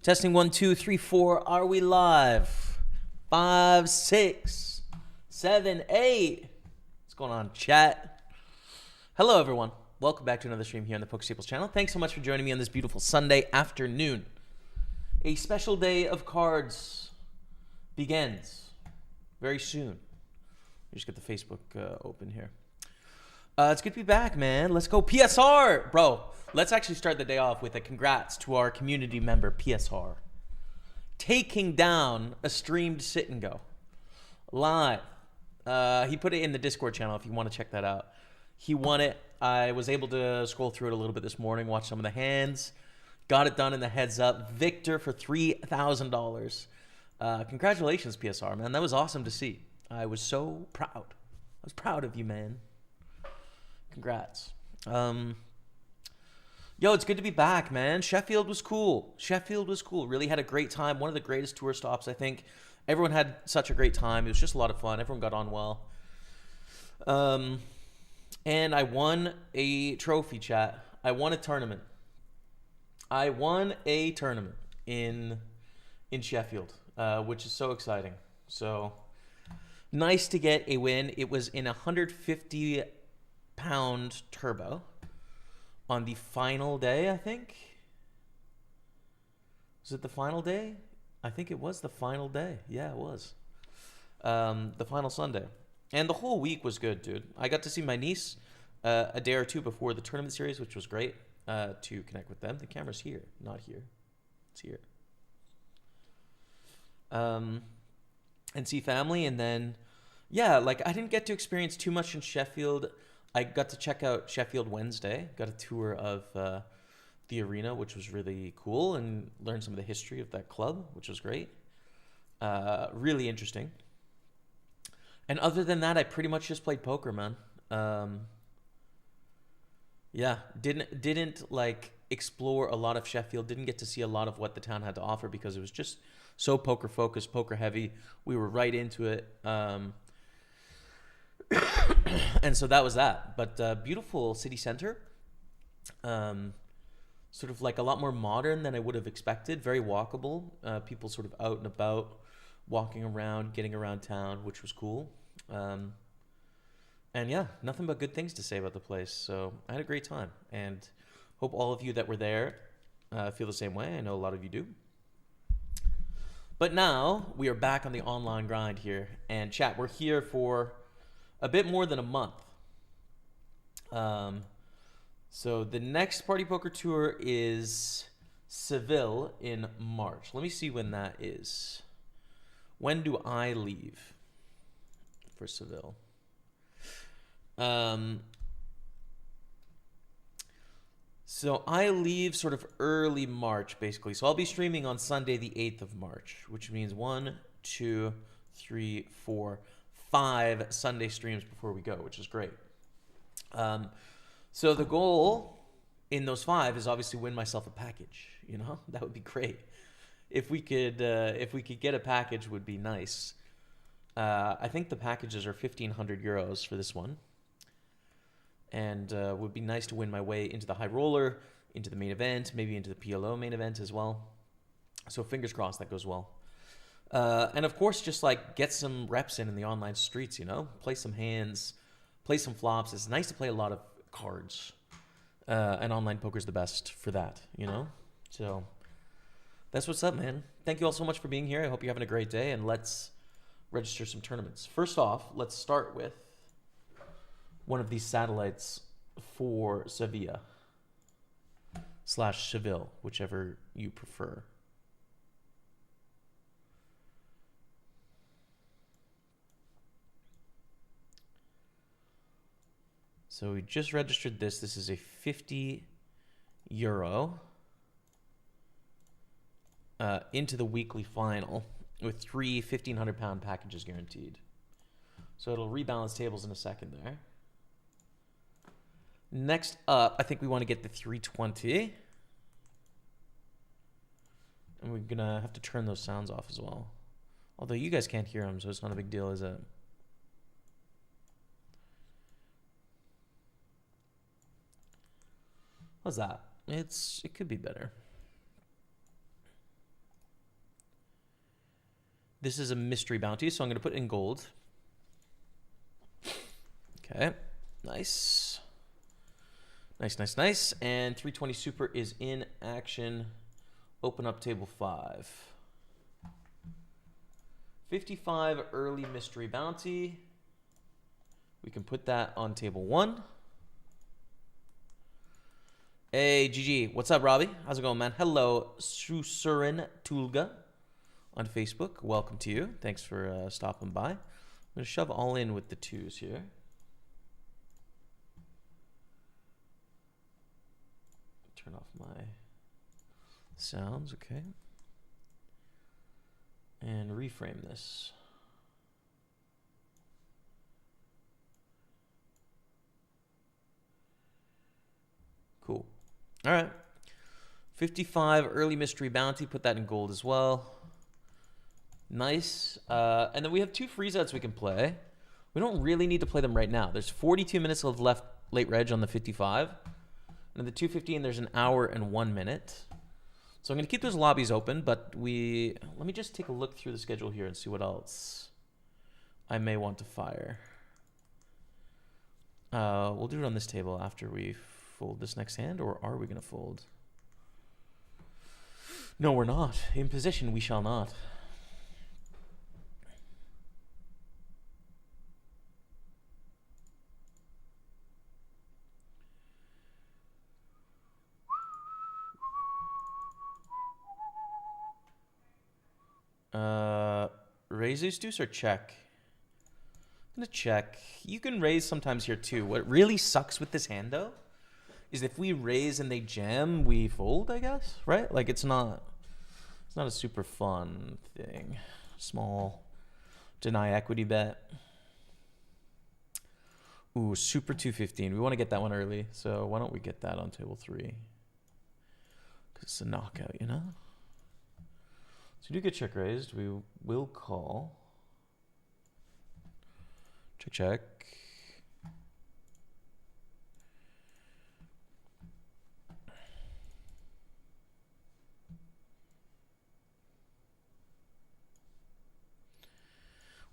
Testing 1, 2, 3, 4. Are we live? 5, 6, 7, 8. What's going on, chat? Hello, everyone. Welcome back to another stream here on the Pokerstaples channel. Thanks so much for joining me on this beautiful Sunday afternoon. A special day of cards begins very soon. Let me just get the Facebook open here. It's good to be back, man. Let's go PSR. Bro, let's actually start the day off with a congrats to our community member, PSR. Taking down a streamed sit and go. Live. He put it in the Discord channel if you want to check that out. He won it. I was able to scroll through it a little bit this morning, watch some of the hands. Got it done in the heads up. Victor for $3,000. Congratulations, PSR, man. That was awesome to see. I was so proud. I was proud of you, man. Congrats. Yo, it's good to be back, man. Sheffield was cool. Sheffield was cool. Really had a great time. One of the greatest tour stops, I think. Everyone had such a great time. It was just a lot of fun. Everyone got on well. And I won a trophy, chat. I won a tournament. I won a tournament in Sheffield, which is so exciting. So nice to get a win. It was in 150-pound turbo on the final day, I think. Was it the final day? I think it was the final day. Yeah, it was. The final Sunday. And the whole week was good, dude. I got to see my niece a day or two before the tournament series, which was great to connect with them. The camera's here, not here. It's here. And see family. And then, yeah, like I didn't get to experience too much in Sheffield. I got to check out Sheffield Wednesday. Got a tour of the arena, which was really cool, and learned some of the history of that club, which was great. Really interesting. And other than that, I pretty much just played poker, man. Yeah, didn't like explore a lot of Sheffield. Didn't get to see a lot of what the town had to offer because it was just so poker focused, poker heavy. We were right into it. And so that was that. But beautiful city center. Sort of like a lot more modern than I would have expected. Very walkable. People sort of out and about, walking around, getting around town, which was cool. And yeah, nothing but good things to say about the place. So I had a great time, and hope all of you that were there feel the same way. I know a lot of you do. But now we are back on the online grind here. And chat, we're here for a bit more than a month. So the next Party Poker tour is Seville in March. Let me see when that is. When do I leave for Seville? So I leave sort of early March, basically. So I'll be streaming on Sunday, the 8th of March, which means 1, 2, 3, 4, 5 Sunday streams before we go, which is great. So the goal in those 5 is obviously win myself a package. You know, that would be great. If we could get a package, would be nice. I think the packages are 1,500 euros for this one, and would be nice to win my way into the high roller, into the main event, maybe into the PLO main event as well. So fingers crossed that goes well. And of course, just like get some reps in the online streets. You know, play some hands, play some flops. It's nice to play a lot of cards, and online poker's the best for that. You know, so. That's what's up, man. Thank you all so much for being here. I hope you're having a great day, and let's register some tournaments. First off, let's start with one of these satellites for Sevilla / Seville, whichever you prefer. So we just registered this. This is a 50 euro. Into the weekly final with 3 1,500-pound packages guaranteed. So it'll rebalance tables in a second there. Next up, I think we want to get the 320. And we're going to have to turn those sounds off as well. Although you guys can't hear them, so it's not a big deal, is it? How's that? It could be better. This is a mystery bounty, so I'm going to put in gold. Okay, nice. Nice, nice, nice. And 320 super is in action. Open up table 5. 55 early mystery bounty. We can put that on table 1. Hey, GG. What's up, Robbie? How's it going, man? Hello, Susurin Tulga on Facebook. Welcome to you. Thanks for stopping by. I'm going to shove all in with the 2s here. Turn off my sounds, okay. And reframe this. Cool. All right. 55 early mystery bounty. Put that in gold as well. Nice. And then we have 2 freeze outs we can play. We don't really need to play them right now. There's 42 minutes of left late reg on the 55. And the 215, there's an hour and 1 minute. So I'm going to keep those lobbies open, but let me just take a look through the schedule here and see what else I may want to fire. We'll do it on this table after we fold this next hand, or are we going to fold? No, we're not. In position, we shall not. Raise ace deuce or check? I'm gonna check. You can raise sometimes here too. What really sucks with this hand though is if we raise and they jam, we fold, I guess, right? Like it's not a super fun thing. Small deny equity bet. Ooh, super 215. We want to get that one early, so why don't we get that on table 3? Because it's a knockout, you know? So we do get check raised. We will call. Check, check.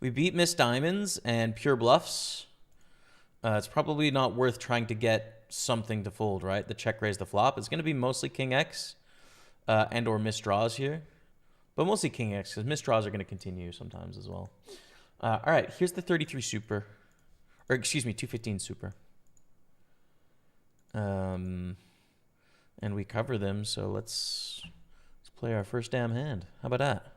We beat Miss Diamonds and pure bluffs. It's probably not worth trying to get something to fold, right? The check raise the flop. It's going to be mostly King X and or miss draws here. But mostly King X, because missed draws are going to continue sometimes as well. All right, here's the 33 super. Or excuse me, 215 super. And we cover them, so let's play our first damn hand. How about that?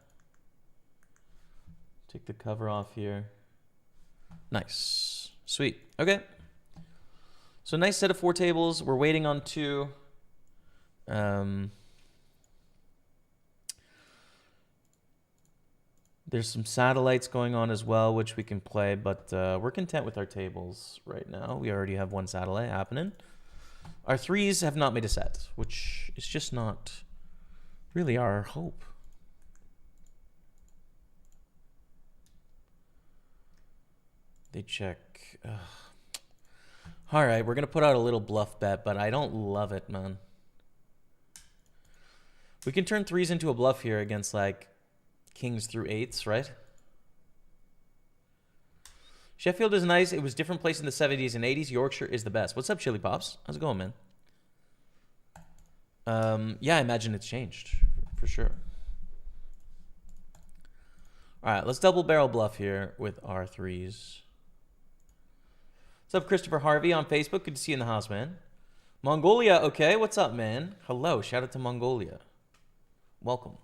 Take the cover off here. Nice. Sweet. Okay. So nice set of 4 tables. We're waiting on 2. There's some satellites going on as well, which we can play, but we're content with our tables right now. We already have 1 satellite happening. Our 3s have not made a set, which is just not really our hope. They check. Ugh. All right, we're going to put out a little bluff bet, but I don't love it, man. We can turn 3s into a bluff here against, like, kings through 8s, right? Sheffield is nice. It was different place in the 70s and 80s. Yorkshire is the best. What's up, Chili Pops? How's it going, man? Yeah, I imagine it's changed for sure. All right, let's double barrel bluff here with our 3s. What's up, Christopher Harvey on Facebook? Good to see you in the house, man. Mongolia, okay. What's up, man? Hello. Shout out to Mongolia. Welcome.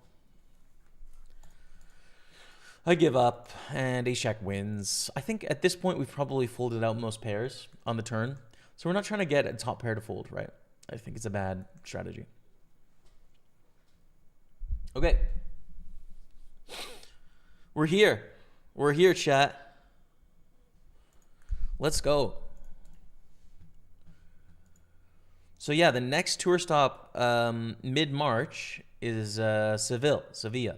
I give up, and ace-jack wins. I think at this point we've probably folded out most pairs on the turn. So we're not trying to get a top pair to fold, right? I think it's a bad strategy. Okay. We're here. We're here, chat. Let's go. So yeah, the next tour stop mid-March is Sevilla.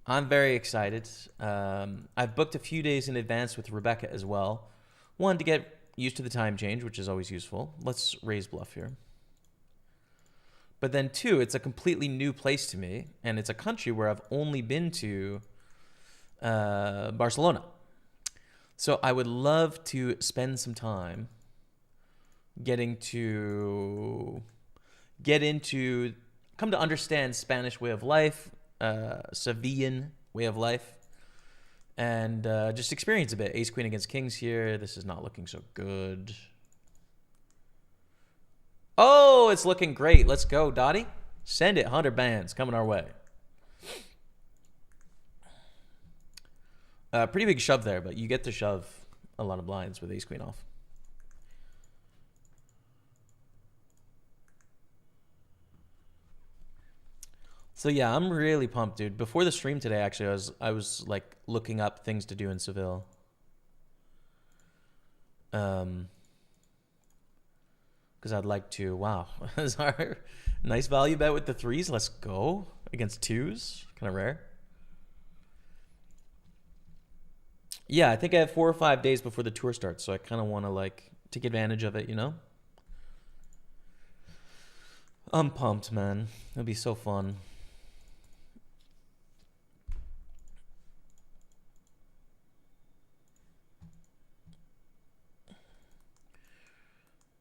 I'm very excited. I've booked a few days in advance with Rebecca as well. 1, to get used to the time change, which is always useful. Let's raise bluff here. But then 2, it's a completely new place to me, and it's a country where I've only been to Barcelona. So I would love to spend some time getting to come to understand Spanish way of life, Sevillan way of life, and just experience a bit. Ace Queen against Kings here. This is not looking so good. Oh, it's looking great. Let's go, Dottie. Send it. 100 bands coming our way. Pretty big shove there, but you get to shove a lot of blinds with Ace Queen off. So yeah, I'm really pumped, dude. Before the stream today, actually, I was like looking up things to do in Seville. Because I'd like to. Wow, is our nice value bet with the threes? Let's go against twos. Kind of rare. Yeah, I think I have 4 or 5 days before the tour starts, so I kind of want to like take advantage of it, you know? I'm pumped, man. It'll be so fun.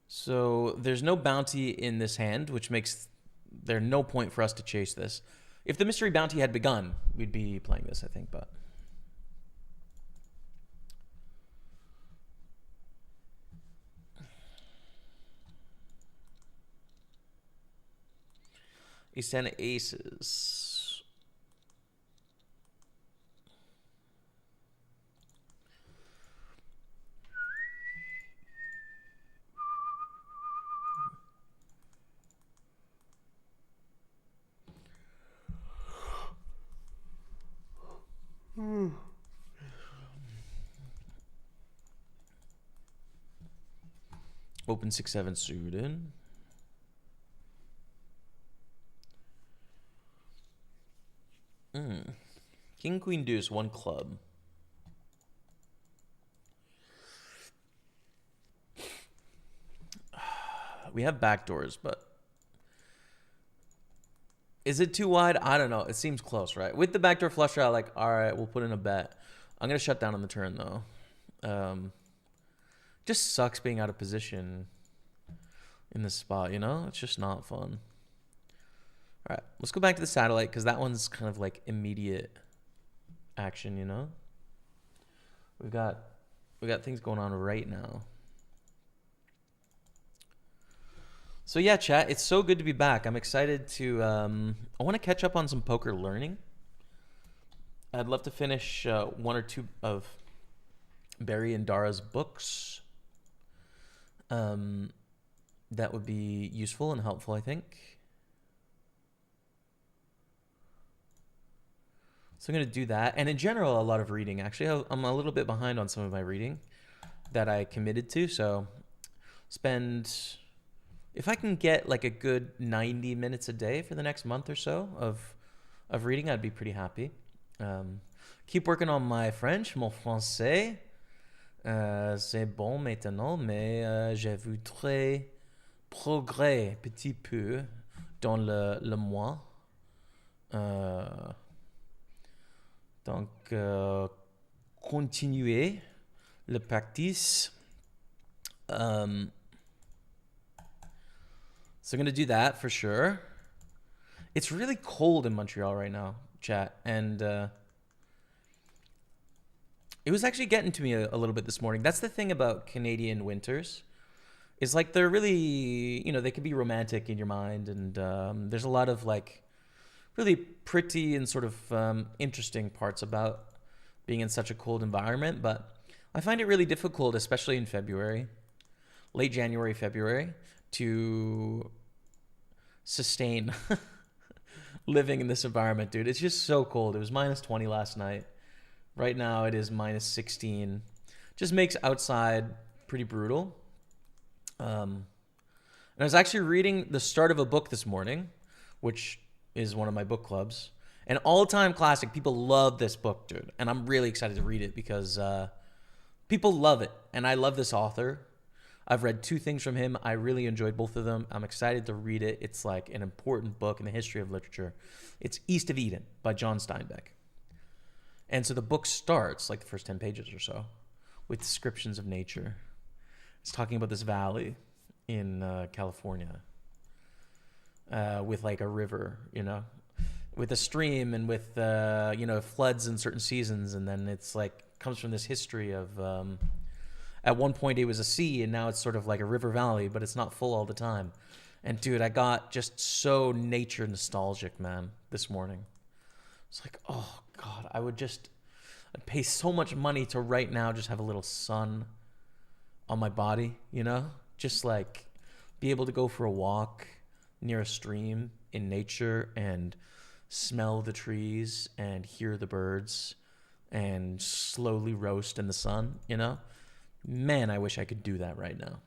So there's no bounty in this hand, which makes there no point for us to chase this. If the mystery bounty had begun, we'd be playing this, I think, but... Ace 10 aces. Open 6-7 suited. King, queen, deuce, 1 club. We have backdoors, but is it too wide? I don't know. It seems close, right? With the backdoor flush draw, like, all right, we'll put in a bet. I'm going to shut down on the turn, though. Just sucks being out of position in this spot, you know? It's just not fun. All right, let's go back to the satellite because that one's kind of like immediate action, you know? We got things going on right now. So yeah, chat, it's so good to be back. I'm excited to I want to catch up on some poker learning. I'd love to finish 1 or 2 of Barry and Dara's books. That would be useful and helpful, I think. So I'm going to do that. And in general, a lot of reading. Actually, I'm a little bit behind on some of my reading that I committed to. So spend, if I can get like a good 90 minutes a day for the next month or so of reading, I'd be pretty happy. Keep working on my French, mon français. C'est bon maintenant, mais je voudrais progrès petit peu dans le mois. Donc, continuer le practice. So I'm going to do that for sure. It's really cold in Montreal right now, chat. And it was actually getting to me a little bit this morning. That's the thing about Canadian winters. Is like they're really, you know, they can be romantic in your mind. And there's a lot of like really pretty and sort of interesting parts about being in such a cold environment. But I find it really difficult, especially in February, late January, February, to sustain living in this environment, dude. It's just so cold. It was minus 20 last night. Right now it is minus 16. Just makes outside pretty brutal. And I was actually reading the start of a book this morning, which is one of my book clubs. An all-time classic. People love this book, dude. And I'm really excited to read it because people love it. And I love this author. I've read 2 things from him. I really enjoyed both of them. I'm excited to read it. It's like an important book in the history of literature. It's East of Eden by John Steinbeck. And so the book starts, like the first 10 pages or so, with descriptions of nature. It's talking about this valley in California with like a river, you know, with a stream and with, you know, floods in certain seasons. And then it's like, comes from this history of, at one point it was a sea and now it's sort of like a river valley, but it's not full all the time. And dude, I got just so nature nostalgic, man, this morning. It's like, oh God, I'd pay so much money to right now just have a little sun on my body, you know? Just like be able to go for a walk near a stream in nature and smell the trees and hear the birds and slowly roast in the sun, you know? Man, I wish I could do that right now.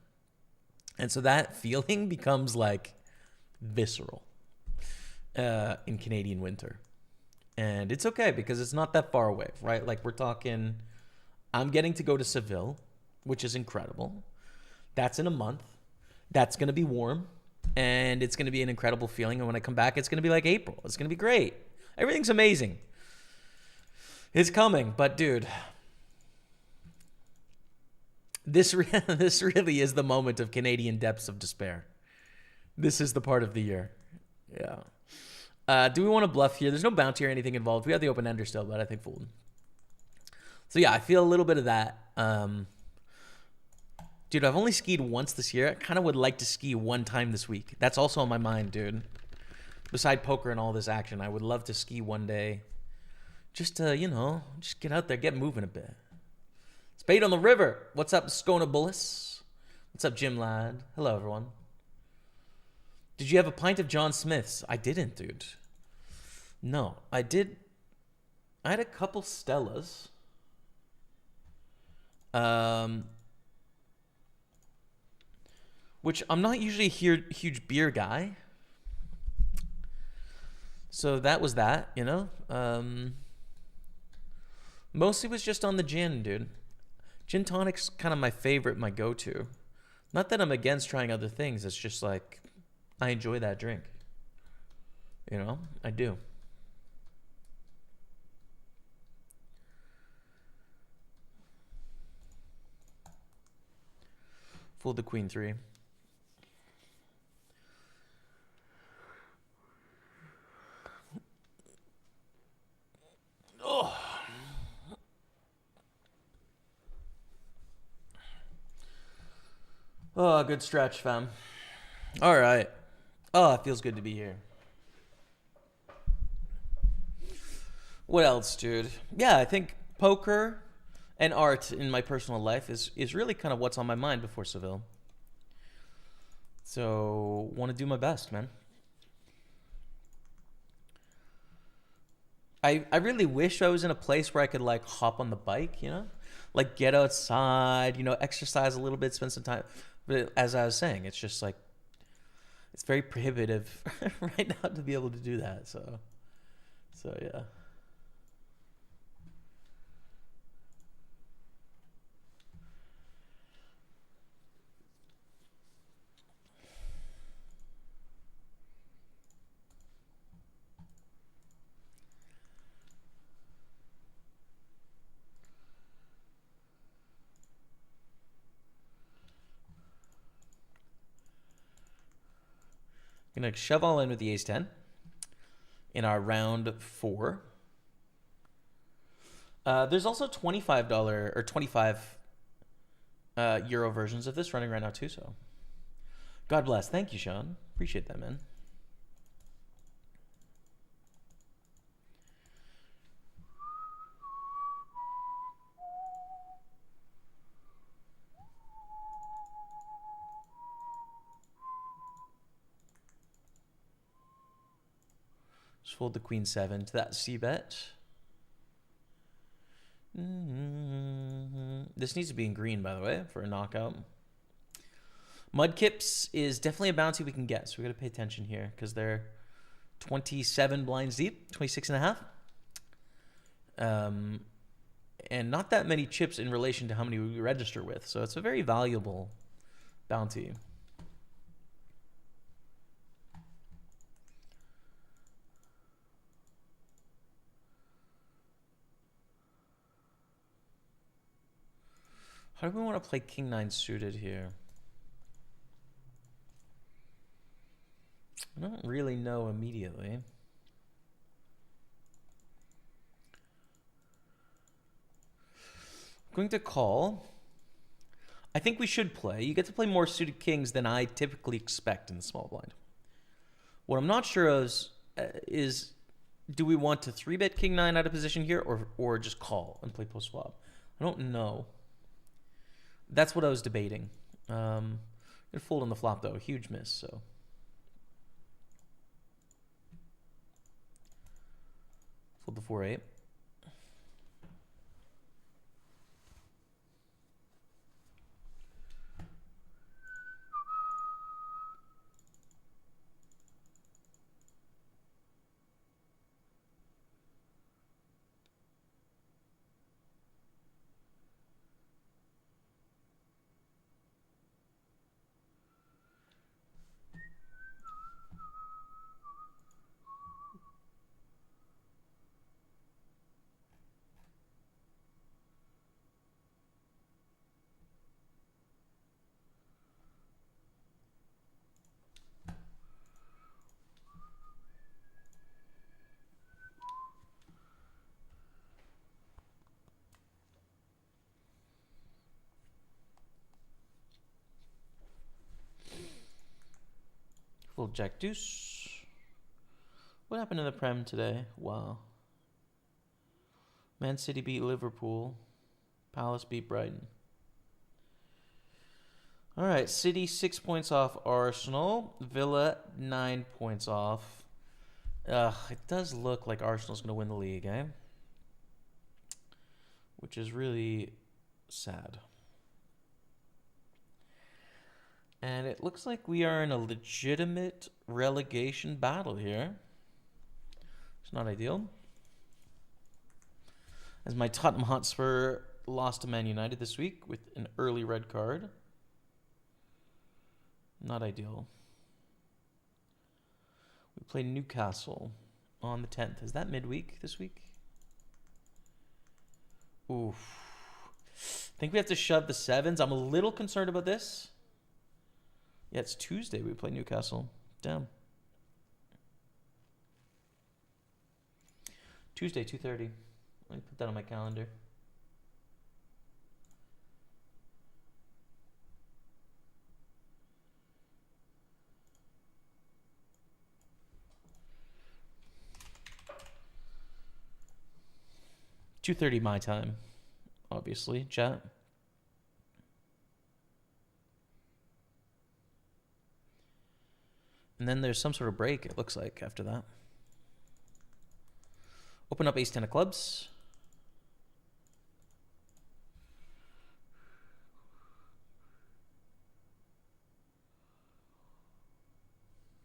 And so that feeling becomes like visceral in Canadian winter. And it's okay because it's not that far away, right? Like we're talking, I'm getting to go to Seville, which is incredible. That's in a month. That's going to be warm and it's going to be an incredible feeling. And when I come back, it's going to be like April. It's going to be great. Everything's amazing. It's coming, but dude, this really is the moment of Canadian depths of despair. This is the part of the year. Yeah. Do we want to bluff here? There's no bounty or anything involved. We have the open ender still, but I think fold. So yeah, I feel a little bit of that. Dude, I've only skied once this year. I kind of would like to ski one time this week. That's also on my mind, dude. Beside poker and all this action, I would love to ski one day. Just to, you know, just get out there, get moving a bit. Spade on the river. What's up, Skona Bullis? What's up, Jim Ladd? Hello, everyone. Did you have a pint of John Smith's? I didn't, dude. No, I did. I had a couple Stellas. Which I'm not usually a huge beer guy. So that was that, you know? Mostly was just on the gin, dude. Gin tonic's kind of my favorite, my go-to. Not that I'm against trying other things. It's just like, I enjoy that drink. You know? I do. Fold the queen 3. Oh, good stretch, fam. All right. Oh, it feels good to be here. What else, dude? Yeah, I think poker and art in my personal life is really kind of what's on my mind before Seville. So, want to do my best, man. I really wish I was in a place where I could like hop on the bike, you know? Like get outside, you know, exercise a little bit, spend some time. But as I was saying, it's just like, it's very prohibitive right now to be able to do that. So yeah. Gonna shove all in with the ace-10 in our round 4. There's also $25 or 25 euro versions of this running right now too. So, God bless. Thank you, Sean. Appreciate that, man. Just fold the queen 7 to that c-bet. This needs to be in green, by the way, for a knockout. Mudkips is definitely a bounty we can get, so we got to pay attention here because they're 27 blinds deep, 26 and a half. And not that many chips in relation to how many we register with, so it's a very valuable bounty. How do we want to play king 9 suited here? I don't really know immediately. I'm going to call. I think we should play. You get to play more suited kings than I typically expect in the small blind. What I'm not sure of is do we want to 3-bet king 9 out of position here or just call and play post flop? I don't know. That's what I was debating. It fold on the flop though, a huge miss. So fold the 4-8. Little jack deuce. What happened in the Prem today? Wow. Man City beat Liverpool. Palace beat Brighton. All right, City 6 points off Arsenal. Villa 9 points off. It does look like Arsenal's going to win the league, eh? Which is really sad. And it looks like we are in a legitimate relegation battle here. It's not ideal. As my Tottenham Hotspur lost to Man United this week with an early red card. Not ideal. We play Newcastle on the 10th. Is that midweek this week? Oof. I think we have to shove the 7s. I'm a little concerned about this. Yeah, it's Tuesday we play Newcastle. Damn. Tuesday, 2:30. Let me put that on my calendar. $2:30 my time, obviously, chat. And then there's some sort of break, it looks like, after that. Open up ace-10 of clubs.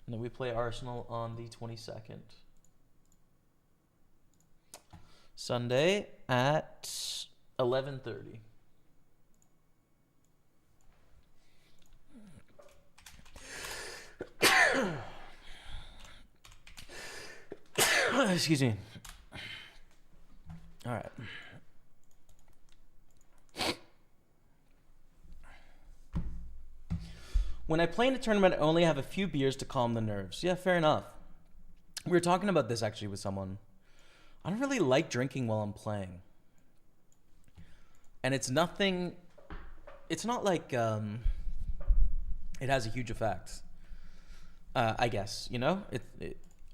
And then we play Arsenal on the 22nd. Sunday at 11:30. Excuse me. All right. When I play in a tournament, I only have a few beers to calm the nerves. Yeah, fair enough. We were talking about this actually with someone. I don't really like drinking while I'm playing. And it's not like it has a huge effect. I guess, you know?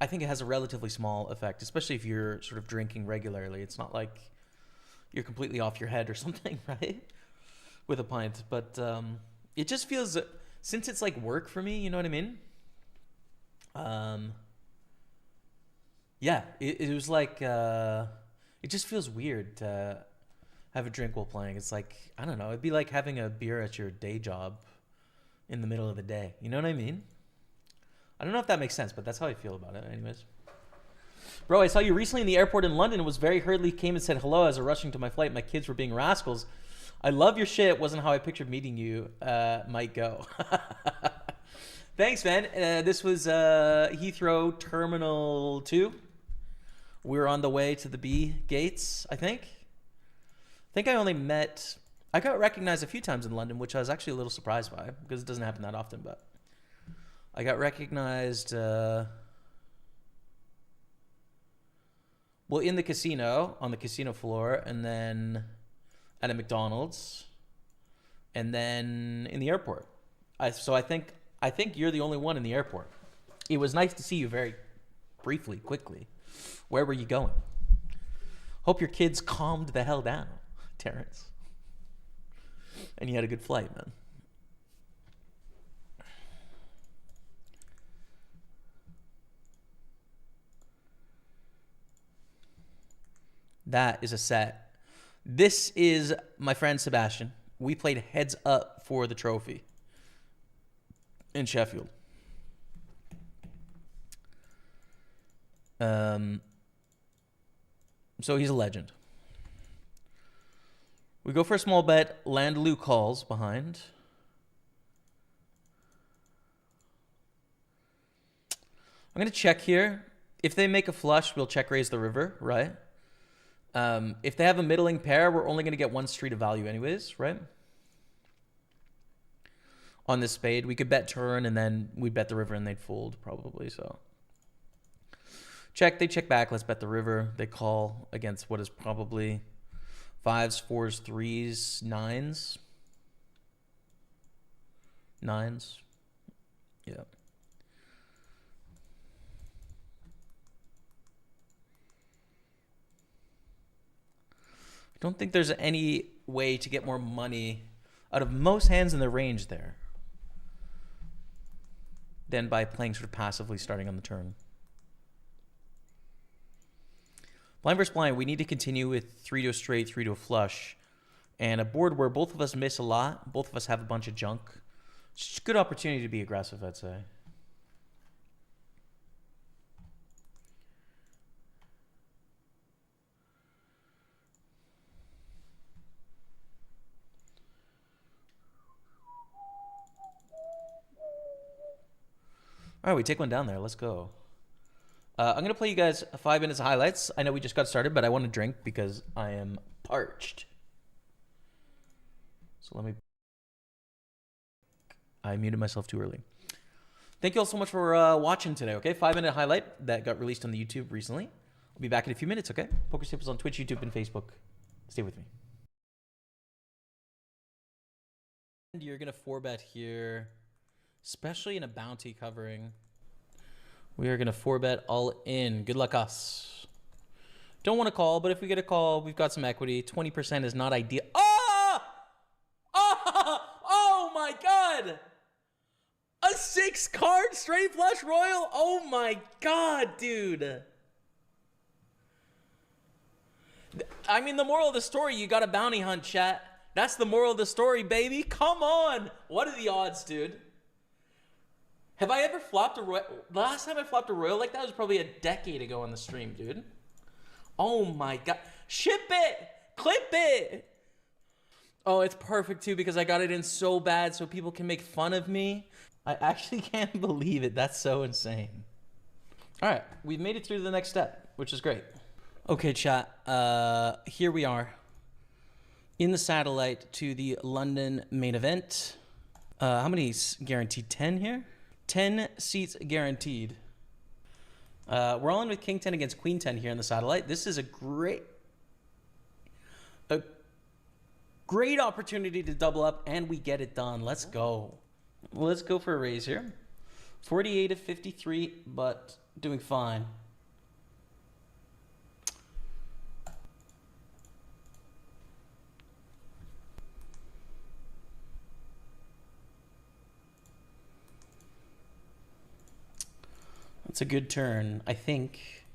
I think it has a relatively small effect, especially if you're sort of drinking regularly. It's not like you're completely off your head or something, right? With a pint. But it just feels, since it's like work for me, you know what I mean? Yeah, it was like, it just feels weird to have a drink while playing. It's like, I don't know, it'd be like having a beer at your day job in the middle of the day. You know what I mean? I don't know if that makes sense, but that's how I feel about it anyways. Bro, I saw you recently in the airport in London. It was very hurriedly, came and said hello as I was rushing to my flight. My kids were being rascals. I love your shit. It wasn't how I pictured meeting you. Might go. Thanks, man. This was Heathrow Terminal 2. We were on the way to the B gates, I think. I think I only met I got recognized a few times in London, which I was actually a little surprised by because it doesn't happen that often. But I got recognized, well, in the casino, on the casino floor, and then at a McDonald's, and then in the airport. So I think you're the only one in the airport. It was nice to see you very briefly, quickly. Where were you going? Hope your kids calmed the hell down, Terrence. And you had a good flight, man. That is a set. This is my friend Sebastian. We played heads up for the trophy in Sheffield. So he's a legend. We go for a small bet. Landaloo calls behind. I'm going to check here. If they make a flush, we'll check raise the river, right? If they have a middling pair, we're only going to get one street of value anyways, right? On this spade, we could bet turn and then we'd bet the river and they'd fold probably, so. Check, they check back, let's bet the river. They call against what is probably 5s, 4s, 3s, 9s. 9s. Yeah. I don't think there's any way to get more money out of most hands in the range there than by playing sort of passively starting on the turn. Blind versus blind, we need to continue with 3 to a straight, 3 to a flush. And a board where both of us miss a lot, both of us have a bunch of junk. It's just a good opportunity to be aggressive, I'd say. All right, we take one down there. Let's go. I'm going to play you guys 5 minutes of highlights. I know we just got started, but I want to drink because I am parched. So let me... I muted myself too early. Thank you all so much for watching today, okay? 5-minute highlight that got released on the YouTube recently. I'll be back in a few minutes, okay? Pokerstaples on Twitch, YouTube, and Facebook. Stay with me. And you're going to 4-bet here, especially in a bounty covering. We are going to 4-bet all in. Good luck us. Don't want to call, but if we get a call, we've got some equity. 20% is not ideal. Oh! Oh! Oh my God! A 6-card straight flush royal? Oh my God, dude. I mean, the moral of the story, you got a bounty hunt, chat. That's the moral of the story, baby. Come on. What are the odds, dude? Have I ever flopped a royal? The last time I flopped a royal like that was probably a decade ago on the stream, dude. Oh my God. Ship it. Clip it. Oh, it's perfect too because I got it in so bad so people can make fun of me. I actually can't believe it. That's so insane. All right. We've made it through to the next step, which is great. Okay, chat. Here we are in the satellite to the London main event. How many guaranteed? 10 here? 10 seats guaranteed. We're all in with King 10 against Queen 10 here in the satellite. This is a great opportunity to double up, and we get it done. Let's go. Let's go for a raise here. 48 of 53, but doing fine. That's a good turn, I think.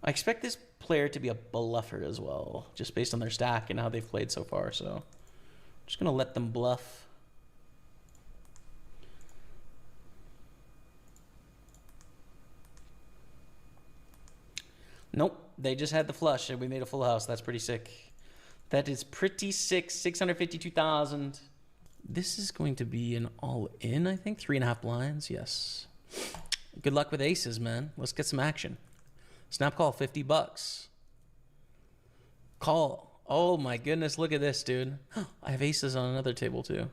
I expect this player to be a bluffer as well, just based on their stack and how they've played so far. So I'm just going to let them bluff. Nope, they just had the flush and we made a full house. That's pretty sick. That is pretty sick. 652,000. This is going to be an all-in, I think. 3.5 blinds, yes. Good luck with aces, man. Let's get some action. Snap call, $50. Call. Oh my goodness, look at this, dude. I have aces on another table too.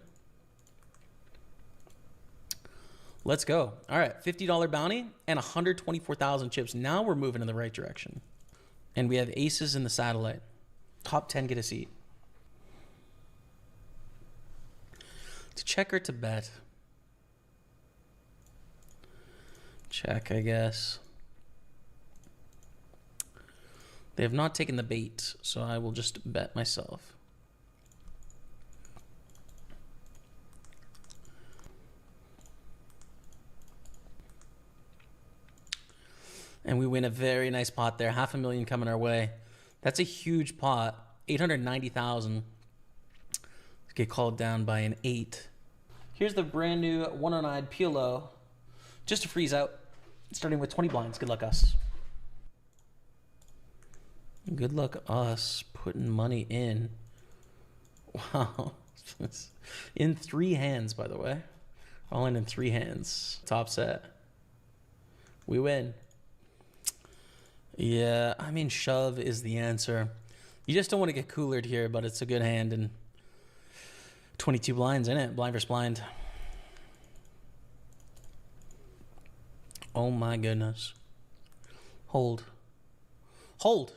Let's go. All right, $50 bounty and 124,000 chips. Now we're moving in the right direction. And we have aces in the satellite. Top 10 get a seat. To check or to bet? Check, I guess. They have not taken the bait, so I will just bet myself. And we win a very nice pot there. $500,000 coming our way. That's a huge pot. 890,000. Get called down by an 8. Here's the brand new 109 PLO. Just to freeze out. Starting with 20 blinds. Good luck us. Good luck us putting money in. Wow. In 3 hands, by the way. All in 3 hands. Top set. We win. Yeah, I mean, shove is the answer. You just don't want to get coolered here, but it's a good hand. And 22 blinds in it. Blind versus blind. Oh my goodness. Hold. Hold.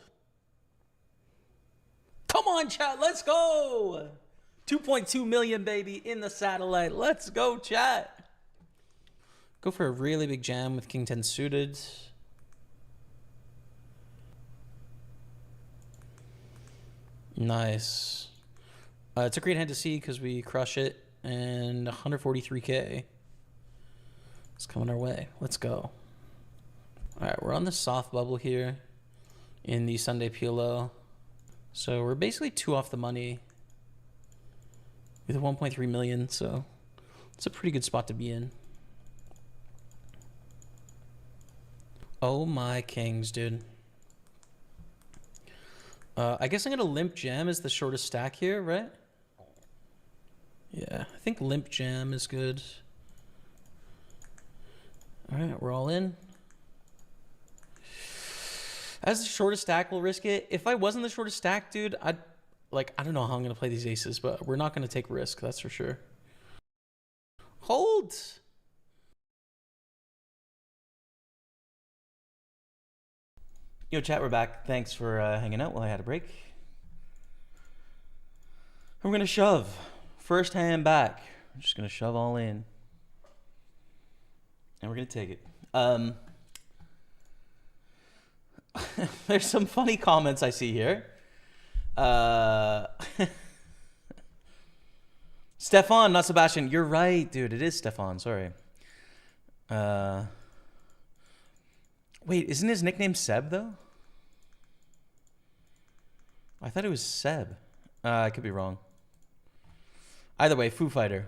Come on, chat. Let's go. 2.2 million, baby, in the satellite. Let's go, chat. Go for a really big jam with King 10 suited. Nice. It's a great hand to see because we crush it. And 143K. It's coming our way. Let's go. All right, we're on the soft bubble here in the Sunday PLO. So we're basically 2 off the money with 1.3 million. So it's a pretty good spot to be in. Oh my kings, dude. I guess I'm going to limp jam as the shortest stack here, right? Yeah, I think limp jam is good. All right, we're all in. As the shortest stack, we'll risk it. If I wasn't the shortest stack, dude, I don't know how I'm going to play these aces, but we're not going to take risk, that's for sure. Hold. Yo, chat, we're back. Thanks for hanging out while I had a break. We're going to shove. First hand back. I'm just going to shove all in. And we're going to take it. There's some funny comments I see here. Stefan, not Sebastian. You're right, dude. It is Stefan. Sorry. Wait, isn't his nickname Seb, though? I thought it was Seb. I could be wrong. Either way, Foo Fighter.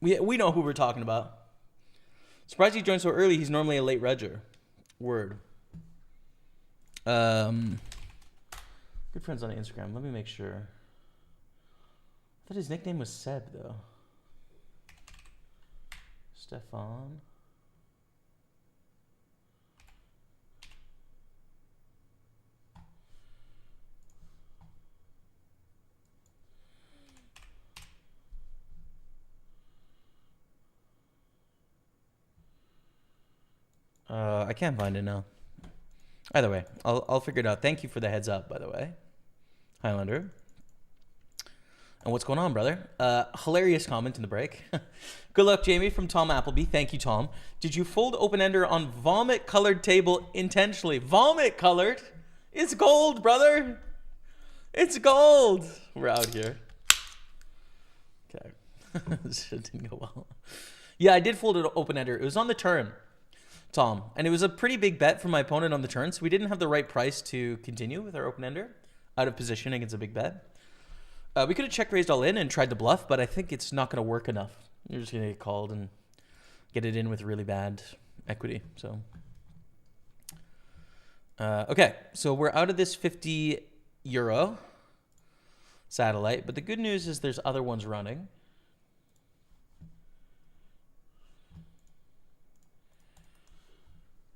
We know who we're talking about. Surprised he joined so early. He's normally a late regger. Word. Good friends on Instagram. Let me make sure. I thought his nickname was Seb, though. Stefan. I can't find it now. Either way, I'll figure it out. Thank you for the heads up, by the way, Highlander. And what's going on, brother? Hilarious comment in the break. Good luck, Jamie, from Tom Appleby. Thank you, Tom. Did you fold open-ender on vomit-colored table intentionally? Vomit-colored? It's gold, brother. It's gold. We're out here. Okay. This shit didn't go well. Yeah, I did fold it open-ender. It was on the turn, Tom. And it was a pretty big bet from my opponent on the turn, so we didn't have the right price to continue with our open-ender. Out of position against a big bet. We could have check raised all in and tried to bluff, but I think it's not going to work enough. You're just going to get called and get it in with really bad equity. So, okay, so we're out of this €50 satellite, but the good news is there's other ones running.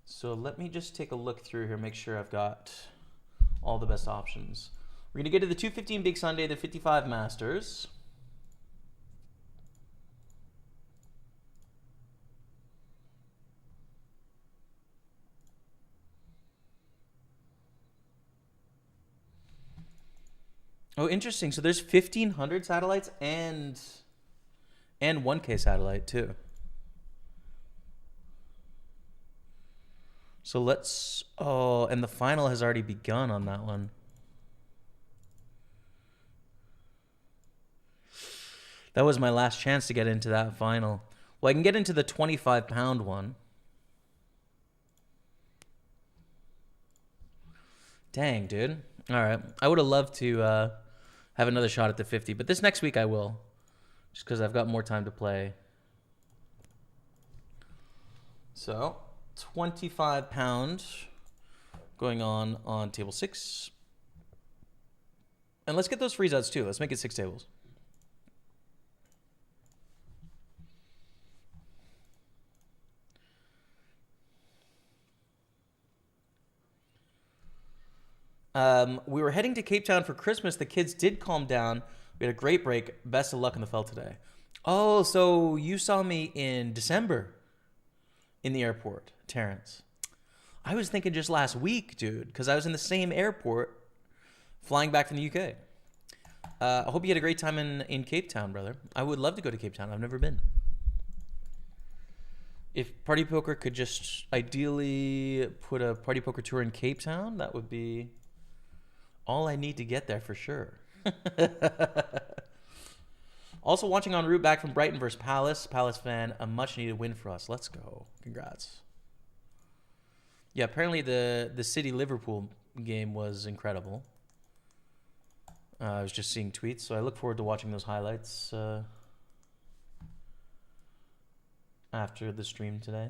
So let me just take a look through here, make sure I've got all the best options. We're going to get to the 215 Big Sunday, the 55 Masters. Oh, interesting. So there's 1,500 satellites and 1K satellite too. So let's... Oh, and the final has already begun on that one. That was my last chance to get into that final. Well, I can get into the 25-pound one. Dang, dude. All right. I would have loved to have another shot at the 50, but this next week I will, just because I've got more time to play. So, 25 pounds going on table 6. And let's get those freeze outs too. Let's make it 6 tables. We were heading to Cape Town for Christmas. The kids did calm down. We had a great break. Best of luck in the fell today. Oh, so you saw me in December in the airport, Terrence. I was thinking just last week, dude, because I was in the same airport flying back from the UK. I hope you had a great time in Cape Town, brother. I would love to go to Cape Town. I've never been. If Party Poker could just ideally put a Party Poker tour in Cape Town, that would be all I need to get there for sure. Also watching en route back from Brighton versus Palace. Palace fan, a much needed win for us. Let's go. Congrats. Yeah, apparently the City Liverpool game was incredible. I was just seeing tweets, so I look forward to watching those highlights after the stream today.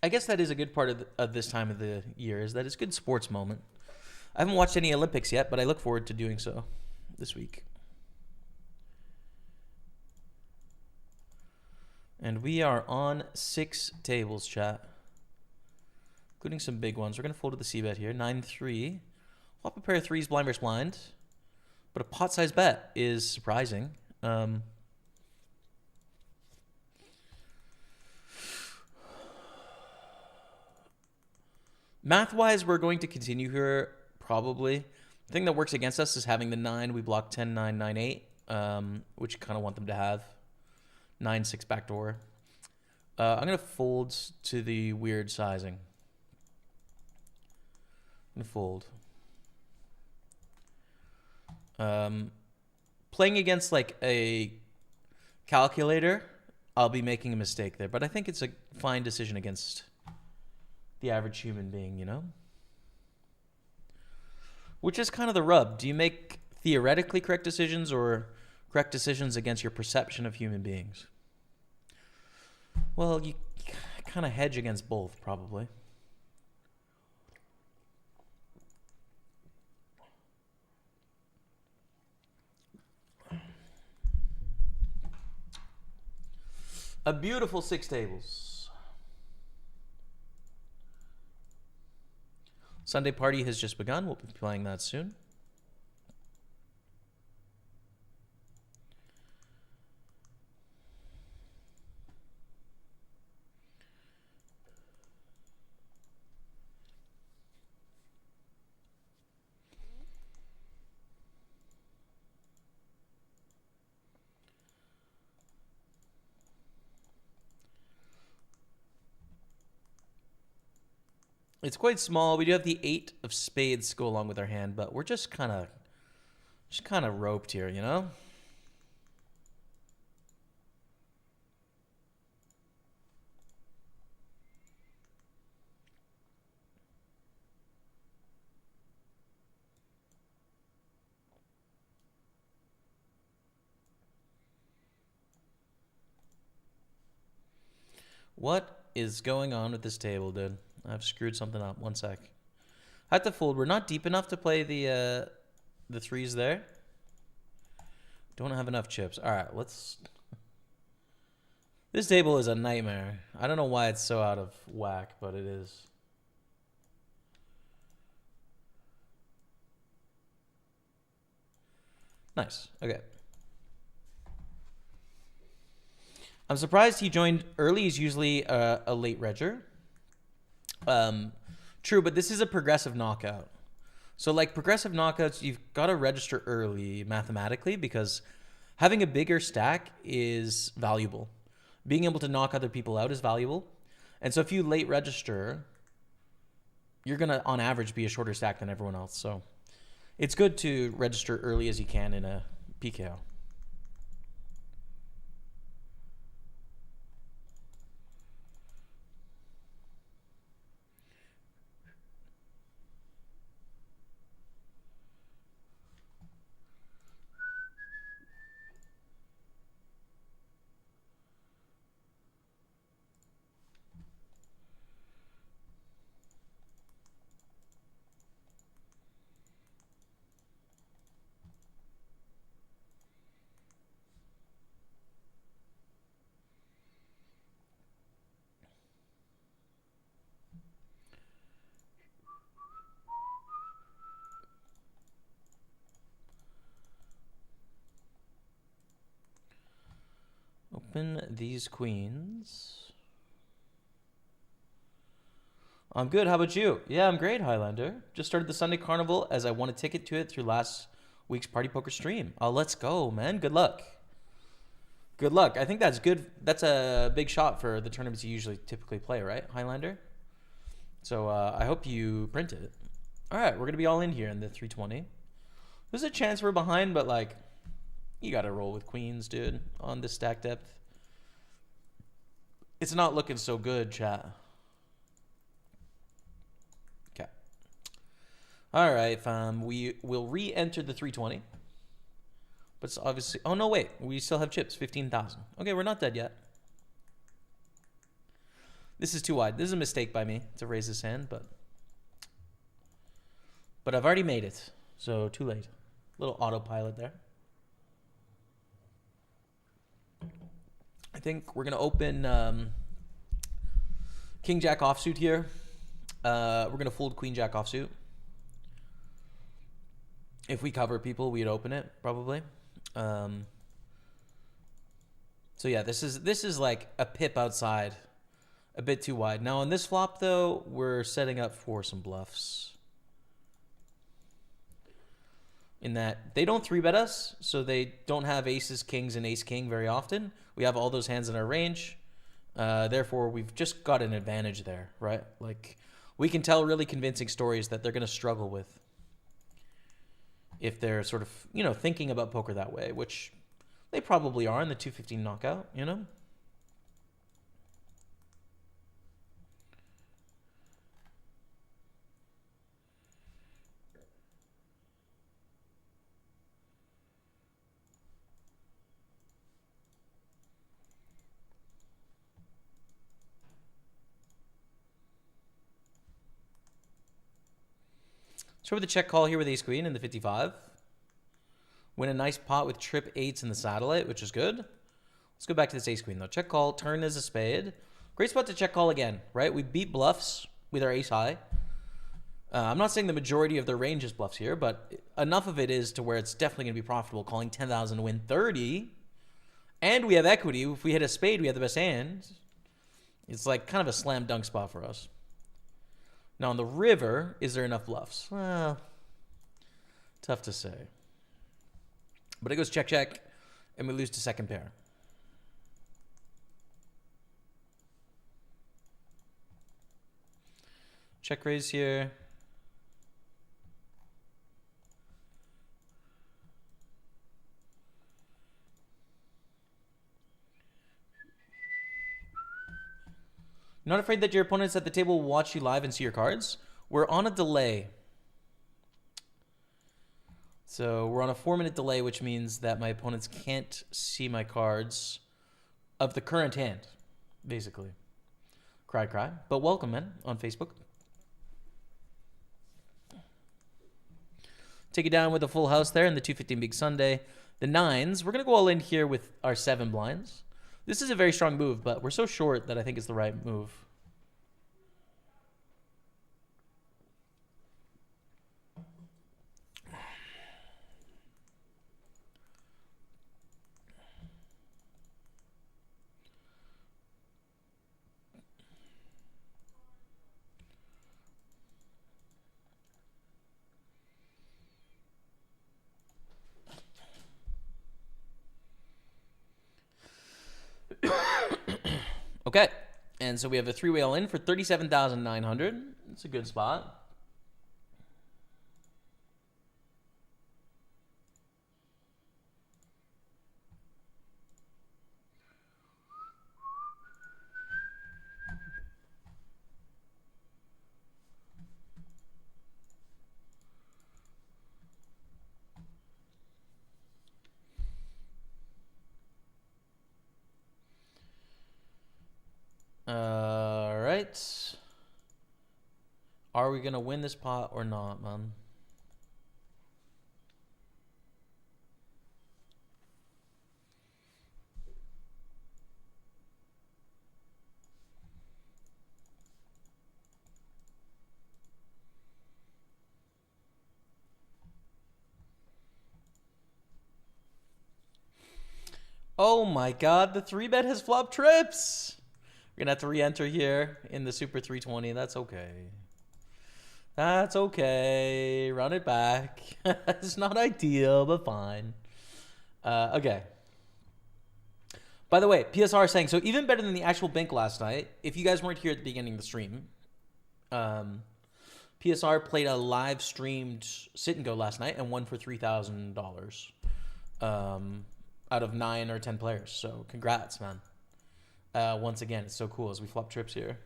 I guess that is a good part of this time of the year, is that it's a good sports moment. I haven't watched any Olympics yet, but I look forward to doing so this week. And we are on 6 tables, chat, including some big ones. We're going to fold to the C-bet here, 9-3. Flop a pair of threes, blind versus blind. But a pot-sized bet is surprising. Math-wise, we're going to continue here, probably. The thing that works against us is having the 9. We block 10, 9, 9, 8, which you kind of want them to have. 9, 6 backdoor. I'm going to fold to the weird sizing. I'm going to fold. Playing against like a calculator, I'll be making a mistake there. But I think it's a fine decision against the average human being, you know? Which is kind of the rub. Do you make theoretically correct decisions or correct decisions against your perception of human beings? Well, you kind of hedge against both, probably. A beautiful 6 tables. Sunday party has just begun. We'll be playing that soon. It's quite small. We do have the 8 of spades to go along with our hand, but we're just kind of roped here, you know? What is going on with this table, dude? I've screwed something up. One sec. I have to fold. We're not deep enough to play the threes there. Don't have enough chips. All right, let's This table is a nightmare. I don't know why it's so out of whack, but it is. Nice. Okay. I'm surprised he joined early. He's usually a late regger. True, but this is a progressive knockout. So like progressive knockouts, you've got to register early mathematically because having a bigger stack is valuable. Being able to knock other people out is valuable. And so if you late register, you're going to, on average, be a shorter stack than everyone else. So it's good to register early as you can in a PKO. Open these queens. I'm good. How about you? Yeah, I'm great, Highlander. Just started the Sunday Carnival as I won a ticket to it through last week's Party Poker stream. Oh, let's go, man. Good luck. Good luck. I think that's good. That's a big shot for the tournaments you usually typically play, right, Highlander? So I hope you print it. All right, we're going to be all in here in the 320. There's a chance we're behind, but like, you got to roll with queens, dude, on this stack depth. It's not looking so good, chat. Okay. All right, fam. We will re-enter the 320. But it's obviously... Oh, no, wait. We still have chips. 15,000. Okay, we're not dead yet. This is too wide. This is a mistake by me to raise this hand, but I've already made it. So, too late. Little autopilot there. I think we're going to open King Jack offsuit here. We're going to fold Queen Jack offsuit. If we cover people, we'd open it probably. So yeah, this is like a pip outside, a bit too wide. Now on this flop though, we're setting up for some bluffs. In that they don't 3-bet us, so they don't have aces, kings, and ace-king very often. We have all those hands in our range. Therefore, we've just got an advantage there, right? Like, we can tell really convincing stories that they're going to struggle with if they're sort of, you know, thinking about poker that way, which they probably are in the 215 knockout, you know? So with the check call here with ace queen in the 55. Win a nice pot with trip eights in the satellite, which is good. Let's go back to this ace queen though. Check call, turn is a spade. Great spot to check call again, right? We beat bluffs with our ace high. I'm not saying the majority of their range is bluffs here, but enough of it is to where it's definitely going to be profitable calling 10,000 to win 30. And we have equity. If we hit a spade, we have the best hand. It's like kind of a slam dunk spot for us. Now on the river, is there enough bluffs? Well, tough to say. But it goes check, check, and we lose to second pair. Check raise here. Not afraid that your opponents at the table will watch you live and see your cards? We're on a delay. So we're on a 4-minute delay, which means that my opponents can't see my cards of the current hand, basically. Cry, cry. But welcome, man, on Facebook. Take it down with a full house there in the 215 Big Sunday. The nines, we're going to go all in here with our 7 blinds. This is a very strong move, but we're so short that I think it's the right move. Okay, and so we have a three-way all-in for 37,900. It's a good spot. All right. Are we going to win this pot or not, man? Oh my god, the 3-bet has flopped trips. We're going to have to re-enter here in the Super 320. That's okay. That's okay. Run it back. It's not ideal, but fine. Okay. By the way, PSR saying, so even better than the actual bank last night, if you guys weren't here at the beginning of the stream, PSR played a live streamed sit and go last night and won for $3,000 out of 9 or 10 players. So congrats, man. Once again, it's so cool as we flop trips here.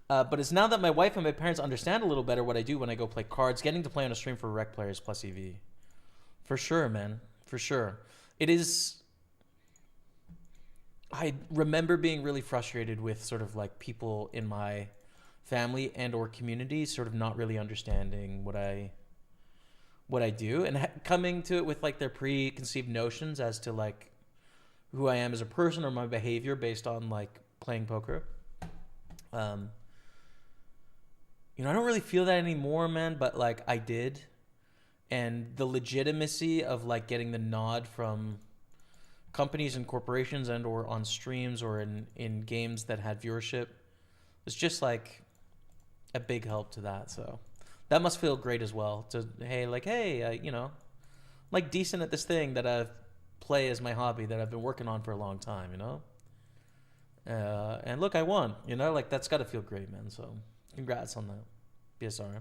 But it's now that my wife and my parents understand a little better what I do when I go play cards, getting to play on a stream for rec players plus EV. For sure, man. For sure. It is... I remember being really frustrated with sort of like people in my family and or community sort of not really understanding what I do and coming to it with like their preconceived notions as to like who I am as a person or my behavior based on like playing poker. I don't really feel that anymore, man, but like I did. And the legitimacy of like getting the nod from companies and corporations and or on streams or in games that had viewership was just like a big help to that. So that must feel great as well to, hey, like decent at this thing that I play as my hobby that I've been working on for a long time, and look, I won, like that's got to feel great, man. So congrats on that, PSR.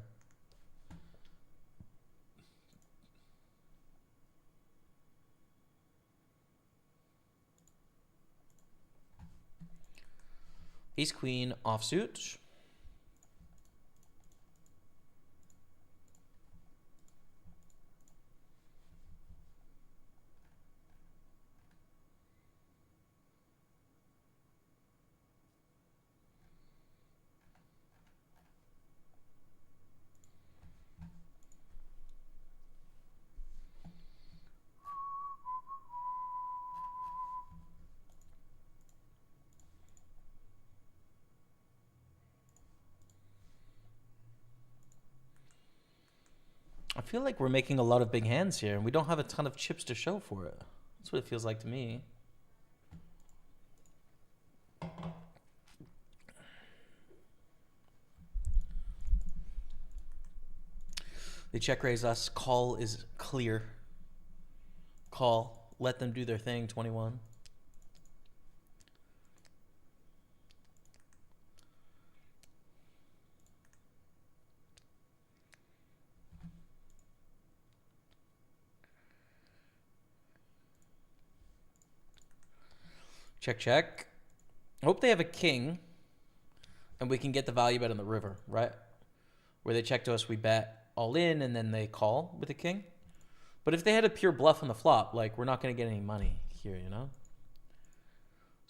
Ace Queen offsuit. I feel like we're making a lot of big hands here, and we don't have a ton of chips to show for it. That's what it feels like to me. They check raise us. Call is clear. Call. Let them do their thing, 21. Check, check. I hope they have a king, and we can get the value bet on the river, right? Where they check to us, we bet all in, and then they call with a king. But if they had a pure bluff on the flop, like, we're not going to get any money here, So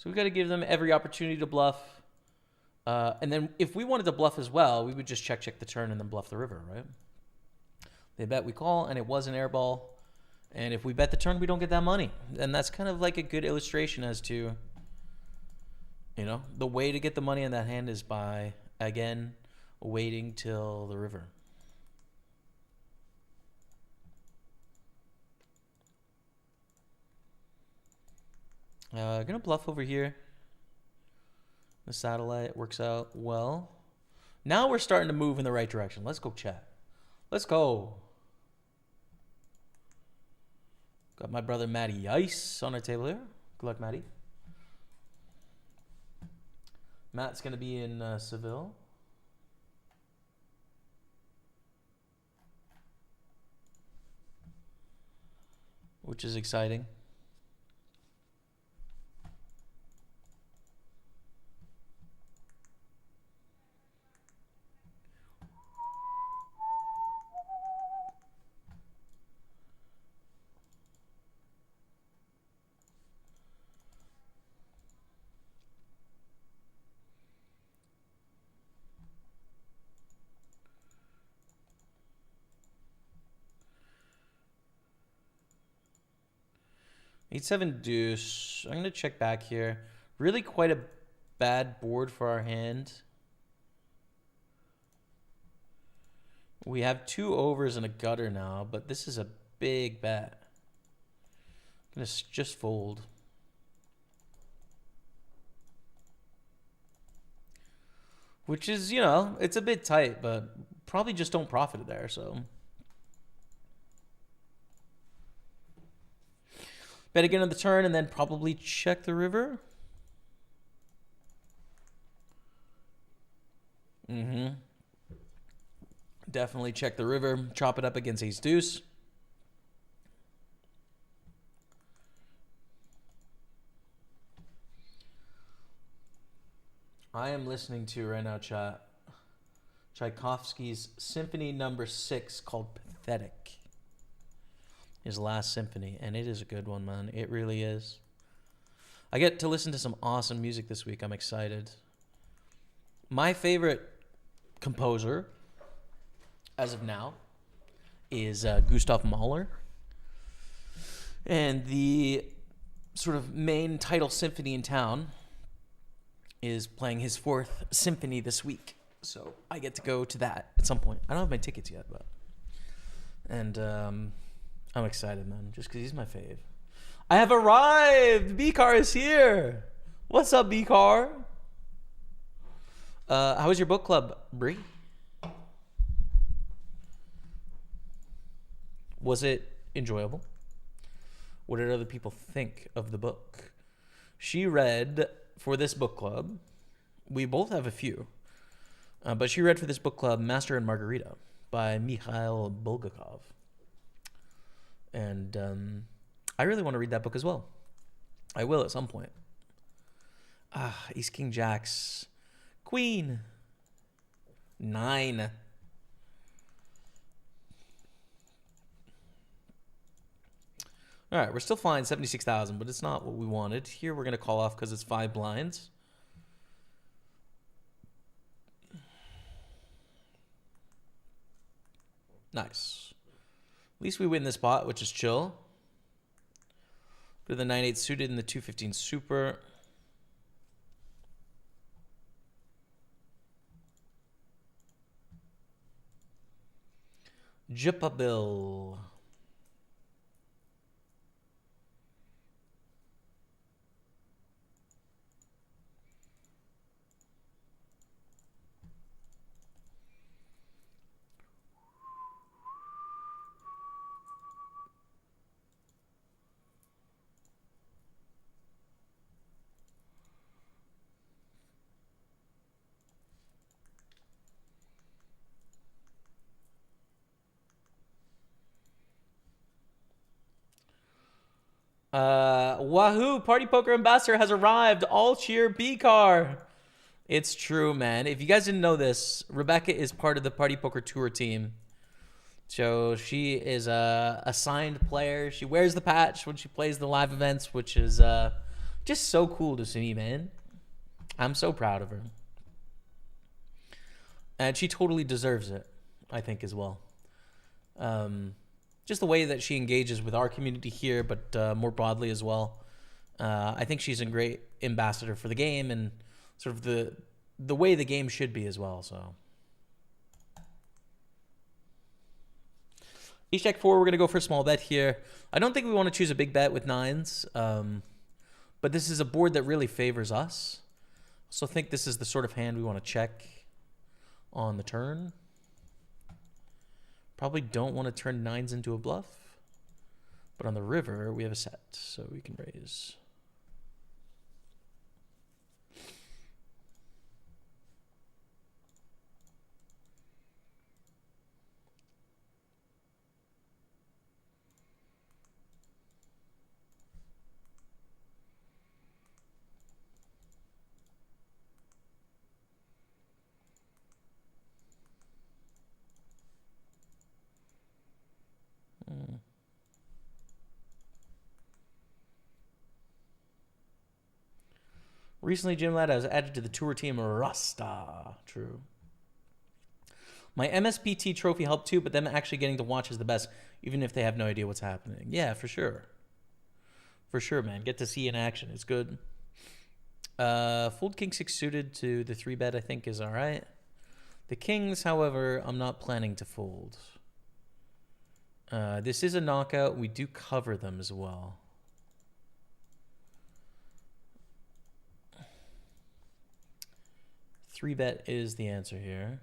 we've got to give them every opportunity to bluff. And then if we wanted to bluff as well, we would just check the turn and then bluff the river, right? They bet, we call, and it was an air ball. And if we bet the turn, we don't get that money. And that's kind of like a good illustration as to You know, the way to get the money in that hand is by, again, waiting till the river. Gonna bluff over here. The satellite works out well. Now we're starting to move in the right direction. Let's go, chat. Let's go. Got my brother Matty Ice on our table here. Good luck, Matty. Matt's going to be in Seville. Which is exciting. Eight, seven, deuce. I'm going to check back here. Really quite a bad board for our hand. We have 2 overs and a gutter now, but this is a big bet. I'm going to just fold. Which is, you know, it's a bit tight, but probably just don't profit there, so. Bet again on the turn and then probably check the river. Definitely check the river. Chop it up against ace deuce. I am listening to right now, chat, Tchaikovsky's Symphony No. 6 called Pathetic. His last symphony, and it is a good one, man. It really is. I get to listen to some awesome music this week. I'm excited. My favorite composer, as of now, is Gustav Mahler. And the sort of main title symphony in town is playing his 4th symphony this week. So I get to go to that at some point. I don't have my tickets yet, but... And I'm excited, man, just because he's my fave. I have arrived! B-Car is here! What's up, B-Car? How was your book club, Bree? Was it enjoyable? What did other people think of the book? She read for this book club. We both have a few. But she read for this book club Master and Margarita by Mikhail Bulgakov. And I really want to read that book as well. I will at some point. Ace King Jacks. Queen. 9. All right, we're still flying 76,000, but it's not what we wanted. Here we're going to call off because it's 5 blinds. Nice. At least we win this pot, which is chill. Go to the 9-8 suited and the 2-15 super. Jippa Bill. Wahoo! Party Poker Ambassador has arrived. All cheer B-Car. It's true, man. If you guys didn't know this, Rebecca is part of the Party Poker Tour team. So she is a signed player. She wears the patch when she plays the live events, which is just so cool to see, man. I'm so proud of her. And she totally deserves it, I think, as well. Just the way that she engages with our community here, but more broadly as well. I think she's a great ambassador for the game and sort of the way the game should be as well. So Ace Jack 4, we're going to go for a small bet here. I don't think we want to choose a big bet with nines, but this is a board that really favors us. So I think this is the sort of hand we want to check on the turn. Probably don't want to turn nines into a bluff, but on the river we have a set, so we can raise. Recently, Jim Ladd was added to the tour team Rasta. True. My MSPT trophy helped too, but them actually getting to watch is the best, even if they have no idea what's happening. Yeah, for sure. For sure, man. Get to see in action. It's good. Fold king six suited to the 3-bet, I think, is all right. The kings, however, I'm not planning to fold. This is a knockout. We do cover them as well. Three bet is the answer here.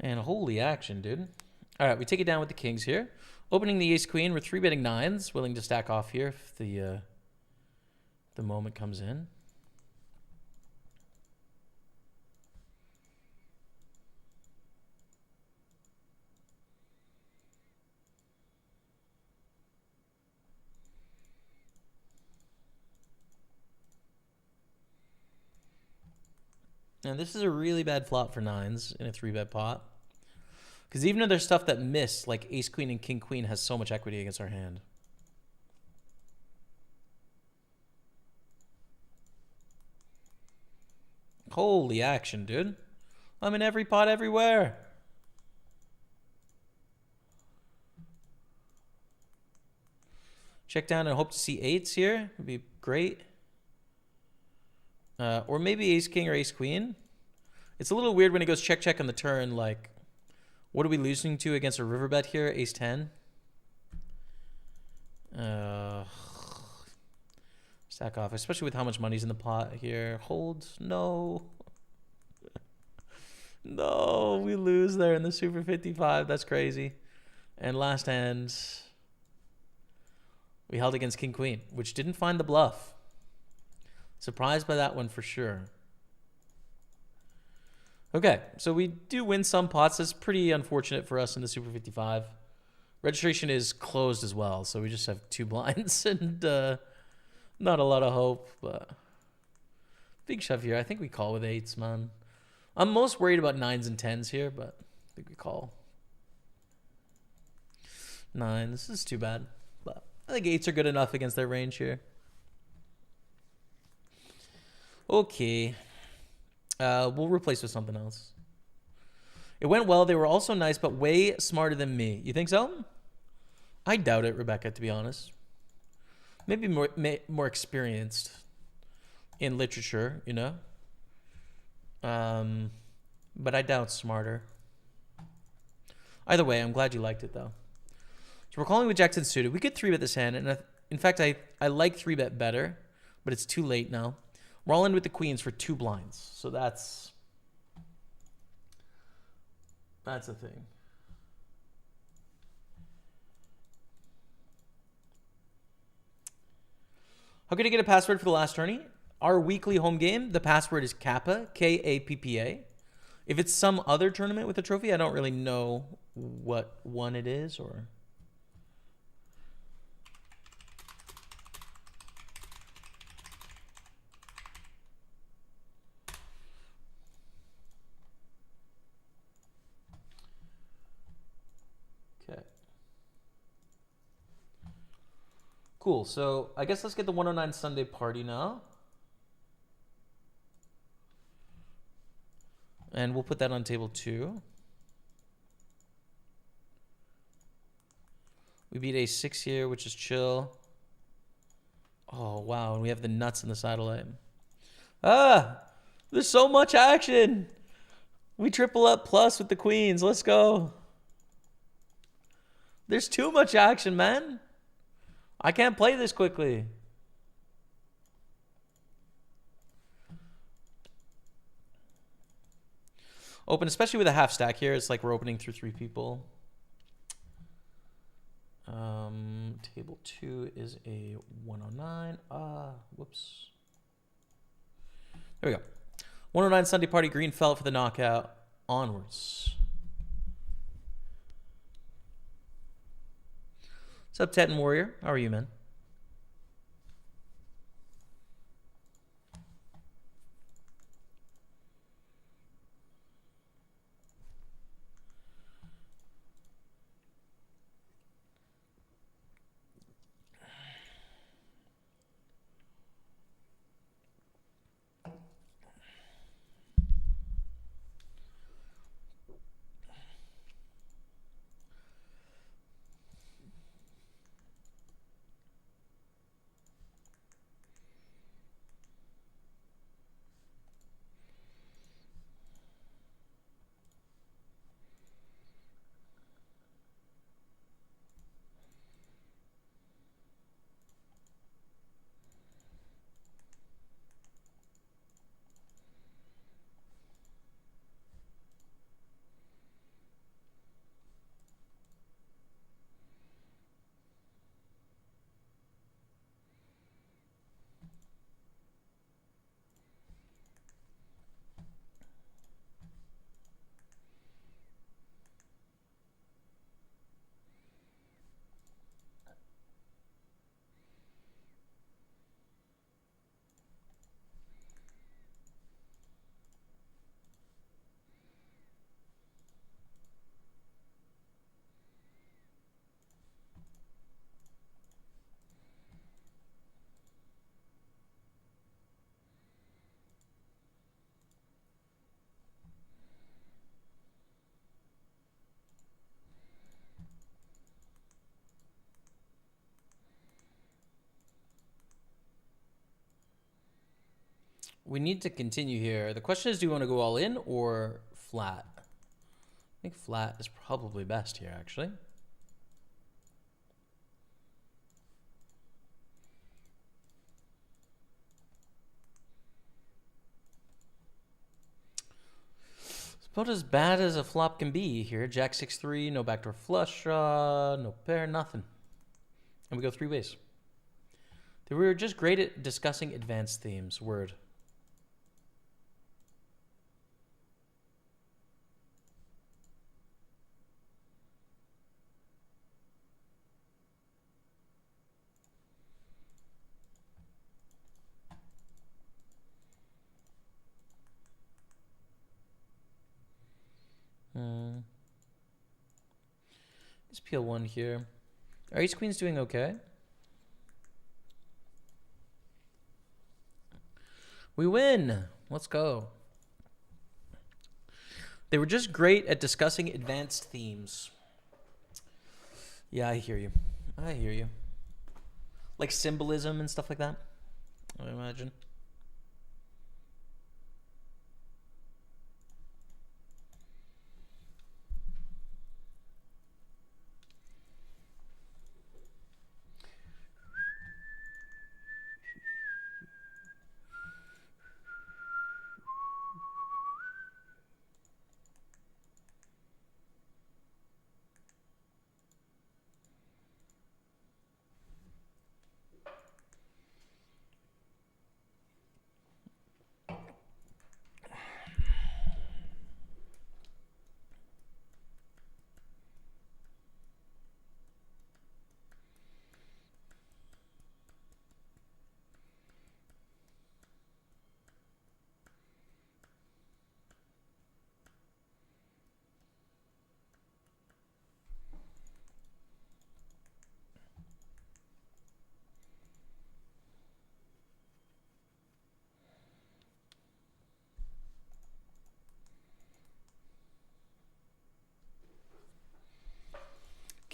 And holy action, dude. All right, we take it down with the kings here. Opening the ace queen, we're 3-betting nines, willing to stack off here if the moment comes in. And this is a really bad flop for nines in a 3-bet pot. Because even if there's stuff that missed, like ace queen and king queen has so much equity against our hand. Holy action, dude. I'm in every pot everywhere. Check down and hope to see eights here. Would be great. Or maybe ace king or ace queen. It's a little weird when he goes check check on the turn. Like, what are we losing to against a river bet here? Ace 10. Stack off, especially with how much money's in the pot here. Hold. No. No, we lose there in the Super 55. That's crazy. And last hand, we held against king queen, which didn't find the bluff. Surprised by that one for sure. Okay, so we do win some pots. That's pretty unfortunate for us in the Super 55. Registration is closed as well, so we just have 2 blinds and not a lot of hope. But big shove here. I think we call with eights, man. I'm most worried about nines and tens here, but I think we call. 9. This is too bad, but I think eights are good enough against their range here. Okay. We'll replace with something else. It went well. They were also nice, but way smarter than me. You think so? I doubt it, Rebecca, to be honest. Maybe more experienced in literature, you know? But I doubt smarter. Either way, I'm glad you liked it, though. So we're calling with Jackson suited. We could 3-bet this hand, and in fact, I like 3-bet better, but it's too late now. We're all in with the queens for 2 blinds. So that's a thing. How can I get a password for the last tourney? Our weekly home game, the password is Kappa, K-A-P-P-A. If it's some other tournament with a trophy, I don't really know what one it is or... Cool. So I guess let's get the 109 Sunday party now. And we'll put that on table 2. We beat A6 here, which is chill. Oh, wow. And we have the nuts in the satellite. Ah! There's so much action! We triple up plus with the queens. Let's go. There's too much action, man. I can't play this quickly. Open, especially with a half stack here. It's like we're opening through 3 people. Table 2 is a 109. Whoops. There we go. 109 Sunday party. Green fell for the knockout. Onwards. What's up, Teton Warrior? How are you, man? We need to continue here. The question is, do you want to go all in or flat? I think flat is probably best here, actually. It's about as bad as a flop can be here. Jack 6-3, no backdoor flush draw, no pair, nothing. And we go 3 ways. We were just great at discussing advanced themes. Word. Let's peel 1 here. Are ace queens doing okay? We win. Let's go. They were just great at discussing advanced themes. Yeah, I hear you. I hear you. Like symbolism and stuff like that, I imagine.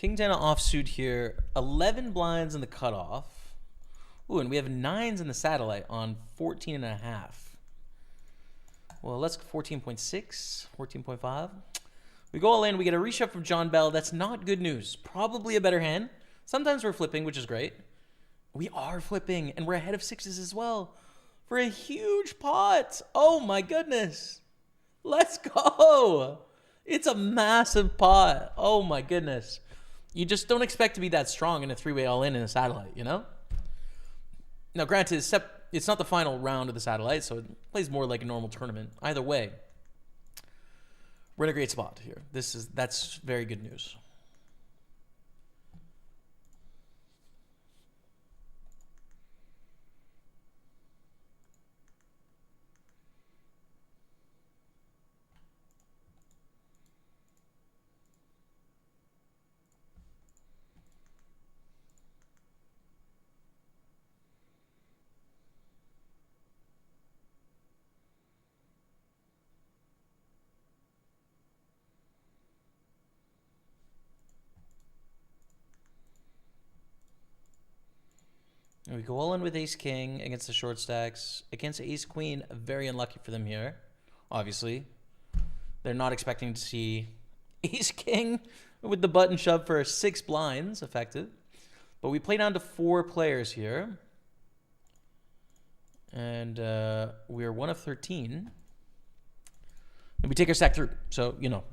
King 10 offsuit here. 11 blinds in the cutoff. Ooh, and we have 9s in the satellite on 14.5. Well, let's 14.6, 14.5. We go all in. We get a reshove from John Bell. That's not good news. Probably a better hand. Sometimes we're flipping, which is great. We are flipping, and we're ahead of 6s as well for a huge pot. Oh, my goodness. Let's go. It's a massive pot. Oh, my goodness. You just don't expect to be that strong in a 3-way all-in a satellite, you know? Now, granted, it's not the final round of the satellite, so it plays more like a normal tournament. Either way, we're in a great spot here. That's very good news. And we go all in with ace-king against the short stacks. Against ace-queen, very unlucky for them here, obviously. They're not expecting to see ace-king with the button shove for 6 blinds effective. But we play down to 4 players here. And we're 1 of 13. And we take our stack through. So, you know,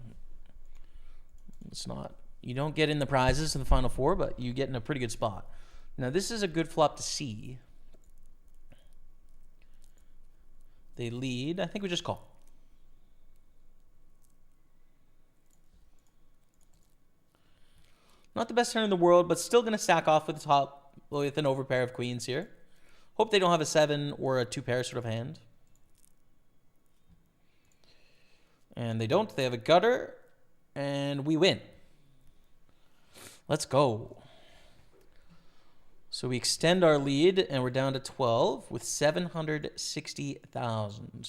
it's not... You don't get in the prizes in the final 4, but you get in a pretty good spot. Now, this is a good flop to see. They lead. I think we just call. Not the best turn in the world, but still going to stack off with the top with an overpair of queens here. Hope they don't have a 7 or a 2-pair sort of hand. And they don't. They have a gutter. And we win. Let's go. So we extend our lead, and we're down to 12 with 760,000.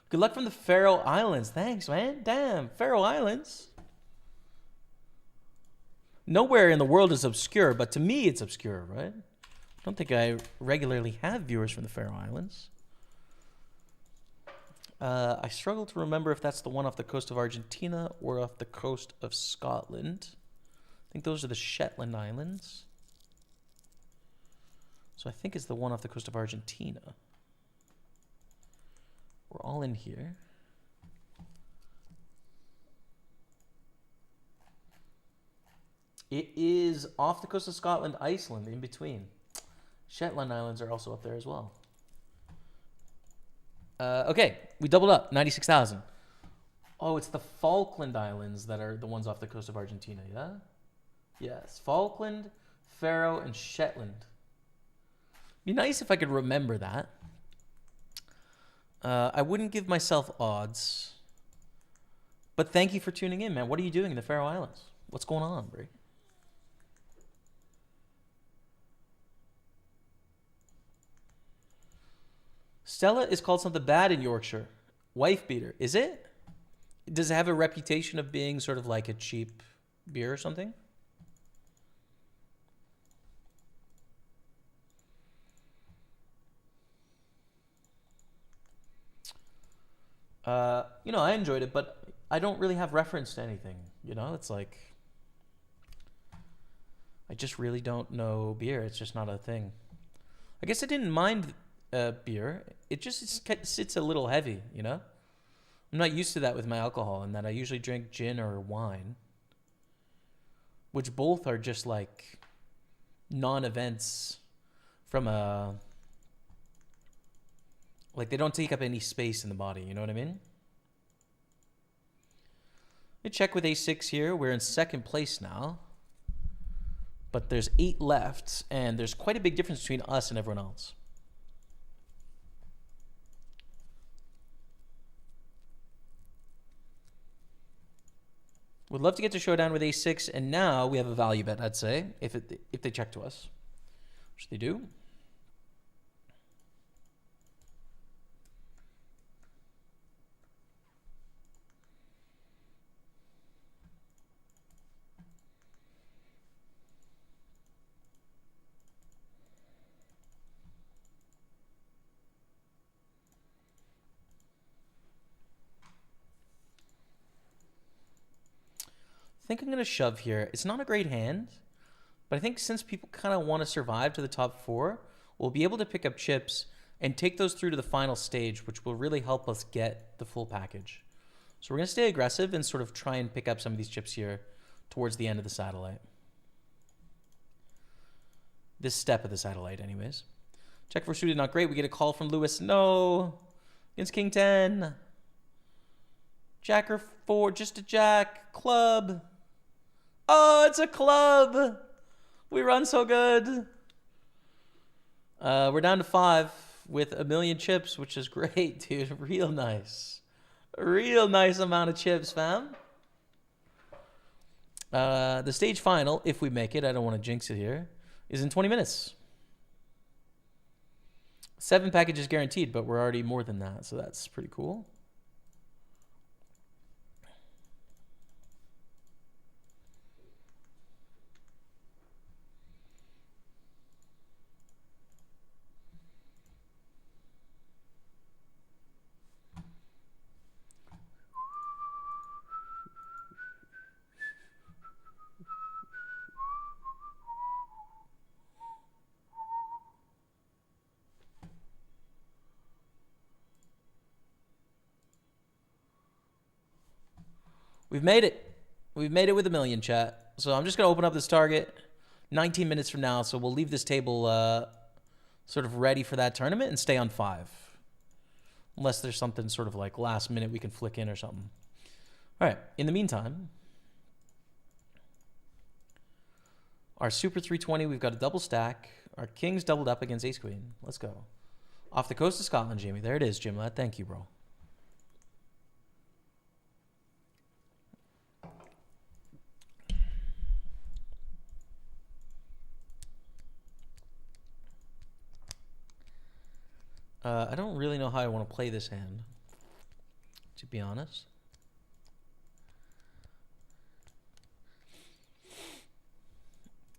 Good luck from the Faroe Islands. Thanks, man. Damn, Faroe Islands. Nowhere in the world is obscure, but to me it's obscure, right? I don't think I regularly have viewers from the Faroe Islands. I struggle to remember if that's the one off the coast of Argentina or off the coast of Scotland. I think those are the Shetland Islands. So I think it's the one off the coast of Argentina. We're all in here. It is off the coast of Scotland, Iceland, in between. Shetland Islands are also up there as well. Okay, we doubled up, 96,000. Oh, it's the Falkland Islands that are the ones off the coast of Argentina, yeah? Yes, Falkland, Faroe, and Shetland. Be nice if I could remember that. I wouldn't give myself odds. But thank you for tuning in, man. What are you doing in the Faroe Islands? What's going on, Brie? Stella is called something bad in Yorkshire. Wife beater. Is it? Does it have a reputation of being sort of like a cheap beer or something? You know, I enjoyed it, but I don't really have reference to anything. You know, it's like I just really don't know beer. It's just not a thing. I guess I didn't mind beer. It just sits a little heavy, you know? I'm not used to that with my alcohol, and that I usually drink gin or wine, which both are just like non-events from a... Like, they don't take up any space in the body, you know what I mean? We check with A6 here. We're in second place now. But there's 8 left, and there's quite a big difference between us and everyone else. Would love to get to showdown with ace-6, and now we have a value bet, I'd say, if they check to us. Which they do. I think I'm going to shove here. It's not a great hand, but I think since people kind of want to survive to the top 4, we'll be able to pick up chips and take those through to the final stage, which will really help us get the full package. So we're going to stay aggressive and sort of try and pick up some of these chips here towards the end of the satellite. This step of the satellite, anyways. Check for suited, not great. We get a call from Lewis. No. Against King 10. Jack or 4, just a jack. Club. Oh, it's a club. We run so good. We're down to 5 with a million chips, which is great, dude. Real nice. Real nice amount of chips, fam. The stage final, if we make it, I don't want to jinx it here, is in 20 minutes. 7 packages guaranteed, but we're already more than that, so that's pretty cool. We've made it. We've made it with a million, chat. So I'm just going to open up this target 19 minutes from now. So we'll leave this table sort of ready for that tournament and stay on 5. Unless there's something sort of like last minute we can flick in or something. All right. In the meantime, our Super 320, we've got a double stack. Our King's doubled up against Ace Queen. Let's go. Off the coast of Scotland, Jamie. There it is, Jim Lad. Thank you, bro. I don't really know how I want to play this hand, to be honest.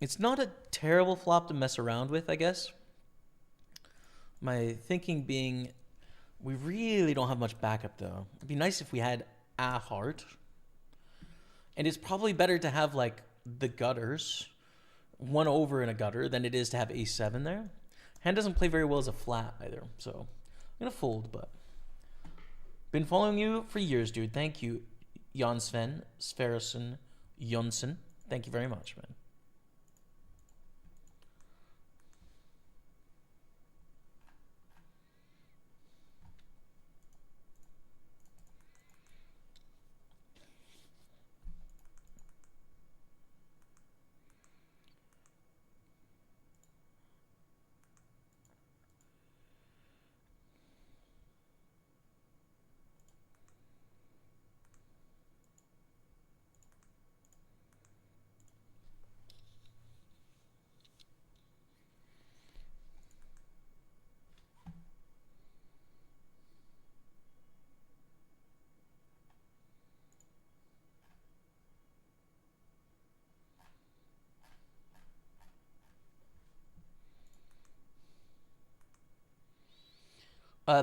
It's not a terrible flop to mess around with, I guess. My thinking being, we really don't have much backup, though. It'd be nice if we had a heart. And it's probably better to have, like, the gutters, 1 over in a gutter, than it is to have ace-7 there. Hand doesn't play very well as a flat either, so I'm going to fold, but been following you for years, dude. Thank you, Jan Sven, Sverison, Jonsson. Thank you very much, man.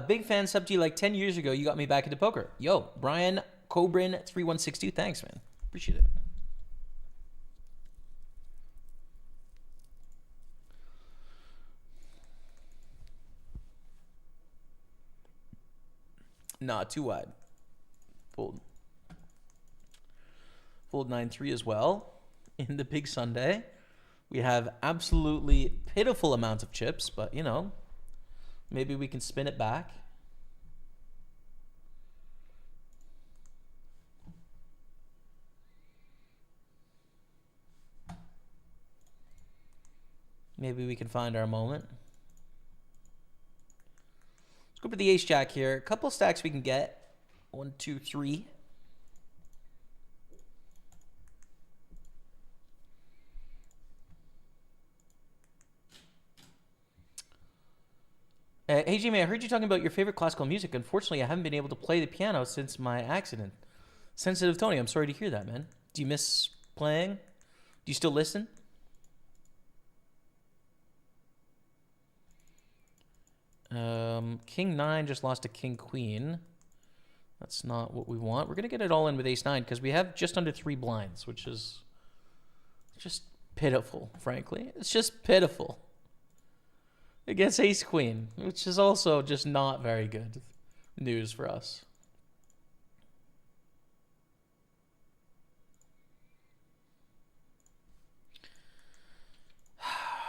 Big fan, sub to you like 10 years ago. You got me back into poker. Yo, Brian Cobrin 3162. Thanks, man. Appreciate it. Nah, too wide. Fold. Fold 9-3 as well. In the big Sunday, we have absolutely pitiful amounts of chips, but you know, maybe we can spin it back. Maybe we can find our moment. Let's go for the ace jack here. A couple stacks we can get. 1, 2, 3. Hey, Jamie, I heard you talking about your favorite classical music. Unfortunately, I haven't been able to play the piano since my accident. Sensitive Tony, I'm sorry to hear that, man. Do you miss playing? Do you still listen? King 9 just lost to King Queen. That's not what we want. We're going to get it all in with Ace 9 because we have just under 3 blinds, which is just pitiful, frankly. It's just pitiful. Against Ace Queen, which is also just not very good news for us.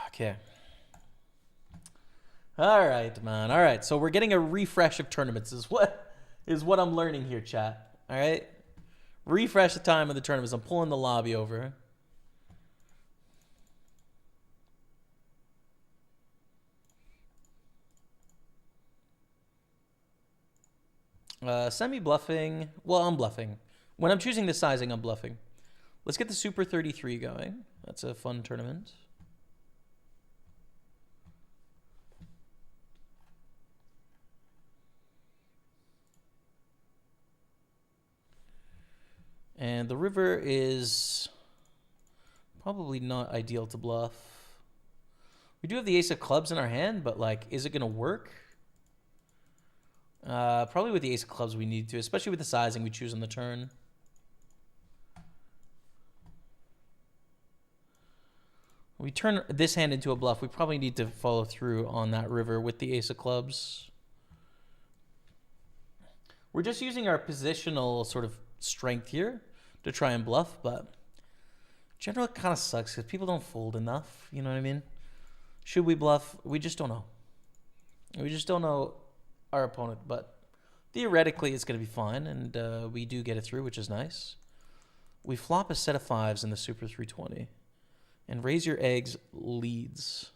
Okay. All right, man. All right. So we're getting a refresh of tournaments is what I'm learning here, chat. All right. Refresh the time of the tournaments. I'm pulling the lobby over. Semi-bluffing. Well, I'm bluffing. When I'm choosing the sizing, I'm bluffing. Let's get the Super 33 going. That's a fun tournament. And the river is probably not ideal to bluff. We do have the ace of clubs in our hand, but like, is it going to work? Probably with the ace of clubs we need to, especially with the sizing we choose on the turn. We turn this hand into a bluff. We probably need to follow through on that river with the ace of clubs. We're just using our positional sort of strength here to try and bluff, but generally it kind of sucks because people don't fold enough. You know what I mean? Should we bluff? We just don't know. We just don't know our opponent, but theoretically it's going to be fine, and we do get it through, which is nice. We flop a set of 5s in the Super 320, and raise your eggs leads.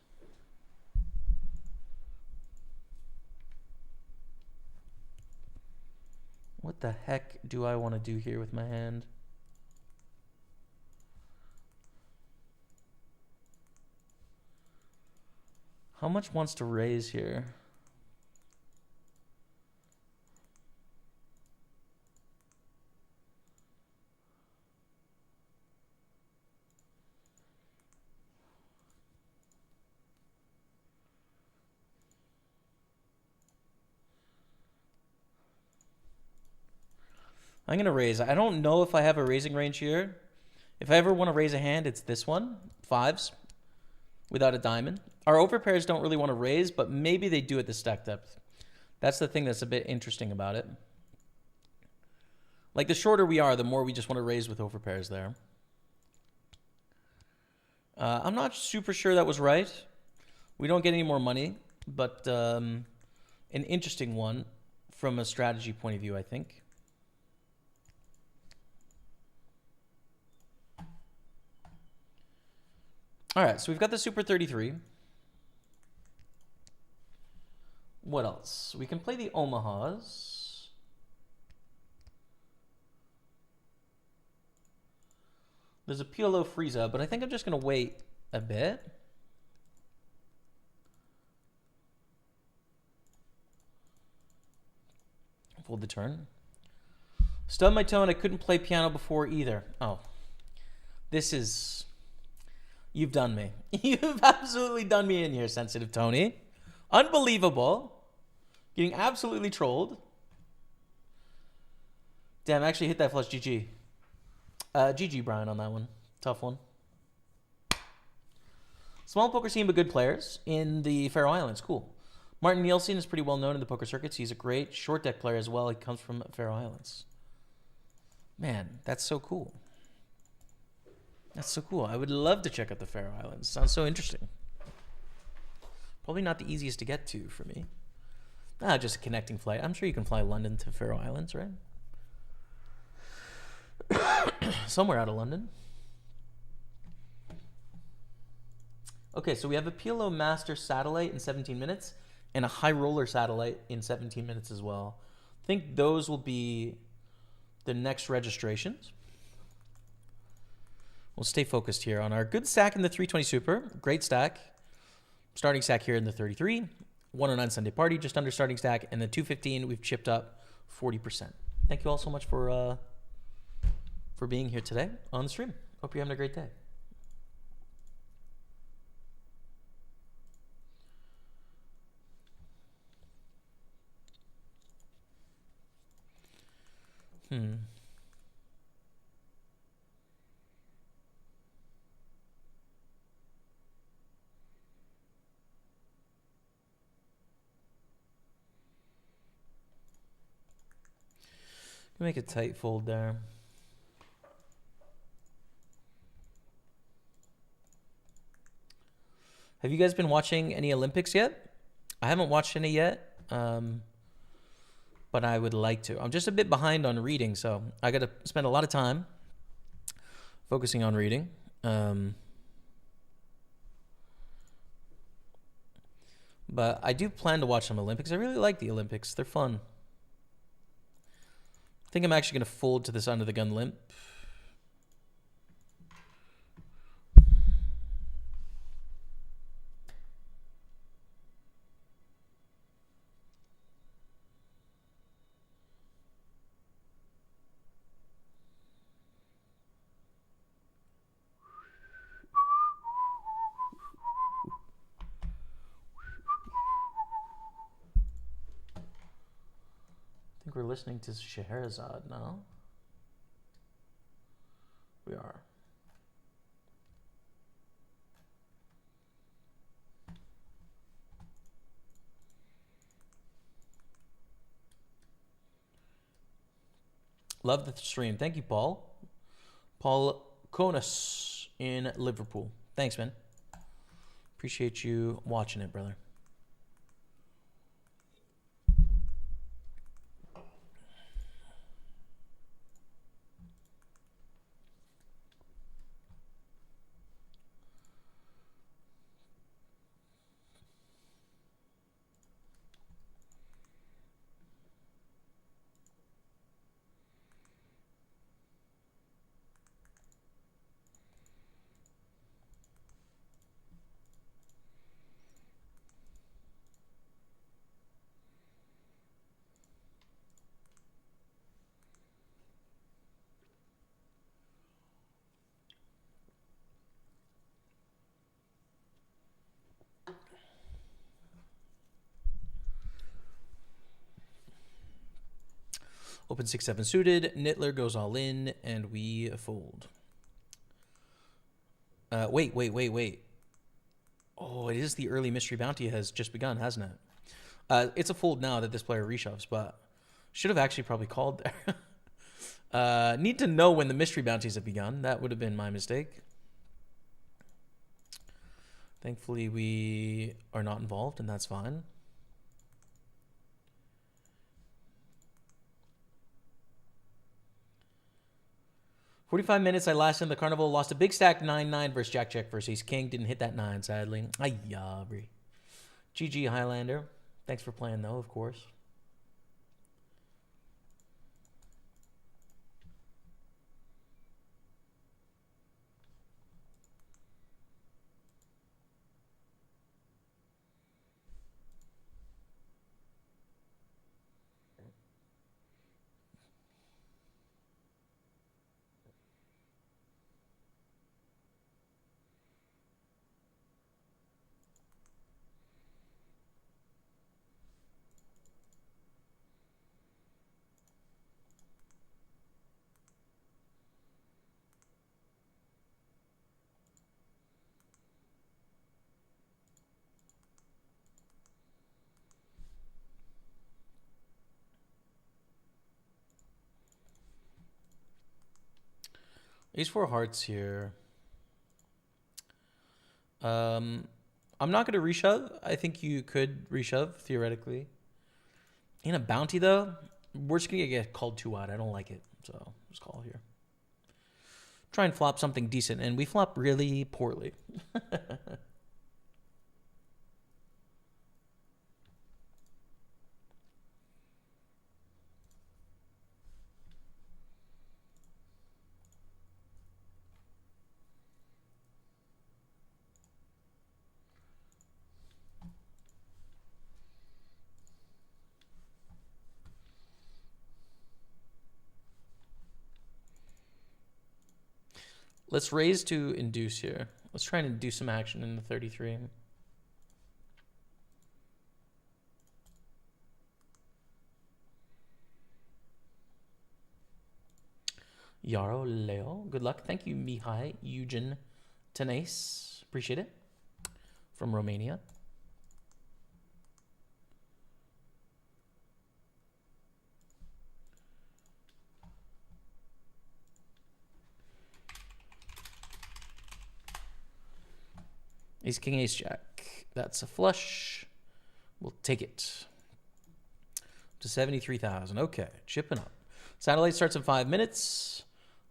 What the heck do I want to do here with my hand? How much wants to raise here? I'm going to raise. I don't know if I have a raising range here. If I ever want to raise a hand, it's this one. 5s without a diamond. Our overpairs don't really want to raise, but maybe they do at the stack depth. That's the thing that's a bit interesting about it. Like, the shorter we are, the more we just want to raise with overpairs there. I'm not super sure that was right. We don't get any more money, but an interesting one from a strategy point of view, I think. All right, so we've got the Super 33. What else? We can play the Omahas. There's a PLO Frieza, but I think I'm just going to wait a bit. Fold the turn. Stubbed my toe and I couldn't play piano before either. Oh, this is... You've done me. You've absolutely done me in here, Sensitive Tony. Unbelievable. Getting absolutely trolled. Damn, I actually hit that flush. GG. GG, Brian, on that one. Tough one. Small poker scene, but good players in the Faroe Islands. Cool. Martin Nielsen is pretty well known in the poker circuits. He's a great short deck player as well. He comes from Faroe Islands. Man, that's so cool. That's so cool. I would love to check out the Faroe Islands. Sounds so interesting. Probably not the easiest to get to for me. Just a connecting flight. I'm sure you can fly London to Faroe Islands, right? Somewhere out of London. Okay, so we have a PLO Master satellite in 17 minutes and a High Roller satellite in 17 minutes as well. I think those will be the next registrations. We'll stay focused here on our good stack in the 320 Super. Great stack. Starting stack here in the 33. 109 Sunday Party, just under starting stack. And then 215, we've chipped up 40%. Thank you all so much for being here today on the stream. Hope you're having a great day. Make a tight fold there. Have you guys been watching any Olympics yet? I haven't watched any yet, but I would like to. I'm just a bit behind on reading, so I got to spend a lot of time focusing on reading. But I do plan to watch some Olympics. I really like the Olympics. They're fun. I think I'm actually going to fold to this under the gun limp. I think we're listening to Scheherazade now. We are. Love the stream. Thank you, Paul. Paul Konas in Liverpool. Thanks, man. Appreciate you watching it, brother. Open 6-7 suited. Nittler goes all in, and we fold. Wait. Oh, it is the early mystery bounty has just begun, hasn't it? It's a fold now that this player reshoves, but should have actually probably called there. Need to know when the mystery bounties have begun. That would have been my mistake. Thankfully, we are not involved, and that's fine. "45 minutes, I lasted in the carnival, lost a big stack 9-9 versus Jack Check versus Ace King. Didn't hit that 9, sadly. Ay-ya, Brie. GG, Highlander. Thanks for playing, though, of course. Ace 4 hearts here. I'm not going to reshove. I think you could reshove, theoretically. In a bounty, though, we're just going to get called too wide. I don't like it, so just call here. Try and flop something decent, and we flop really poorly. Let's raise to induce here. Let's try and induce some action in the 33. Yaro Leo, good luck. Thank you, Mihai Eugen Tenace. Appreciate it. From Romania. Ace, king, ace, jack. That's a flush. We'll take it. To 73,000. Okay, chipping up. Satellite starts in 5 minutes.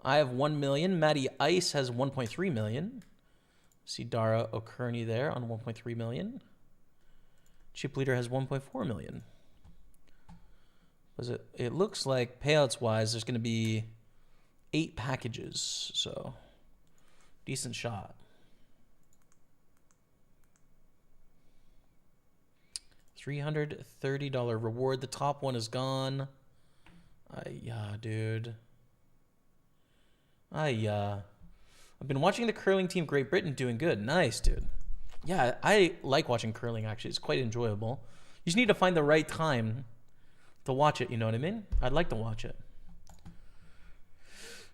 I have 1 million. Matty Ice has 1.3 million. See Dara O'Kearney there on 1.3 million. Chip Leader has 1.4 million. It looks like payouts wise, there's going to be 8 packages. So decent shot. $330 reward. The top one is gone. Yeah, dude. I've been watching the curling team Great Britain doing good. Nice, dude. Yeah, I like watching curling, actually. It's quite enjoyable. You just need to find the right time to watch it, you know what I mean? I'd like to watch it.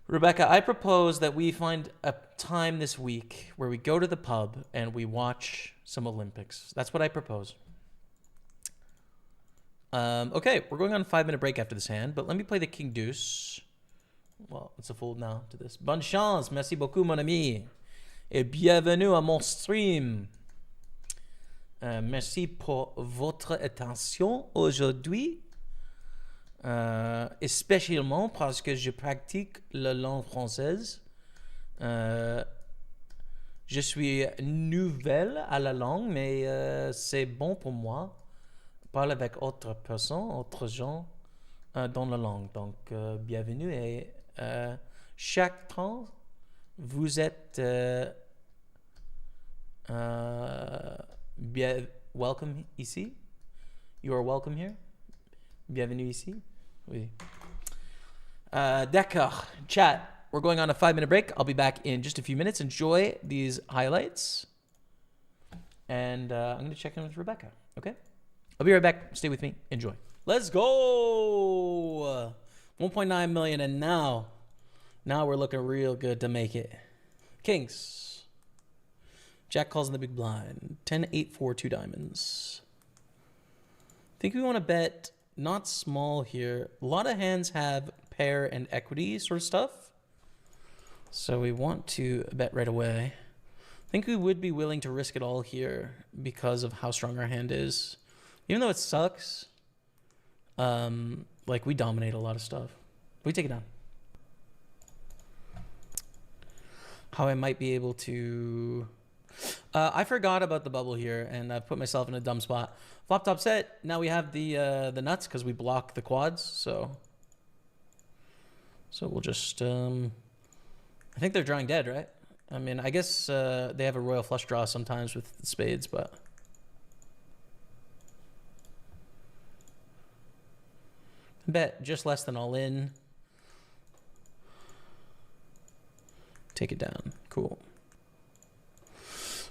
Rebecca, I propose that we find a time this week where we go to the pub and we watch some Olympics. That's what I propose. Okay, we're going on a 5-minute break after this hand, but let me play the King Deuce. Well, it's a fold now to this. Bonne chance, merci beaucoup, mon ami. Et bienvenue à mon stream. Merci pour votre attention aujourd'hui. Spécialement parce que je pratique la langue française. Je suis nouvelle à la langue, mais c'est bon pour moi. Parle avec autres personnes, autres gens dans la langue. Donc, bienvenue et chaque temps, vous êtes welcome ici. You are welcome here. Bienvenue ici. Oui. D'accord. Chat. We're going on a 5-minute break. I'll be back in just a few minutes. Enjoy these highlights. And I'm going to check in with Rebecca. Okay? I'll be right back. Stay with me. Enjoy. Let's go. 1.9 million. And now we're looking real good to make it. Kings. Jack calls in the big blind. 10, 8, 4, 2 diamonds. I think we want to bet not small here. A lot of hands have pair and equity sort of stuff. So we want to bet right away. I think we would be willing to risk it all here because of how strong our hand is. Even though it sucks, like we dominate a lot of stuff. We take it down. How I might be able to... I forgot about the bubble here, and I've put myself in a dumb spot. Flop top set. Now we have the nuts because we block the quads. So we'll just... I think they're drawing dead, right? I mean, I guess they have a royal flush draw sometimes with the spades, but... Bet just less than all in. Take it down. Cool.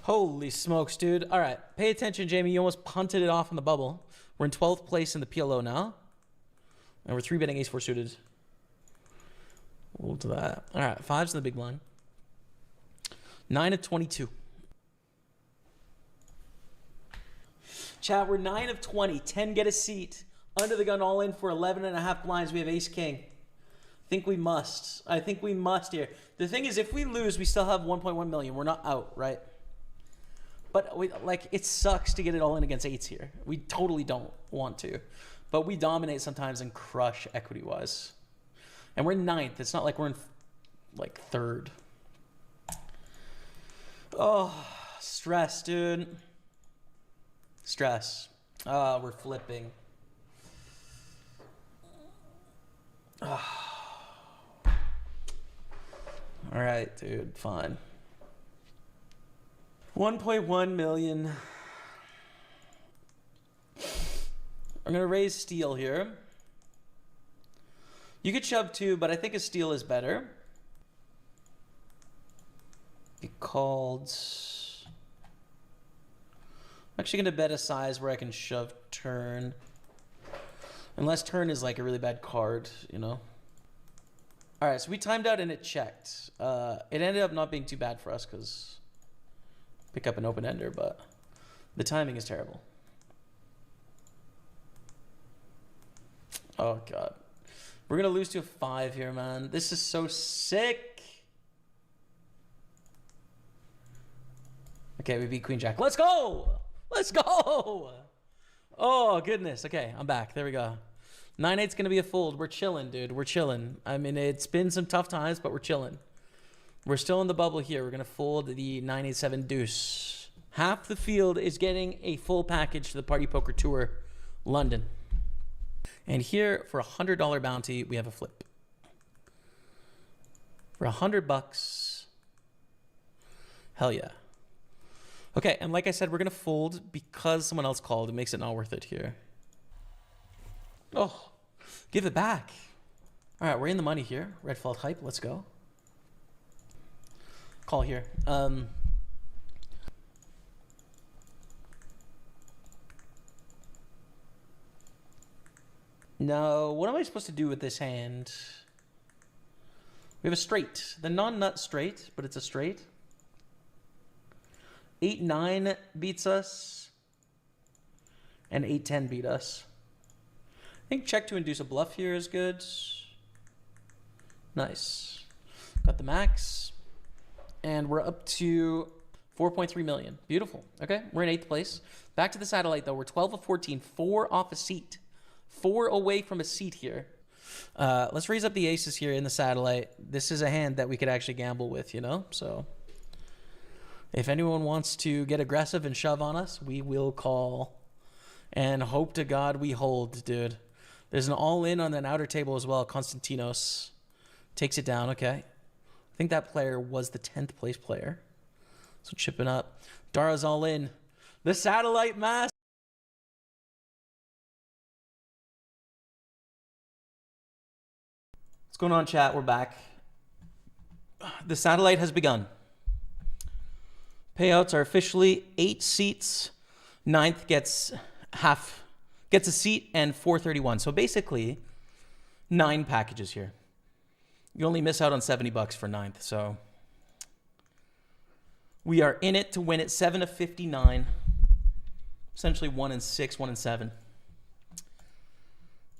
Holy smokes, dude. All right. Pay attention, Jamie. You almost punted it off on the bubble. We're in 12th place in the PLO now. And we're 3-betting ace-4 suited. We'll do that. All right. 5's in the big blind. 9 of 22. Chat, we're 9 of 20. 10 get a seat. Under the gun all in for 11.5 blinds. We have ace king. I think we must here. The thing is, if we lose, we still have 1.1 million. We're not out, right? But it sucks to get it all in against eights here. We totally don't want to. But we dominate sometimes and crush equity-wise. And we're in 9th. It's not like we're in, like, 3rd. Oh, stress, dude. Stress. Oh, we're flipping. Oh. All right, dude. Fine. 1.1 million. I'm going to raise steal here. You could shove 2, but I think a steal is better. Get called. I'm actually going to bet a size where I can shove turn. Unless turn is like a really bad card, you know? All right, so we timed out and it checked. It ended up not being too bad for us because pick up an open ender, but the timing is terrible. Oh, God. We're going to lose to a 5 here, man. This is so sick. Okay, we beat Queen Jack. Let's go. Let's go. Oh, goodness. Okay, I'm back. There we go. 9-8's going to be a fold. We're chilling, dude. We're chilling. I mean, it's been some tough times, but we're chilling. We're still in the bubble here. We're going to fold the 9-8-7 deuce. Half the field is getting a full package to the Party Poker Tour, London. And here, for $100 bounty, we have a flip. For $100, hell yeah. Okay, and like I said, we're going to fold because someone else called. It makes it not worth it here. Oh, give it back. All right, we're in the money here. Red fault hype, let's go. Call here. No, what am I supposed to do with this hand? We have a straight. The non-nut straight, but it's a straight. 8-9 beats us. And 8-10 beat us. I think check to induce a bluff here is good. Nice. Got the max. And we're up to 4.3 million. Beautiful. Okay, we're in 8th place. Back to the satellite, though. We're 12 of 14. 4 off a seat. 4 away from a seat here. Let's raise up the aces here in the satellite. This is a hand that we could actually gamble with, you know? So if anyone wants to get aggressive and shove on us, we will call. And hope to God we hold, dude. There's an all-in on an outer table as well. Konstantinos takes it down. Okay. I think that player was the 10th place player. So chipping up. Dara's all in. The satellite mass. What's going on, chat? We're back. The satellite has begun. Payouts are officially 8 seats. 9th gets a seat and 431. So basically 9 packages here. You only miss out on $70 for 9th. So we are in it to win it. 7 of 59. Essentially 1 and 6, 1 and 7.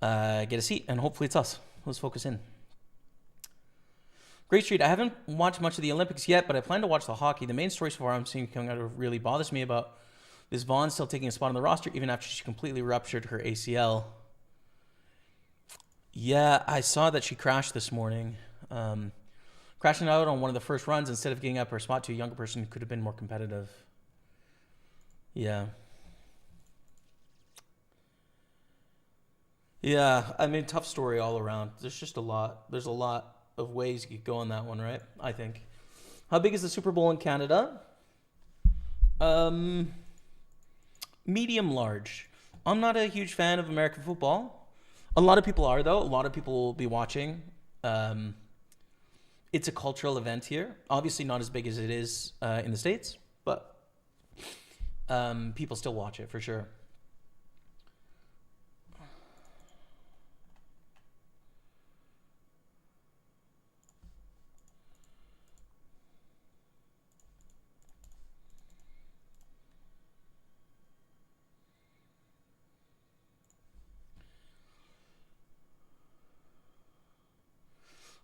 Get a seat and hopefully it's us. Let's focus in. Great Street, I haven't watched much of the Olympics yet, but I plan to watch the hockey. The main story so far I'm seeing coming out of really bothers me about is Vaughn still taking a spot on the roster even after she completely ruptured her ACL. Yeah, I saw that she crashed this morning. Crashing out on one of the first runs instead of getting up her spot to a younger person who could have been more competitive. Yeah. Yeah, I mean, tough story all around. There's just a lot. There's a lot of ways you could go on that one, right? I think. How big is the Super Bowl in Canada? Medium large. I'm not a huge fan of American football. A lot of people are, though. A lot of people will be watching. It's a cultural event here. Obviously not as big as it is in the States, but people still watch it for sure.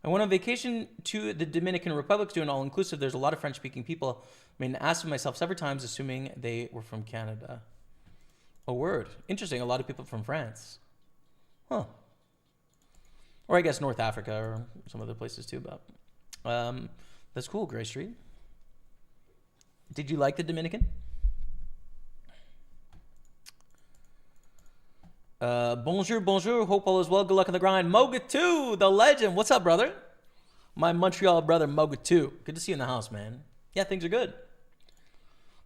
I went on vacation to the Dominican Republic doing all-inclusive. There's a lot of French-speaking people. I mean, asked myself several times, assuming they were from Canada. A word. Interesting. A lot of people from France. Huh. Or I guess North Africa or some other places too. But that's cool, Gray Street. Did you like the Dominican? Bonjour, bonjour. Hope all is well. Good luck on the grind. Moga2, the legend. What's up, brother? My Montreal brother, Moga2. Good to see you in the house, man. Yeah, things are good.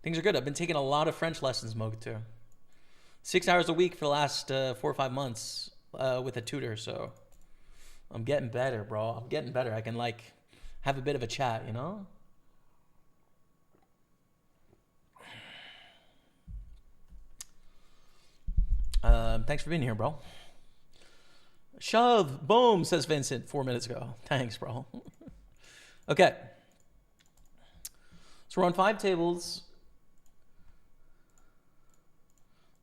Things are good. I've been taking a lot of French lessons, Moga2. 6 hours a week for the last 4 or 5 months with a tutor, so I'm getting better, bro. I'm getting better. I can, like, have a bit of a chat, you know? Thanks for being here, bro. Shove. Boom, says Vincent 4 minutes ago. Thanks, bro. Okay. So we're on 5 tables.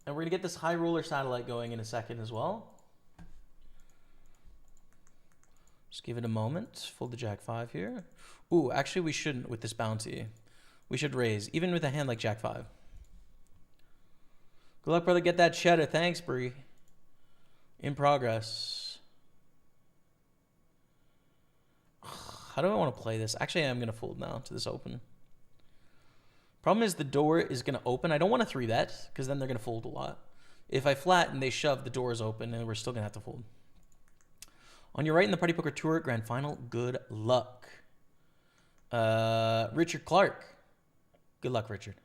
And we're going to get this high roller satellite going in a second as well. Just give it a moment. Fold the Jack-5 here. Ooh, actually we shouldn't with this bounty. We should raise, even with a hand like Jack-5. Good luck, brother. Get that cheddar. Thanks, Bree. In progress. How do I want to play this? Actually, I'm going to fold now to this open. Problem is the door is going to open. I don't want to 3-bet because then they're going to fold a lot. If I flat and they shove, the door is open and we're still going to have to fold. On your right in the Party Poker Tour Grand Final, good luck. Richard Clark. Good luck, Richard.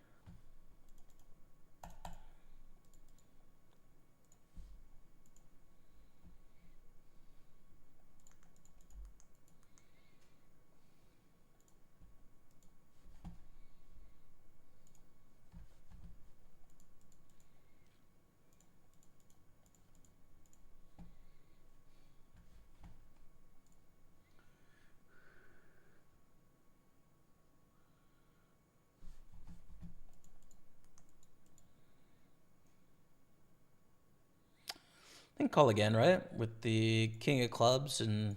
I think call again, right? With the king of clubs, and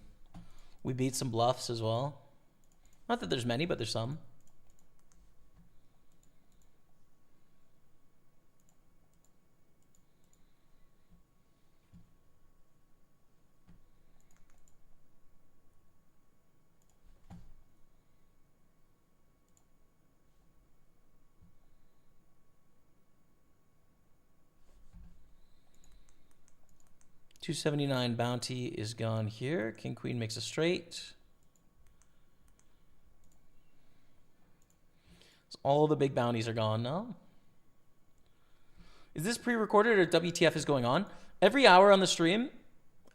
we beat some bluffs as well. Not that there's many, but there's some. $279 bounty is gone here. King Queen makes a straight. So all the big bounties are gone now. Is this pre-recorded or WTF is going on? Every hour on the stream,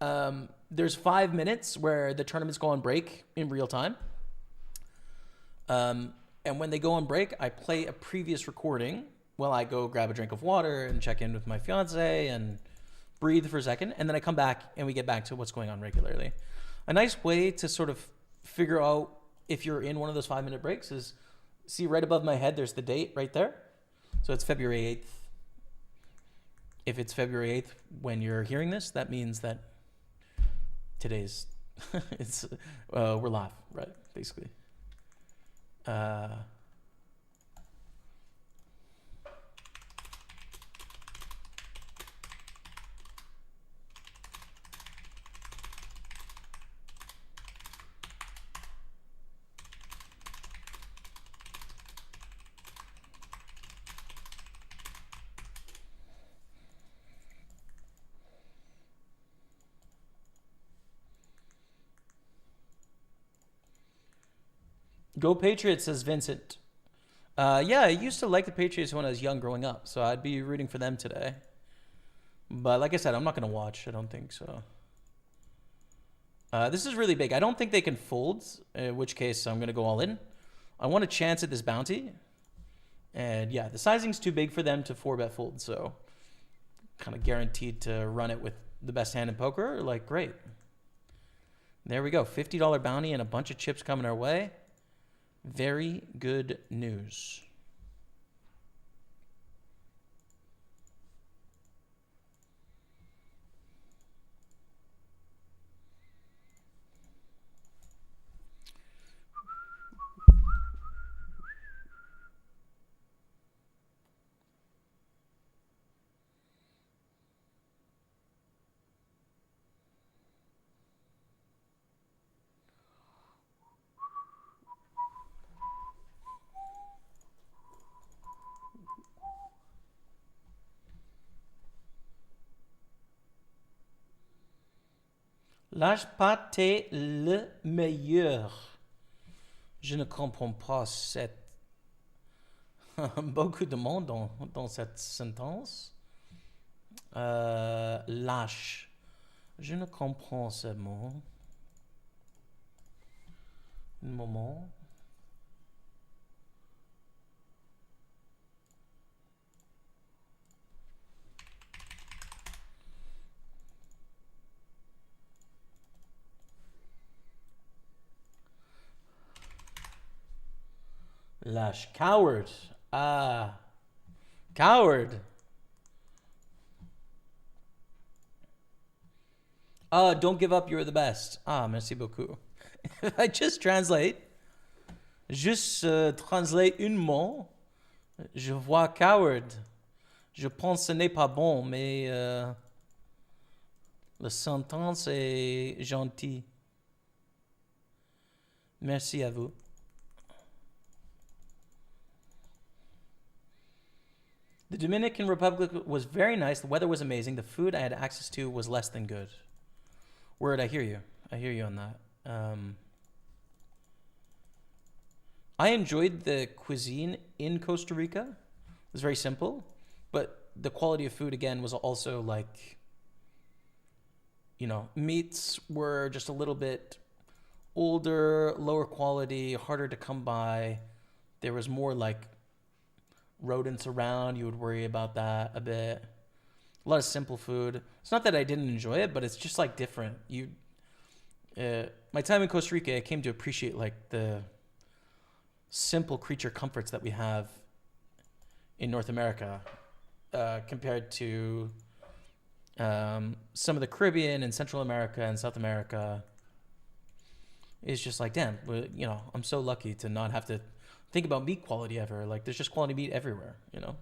there's 5 minutes where the tournaments go on break in real time. And when they go on break, I play a previous recording while I go grab a drink of water and check in with my fiance and breathe for a second, and then I come back and we get back to what's going on regularly. A nice way to sort of figure out if you're in one of those 5-minute breaks is see right above my head, there's the date right there. So it's February 8th. If it's February 8th when you're hearing this, that means that today's, we're live, right? Basically. Go Patriots, says Vincent. Yeah, I used to like the Patriots when I was young growing up, so I'd be rooting for them today. But like I said, I'm not going to watch. I don't think so. This is really big. I don't think they can fold, in which case I'm going to go all in. I want a chance at this bounty. And yeah, the sizing's too big for them to 4-bet fold, so kind of guaranteed to run it with the best hand in poker. Like, great. There we go. $50 bounty and a bunch of chips coming our way. Very good news. Lâche pas, t'es le meilleur. Je ne comprends pas cette... beaucoup de monde dans cette sentence. Lâche. Je ne comprends ce mot. Un moment. Lush. Coward. Ah. Coward. Don't give up, you're the best. Ah, merci beaucoup. If I just translate, translate un mot, je vois coward. Je pense que ce n'est pas bon, mais la sentence est gentille. Merci à vous. The Dominican Republic was very nice. The weather was amazing. The food I had access to was less than good. Word, I hear you. I hear you on that. I enjoyed the cuisine in Costa Rica. It was very simple, but the quality of food again was also like, you know, meats were just a little bit older, lower quality, harder to come by. There was more like rodents around. You would worry about that a bit. A lot of simple food. It's not that I didn't enjoy it, but it's just like different. My time in Costa Rica, I came to appreciate like the simple creature comforts that we have in North America compared to some of the Caribbean and Central America and South America. It's just like, damn, you know, I'm so lucky to not have to think about meat quality ever. Like, there's just quality meat everywhere, you know?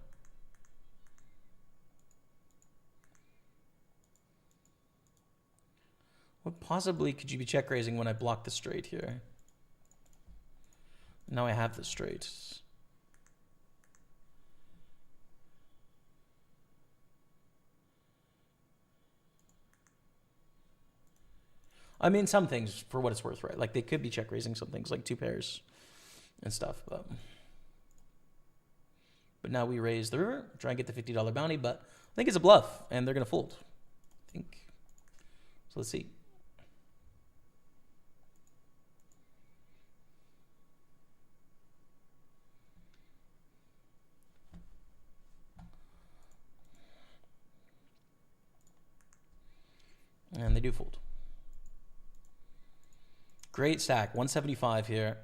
What possibly could you be check raising when I block the straight here? Now I have the straight. I mean, some things, for what it's worth, right? Like, they could be check raising some things, like two pairs and stuff. But now we raise the river, try and get the $50 bounty, but I think it's a bluff, and they're going to fold. I think. So let's see. And they do fold. Great stack, 175 here.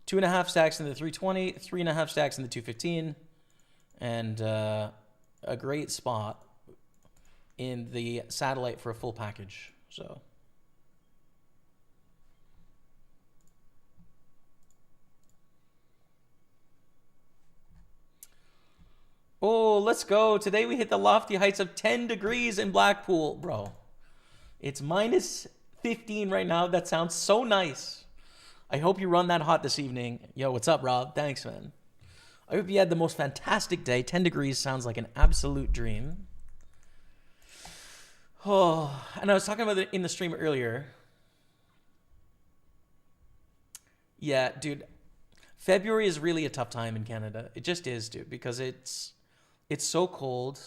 2.5 stacks in the 320, 3.5 stacks in the 215, and a great spot in the satellite for a full package. So. Oh, let's go. Today we hit the lofty heights of 10 degrees in Blackpool. Bro, it's minus 15 right now. That sounds so nice. I hope you run that hot this evening. Yo, what's up, Rob? Thanks, man. I hope you had the most fantastic day. 10 degrees sounds like an absolute dream. Oh, and I was talking about it in the stream earlier. Yeah, dude. February is really a tough time in Canada. It just is, dude, because it's so cold.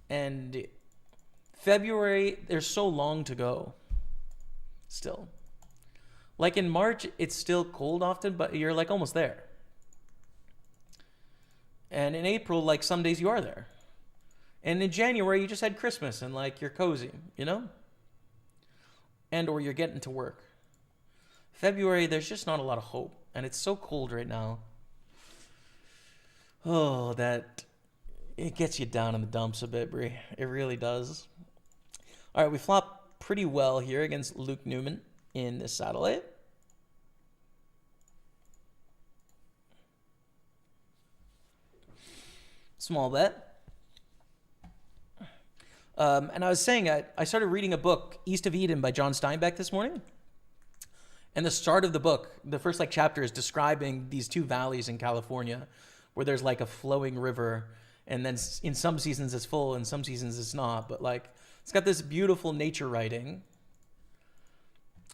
And February, there's so long to go still. Like in March, it's still cold often, but you're like almost there. And in April, like some days you are there. And in January, you just had Christmas and like you're cozy, you know? And or you're getting to work. February, there's just not a lot of hope. And it's so cold right now. Oh, that it gets you down in the dumps a bit, Brie. It really does. All right, we flop pretty well here against Luke Newman in this satellite. Small bet. And I was saying, I started reading a book, East of Eden by John Steinbeck this morning. And the start of the book, the first like chapter is describing these two valleys in California where there's like a flowing river. And then in some seasons it's full and some seasons it's not. But like, it's got this beautiful nature writing.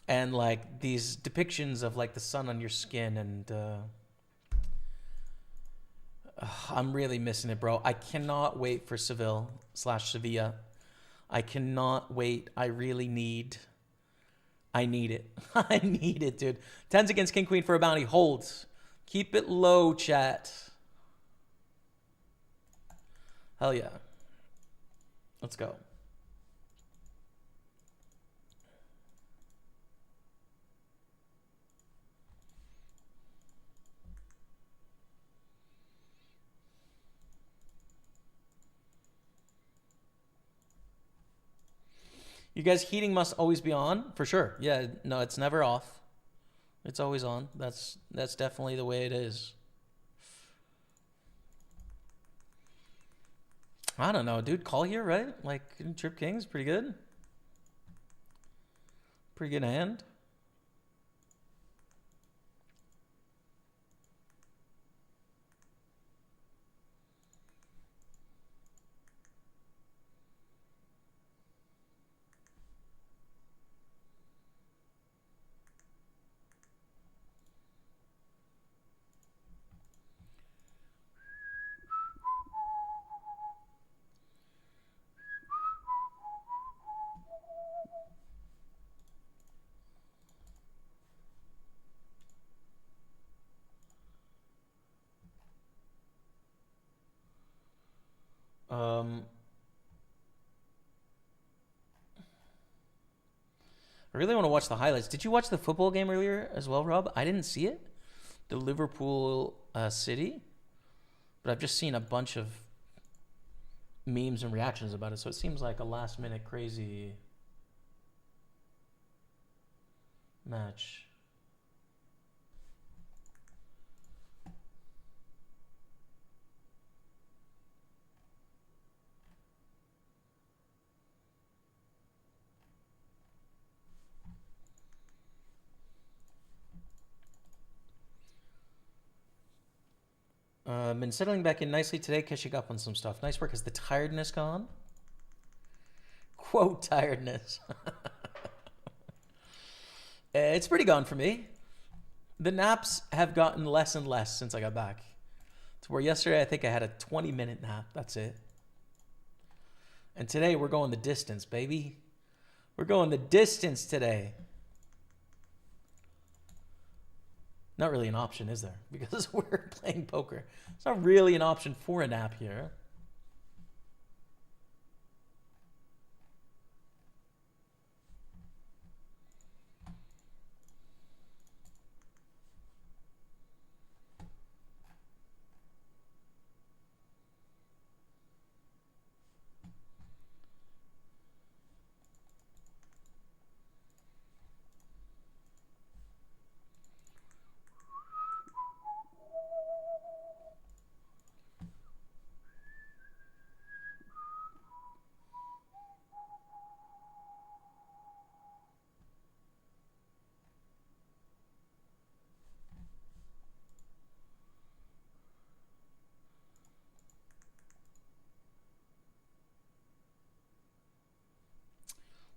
And like these depictions of like the sun on your skin. And I'm really missing it, bro. I cannot wait for Seville/Sevilla. I cannot wait. I really need... I need it. I need it, dude. Tens against King Queen for a bounty. Holds. Keep it low, chat. Hell yeah. Let's go. You guys, heating must always be on for sure. Yeah, no, it's never off. It's always on. That's definitely the way it is. I don't know, dude. Call here, right? Like Trip King's pretty good. Pretty good hand. I really want to watch the highlights. Did you watch the football game earlier as well, Rob? I didn't see it. The Liverpool City, but I've just seen a bunch of memes and reactions about it. So it seems like a last minute crazy match. Been settling back in nicely today, catching up on some stuff. Nice work. Has the tiredness gone? Quote tiredness. It's pretty gone for me. The naps have gotten less and less since I got back. To where yesterday I think I had a 20-minute nap. That's it. And today we're going the distance, baby. We're going the distance today. Not really an option, is there? Because we're playing poker. It's not really an option for a nap here.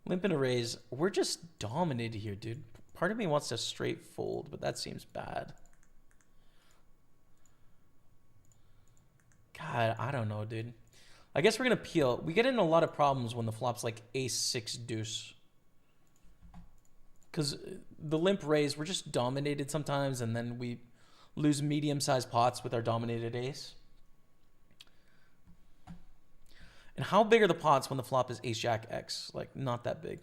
Limp and a raise. We're just dominated here, dude. Part of me wants to straight fold, but that seems bad. God, I don't know, dude. I guess we're going to peel. We get in a lot of problems when the flop's like ace, six, deuce. Because the limp raise, we're just dominated sometimes, and then we lose medium-sized pots with our dominated ace. And how big are the pots when the flop is ace, jack, X? Like, not that big.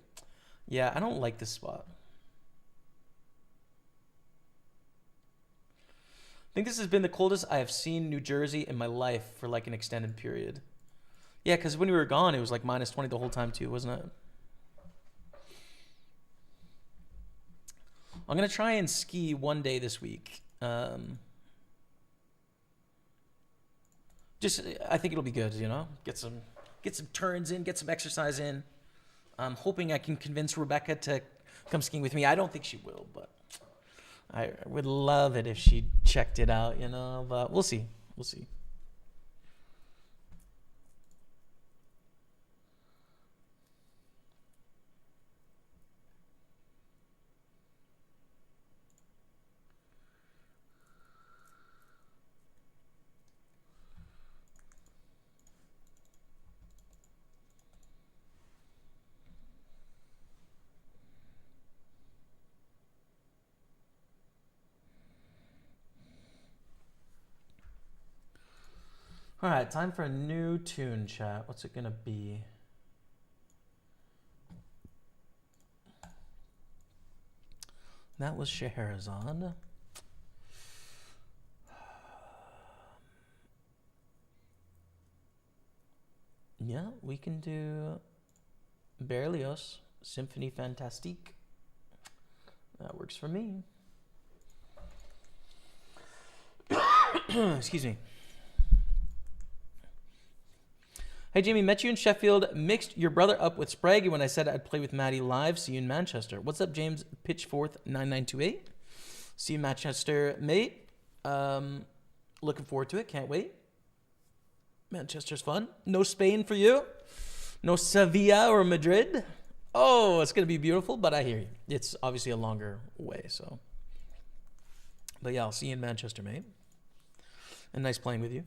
Yeah, I don't like this spot. I think this has been the coldest I have seen New Jersey in my life for like an extended period. Yeah, because when we were gone, it was like minus 20 the whole time too, wasn't it? I'm going to try and ski one day this week. Just, I think it'll be good, you know? Get some turns in, get some exercise in. I'm hoping I can convince Rebecca to come skiing with me. I don't think she will, but I would love it if she checked it out, you know? But we'll see. We'll see. All right, time for a new tune, chat. What's it going to be? That was Scheherazade. Yeah, we can do Berlioz, Symphony Fantastique. That works for me. Excuse me. Hey, Jamie, met you in Sheffield. Mixed your brother up with Spraggy when I said I'd play with Maddie live. See you in Manchester. What's up, James? Pitchforth 9928. See you in Manchester, mate. Looking forward to it. Can't wait. Manchester's fun. No Spain for you. No Sevilla or Madrid. Oh, it's going to be beautiful, but I hear you. It's obviously a longer way, so. But yeah, I'll see you in Manchester, mate. And nice playing with you.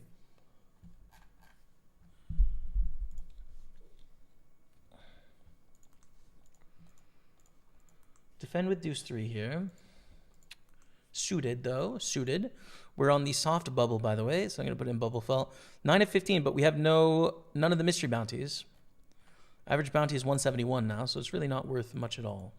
Defend with deuce 3 here. Suited, though. Suited. We're on the soft bubble, by the way, so I'm going to put in bubble felt. 9 of 15, but we have none of the mystery bounties. Average bounty is 171 now, so it's really not worth much at all.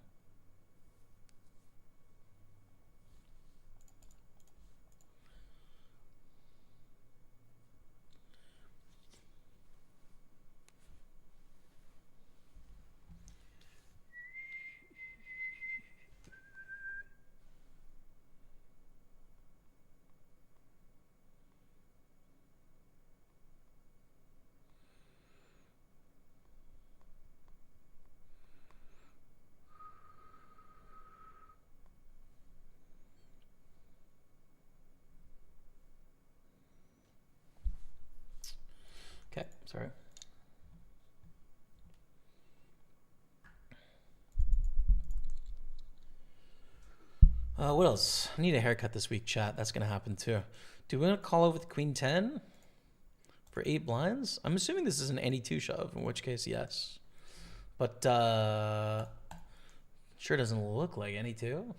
Okay, sorry. What else? I need a haircut this week, chat. That's going to happen too. Do we want to call over with Queen 10 for 8 blinds? I'm assuming this is an any 2 shove, in which case, yes. But sure doesn't look like any 2.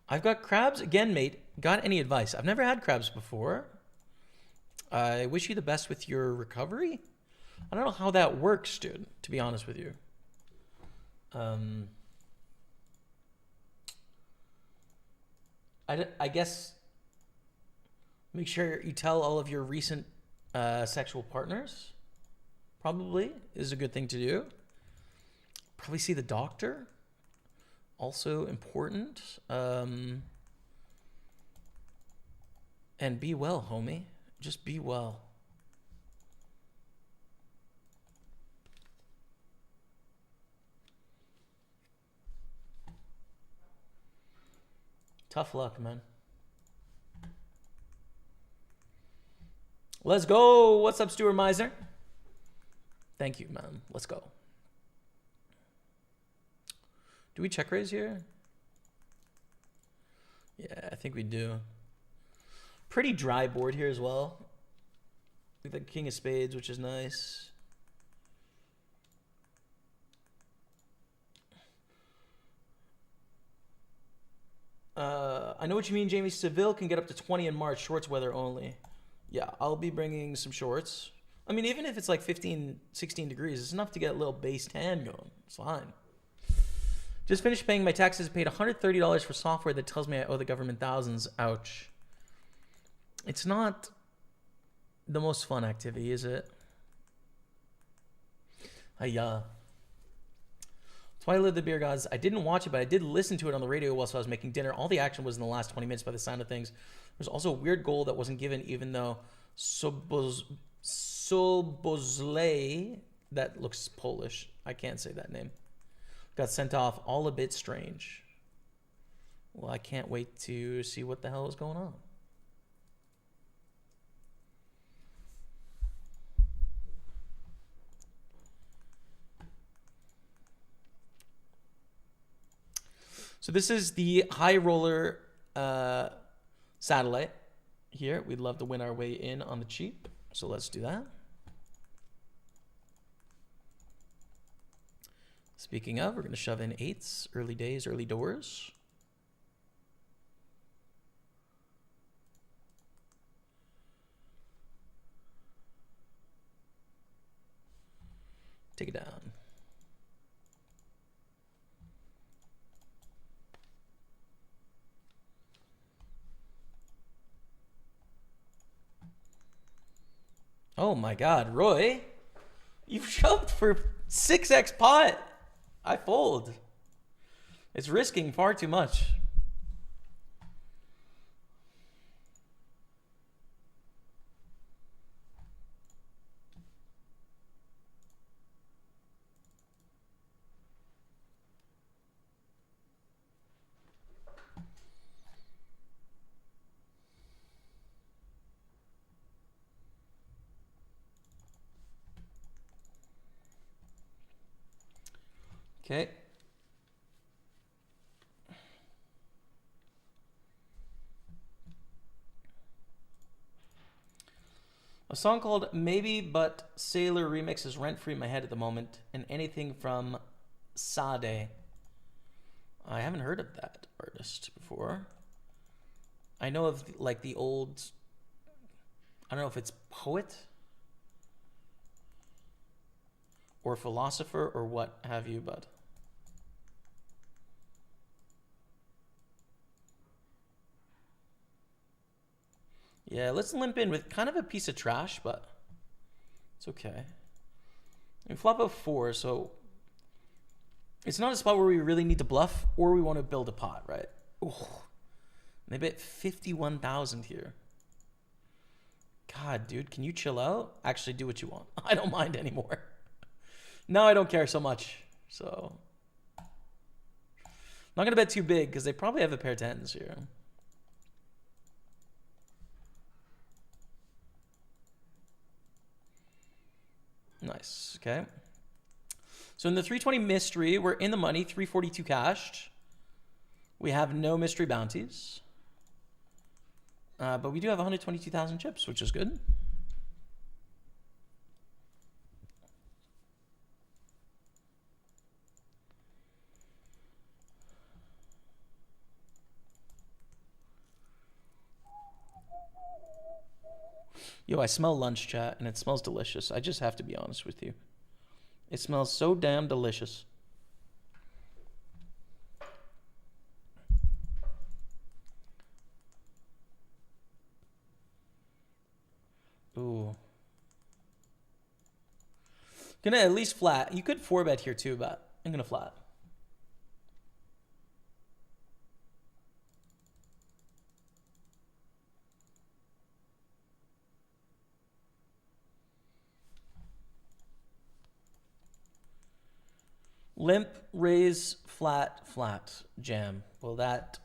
I've got crabs. Again, mate, got any advice? I've never had crabs before. I wish you the best with your recovery. I don't know how that works, dude, to be honest with you. I guess make sure you tell all of your recent sexual partners, probably, is a good thing to do. Probably see the doctor. Also important. And be well, homie. Just be well. Tough luck, man. Let's go. What's up, Stuart Miser? Thank you, man. Let's go. Do we check raise here? Yeah, I think we do. Pretty dry board here as well. With the king of spades, which is nice. I know what you mean, Jamie. Seville can get up to 20 in March. Shorts weather only. Yeah, I'll be bringing some shorts. I mean, even if it's like 15, 16 degrees, it's enough to get a little base tan going. It's fine. Just finished paying my taxes. Paid $130 for software that tells me I owe the government thousands. Ouch. It's not the most fun activity, is it? Hiya. Twilight of the Beer Gods. I didn't watch it, but I did listen to it on the radio whilst I was making dinner. All the action was in the last 20 minutes by the sound of things. There's also a weird goal that wasn't given, even though Sobozlay, that looks Polish. I can't say that name. Got sent off. All a bit strange. Well, I can't wait to see what the hell is going on. So this is the high roller satellite here. We'd love to win our way in on the cheap. So let's do that. Speaking of, we're going to shove in 8s. Early days, early doors. Take it down. Oh my God, Roy. You've shoved for 6x pot. I fold. It's risking far too much. Okay. A song called Maybe But Sailor Remix is rent-free in my head at the moment. And anything from Sade. I haven't heard of that artist before. I know of like the old, I don't know if it's poet or philosopher or what have you, but yeah, let's limp in with kind of a piece of trash, but it's okay. We flop a 4, so it's not a spot where we really need to bluff or we want to build a pot, right? Oh, they bet 51,000 here. God, dude, can you chill out? Actually, do what you want. I don't mind anymore. Now I don't care so much. So I'm not gonna bet too big because they probably have a pair of 10s here. Nice. Okay. So in the 320 mystery, we're in the money, 342 cashed. We have no mystery bounties. But we do have 122,000 chips, which is good. Yo, I smell lunch, chat, and it smells delicious. I just have to be honest with you. It smells so damn delicious. Ooh. Gonna at least flat. You could 4-bet here too, but I'm gonna flat. Limp, raise, flat, flat, jam. Well, that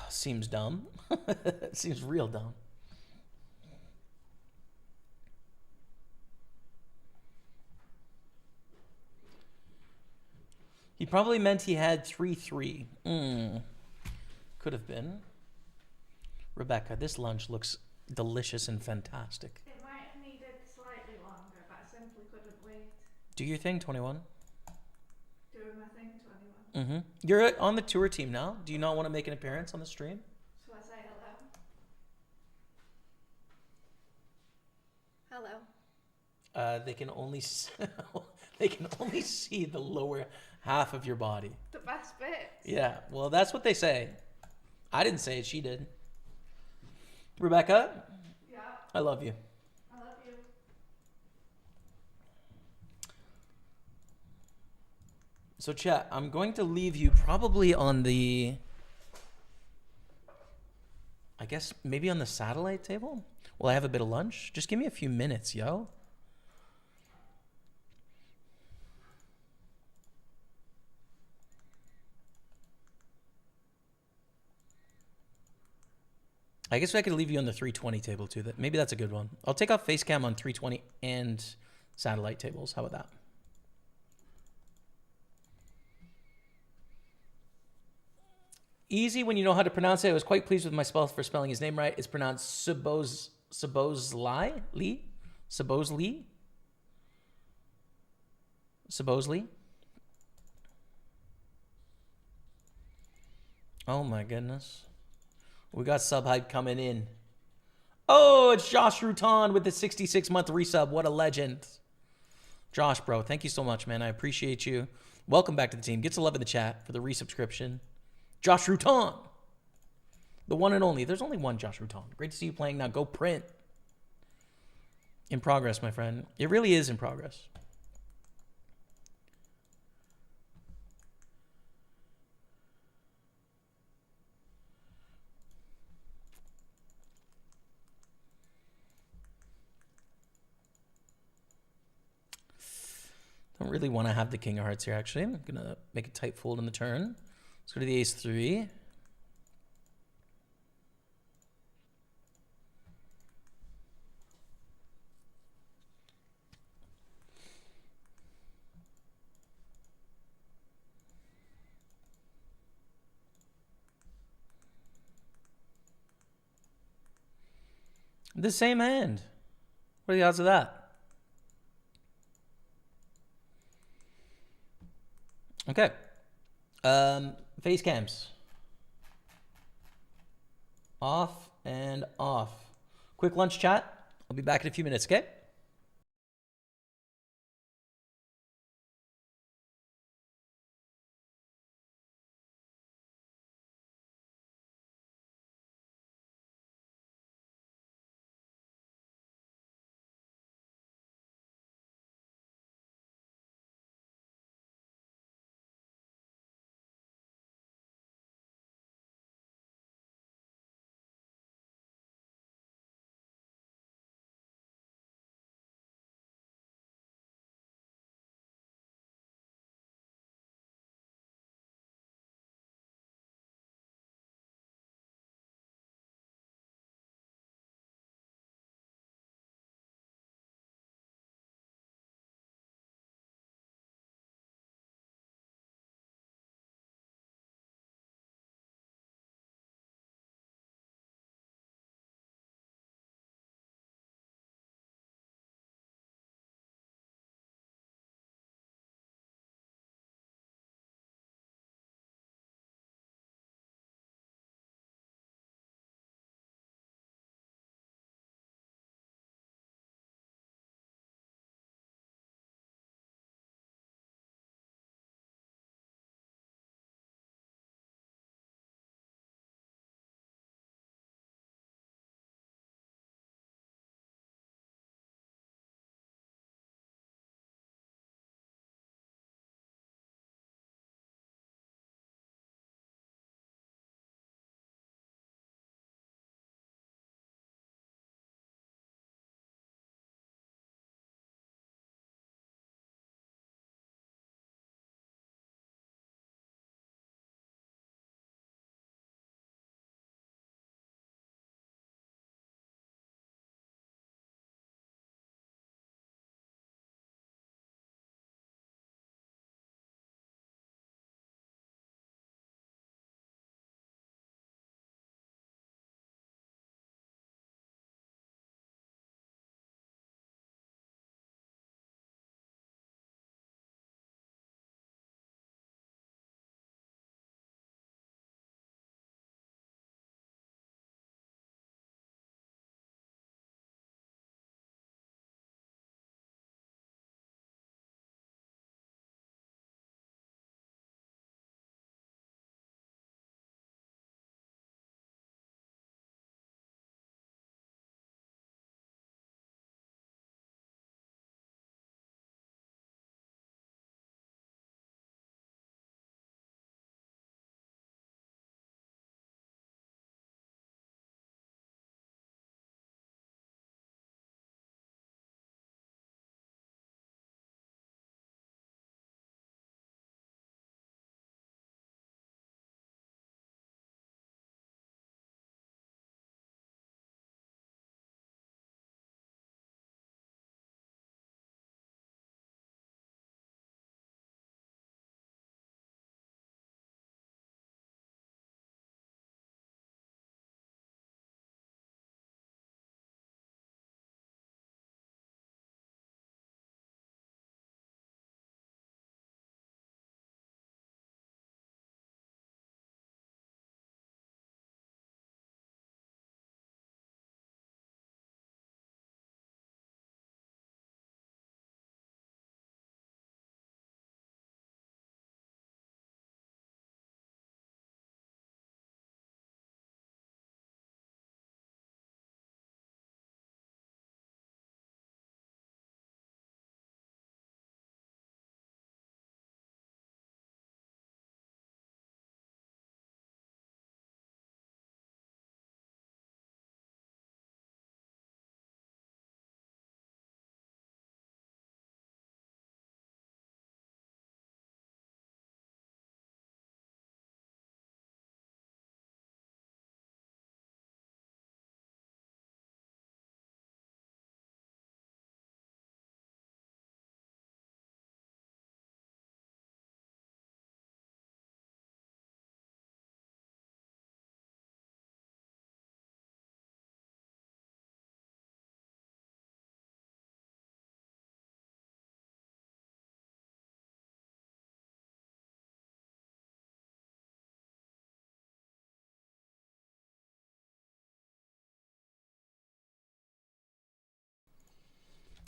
seems dumb. It seems real dumb. He probably meant he had 3-3. Could have been. Rebecca, this lunch looks delicious and fantastic. It might have needed slightly longer, but I simply couldn't wait. Do your thing, 21. Doing my thing, 21. You're on the tour team now. Do you not want to make an appearance on the stream? So I say hello. Hello. They can only they can only see the lower half of your body. The best bits. Yeah, well, that's what they say. I didn't say it. She did. Rebecca? Yeah. I love you. I love you. So, chat, I'm going to leave you probably on the, I guess, maybe on the satellite table? Will I have a bit of lunch? Just give me a few minutes, yo. I guess I could leave you on the 320 table too. Maybe that's a good one. I'll take off face cam on 320 and satellite tables. How about that? Easy when you know how to pronounce it. I was quite pleased with myself for spelling his name right. It's pronounced Sabozli. Oh my goodness. We got sub hype coming in. Oh, it's Josh Rutan with the 66-month resub. What a legend. Josh, bro, thank you so much, man. I appreciate you. Welcome back to the team. Get to love in the chat for the resubscription. Josh Rutan. The one and only. There's only one Josh Rutan. Great to see you playing. Now go print. In progress, my friend. It really is in progress. Don't really want to have the king of hearts here, actually. I'm going to make a tight fold on the turn. Let's go to the ace 3. The same hand. What are the odds of that? Okay. Face cams. Off and off. Quick lunch chat. I'll be back in a few minutes, okay?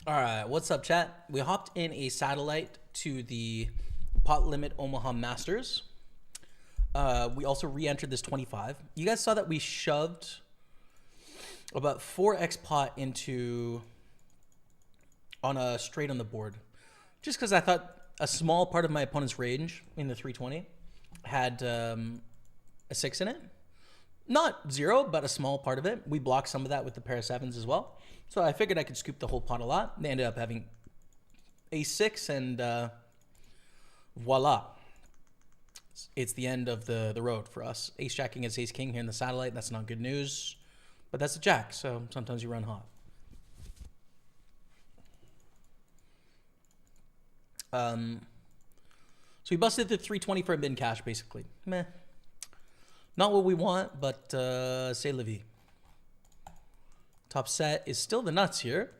All right, what's up, chat? We hopped in a satellite to the Pot Limit Omaha Masters. We also re-entered this 25. You guys saw that we shoved about 4x pot into on a straight on the board, just because I thought a small part of my opponent's range in the 320 had a 6 in it. Not zero, but a small part of it. We blocked some of that with the pair of 7s as well. So I figured I could scoop the whole pot a lot. They ended up having a 6 and voila. It's the end of the road for us. Ace Jack against Ace King here in the satellite. That's not good news. But that's a jack, so sometimes you run hot. So we busted the 320 for a min cash, basically. Meh. Not what we want, but c'est la vie. Top set is still the nuts here.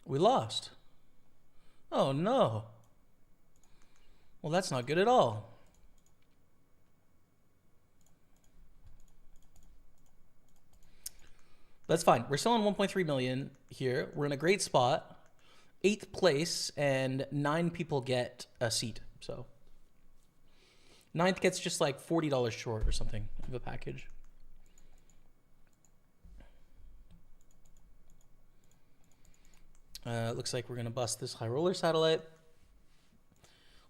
We lost. Oh no. Well, that's not good at all. That's fine. We're still on 1.3 million here. We're in a great spot. 8th place, and 9 people get a seat. So 9th gets just like $40 short or something of a package. Looks like we're going to bust this high roller satellite.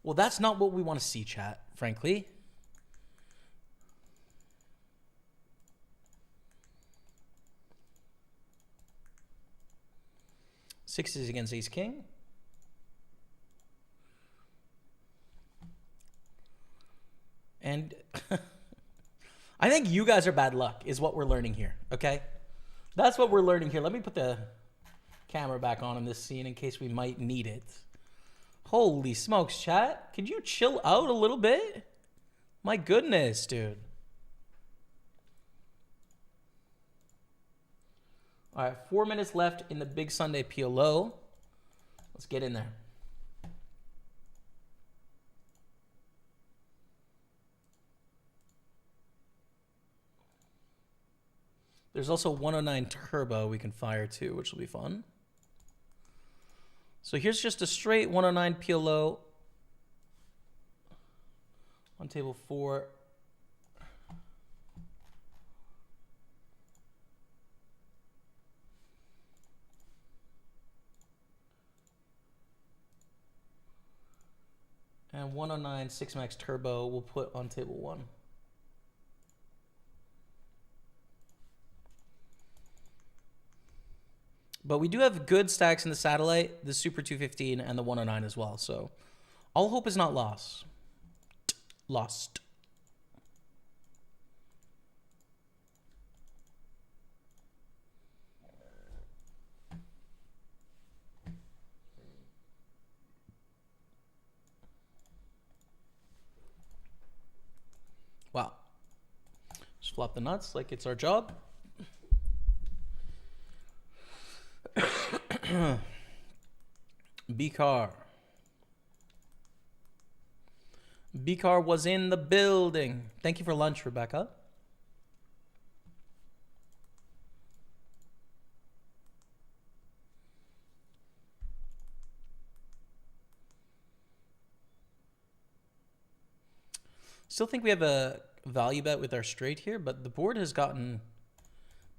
Well, that's not what we want to see, chat, frankly. Sixes against Ace King. And I think you guys are bad luck is what we're learning here, okay? That's what we're learning here. Let me put the camera back on in this scene in case we might need it. Holy smokes, chat. Could you chill out a little bit? My goodness, dude. All right, 4 minutes left in the Big Sunday PLO. Let's get in there. There's also 109 Turbo we can fire too, which will be fun. So here's just a straight 109 PLO on table 4. And 109 6-max Turbo we'll put on table 1. But we do have good stacks in the satellite, the Super 215 and the 109 as well. So all hope is not lost. Lost. Wow. Just flop the nuts like it's our job. B-Car. B-Car was in the building. Thank you for lunch, Rebecca. Still think we have a value bet with our straight here, but the board has gotten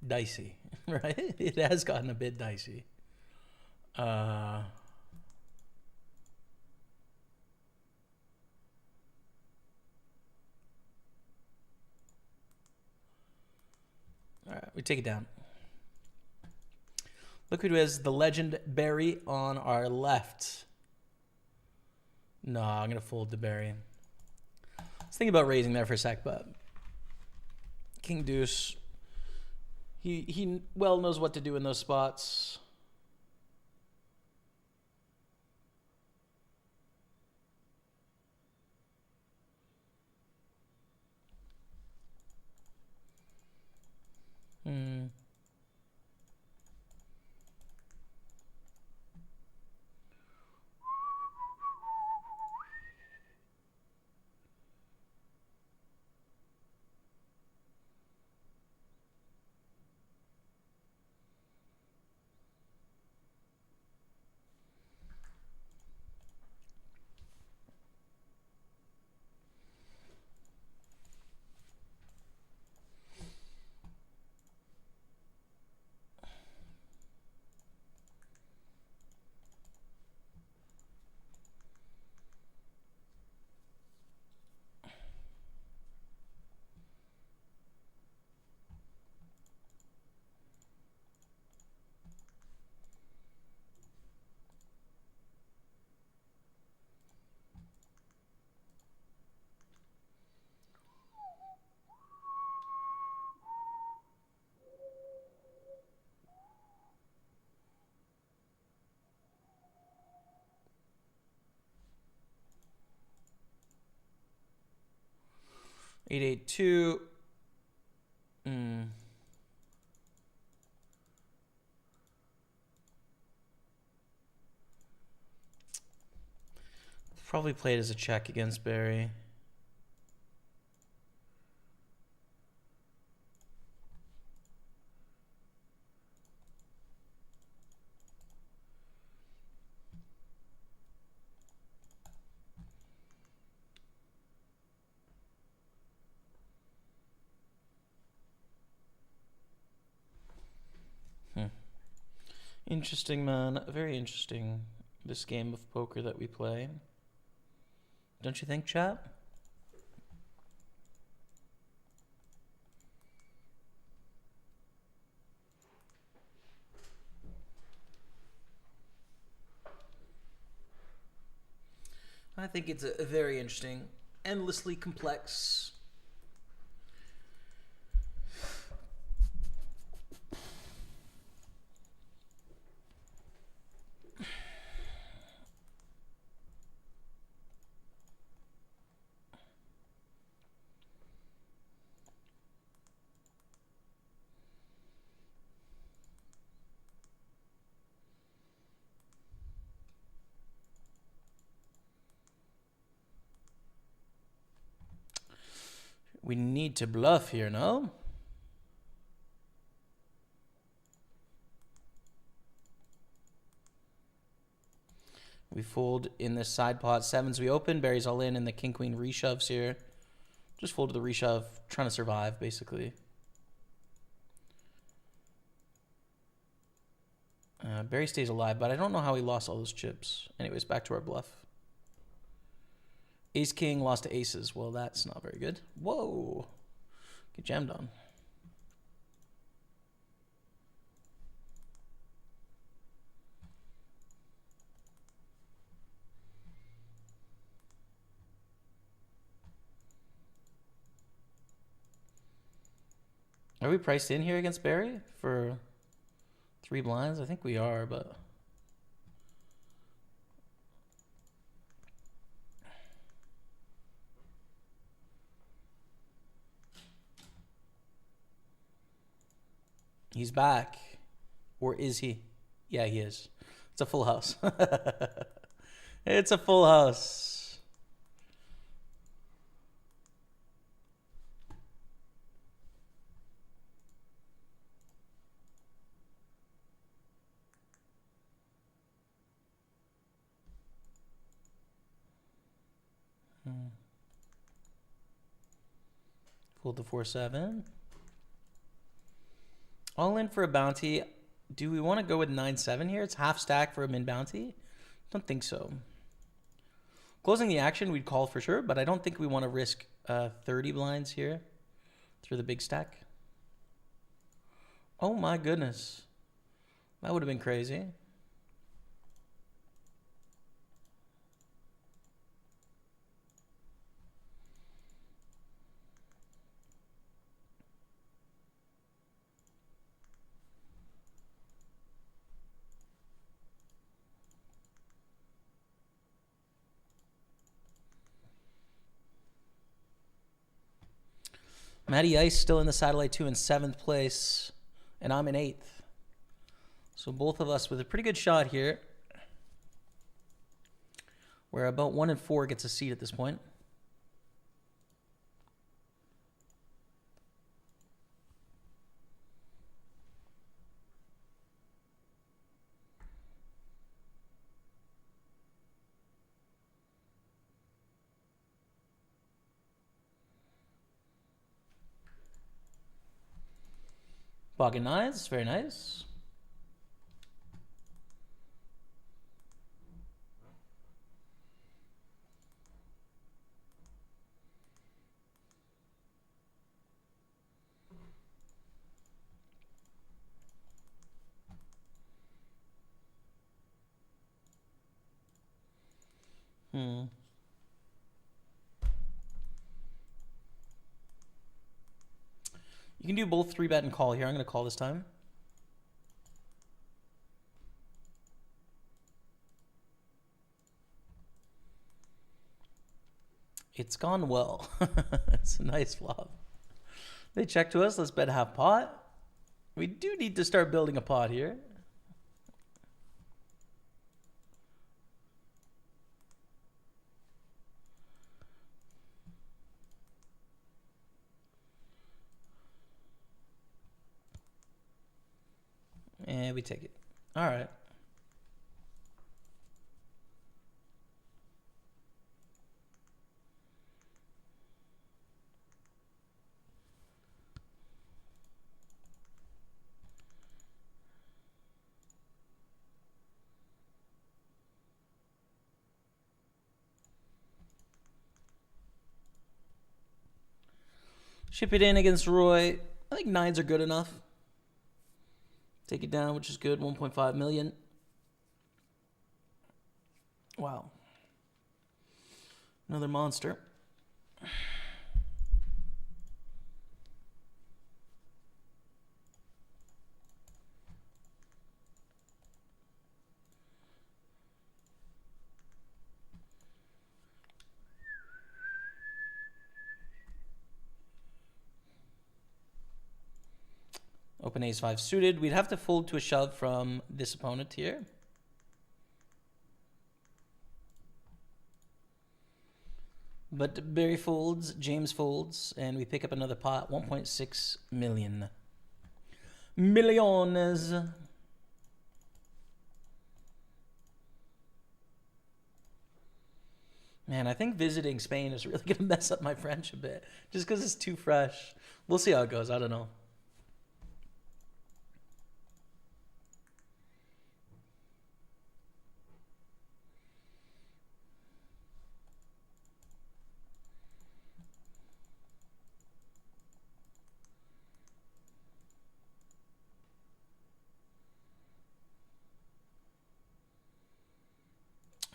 dicey, right? It has gotten a bit dicey. All right, we take it down. Look who has the legend Barry on our left. No, I'm going to fold the Barry. I was thinking about raising there for a sec, but King Deuce, he well knows what to do in those spots. 882. Probably played as a check against Barry. Interesting, man. Very interesting, this game of poker that we play. Don't you think, chat? I think it's a very interesting, endlessly complex. We need to bluff here, no? We fold in the side pot. Sevens we open. Barry's all in, and the king-queen reshoves here. Just fold to the reshove, trying to survive, basically. Barry stays alive, but I don't know how he lost all those chips. Anyways, back to our bluff. Ace-king lost to aces. Well, that's not very good. Whoa. Get jammed on. Are we priced in here against Barry for 3 blinds? I think we are, but... He's back. Or is he? Yeah, he is. It's a full house. It's a full house. Fold the 4-7. All in for a bounty. Do we want to go with 9-7 here? It's half stack for a min bounty. Don't think so. Closing the action, we'd call for sure, but I don't think we want to risk 30 blinds here through the big stack. Oh my goodness. That would have been crazy. Matty Ice still in the satellite 2 in 7th place, and I'm in 8th. So both of us with a pretty good shot here. Where about 1 and 4 gets a seat at this point. Pocket nines, very nice. You can do both 3-bet and call here. I'm going to call this time. It's gone well. It's a nice flop. They check to us. Let's bet half pot. We do need to start building a pot here. And we take it. All right. Ship it in against Roy. I think nines are good enough. Take it down, which is good. 1.5 million. Wow. Another monster. Open ace-5 suited. We'd have to fold to a shove from this opponent here. But Barry folds, James folds, and we pick up another pot. 1.6 million. Millones. Man, I think visiting Spain is really going to mess up my French a bit. Just because it's too fresh. We'll see how it goes. I don't know.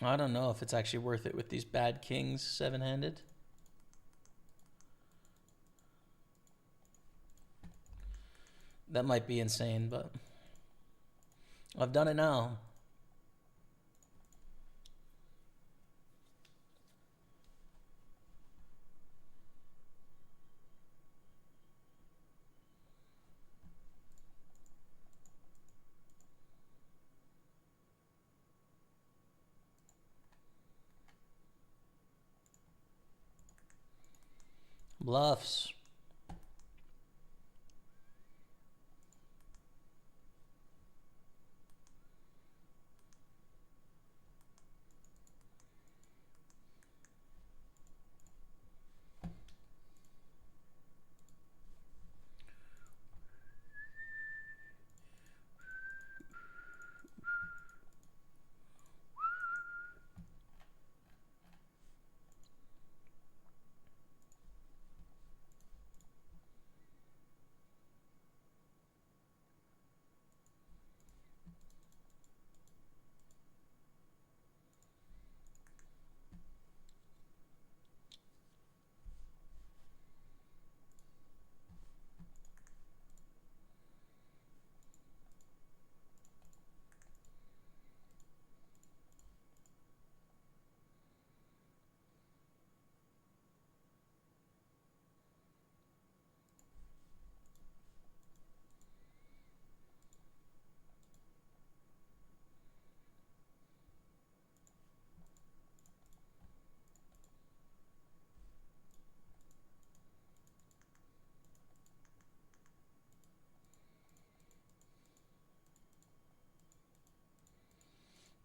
I don't know if it's actually worth it with these bad kings seven-handed. That might be insane, but I've done it now. Bluffs.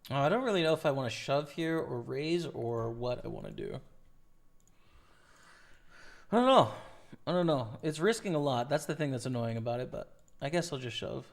I don't really know if I want to shove here or raise or what I want to do. I don't know. I don't know. It's risking a lot. That's the thing that's annoying about it, but I guess I'll just shove.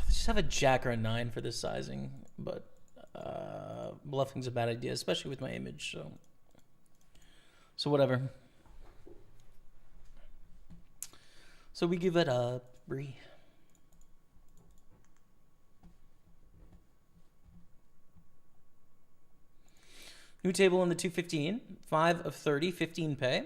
Just have a jack or a nine for this sizing, but bluffing's a bad idea, especially with my image. So So whatever. So we give it a Bree. New table in the 215. 5 of 30, 15 pay.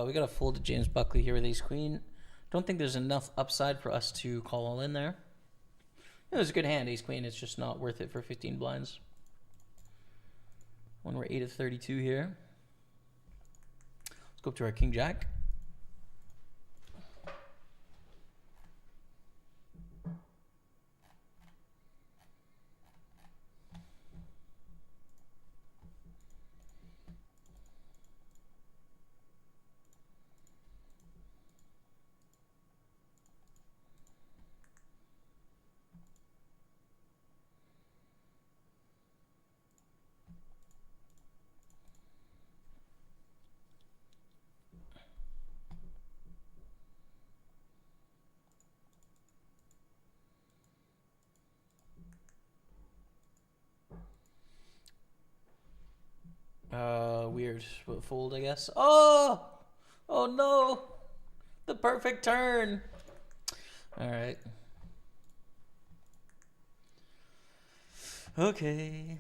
We got a fold to James Buckley here with ace queen. Don't think there's enough upside for us to call all in there. It was a good hand, ace queen. It's just not worth it for 15 blinds. When we're 8 of 32 here. Let's go up to our king jack. Weird. But fold, I guess. Oh! Oh no! The perfect turn! Alright. Okay.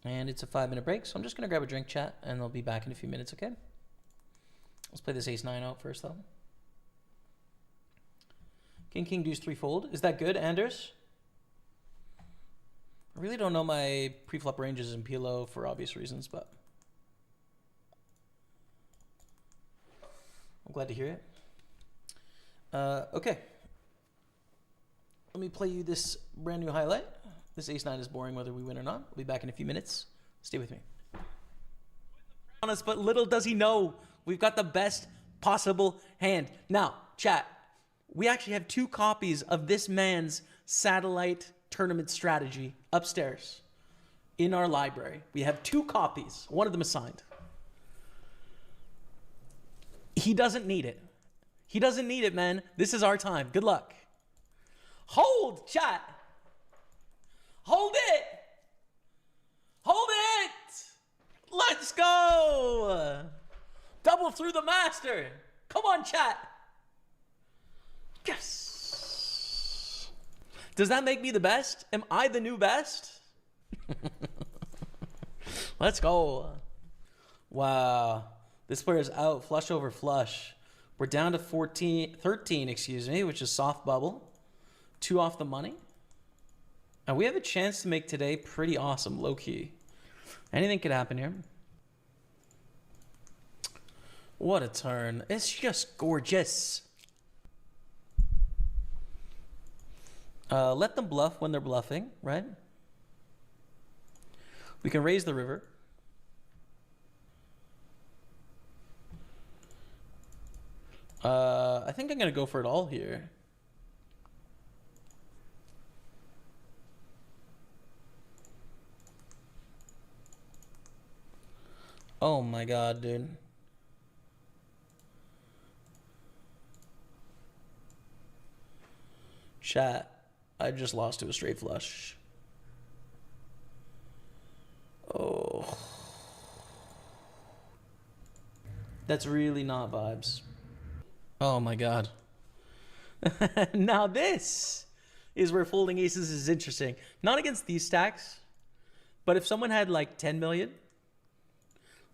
And it's a 5-minute break, so I'm just going to grab a drink, chat, and I'll be back in a few minutes, okay? Let's play this ace-9 out first, though. King, king, deuce, 3 fold. Is that good, Anders? I really don't know my pre-flop ranges in PLO for obvious reasons, but I'm glad to hear it. Okay. Let me play you this brand new highlight. This ace-9 is boring whether we win or not. I'll be back in a few minutes. Stay with me. honest, but little does he know, we've got the best possible hand. Now, chat, we actually have 2 copies of this man's satellite tournament strategy upstairs in our library. We have 2 copies. One of them is signed. He doesn't need it. He doesn't need it, man. This is our time. Good luck. Hold, chat. Hold it. Hold it. Let's go. Double through the master. Come on, chat. Yes. Does that make me the best? Am I the new best? Let's go. Wow. This player's out. Flush over flush. We're down to 13, excuse me, which is soft bubble. 2 off the money. And we have a chance to make today pretty awesome, low key. Anything could happen here. What a turn. It's just gorgeous. Let them bluff when they're bluffing, right? We can raise the river. I think I'm going to go for it all here. Oh my god, dude. Chat, I just lost to a straight flush. Oh. That's really not vibes. Oh my god. Now this is where folding aces is interesting. Not against these stacks, but if someone had like 10 million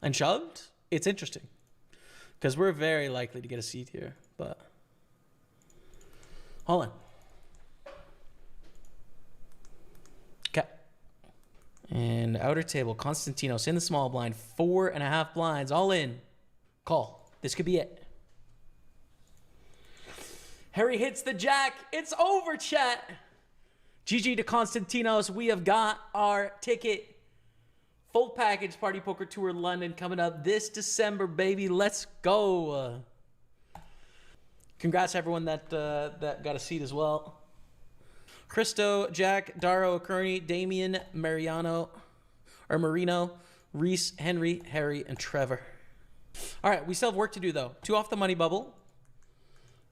and shoved, it's interesting. Because we're very likely to get a seat here, but... Hold on. Okay. And outer table, Constantinos in the small blind, 4.5 blinds, all in. Call. This could be it. Harry hits the jack. It's over, chat. GG to Constantinos. We have got our ticket. Full package Party Poker Tour London coming up this December, baby. Let's go. Congrats to everyone that got a seat as well. Christo, Jack, Daro, Kearney, Damien, Marino, Reese, Henry, Harry, and Trevor. All right, we still have work to do, though. 2 off the money bubble.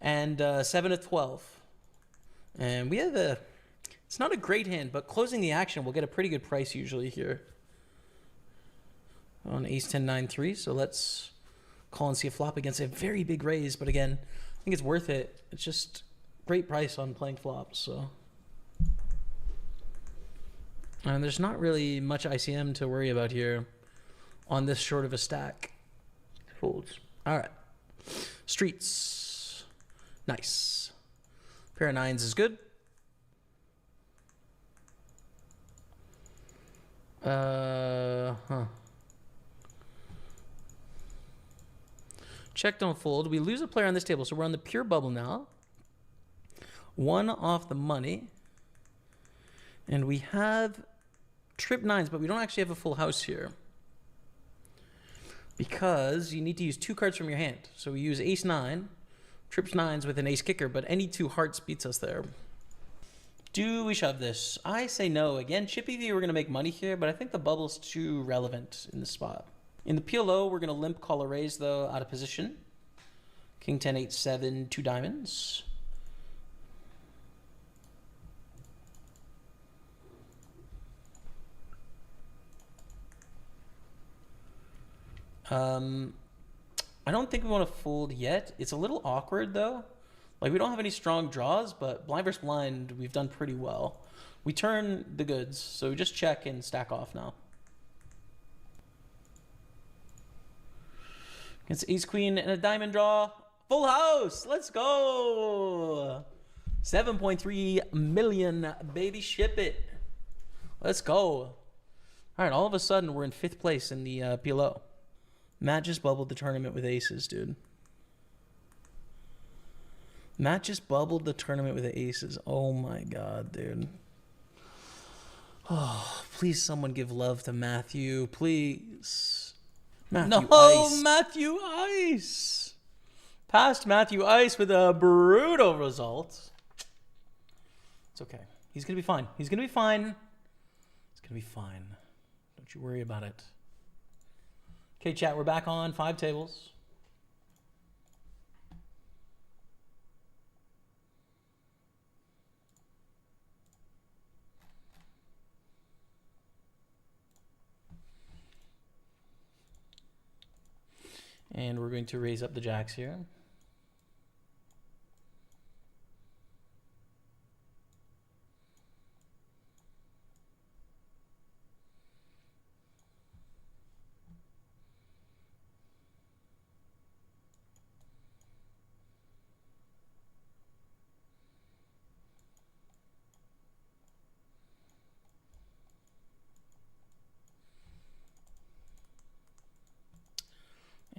And 7 of 12. And we have a... It's not a great hand, but closing the action, we'll get a pretty good price usually here. On ace 10, 9, 3. So let's call and see a flop against a very big raise. But again, I think it's worth it. It's just great price on playing flops. So, and there's not really much ICM to worry about here on this short of a stack. Folds. All right. Streets. Nice. Pair of 9s is good. Check, don't fold. We lose a player on this table, so we're on the pure bubble now. 1 off the money. And we have trip 9s, but we don't actually have a full house here. Because you need to use 2 cards from your hand. So we use ace 9. Trips 9s with an ace kicker, but any 2 hearts beats us there. Do we shove this? I say no. Again, Chippy V, we're going to make money here, but I think the bubble's too relevant in this spot. In the PLO, we're going to limp call a raise, though, out of position. King 10, 8, 7, 2 diamonds. I don't think we want to fold yet. It's a little awkward, though. Like, we don't have any strong draws, but blind versus blind, we've done pretty well. We turn the goods, so we just check and stack off now. It's ace queen and a diamond draw. Full house. Let's go. 7.3 million, baby. Ship it. Let's go. All right, all of a sudden, we're in 5th place in the PLO. Matt just bubbled the tournament with aces, dude. Matt just bubbled the tournament with aces. Oh my god, dude. Oh, please someone give love to Matthew, please. Matthew No, Ice. Matthew Ice. Past Matthew Ice with a brutal result. It's okay. He's going to be fine. He's going to be fine. It's going to be fine. Don't you worry about it. Okay, chat, we're back on 5 tables. And we're going to raise up the jacks here.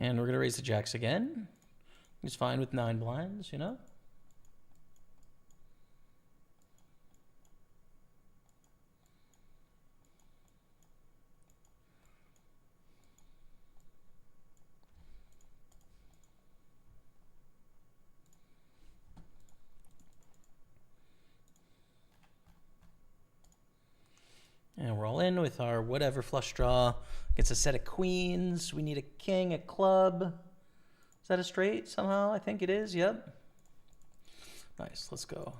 And we're going to raise the jacks again. He's fine with 9 blinds, you know? And we're all in with our whatever flush draw. Gets a set of queens. We need a king, a club. Is that a straight somehow? I think it is. Yep. Nice. Let's go.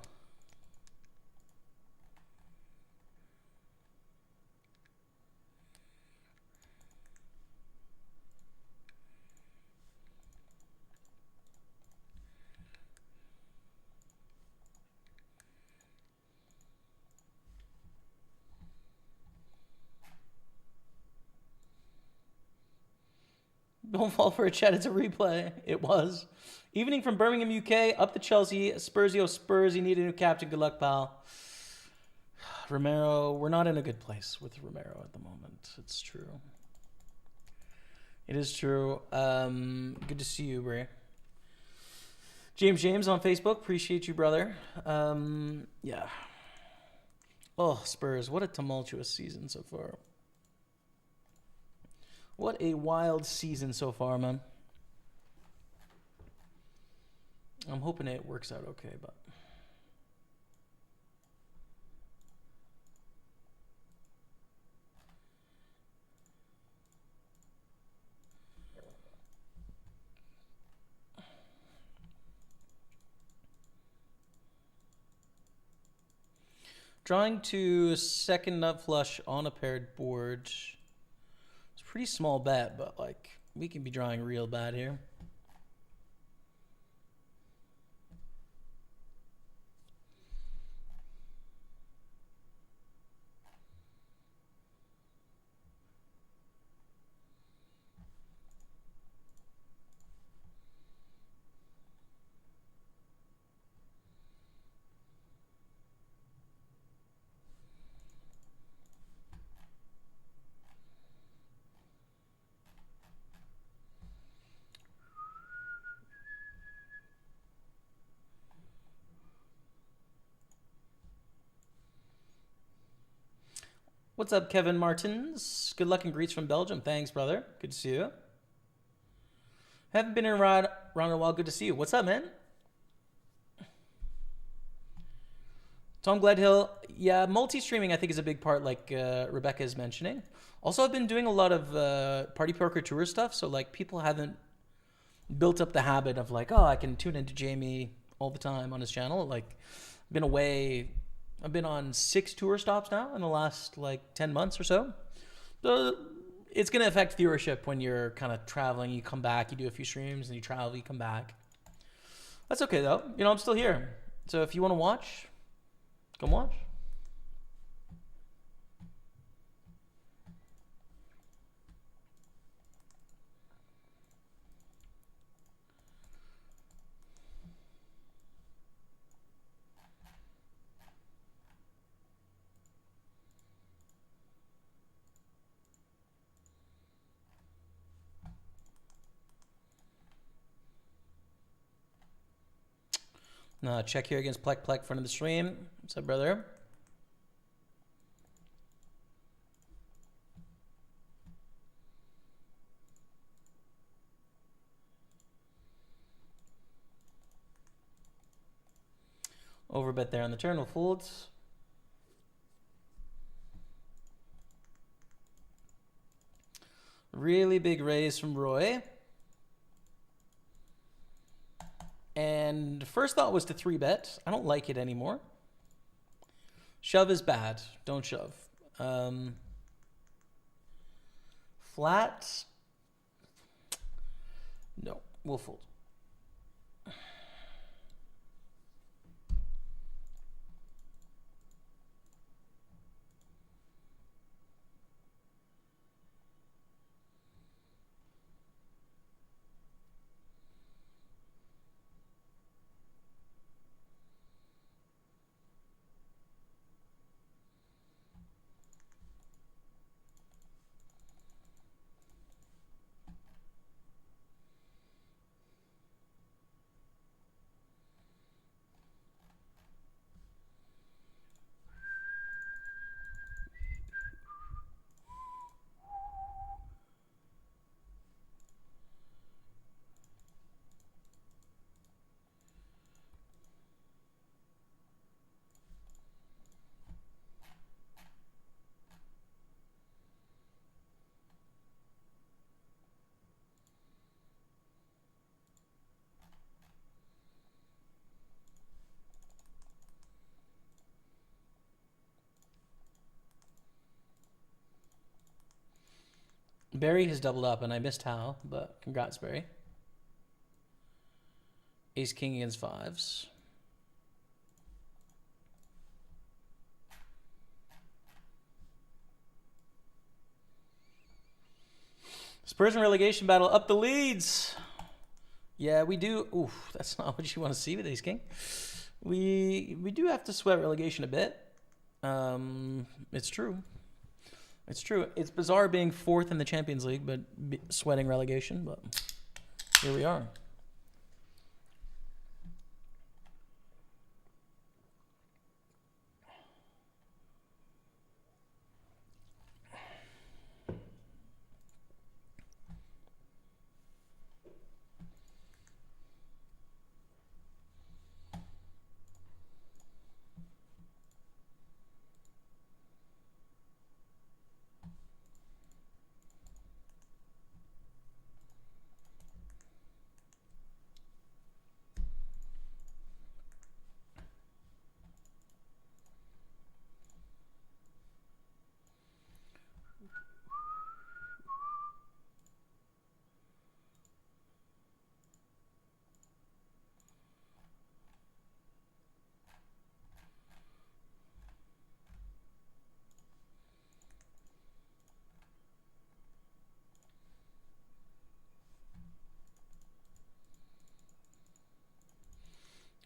Don't fall for a chat. It's a replay. It was. Evening from Birmingham, UK. Up to Chelsea. Spursio Spurs. You need a new captain. Good luck, pal. Romero. We're not in a good place with Romero at the moment. It's true. It is true. Good to see you, Bray. James on Facebook. Appreciate you, brother. Yeah. Oh, Spurs. What a tumultuous season so far. What a wild season so far, man. I'm hoping it works out okay, but... Drawing to second nut flush on a paired board. It's a pretty small bet, but like we can be drawing real bad here. What's up, Kevin Martins? Good luck and greets from Belgium. Thanks, brother. Good to see you. Haven't been around in a while. Good to see you. What's up, man? Tom Gledhill. Yeah, multi-streaming I think is a big part, like Rebecca is mentioning. Also, I've been doing a lot of Party Poker Tour stuff, so like people haven't built up the habit of like, oh, I can tune into Jamie all the time on his channel. Like, I've been away... I've been on 6 tour stops now in the last like 10 months or so. So it's going to affect viewership when you're kind of traveling. You come back, you do a few streams, and you travel, you come back. That's okay though. You know, I'm still here. So if you want to watch, come watch. Check here against Plek Plek, front of the stream. What's up, brother? Overbet there on the turn. We'll fold. Really big raise from Roy. And first thought was to 3-bet. I don't like it anymore. Shove is bad. Don't shove. Flat. No, we'll fold. Barry has doubled up, and I missed how, but congrats, Barry. Ace King against fives. Spurs and relegation battle up the leads. Yeah, we do. Oof, that's not what you want to see with Ace King. We do have to sweat relegation a bit. It's true. It's true. It's bizarre being fourth in the Champions League, but sweating relegation. But here we are.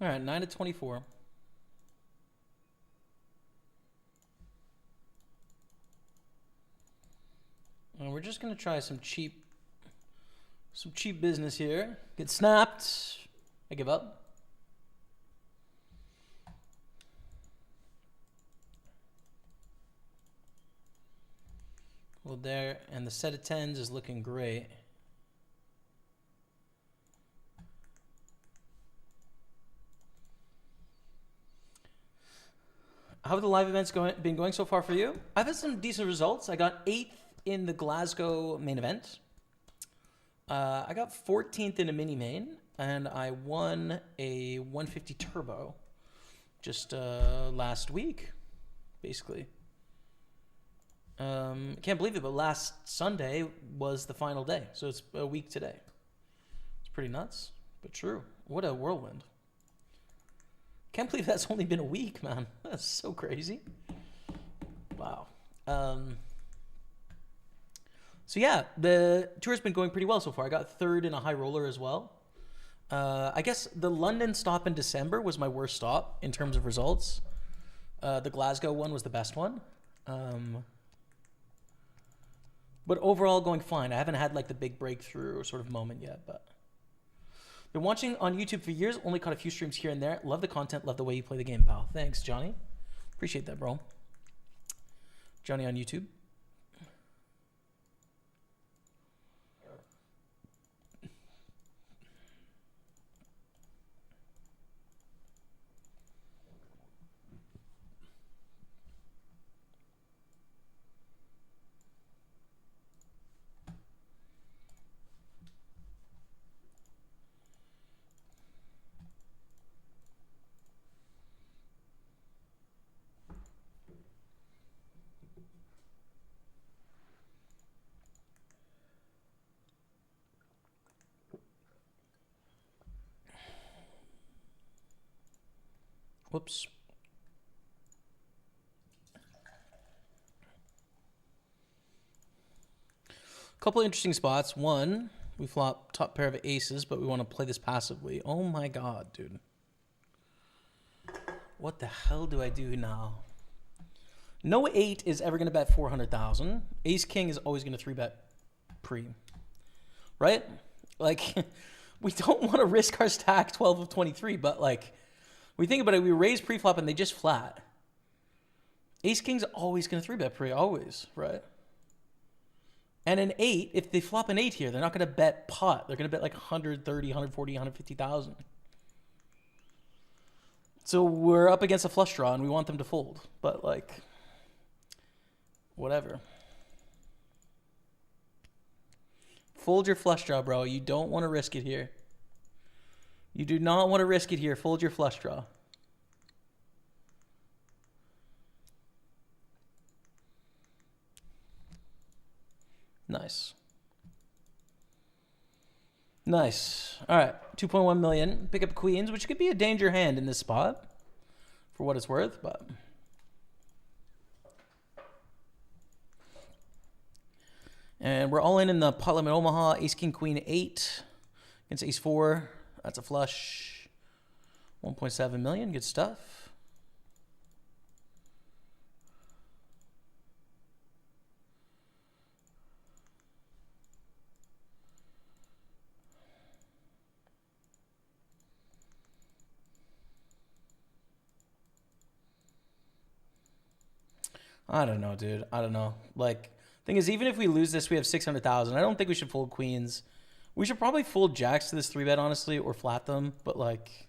All right, 9-24. And we're just gonna try some cheap business here. Get snapped. I give up. Well, there, and the set of tens is looking great. How have the live events been going so far for you? I've had some decent results. I got 8th in the Glasgow main event. I got 14th in a mini main, and I won a 150 turbo just last week, basically. Can't believe it, but last Sunday was the final day, so it's a week today. It's pretty nuts, but true. What a whirlwind. Can't believe that's only been a week, man. That's so crazy. Wow. So yeah, the tour's been going pretty well so far. I got 3rd in a high roller as well. I guess the London stop in December was my worst stop in terms of results. The Glasgow one was the best one. But overall going fine. I haven't had like the big breakthrough sort of moment yet, but been watching on YouTube for years, only caught a few streams here and there. Love the content, love the way you play the game, pal. Thanks, Johnny. Appreciate that, bro. Johnny on YouTube. Whoops. Couple of interesting spots. One, we flop top pair of aces, but we want to play this passively. Oh my god, dude. What the hell do I do now? No 8 is ever going to bet 400,000. Ace King is always going to 3-bet pre. Right? Like, we don't want to risk our stack 12 of 23, but like, we think about it, we raise pre-flop and they just flat. Ace King's always going to 3-bet pre, always, right? And an 8, if they flop an 8 here, they're not going to bet pot. They're going to bet like 130, 140, 150,000. So we're up against a flush draw and we want them to fold. But like, whatever. Fold your flush draw, bro. You don't want to risk it here. You do not want to risk it here. Fold your flush draw. Nice. Nice. All right. 2.1 million. Pick up queens, which could be a danger hand in this spot for what it's worth, but... And we're all in the pot limit Omaha. Ace, king, queen, 8 against ace 4. That's a flush. 1.7 million. Good stuff. I don't know, dude. I don't know. Like, thing is, even if we lose this, we have 600,000. I don't think we should fold queens. We should probably fold jacks to this 3-bet, honestly, or flat them. But, like,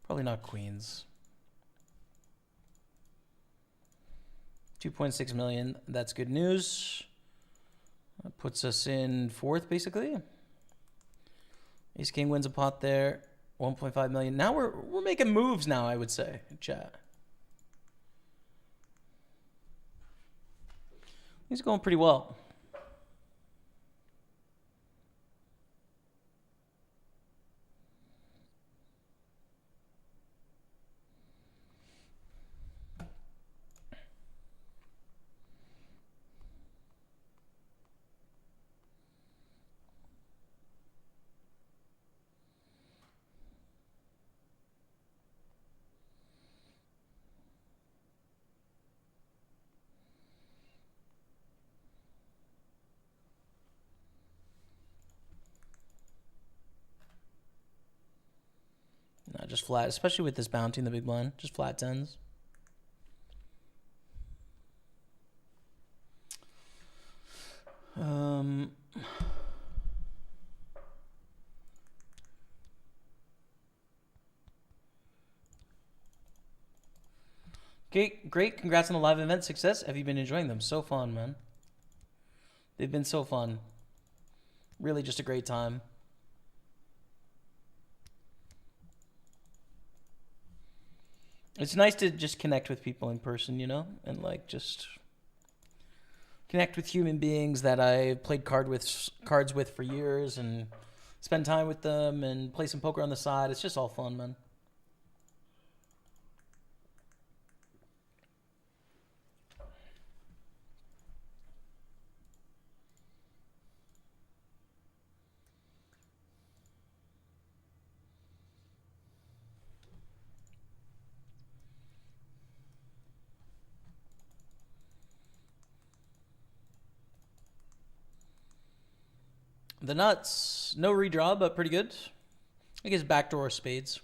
probably not queens. 2.6 million. That's good news. That puts us in 4th, basically. Ace King wins a pot there. 1.5 million. Now we're making moves now, I would say, chat. He's going pretty well. No, just flat, especially with this bounty in the big blind. Just flat tens. Okay, great. Congrats on the live event success. Have you been enjoying them? So fun, man. They've been so fun. Really just a great time. It's nice to just connect with people in person, you know? And like just connect with human beings that I played cards with for years and spend time with them and play some poker on the side. It's just all fun, man. The nuts, no redraw, but pretty good. I guess backdoor spades.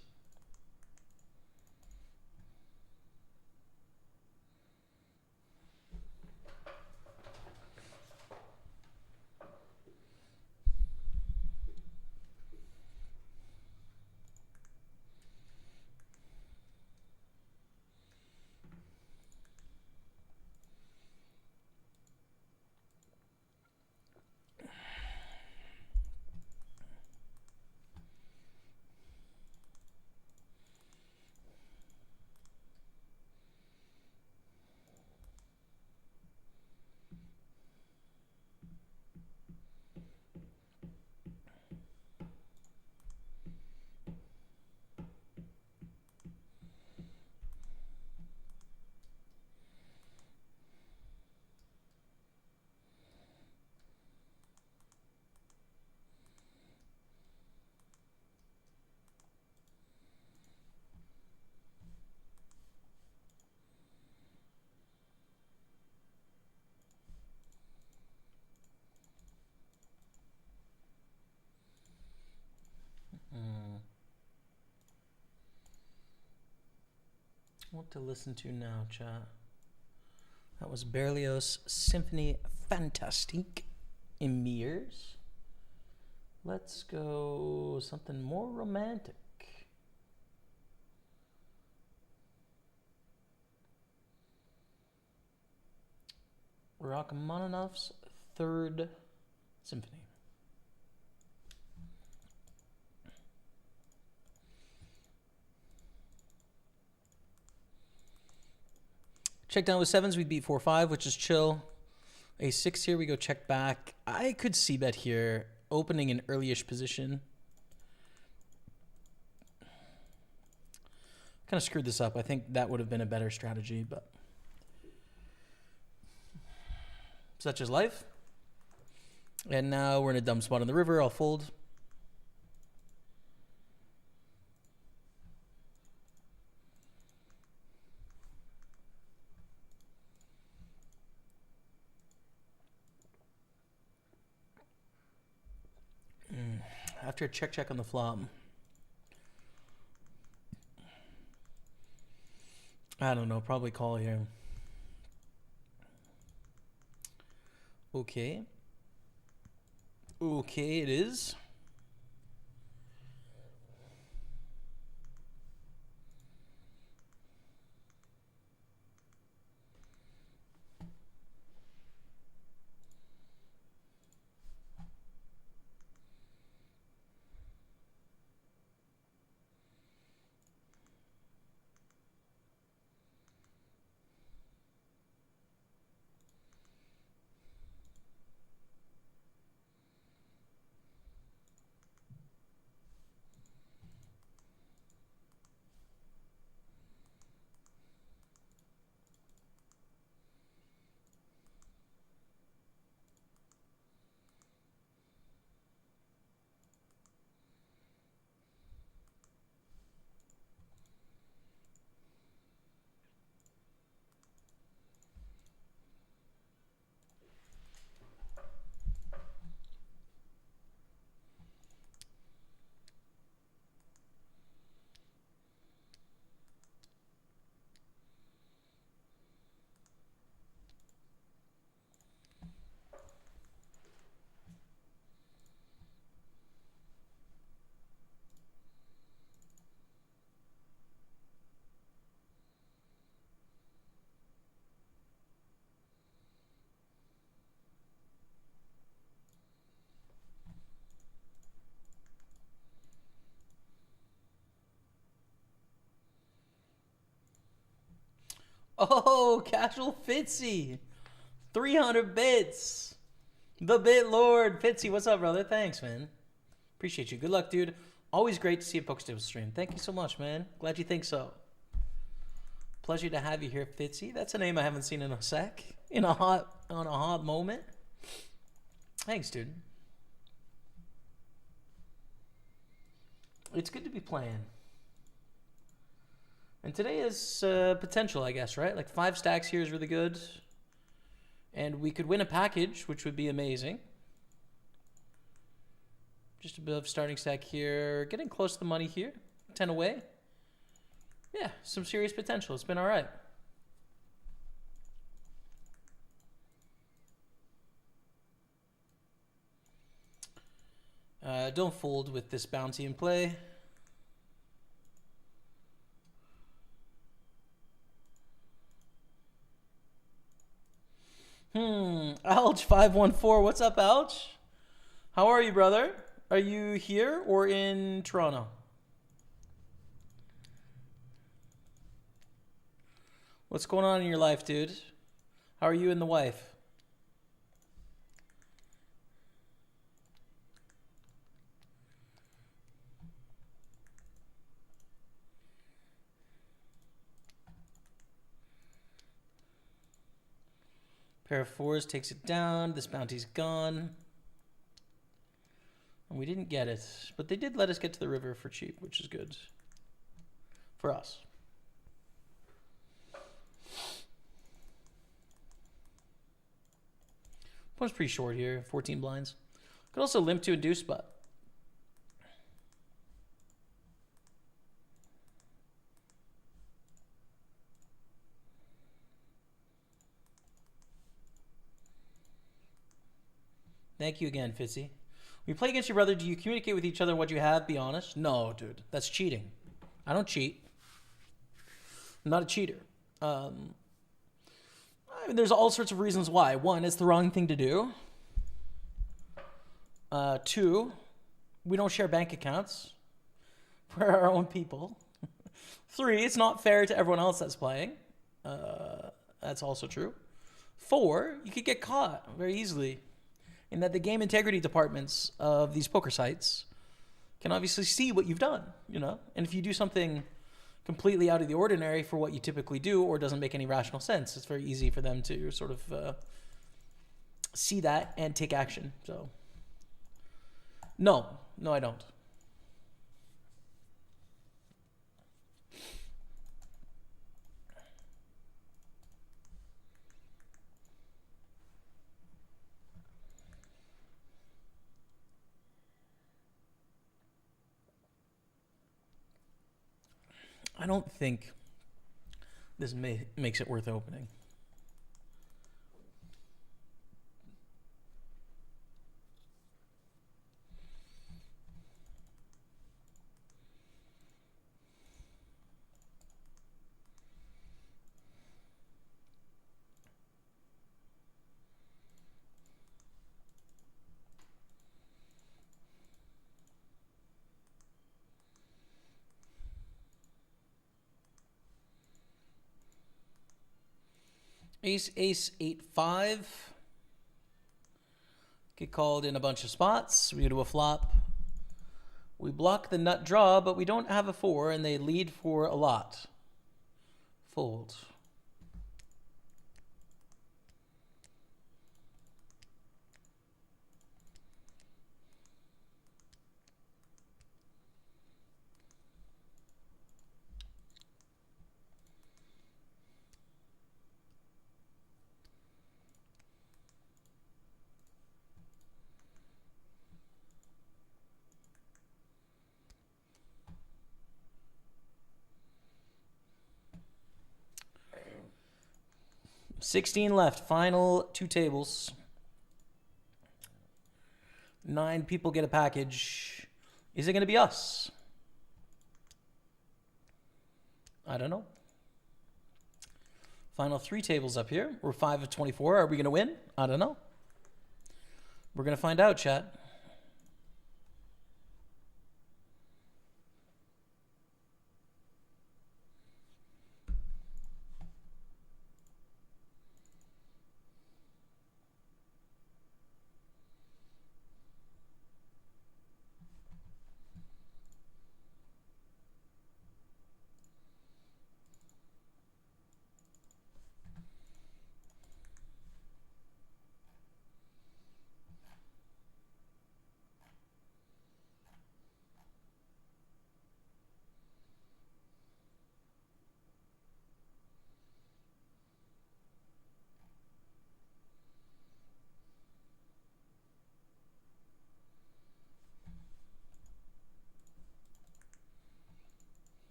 What to listen to now, chat? That was Berlioz Symphony Fantastique Emirs. Let's go something more romantic. Rachmaninoff's Third Symphony. Check down with sevens, we beat 4-5, which is chill. A6 here, we go check back. I could see bet here, opening an early-ish position. Kind of screwed this up. I think that would have been a better strategy, but such is life. And now we're in a dumb spot on the river. I'll fold. After a check on the flop. I don't know, probably call here. Okay. Okay, it is. Oh, Casual Fitzy. 300 bits. The Bit Lord. Fitzy, what's up, brother? Thanks, man. Appreciate you. Good luck, dude. Always great to see a Pokerstaples stream. Thank you so much, man. Glad you think so. Pleasure to have you here, Fitzy. That's a name I haven't seen in a sec. On a hot moment. Thanks, dude. It's good to be playing. And today is potential, I guess, right? Like 5 stacks here is really good. And we could win a package, which would be amazing. Just a bit of starting stack here. Getting close to the money here. 10 away. Yeah, some serious potential. It's been all right. Don't fold with this bounty in play. Alch514. What's up, Alch? How are you, brother? Are you here or in Toronto? What's going on in your life, dude? How are you and the wife? Pair of 4s takes it down. This bounty's gone. And we didn't get it. But they did let us get to the river for cheap, which is good. For us. One's pretty short here. 14 blinds. Could also limp to a deuce, but Thank you again, Fitzy. When you play against your brother, do you communicate with each other what you have? Be honest. No, dude. That's cheating. I don't cheat. I'm not a cheater. I mean, there's all sorts of reasons why. One, it's the wrong thing to do. Two, we don't share bank accounts. We're our own people. Three, it's not fair to everyone else that's playing. That's also true. Four, you could get caught very easily in that the game integrity departments of these poker sites can obviously see what you've done, you know? And if you do something completely out of the ordinary for what you typically do or doesn't make any rational sense, it's very easy for them to sort of see that and take action. So, no, I don't. I don't think this makes it worth opening. Ace, ace, 8, 5. Get called in a bunch of spots. We go to a flop. We block the nut draw, but we don't have a 4, and they lead for a lot. Fold. $16 left. Final 2 tables. 9 people get a package. Is it going to be us? I don't know. Final 3 tables up here. We're 5 of 24. Are we going to win? I don't know. We're going to find out, chat.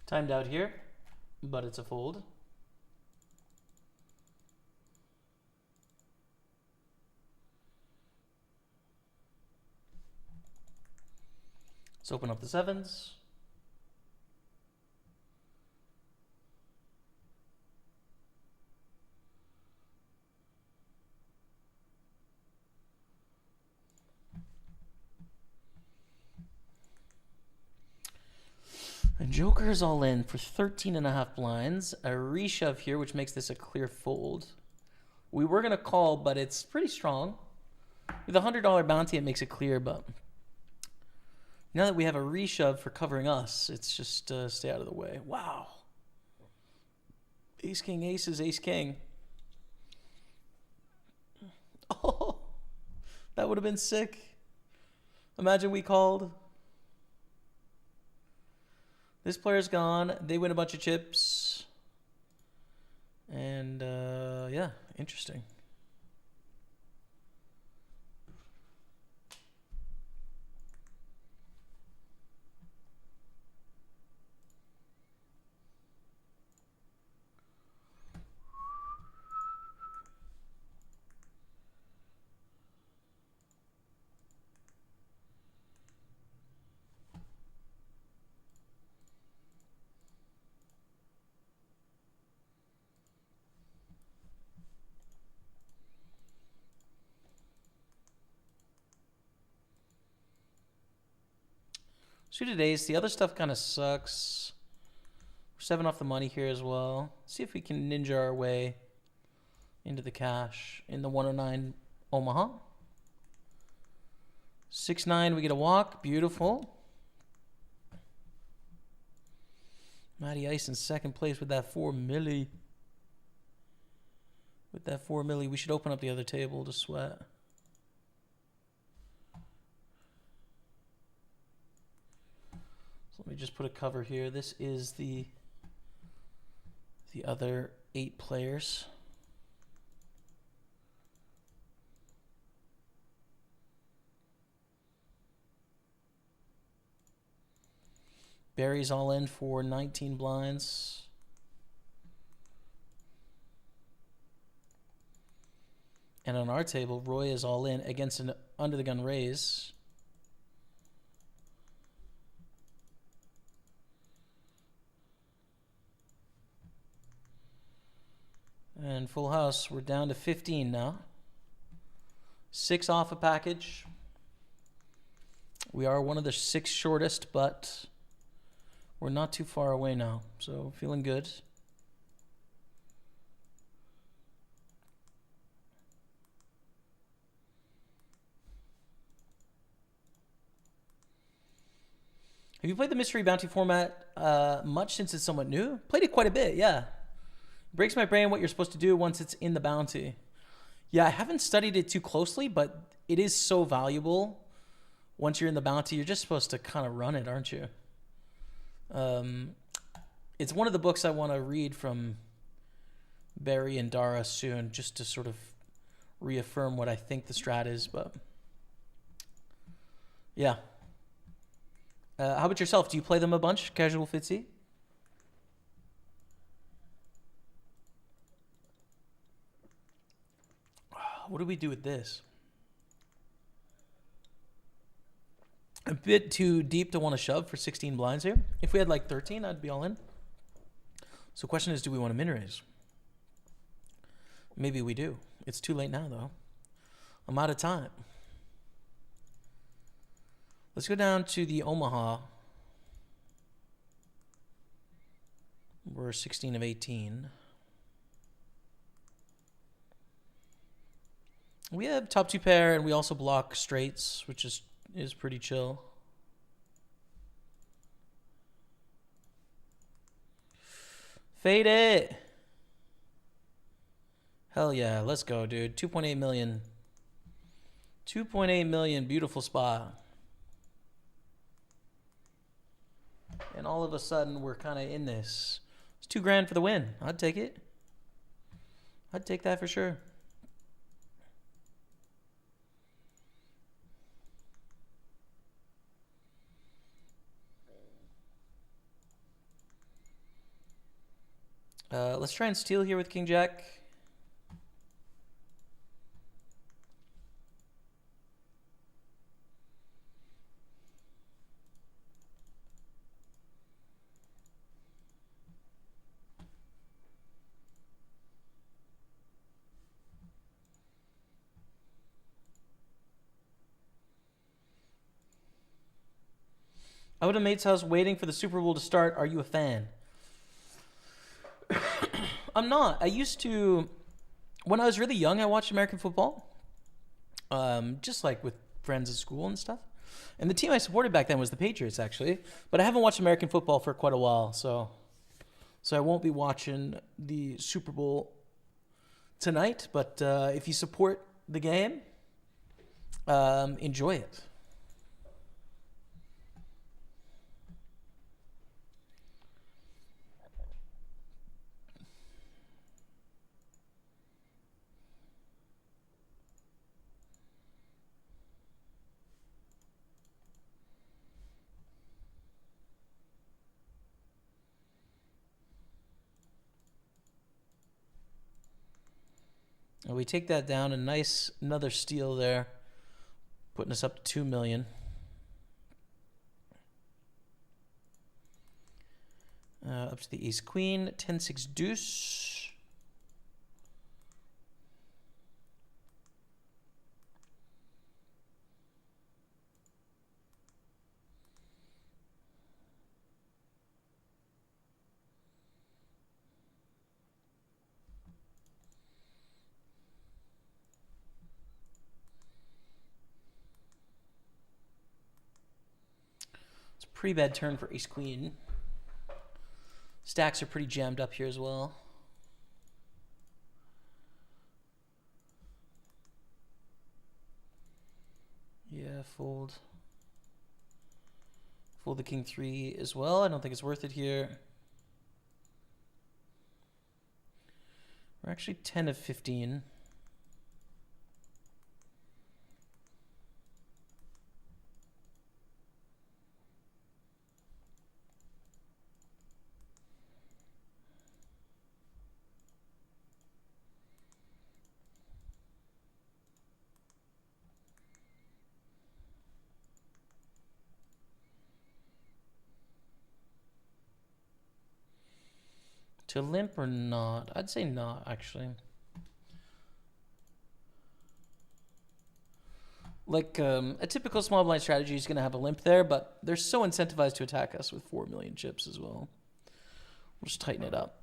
Timed out here, but it's a fold. Let's open up the 7s. And Joker's all in for 13.5 blinds. A reshove here, which makes this a clear fold. We were going to call, but it's pretty strong. With a $100 bounty, it makes it clear, but now that we have a reshove for covering us, it's just stay out of the way. Wow. Ace, king, aces, ace, king. Oh, That would have been sick. Imagine we called. This player's gone. They win a bunch of chips. And, yeah, interesting. Suited ace. The other stuff kind of sucks. We're 7 off the money here as well. See if we can ninja our way into the cash in the 109 Omaha. 6-9, we get a walk. Beautiful. Matty Ice in second place with that 4 milli. With that 4 milli, we should open up the other table to sweat. So let me just put a cover here. This is the other 8 players. Barry's all in for 19 blinds. And on our table, Roy is all in against an under the gun raise. And full house, we're down to 15 now. 6 off a package. We are one of the 6 shortest, but we're not too far away now. So feeling good. Have you played the Mystery Bounty format much since it's somewhat new? Played it quite a bit, yeah. Breaks my brain what you're supposed to do once it's in the bounty. Yeah, I haven't studied it too closely, but it is so valuable. Once you're in the bounty, you're just supposed to kind of run it, aren't you? It's one of the books I want to read from Barry and Dara soon, just to sort of reaffirm what I think the strat is. But yeah. How about yourself? Do you play them a bunch, Casual Fitzy? What do we do with this? A bit too deep to want to shove for 16 blinds here. If we had like 13, I'd be all in. So the question is, do we want to min raise? Maybe we do. It's too late now, though. I'm out of time. Let's go down to the Omaha. We're 16 of 18. We have top 2 pair, and we also block straights, which is pretty chill. Fade it. Hell yeah, let's go, dude. 2.8 million. 2.8 million, beautiful spot. And all of a sudden, we're kind of in this. It's $2,000 for the win. I'd take it. I'd take that for sure. Let's try and steal here with King Jack. Out at a mate's house waiting for the Super Bowl to start. Are you a fan? I'm not. I used to, when I was really young, I watched American football. Just like with friends at school and stuff. And the team I supported back then was the Patriots, actually. But I haven't watched American football for quite a while, so I won't be watching the Super Bowl tonight. But if you support the game, Enjoy it. And we take that down. A nice another steal there, putting us up to 2 million. Up to the ace queen, 10-6 deuce. It's a pretty bad turn for ace queen. Stacks are pretty jammed up here as well. Yeah, fold. Fold the king 3 as well. I don't think it's worth it here. We're actually 10 of 15. To limp or not? I'd say not, actually. Like, a typical small blind strategy is going to have a limp there, but they're so incentivized to attack us with 4 million chips as well. We'll just tighten it up.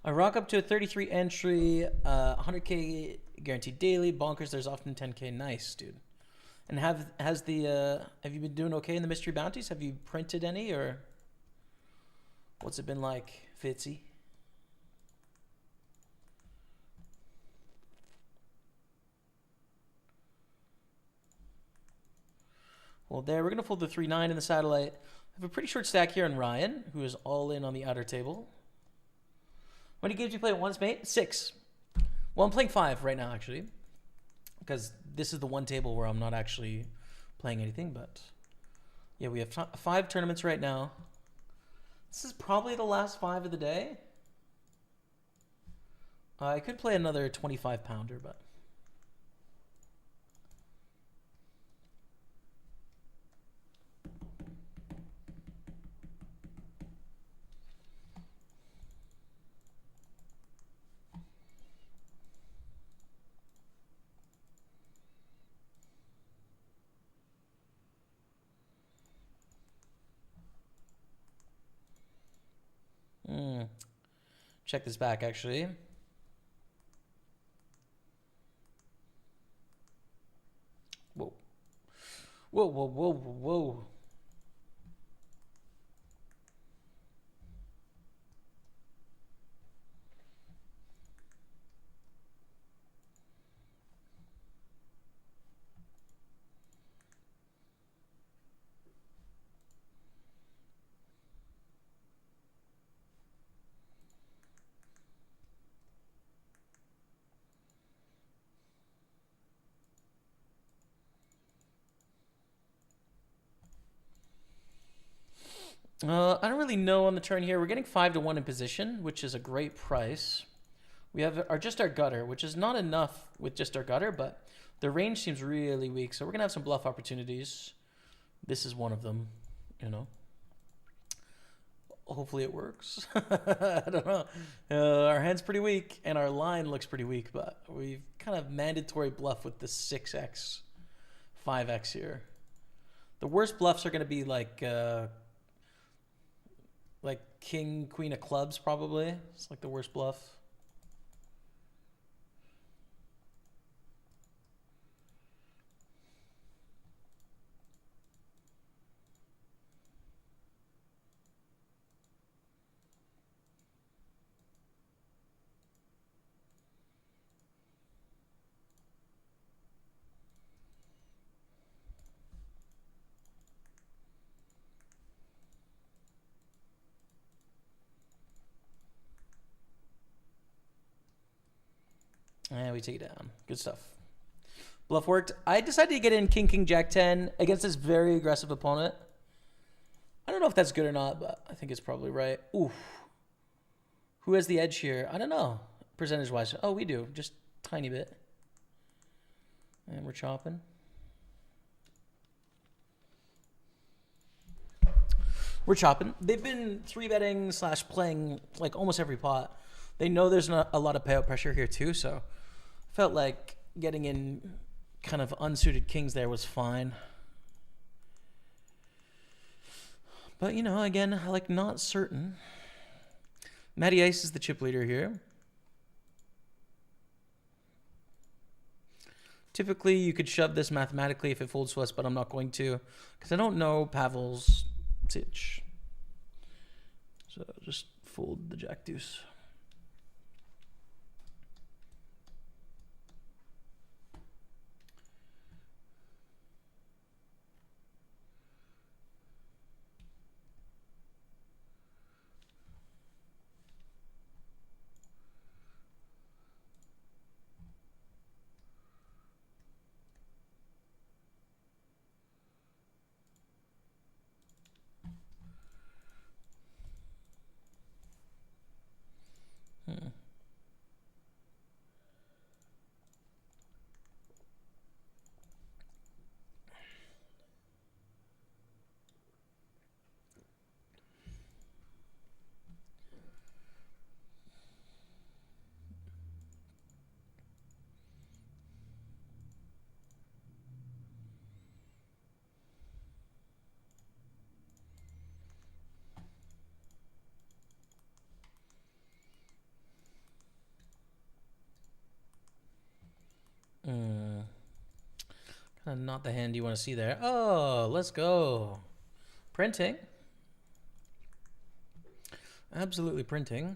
I rock up to a 33 entry, 100K guaranteed daily. Bonkers, there's often 10K. Nice, dude. And have you been doing okay in the mystery bounties? Have you printed any, or what's it been like, Fitzy? Well, there, we're going to fold the 3-9 in the satellite. I have a pretty short stack here on Ryan, who is all in on the outer table. How many games do you play at once, mate? 6. Well, I'm playing 5 right now, actually, because this is the one table where I'm not actually playing anything. But yeah, we have 5 tournaments right now. This is probably the last 5 of the day. I could play another 25-pounder, but... Check this back, actually. Whoa. Whoa, whoa, whoa, whoa. I don't really know on the turn here. We're getting 5-1 in position, which is a great price. We have just our gutter, which is not enough with just our gutter, but the range seems really weak. So we're going to have some bluff opportunities. This is one of them, you know. hopefully it works. I don't know. Our hand's pretty weak, and our line looks pretty weak, but we've kind of mandatory bluff with the 6x, 5x here. The worst bluffs are going to be like king, queen of clubs, probably. It's like the worst bluff. And we take it down. Good stuff. Bluff worked. I decided to get in king, king, jack 10 against this very aggressive opponent. I don't know if that's good or not, but I think it's probably right. Oof. Who has the edge here? I don't know. Percentage-wise. Oh, we do. Just tiny bit. And we're chopping. We're chopping. They've been 3-betting / playing like almost every pot. They know there's not a lot of payout pressure here too, so felt like getting in kind of unsuited kings there was fine. But, you know, again, like not certain. Matty Ice is the chip leader here. Typically, you could shove this mathematically if it folds to us, but I'm not going to because I don't know Pavel's sitch. So just fold the jack deuce. Kind of not the hand you want to see there. Oh, let's go. Printing. Absolutely printing.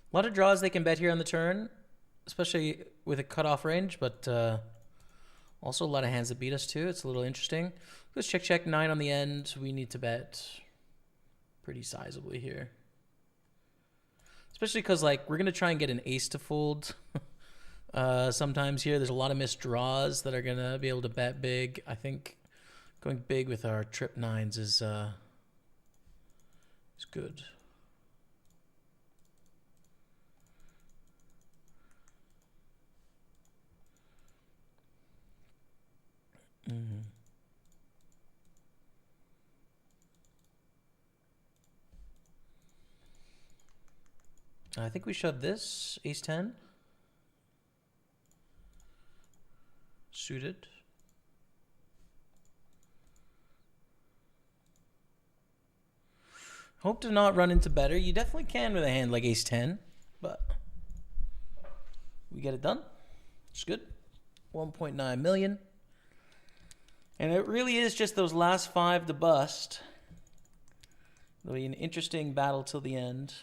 A lot of draws they can bet here on the turn, especially with a cutoff range, but also a lot of hands that beat us too. It's a little interesting. Let's check, check, 9 on the end. We need to bet pretty sizably here. Especially because like we're going to try and get an ace to fold sometimes here. There's a lot of missed draws that are going to be able to bet big. I think going big with our trip 9s is good. I think we shove this, ace 10. Suited. Hope to not run into better. You definitely can with a hand like ace 10, but we get it done. It's good. 1.9 million. And it really is just those last 5 to bust. It'll be an interesting battle till the end.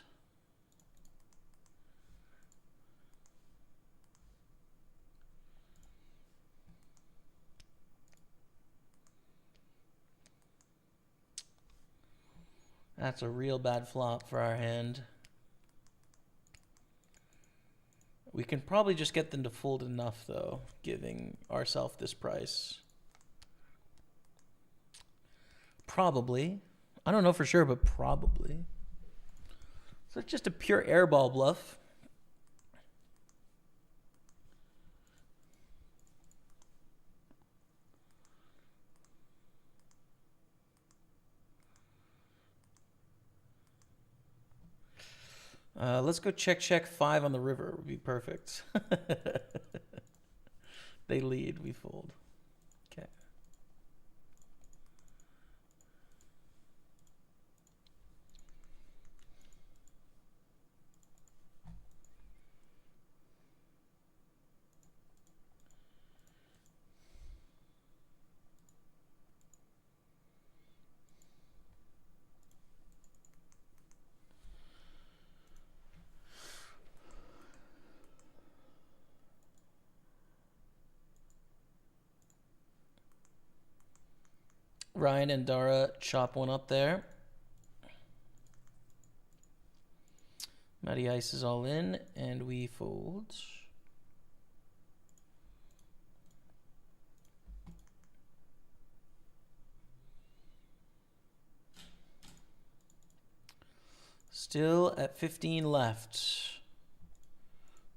That's a real bad flop for our hand. We can probably just get them to fold enough, though, giving ourselves this price. Probably. I don't know for sure, but probably. So it's just a pure airball bluff. Let's go check 5 on the river. Would be perfect. They lead, we fold. Okay. Ryan and Dara chop one up there. Matty Ice is all in, and we fold. Still at 15 left.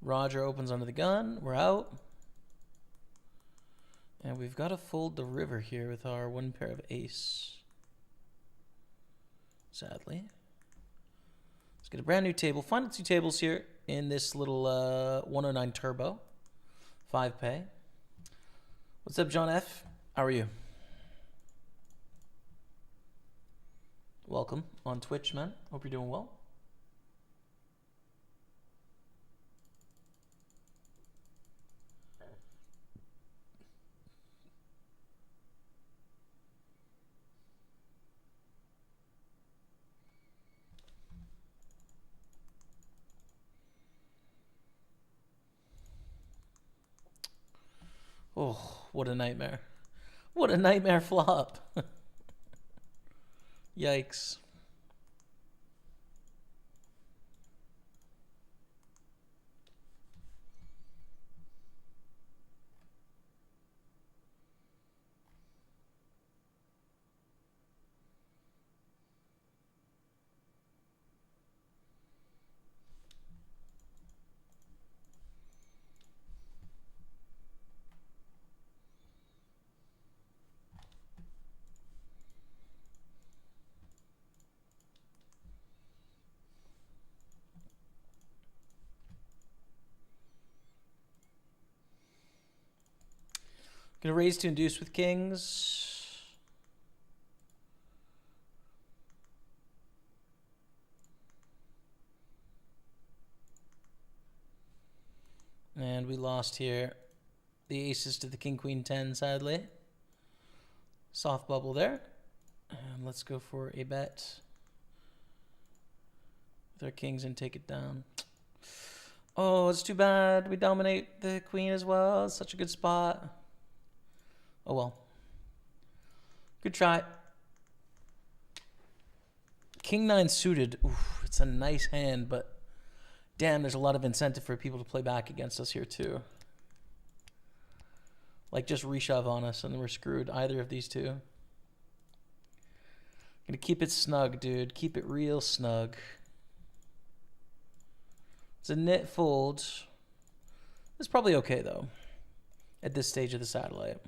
Roger opens under the gun. We're out. And we've got to fold the river here with our one pair of ace. Sadly. Let's get a brand new table. Final 2 tables here in this little 109 Turbo. 5 pay. What's up, John F? How are you? Welcome on Twitch, man. Hope you're doing well. Oh, what a nightmare. What a nightmare flop. Yikes. Gonna raise to induce with kings. And we lost here. The aces to the king, queen, 10, sadly. Soft bubble there. And let's go for a bet with our kings and take it down. Oh, it's too bad. We dominate the queen as well. It's such a good spot. Oh well. Good try. King 9 suited. Oof, it's a nice hand, but damn, there's a lot of incentive for people to play back against us here too. Like just reshove on us and we're screwed. Either of these two. Gonna keep it snug, dude. Keep it real snug. It's a knit fold. It's probably okay though. At this stage of the satellite.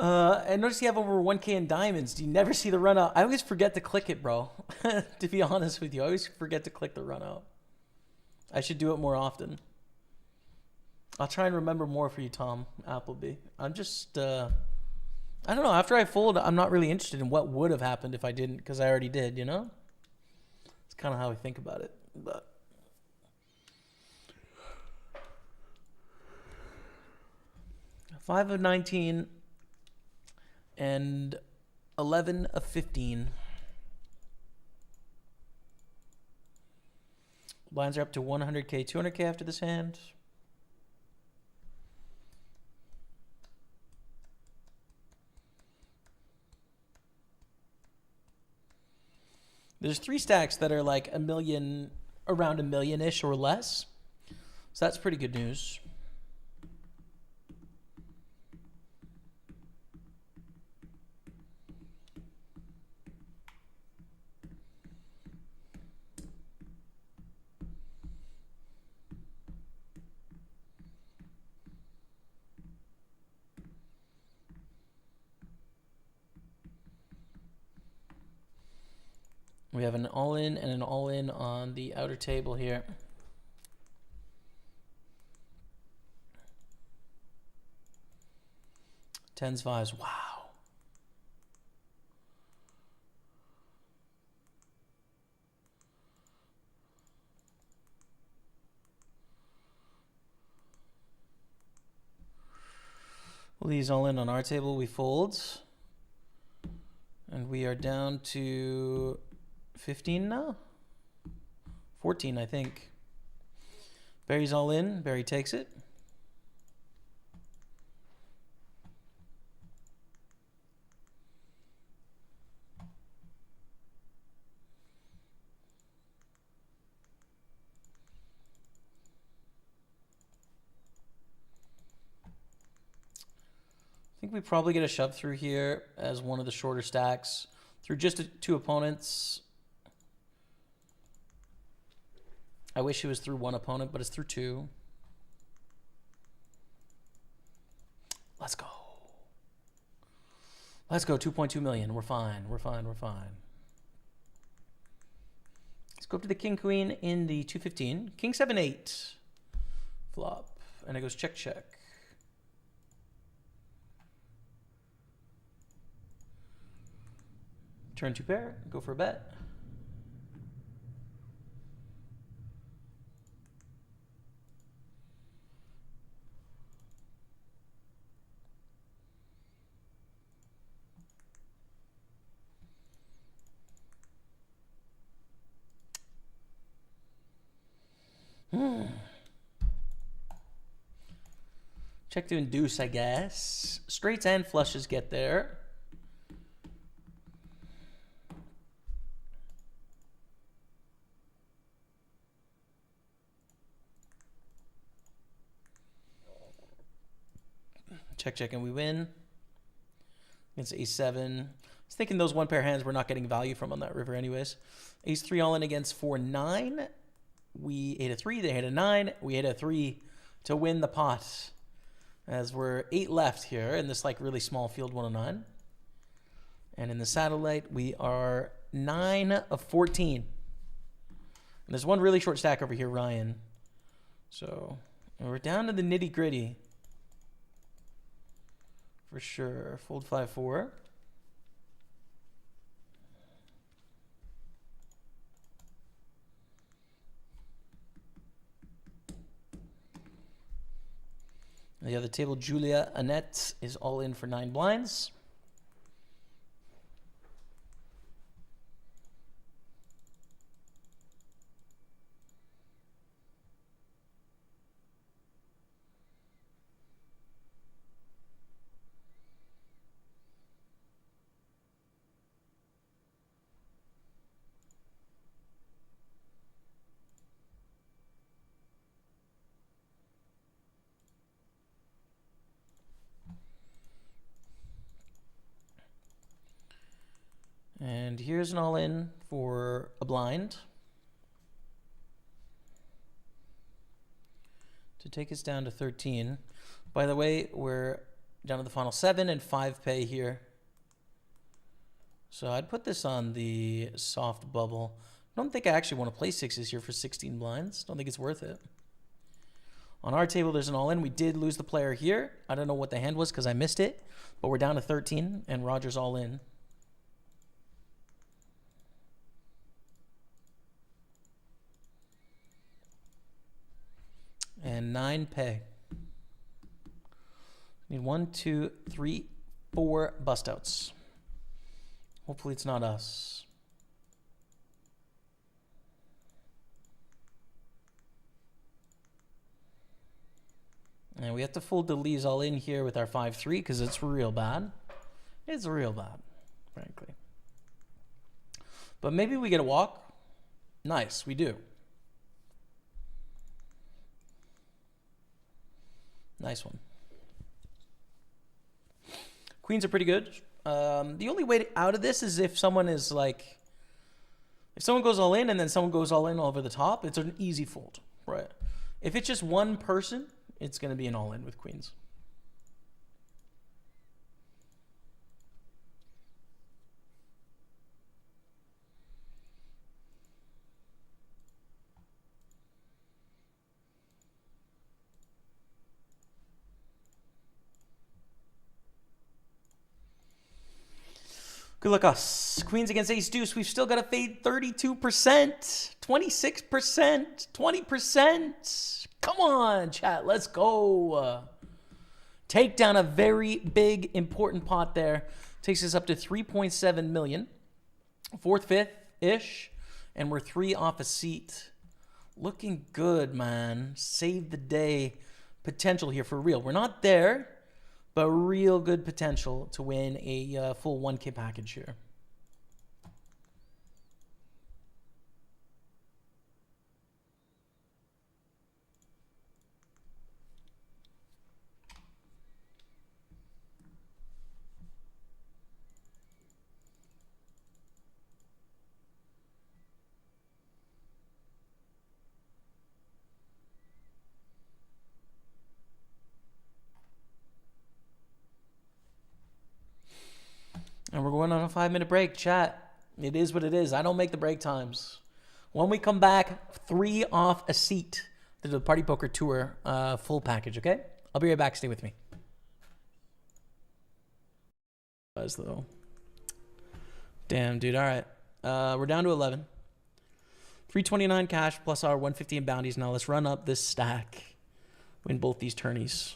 I noticed you have over 1K in diamonds. Do you never see the run out? I always forget to click it, bro. To be honest with you, I always forget to click the run out. I should do it more often. I'll try and remember more for you, Tom Appleby. I'm just, I don't know. After I fold, I'm not really interested in what would have happened if I didn't, because I already did, you know? It's kind of how I think about it. But 5 of 19 and 11 of 15. Blinds are up to 100K, 200K after this hand. There's 3 stacks that are like a million, around a million-ish or less. So that's pretty good news. We have an all-in and an all-in on the outer table here. Tens, fives, wow. Well, these all in on our table, we fold. And we are down to 15 now? 14, I think. Barry's all in. Barry takes it. I think we probably get a shove through here as one of the shorter stacks through just 2 opponents. I wish it was through 1 opponent, but it's through 2. Let's go. Let's go. 2.2 million. We're fine. We're fine. We're fine. Let's go up to the king queen in the 215. King 7 8 flop, and it goes check check. Turn 2 pair. Go for a bet. Check to induce, I guess. Straights and flushes get there. Check, check, and we win. Against ace 7. I was thinking those 1 pair hands we're not getting value from on that river anyways. Ace 3 all in against 4 9. We ate a 3, they hit a 9. We ate a 3 to win the pot. As we're 8 left here in this like really small field 109. And in the satellite, we are 9 of 14. And there's one really short stack over here, Ryan. So we're down to the nitty gritty. For sure. Fold 5-4. The other table, Julia Annette is all in for 9 blinds. And here's an all-in for a blind to take us down to 13. By the way, we're Down to the final 7 and 5 pay here. So I'd put this on the soft bubble. I don't think I actually want to play 6s here for 16 blinds. Don't think it's worth it. On our table, there's an all-in. We did lose the player here. I don't know what the hand was because I missed it. But we're down to 13, and Roger's all in. And 9 pay. Need 1, 2, 3, 4 bust outs. Hopefully it's not us. And we have to fold the leaves all in here with our 5-3 because it's real bad. It's real bad, frankly. But maybe we get a walk. Nice, we do. Nice one. Queens are pretty good. The only way out of this is if someone is like, if someone goes all in and then someone goes all in over the top, it's an easy fold, right? If it's just one person, it's going to be an all in with queens. Good luck us. Queens against ace deuce. We've still got to fade 32%, 26%, 20%. Come on, chat. Let's go. Take down a very big, important pot there. Takes us up to 3.7 million. Fourth, fifth-ish. And we're 3 off a seat. Looking good, man. Save the day potential here for real. We're not there. But real good potential to win a full 1K package here. And we're going on a 5-minute break, chat. It is what it is. I don't make the break times. When we come back, 3 off a seat to the Party Poker Tour full package, okay? I'll be right back. Stay with me. Though. Damn, dude. All right. We're down to 11. 329 cash plus our 150 in bounties. Now let's run up this stack. Win both these tourneys.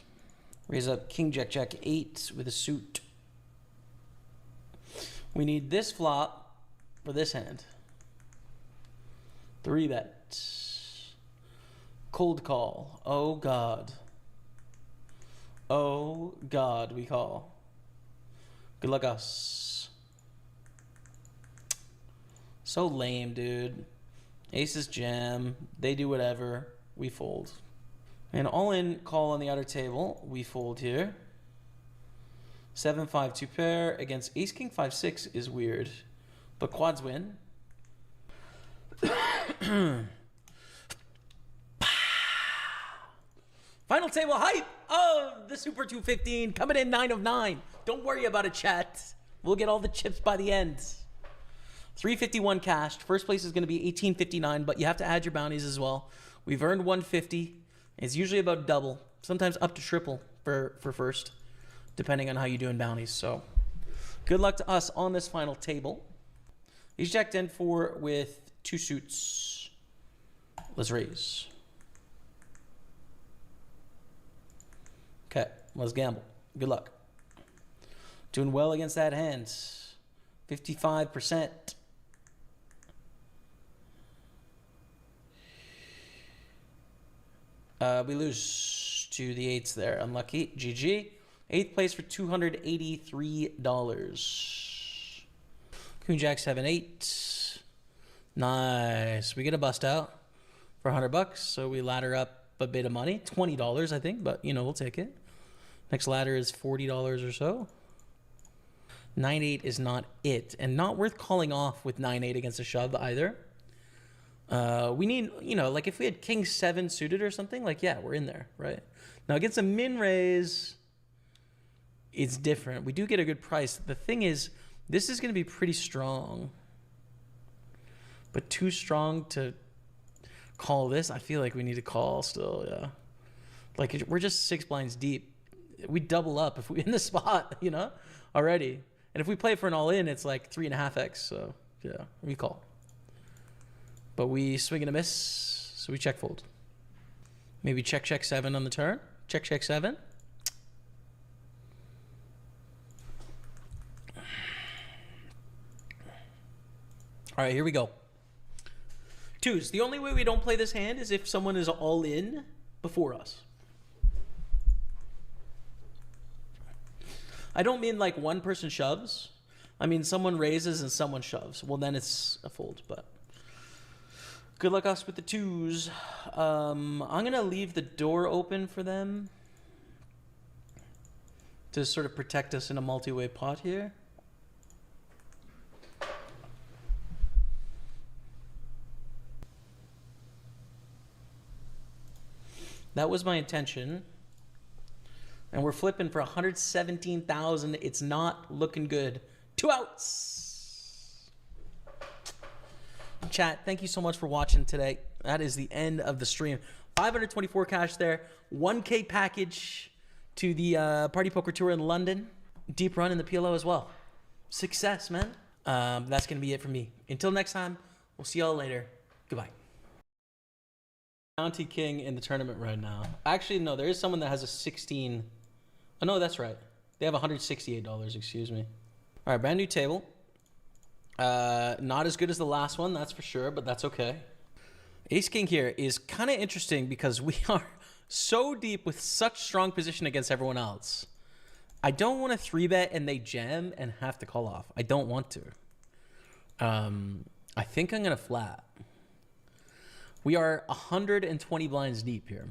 Raise up King, Jack, Jack, 8 with a suit. We need this flop for this hand. 3 bet. Cold call. Oh, God. Oh, God, we call. Good luck us. So lame, dude. Aces jam. They do whatever. We fold. And all in call on the outer table. We fold here. 7-5 2 pair against ace king 5-6 is weird, but quads win. Final table hype of the Super 215 coming in 9 of 9. Don't worry about it, chat. We'll get all the chips by the end. 351 cashed. First place is going to be 1859, but you have to add your bounties as well. We've earned 150. It's usually about double, sometimes up to triple for first, depending on how you do in bounties. So good luck to us on this final table. He's jack 10-4 with 2 suits. Let's raise. Okay, let's gamble. Good luck. Doing well against that hand. 55%. We lose to the 8s there. Unlucky. GG. 8th place for $283. Queen Jack 7-8. Nice. We get a bust out for $100, so we ladder up a bit of money. $20, I think, but you know, we'll take it. Next ladder is $40 or so. 9-8 is not it, and not worth calling off with 9-8 against a shove either. We need, you know, like if we had King 7 suited or something, like, yeah, we're in there, right? Now against a min raise, it's different. We do get a good price. The thing is, this is going to be pretty strong. But too strong to call this. I feel like we need to call still, yeah. Like, we're just 6 blinds deep. We double up if we in the spot, you know, already. And if we play for an all-in, it's like 3.5x. So, yeah, we call. But we swing and a miss, so we check fold. Maybe check 7 on the turn. Check 7. All right, here we go. Twos. The only way we don't play this hand is if someone is all in before us. I don't mean like one person shoves. I mean someone raises and someone shoves. Well, then it's a fold, but good luck us with the twos. I'm going to leave the door open for them to sort of protect us in a multi-way pot here. That was my intention. And we're flipping for 117,000. It's not looking good. 2 outs. Chat, thank you so much for watching today. That is the end of the stream. 524 cash there. 1K package to the Party Poker Tour in London. Deep run in the PLO as well. Success, man. That's going to be it for me. Until next time, we'll see y'all later. Goodbye. Bounty King in the tournament right now. Actually, no, there is someone that has a 16. Oh, no, that's right. They have $168, excuse me. All right, brand new table. Not as good as the last one, that's for sure, but that's okay. Ace King here is kind of interesting because we are so deep with such strong position against everyone else. I don't want to 3-bet and they jam and have to call off. I don't want to. I think I'm going to flat. We are 120 blinds deep here.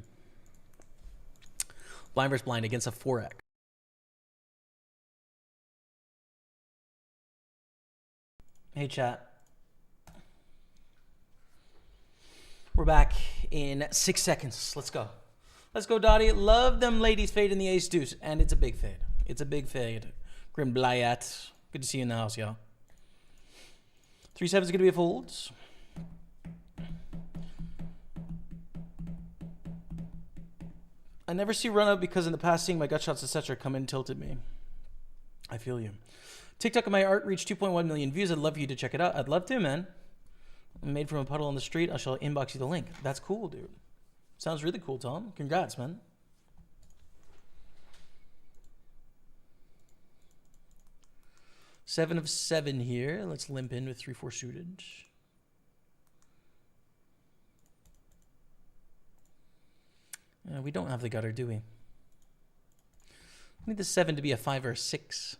Blind versus blind against a 4x. Hey, chat. We're back in 6 seconds. Let's go. Let's go, Dottie. Love them ladies fade in the ace deuce. And it's a big fade. It's a big fade. Grim Blyat. Good to see you in the house, y'all. 3-7 is going to be a fold. I never see run up because in the past seeing my gut shots, etc. come in tilted me. I feel you. TikTok of my art reached 2.1 million views. I'd love for you to check it out. I'd love to, man. I'm made from a puddle on the street. I shall inbox you the link. That's cool, dude. Sounds really cool, Tom. Congrats, man. Seven of 7 here. Let's limp in with 3-4 suited. We don't have the gutter, do we? We need the 7 to be a 5 or a 6.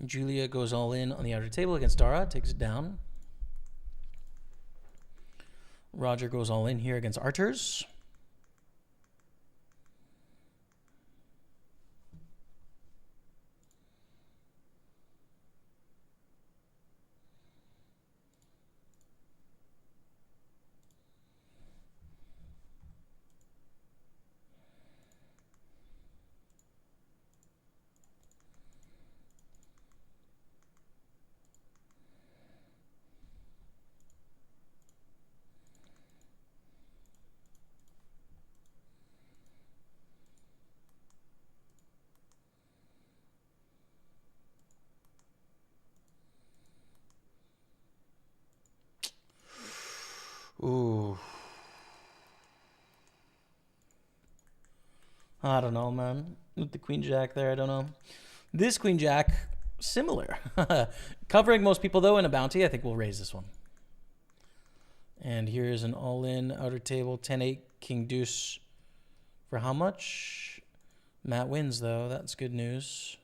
Julia goes all in on the outer table against Dara, takes it down. Roger goes all in here against Arturs. Ooh. I don't know, man. With the Queen Jack there, I don't know. This Queen Jack, similar. Covering most people, though, in a bounty. I think we'll raise this one. And here's an all-in outer table. 10-8, King Deuce. For how much? Matt wins, though. That's good news.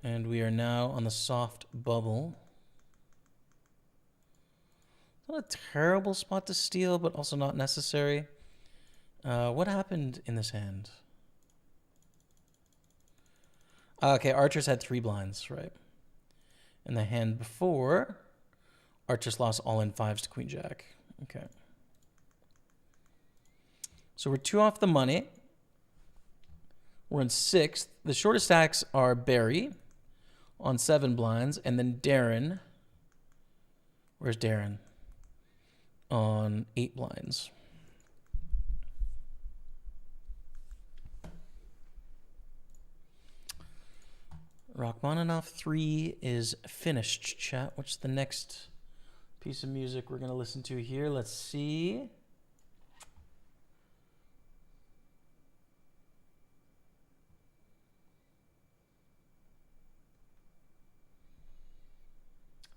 And we are now on the soft bubble. Not a terrible spot to steal, but also not necessary. What happened in this hand? Okay, Archer's had 3 blinds, right? And the hand before, Archer's lost all in 5s to Queen Jack. Okay. So we're 2 off the money. We're in 6th. The shortest stacks are Barry on 7 blinds, and then Darren. Where's Darren? On 8 blinds. Rachmaninoff 3 is finished, chat. What's the next piece of music we're going to listen to here? Let's see.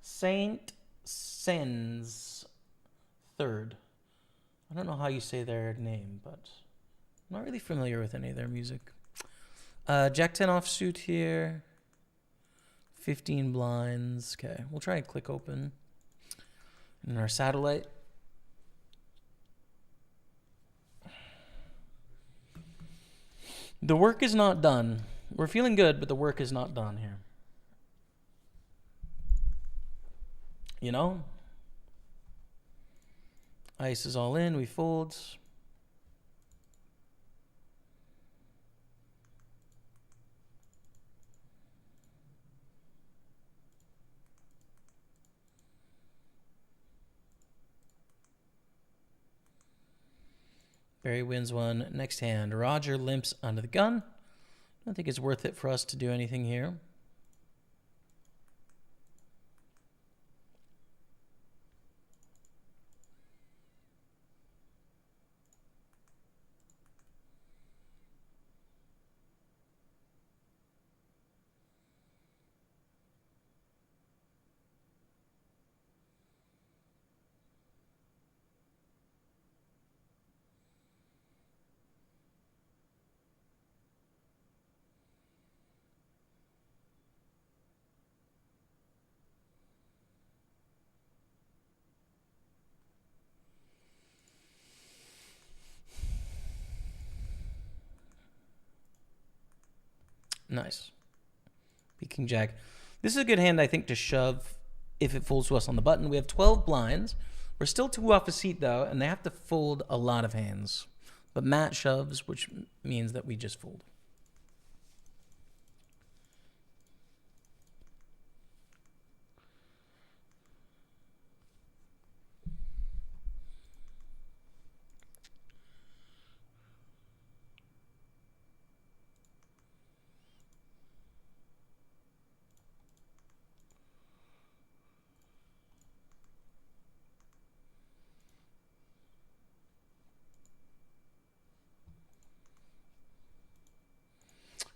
Saint Sens Third. I don't know how you say their name, but I'm not really familiar with any of their music. Jack 10 offsuit here. 15 blinds. Okay, we'll try and click open. And our satellite. The work is not done. We're feeling good, but the work is not done here. You know? Ice is all in. We fold. Barry wins one. Next hand. Roger limps under the gun. I don't think it's worth it for us to do anything here. Nice. King Jack. This is a good hand, I think, to shove if it folds to us on the button. We have 12 blinds. We're still 2 off a seat, though, and they have to fold a lot of hands. But Matt shoves, which means that we just fold.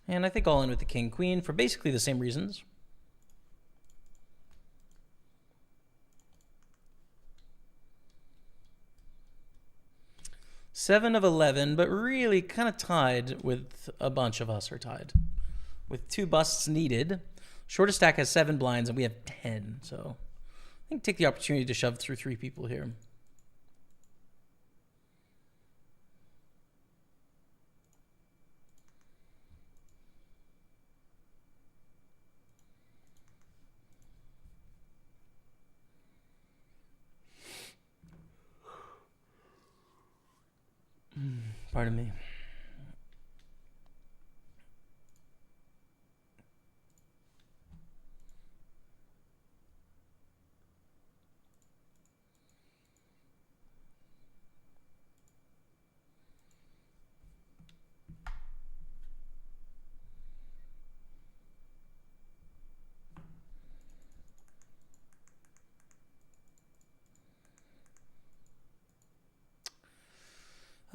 And I think all in with the king queen for basically the same reasons. Seven of 11, but really kind of tied with a bunch of us are tied. With 2 busts needed. Shortest stack has 7 blinds and we have 10. So I think take the opportunity to shove through 3 people here. Pardon me.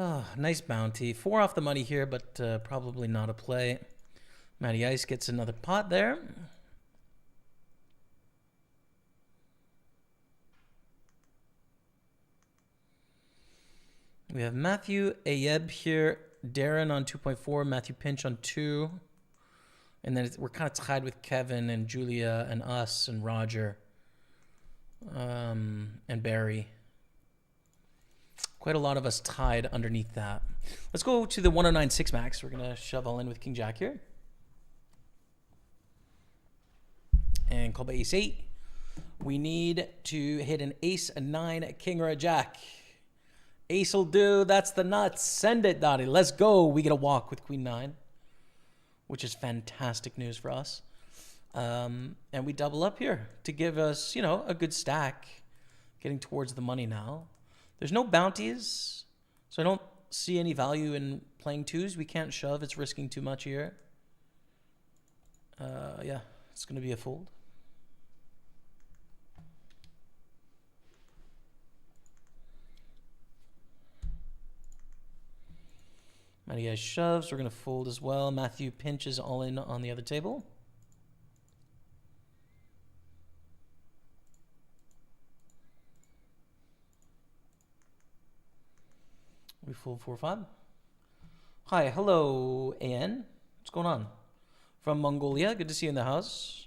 Oh, nice bounty. 4 off the money here, but probably not a play. Matty Ice gets another pot there. We have Matthew Ayeb here, Darren on 2.4, Matthew Pinch on 2. And then we're kind of tied with Kevin and Julia and us and Roger and Barry. Quite a lot of us tied underneath that. Let's go to the 109 6 max. We're going to shove all in with King Jack here. and call by ace 8. We need to hit an ace, a 9, a king, or a jack. Ace will do. That's the nuts. Send it, Dottie. Let's go. We get a walk with queen 9, which is fantastic news for us. And we double up here to give us, you know, a good stack. Getting towards the money now. There's no bounties, so I don't see any value in playing 2s. We can't shove. It's risking too much here. Yeah, it's going to be a fold. Matty guys shoves. We're going to fold as well. Matthew pinches all in on the other table. We fold 4-5. Hi, hello, An. What's going on? From Mongolia. Good to see you in the house.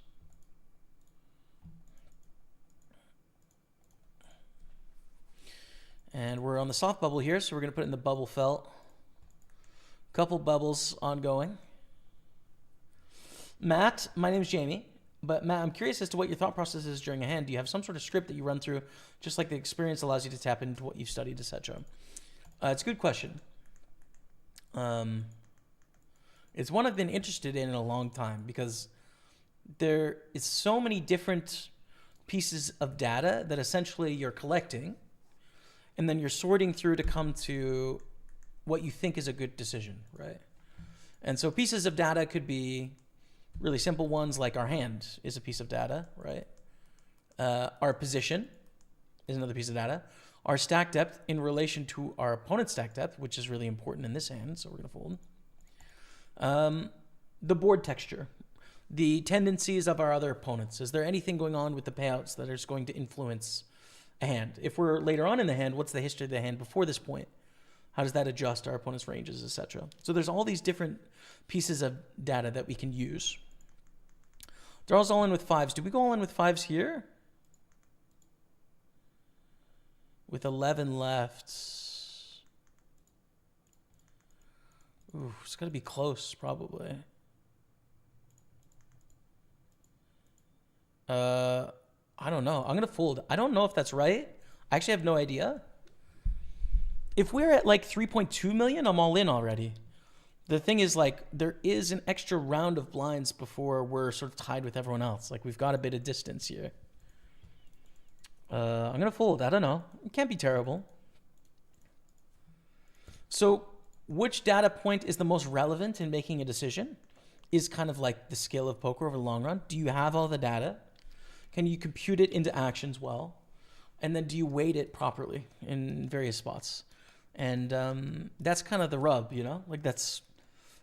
And we're on the soft bubble here, so we're going to put it in the bubble felt. Couple bubbles ongoing. Matt, my name is Jamie. But Matt, I'm curious as to what your thought process is during a hand. Do you have some sort of script that you run through, just like the experience allows you to tap into what you've studied, etc.? It's a good question. It's one I've been interested in a long time because there is so many different pieces of data that essentially you're collecting, and then you're sorting through to come to what you think is a good decision, right? And so pieces of data could be really simple ones, like our hand is a piece of data, right? Our position is another piece of data. Our stack depth in relation to our opponent's stack depth, which is really important in this hand, so we're going to fold. The board texture, the tendencies of our other opponents. Is there anything going on with the payouts that is going to influence a hand? If we're later on in the hand, what's the history of the hand before this point? How does that adjust our opponent's ranges, etc.? So there's all these different pieces of data that we can use. Draws all in with 5s. Do we go all in with 5s here? With 11 left. Ooh, it's got to be close, probably. I don't know. I'm going to fold. I don't know if that's right. I actually have no idea. If we're at like 3.2 million, I'm all in already. The thing is, like, there is an extra round of blinds before we're sort of tied with everyone else. Like, we've got a bit of distance here. I'm going to fold. I don't know. It can't be terrible. So which data point is the most relevant in making a decision is kind of like the skill of poker over the long run. Do you have all the data? Can you compute it into actions well? And then do you weight it properly in various spots? And that's kind of the rub, you know? Like, that's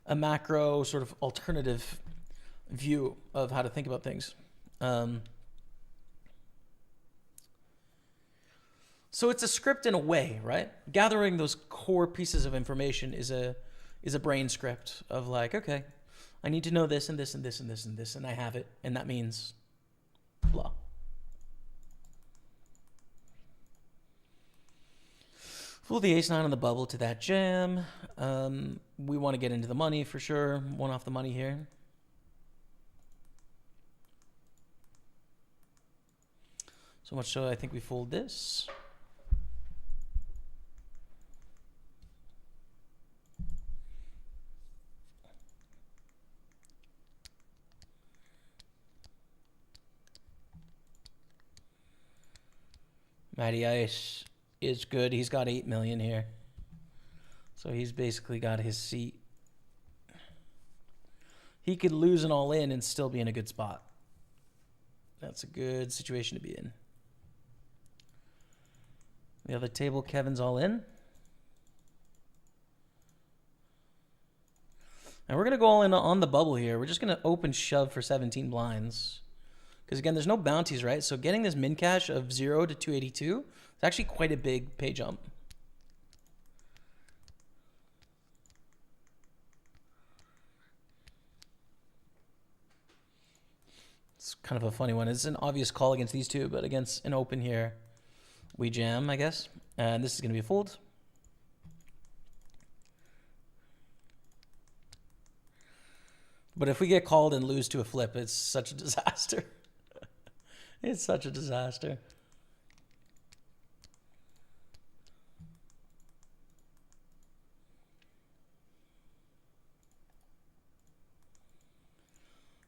a macro sort of alternative view of how to think about things. So it's a script in a way, right? Gathering those core pieces of information is a brain script of like, okay, I need to know this and this and this and this and this, and I have it, and that means blah. Fool the ace-9 on the bubble to that jam. We want to get into the money for sure. One off the money here. So much so I think we fold this. Matty Ice is good. He's got 8 million here. So he's basically got his seat. He could lose an all in and still be in a good spot. That's a good situation to be in. The other table, Kevin's all in. And we're going to go all in on the bubble here. We're just going to open shove for 17 blinds. Because again, there's no bounties, right? So getting this min cash of 0 to 282 is actually quite a big pay jump. It's kind of a funny one. It's an obvious call against these two, but against an open here, we jam, I guess. And this is going to be a fold. But if we get called and lose to a flip, it's such a disaster. It's such a disaster.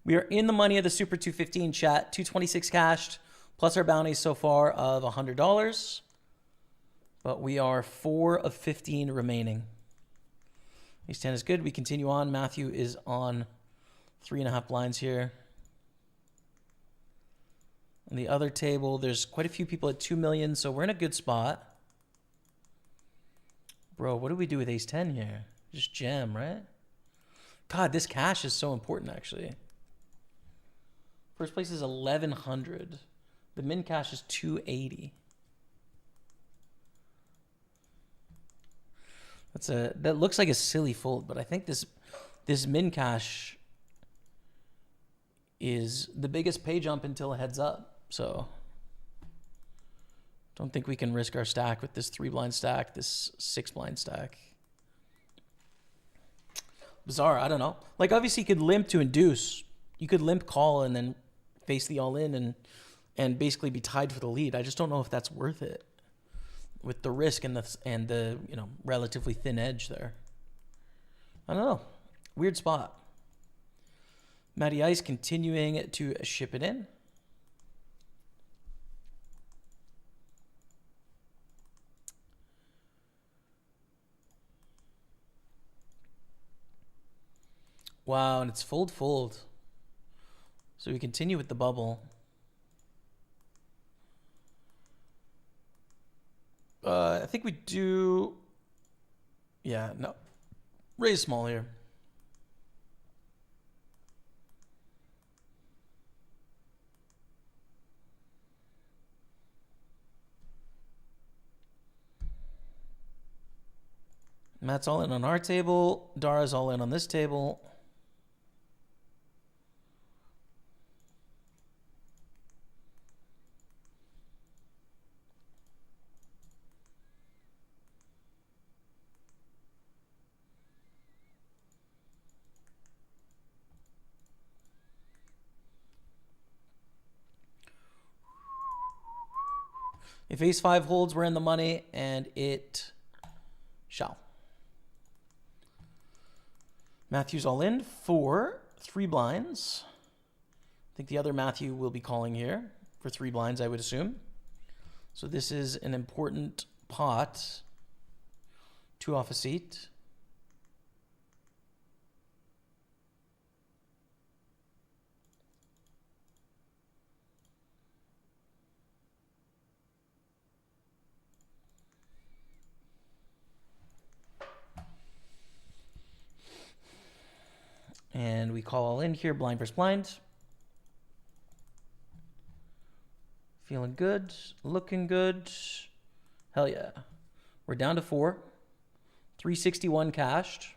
We are in the money of the Super 215 chat. 226 cashed, plus our bounties so far of $100. But we are 4 of 15 remaining. Ace 10 is good. We continue on. Matthew is on 3.5 blinds here. On the other table, there's quite a few people at 2 million, so we're in a good spot. Bro, what do we do with Ace 10 here? Just jam, right? God, this cash is so important, actually. First place is 1,100. The min cash is 280. That looks like a silly fold, but I think this min cash is the biggest pay jump until it heads up. So don't think we can risk our stack with this 3 blind stack, this 6 blind stack. Bizarre, I don't know. Like obviously you could limp to induce. You could limp call and then face the all in and basically be tied for the lead. I just don't know if that's worth it with the risk and the relatively thin edge there. I don't know. Weird spot. Matty Ice continuing to ship it in. Wow, and it's fold. So we continue with the bubble. I think we do. Yeah, no. Raise small here. Matt's all in on our table. Dara's all in on this table. If ace 5 holds, we're in the money, and it shall. Matthew's all in for 3 blinds. I think the other Matthew will be calling here for 3 blinds, I would assume. So this is an important pot. 2 off a seat. And we call all in here, blind versus blind. Feeling good, looking good. Hell yeah. We're down to 4. 361 cashed.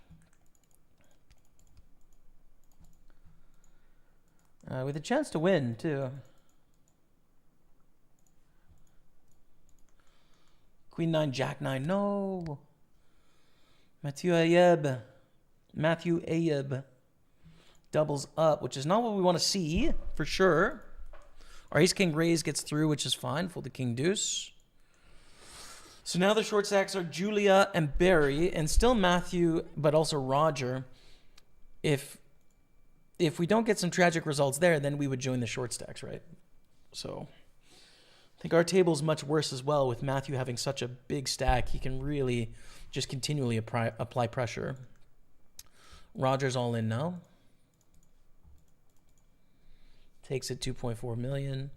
With a chance to win, too. Queen 9, Jack 9, no. Matthew Ayeb. Doubles up, which is not what we want to see, for sure. Our ace-king raise gets through, which is fine. Fold the king deuce. So now the short stacks are Julia and Barry, and still Matthew, but also Roger. If we don't get some tragic results there, then we would join the short stacks, right? So I think our table is much worse as well, with Matthew having such a big stack. He can really just continually apply pressure. Roger's all in now. Takes it 2.4 million.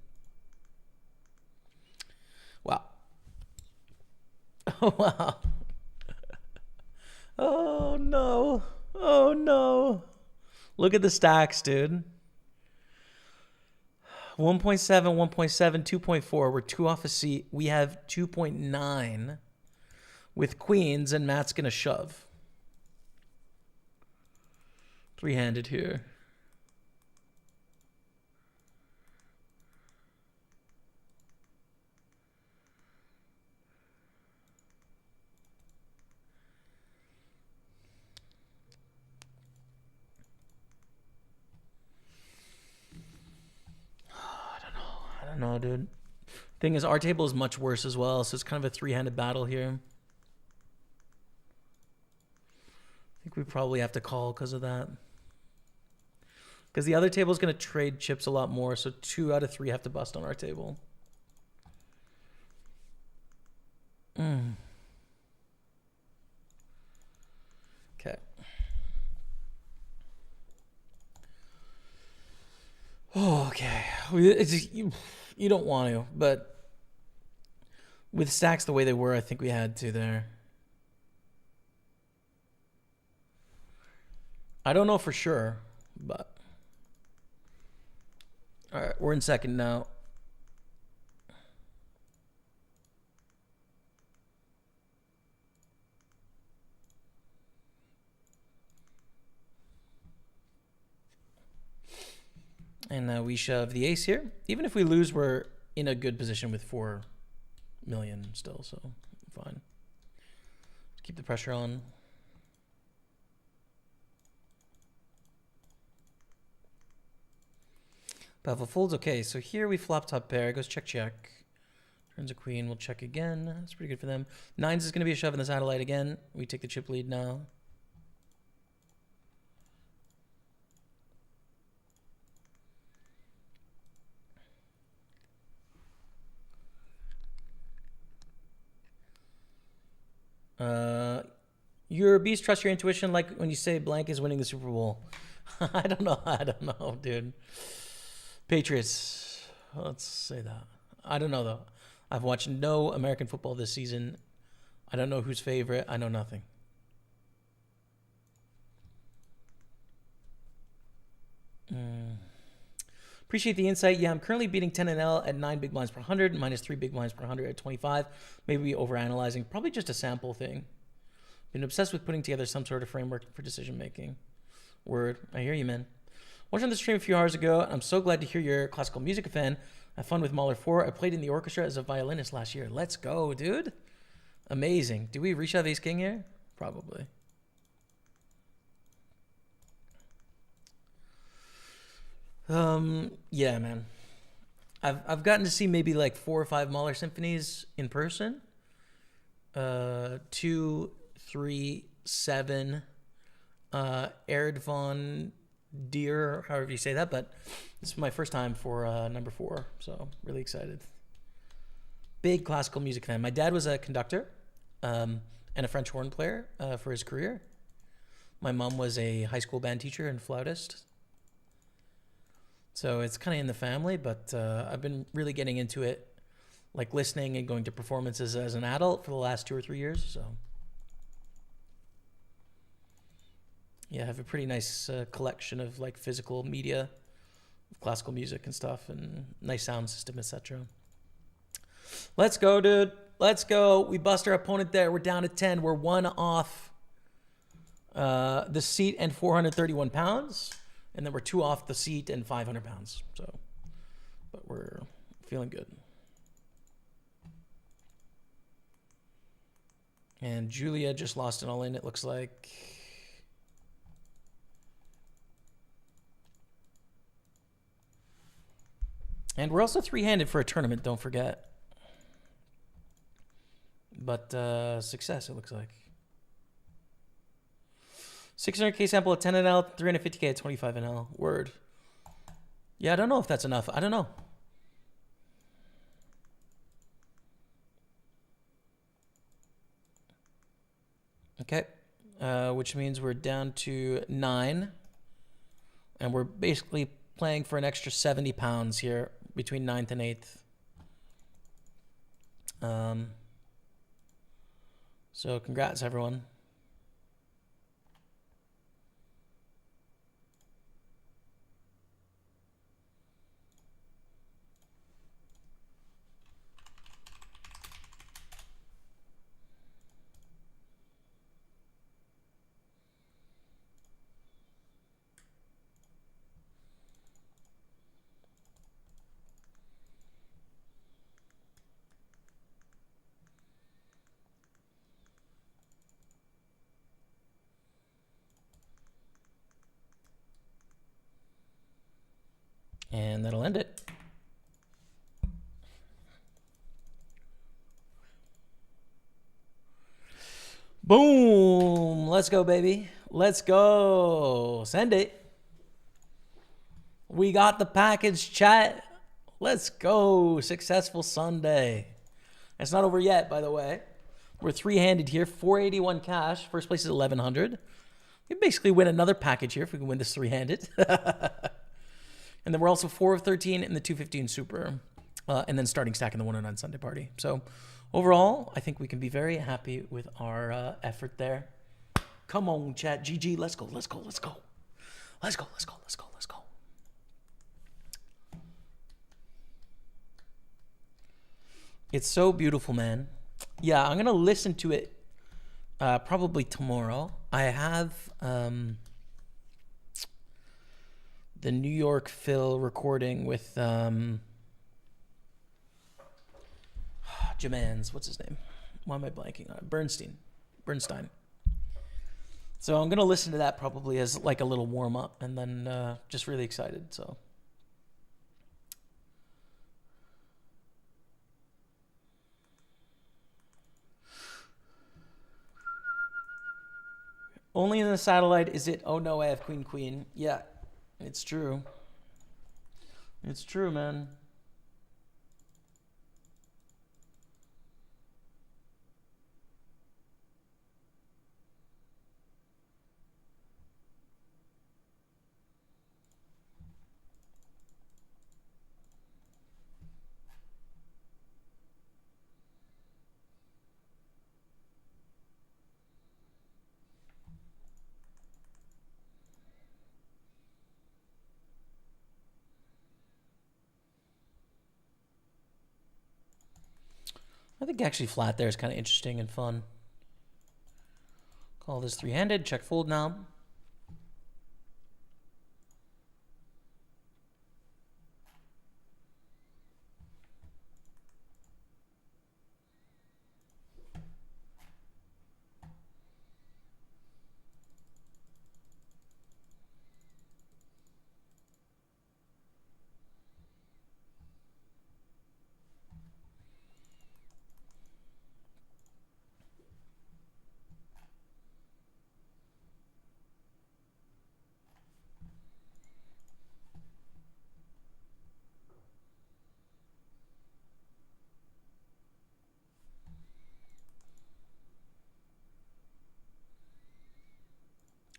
Wow. Oh, wow. Oh, no. Oh, no. Look at the stacks, dude. 1.7, 1.7, 2.4. We're 2 off a seat. We have 2.9 with queens, and Matt's going to shove. 3-handed here. I don't know, dude. Thing is, our table is much worse as well, so it's kind of a three-handed battle here. I think we probably have to call because of that. Because the other table is going to trade chips a lot more, so 2 out of 3 have to bust on our table. Okay. Oh, okay. It's just, you don't want to, but with stacks the way they were, I think we had to there. I don't know for sure, but all right, we're in second now. And now we shove the ace here. Even if we lose, we're in a good position with 4 million still, so fine. Just keep the pressure on. Pavel folds. Okay, so here we flop top pair. Goes check, check. Turns a queen. We'll check again. That's pretty good for them. 9s is going to be a shove in the satellite again. We take the chip lead now. You're a beast. Trust your intuition. Like when you say blank is winning the Super Bowl. I don't know, dude. Patriots. Let's say that. I don't know though. I've watched no American football this season. I don't know who's favorite. I know nothing. Appreciate the insight. Yeah, I'm currently beating 10 and L at 9 big blinds per 100, minus 3 big blinds per 100 at 25. Maybe overanalyzing. Probably just a sample thing. Been obsessed with putting together some sort of framework for decision making. Word. I hear you, man. Watching the stream a few hours ago, I'm so glad to hear you're a classical music fan. I have fun with Mahler 4. I played in the orchestra as a violinist last year. Let's go, dude. Amazing. Do we reshove ace king here? Probably. Yeah, man. I've gotten to see maybe like 4 or 5 Mahler symphonies in person. 2, 3, 7. Erd von Deer, however you say that, but this is my first time for number 4, so really excited. Big classical music fan. My dad was a conductor and a French horn player for his career. My mom was a high school band teacher and flautist. So it's kind of in the family, but I've been really getting into it, like listening and going to performances as an adult for the last 2 or 3 years. So yeah, I have a pretty nice collection of like physical media, of classical music and stuff, and nice sound system, etc. Let's go, dude. Let's go. We bust our opponent there. We're down to 10. We're 1 off the seat and 431 pounds. And then we're 2 off the seat and 500 pounds. So, but we're feeling good. And Julia just lost it all in, it looks like. And we're also 3-handed for a tournament, don't forget. But success, it looks like. 600k sample at 10 NL, 350k at 25 NL. Word. Yeah, I don't know if that's enough. I don't know. Okay. Which means we're down to 9. And we're basically playing for an extra 70 pounds here between 9th and 8th. So congrats, everyone. And that'll end it. Boom. Let's go, baby. Let's go. Send it. We got the package, chat. Let's go. Successful Sunday. It's not over yet, by the way. We're three-handed here. 481 cash. First place is 1,100. We basically win another package here if we can win this three-handed. And then we're also 4 of 13 in the 215 Super. And then starting stack in the 109 Sunday Party. So overall, I think we can be very happy with our effort there. Come on, chat. GG. Let's go. Let's go. Let's go. Let's go. Let's go. Let's go. Let's go. It's so beautiful, man. Yeah, I'm going to listen to it probably tomorrow. I have the New York Phil recording with Jamans. What's his name? Why am I blanking on it? Bernstein. So I'm going to listen to that probably as like a little warm-up and then just really excited, so... Only in the satellite is it, oh no, I have queen, queen. Yeah, it's true. It's true, man. I think actually flat there is kind of interesting and fun. Call this three-handed. Check fold now.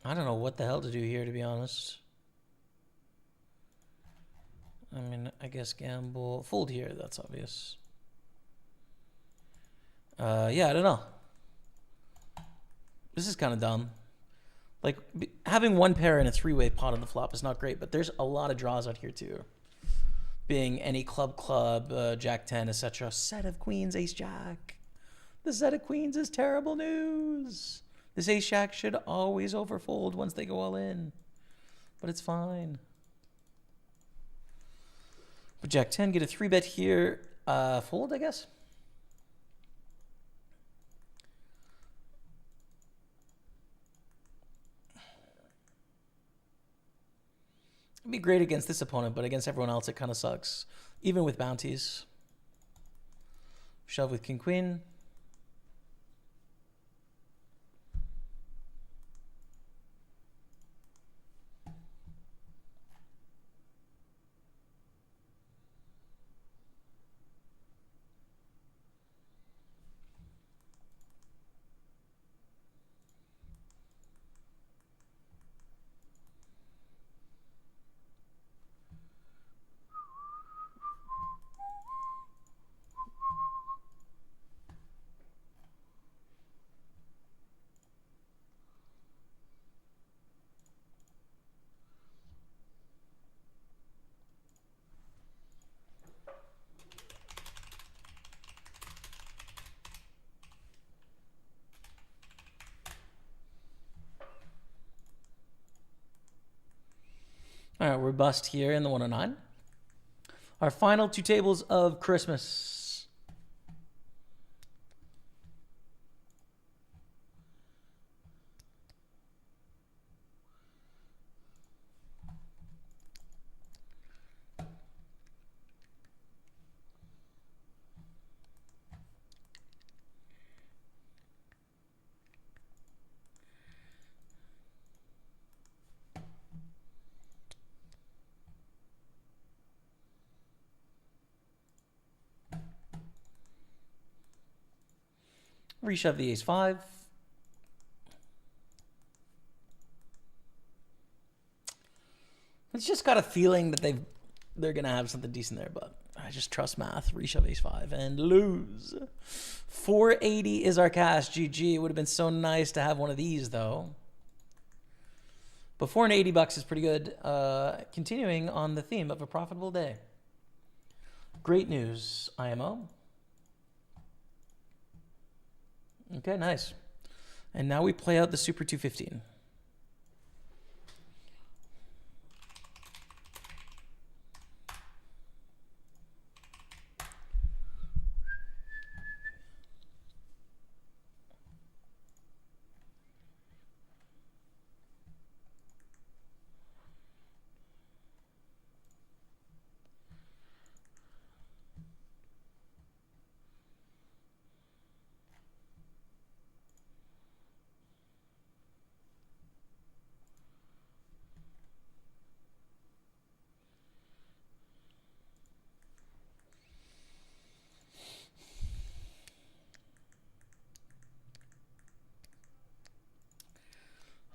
I don't know what the hell to do here, to be honest. I mean, I guess gamble. Fold here, that's obvious. Yeah, I don't know. This is kind of dumb. Like, having one pair in a three-way pot on the flop is not great, but there's a lot of draws out here, too. Being any club, jack 10, etc. Set of queens, ace jack. The set of queens is terrible news. This ace jack should always overfold once they go all in. But it's fine. But jack 10, get a 3-bet here. Fold, I guess. It'd be great against this opponent, but against everyone else, it kind of sucks. Even with bounties. Shove with king, queen. All right, we're bust here in the 109. Our final two tables of Christmas. Reshove the ace-5. It's just got a feeling that they're going to have something decent there, but I just trust math. Reshove ace-5 and lose. 480 is our cash. GG. It would have been so nice to have one of these, though. But $480 is pretty good. Continuing on the theme of a profitable day. Great news, IMO. Okay, nice. And now we play out the Super 215.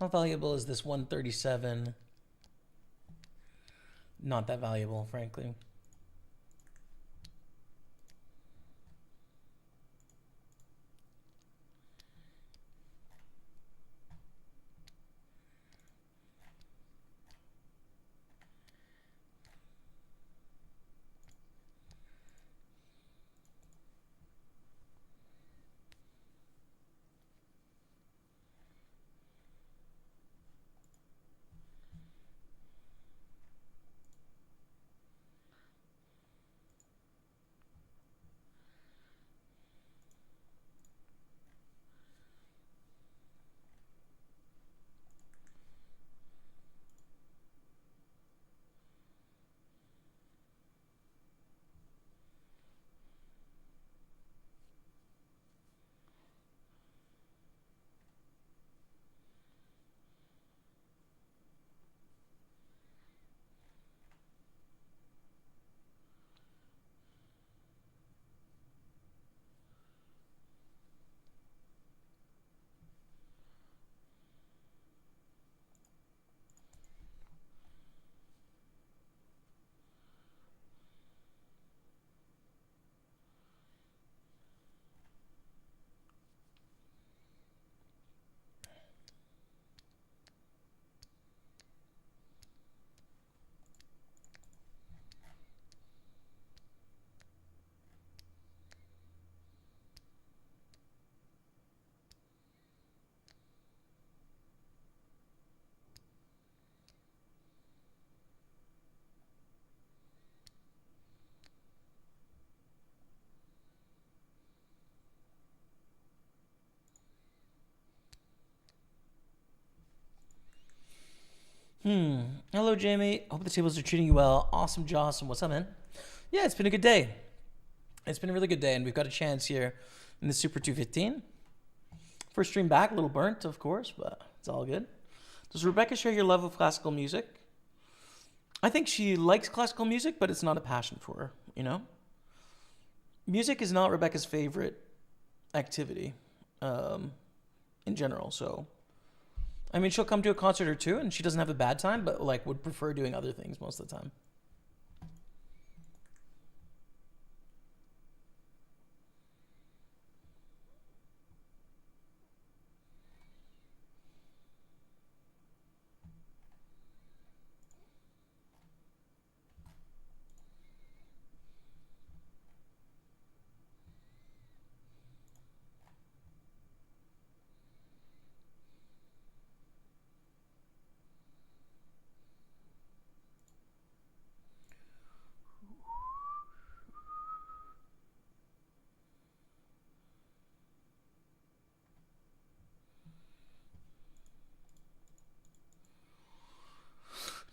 How valuable is this 137? Not that valuable, frankly. Hello, Jamie. Hope the tables are treating you well. Awesome, Jocelyn. What's up, man? Yeah, it's been a good day. It's been a really good day, and we've got a chance here in the Super 215. First stream back, a little burnt, of course, but it's all good. Does Rebecca share your love of classical music? I think she likes classical music, but it's not a passion for her, you know? Music is not Rebecca's favorite activity in general, so... I mean, she'll come to a concert or two, and she doesn't have a bad time, but, like, would prefer doing other things most of the time.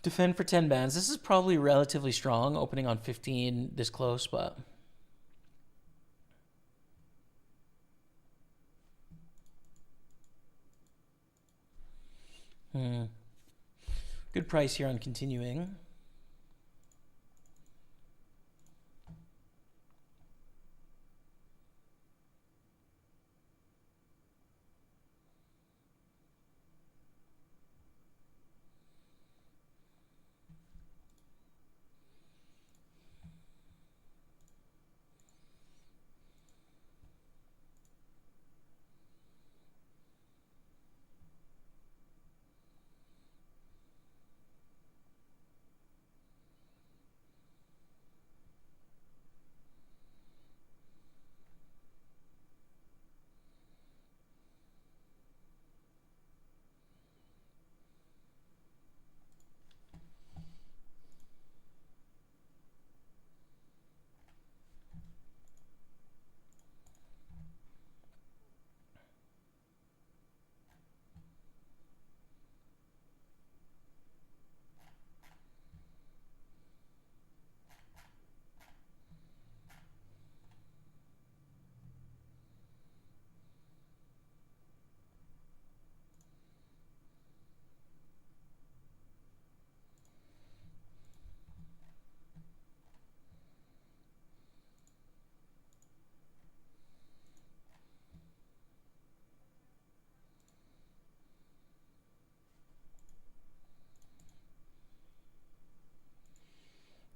Defend for 10 bands. This is probably relatively strong, opening on 15 this close, but... Good price here on continuing.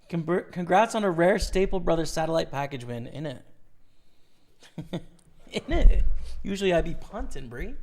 Congrats on a rare Staple Brothers satellite package win, innit? Innit? Usually I'd be punting, Bree.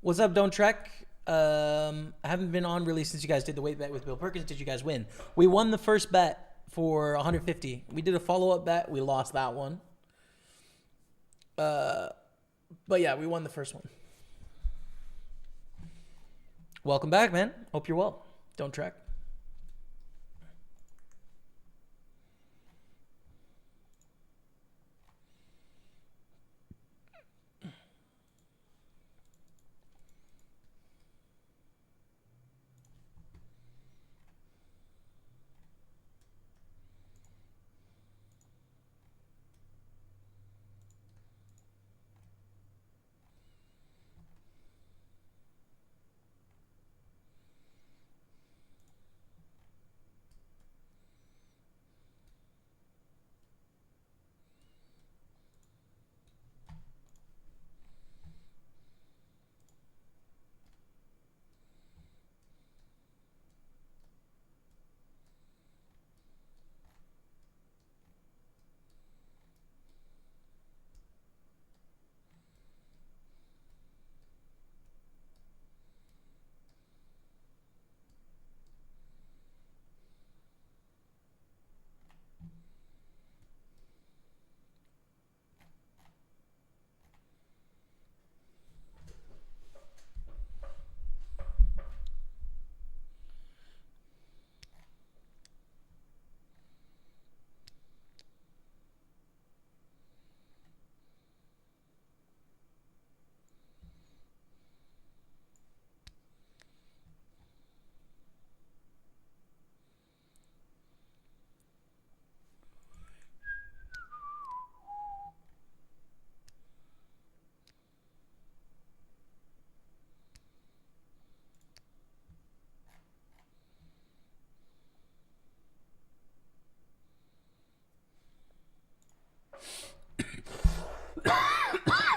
What's up, Don't Trek? I haven't been on really since you guys did the weight bet with Bill Perkins. Did you guys win? We won the first bet for 150. We did a follow-up bet. We lost that one. But yeah, we won the first one. Welcome back, man. Hope you're well. Don't Trek.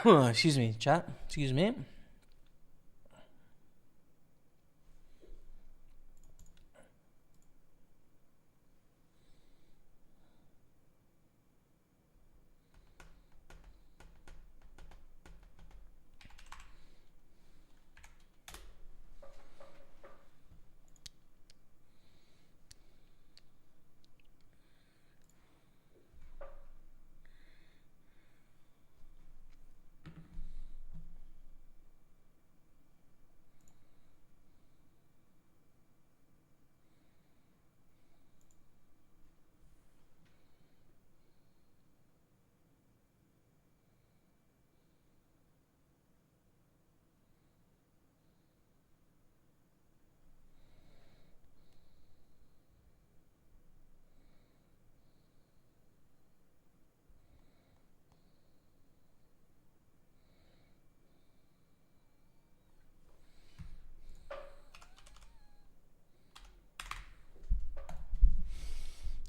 Excuse me, chat. Excuse me.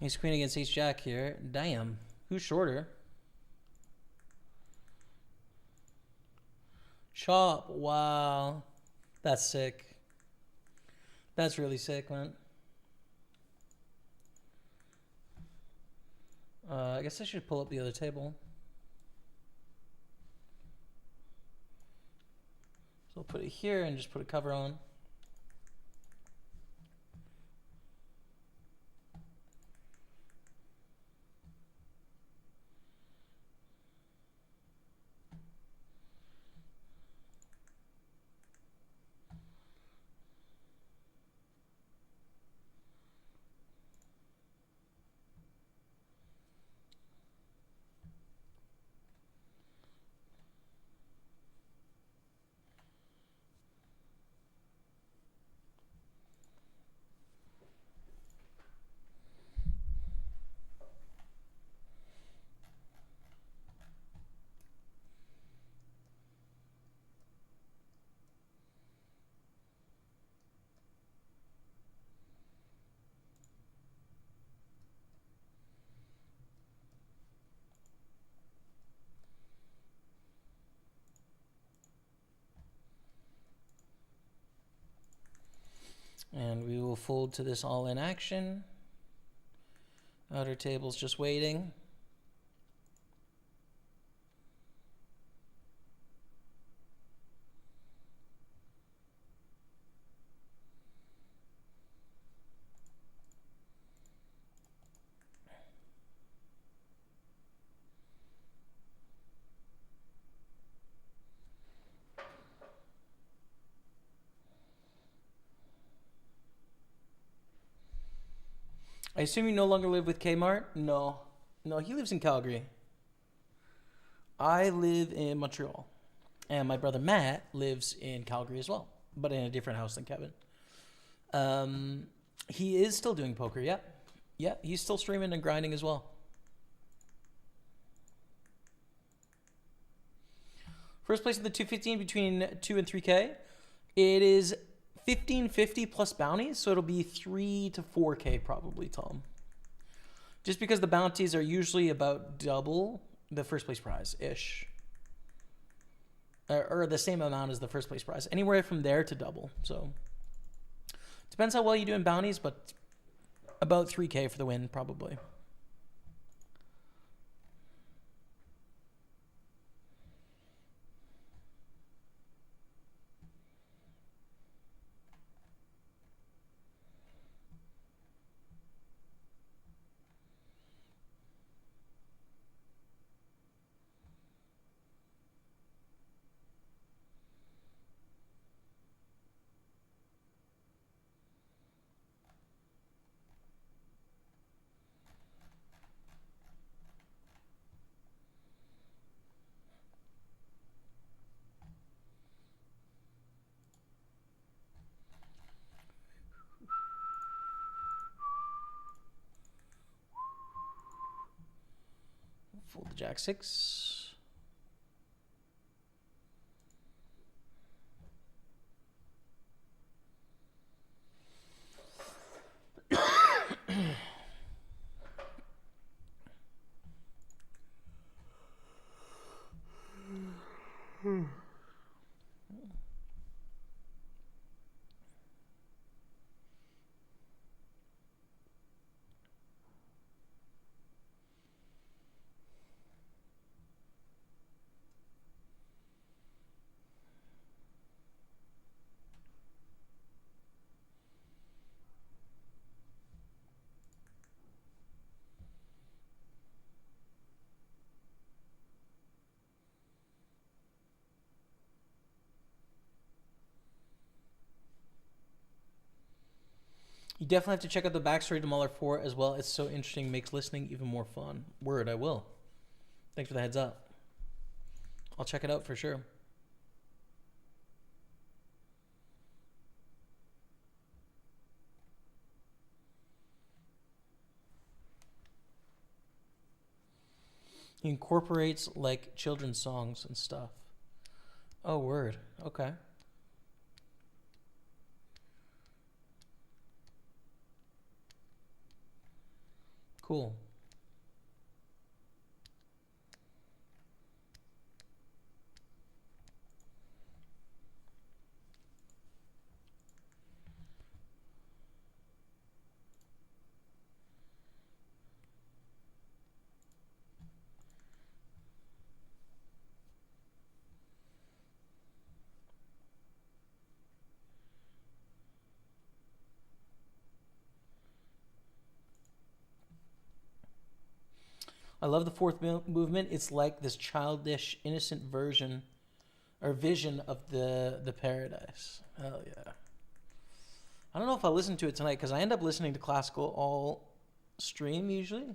Ace Queen against Ace Jack here. Damn. Who's shorter? Chop. Wow. That's sick. That's really sick, man. I guess I should pull up the other table. So I'll put it here and just put a cover on. And we will fold to this all in action. Outer table's just waiting. I assume you no longer live with Kmart? No. No, he lives in Calgary. I live in Montreal. And my brother Matt lives in Calgary as well, but in a different house than Kevin. He is still doing poker, yeah. Yeah, he's still streaming and grinding as well. First place of the 215 between 2 and 3K. It is 1550 plus bounties, so it'll be 3 to 4K probably, Tom. Just because the bounties are usually about double the first place prize ish, or the same amount as the first place prize, anywhere from there to double. So depends how well you do in bounties, but about 3K for the win probably. Fold the jack six. You definitely have to check out the backstory to Muller 4 as well. It's so interesting, makes listening even more fun. Word, I will. Thanks for the heads up. I'll check it out for sure. He incorporates like children's songs and stuff. Oh, word. Okay. Cool. I love the fourth movement. It's like this childish, innocent version or vision of the paradise. Hell yeah. I don't know if I'll listen to it tonight because I end up listening to classical all stream usually.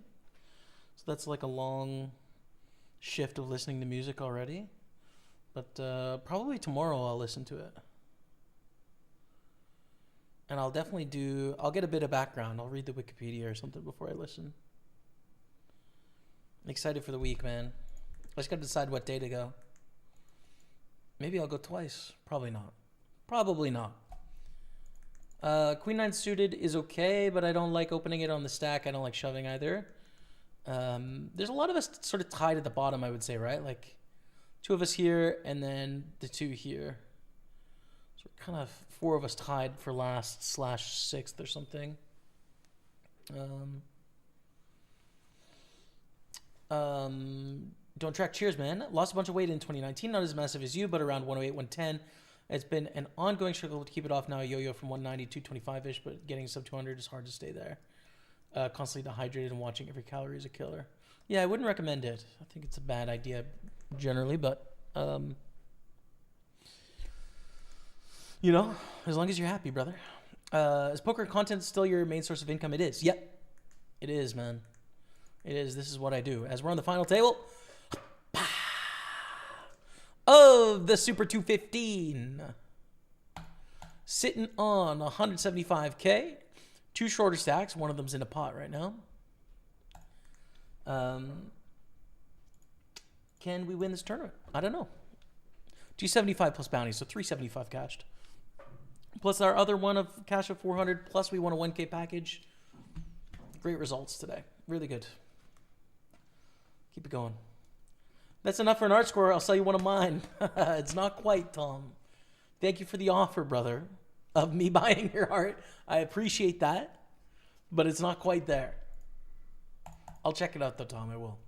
So that's like a long shift of listening to music already. But probably tomorrow I'll listen to it. And I'll get a bit of background. I'll read the Wikipedia or something before I listen. I'm excited for the week, man. I just got to decide what day to go. Maybe I'll go twice. Probably not. Probably not. Queen 9 suited is okay, but I don't like opening it on the stack. I don't like shoving either. There's a lot of us sort of tied at the bottom, I would say, right? Like 2 of us here and then the 2 here. So we're kind of 4 of us tied for last / 6th or something. Don't track. Cheers, man. Lost a bunch of weight in 2019. Not as massive as you, but around 108, 110. It's been an ongoing struggle to keep it off now. Yo-yo from 190 to 225-ish, but getting sub 200 is hard to stay there. Constantly dehydrated and watching every calorie is a killer. Yeah, I wouldn't recommend it. I think it's a bad idea generally, but you know, as long as you're happy, brother. Is poker content still your main source of income? It is. Yep. It is, man. It is. This is what I do. As we're on the final table of the Super 215. Sitting on 175K. 2 shorter stacks. One of them's in a pot right now. Can we win this tournament? I don't know. 275 plus bounty, so 375 cashed. Plus our other one of cash of 400. Plus we won a 1K package. Great results today. Really good. Keep it going. That's enough for an art score. I'll sell you one of mine. It's not quite, Tom. Thank you for the offer, brother, of me buying your art. I appreciate that, but it's not quite there. I'll check it out, though, Tom. I will.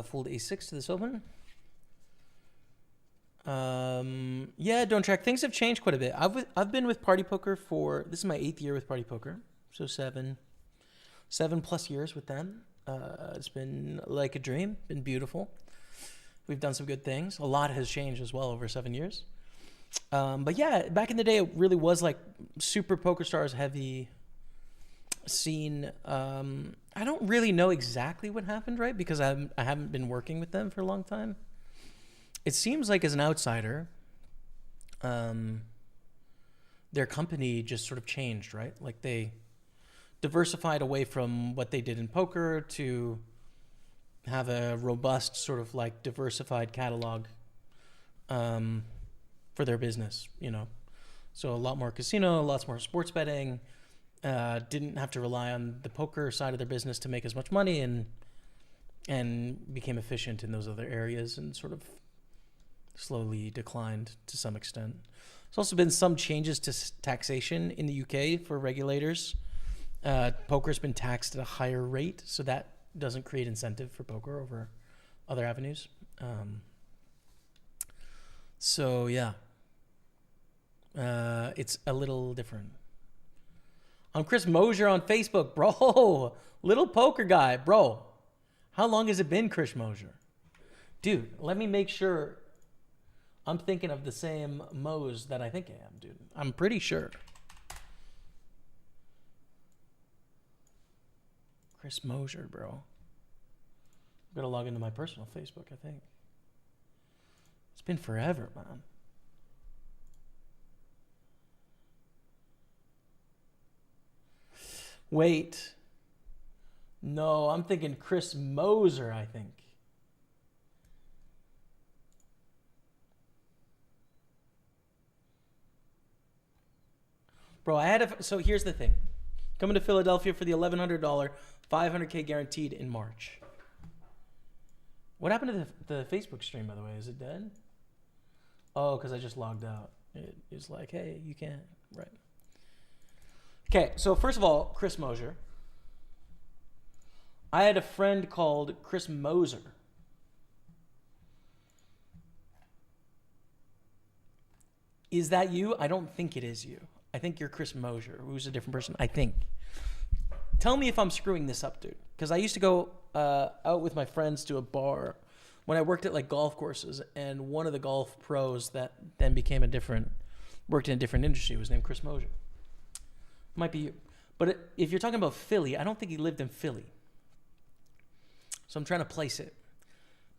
Fold A6 to this open. Yeah, don't track. Things have changed quite a bit. I've been with PartyPoker for, this is my 8th year with PartyPoker, so 7+ years with them. It's been like a dream, been beautiful. We've done some good things. A lot has changed as well over 7 years. But yeah, back in the day, it really was like super PokerStars heavy scene. I don't really know exactly what happened, right? Because I haven't been working with them for a long time. It seems like as an outsider, their company just sort of changed, right? Like they diversified away from what they did in poker to have a robust sort of like diversified catalog for their business, you know. So a lot more casino, lots more sports betting. Didn't have to rely on the poker side of their business to make as much money, and became efficient in those other areas and sort of slowly declined to some extent. There's also been some changes to taxation in the UK for regulators. Poker's been taxed at a higher rate, so that doesn't create incentive for poker over other avenues. So yeah, it's a little different. I'm Chris Mosier on Facebook, bro. Little poker guy, bro. How long has it been, Chris Mosier? Dude, let me make sure I'm thinking of the same Mose that I think I am, dude. I'm pretty sure. Chris Mosier, bro. I'm gonna log into my personal Facebook, I think. It's been forever, man. Wait. No, I'm thinking Chris Moser, I think. Bro, so here's the thing. Coming to Philadelphia for the $1,100, $500K guaranteed in March. What happened to the Facebook stream, by the way? Is it dead? Oh, because I just logged out. It's like, hey, you can't. Right. Okay, so first of all, Chris Mosier. I had a friend called Chris Moser. Is that you? I don't think it is you. I think you're Chris Mosier, who's a different person, I think. Tell me if I'm screwing this up, dude. Because I used to go out with my friends to a bar when I worked at like golf courses, and one of the golf pros that then worked in a different industry was named Chris Mosier. Might be you. But if you're talking about Philly, I don't think he lived in Philly. So I'm trying to place it.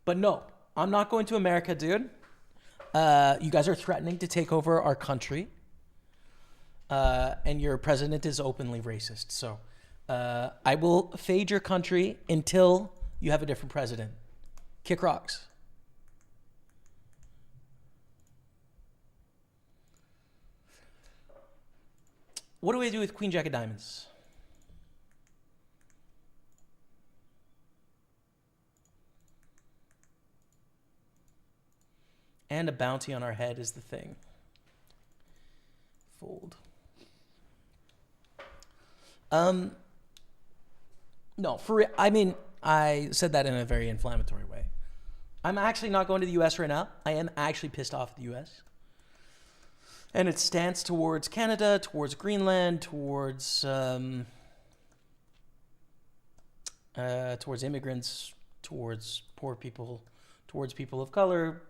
But no, I'm not going to America, dude. You guys are threatening to take over our country. And your president is openly racist. So I will fade your country until you have a different president. Kick rocks. What do we do with Queen Jack of Diamonds? And a bounty on our head is the thing. Fold. No, I mean, I said that in a very inflammatory way. I'm actually not going to the U.S. right now. I am actually pissed off at the U.S. and its stance towards Canada, towards Greenland, towards immigrants, towards poor people, towards people of color.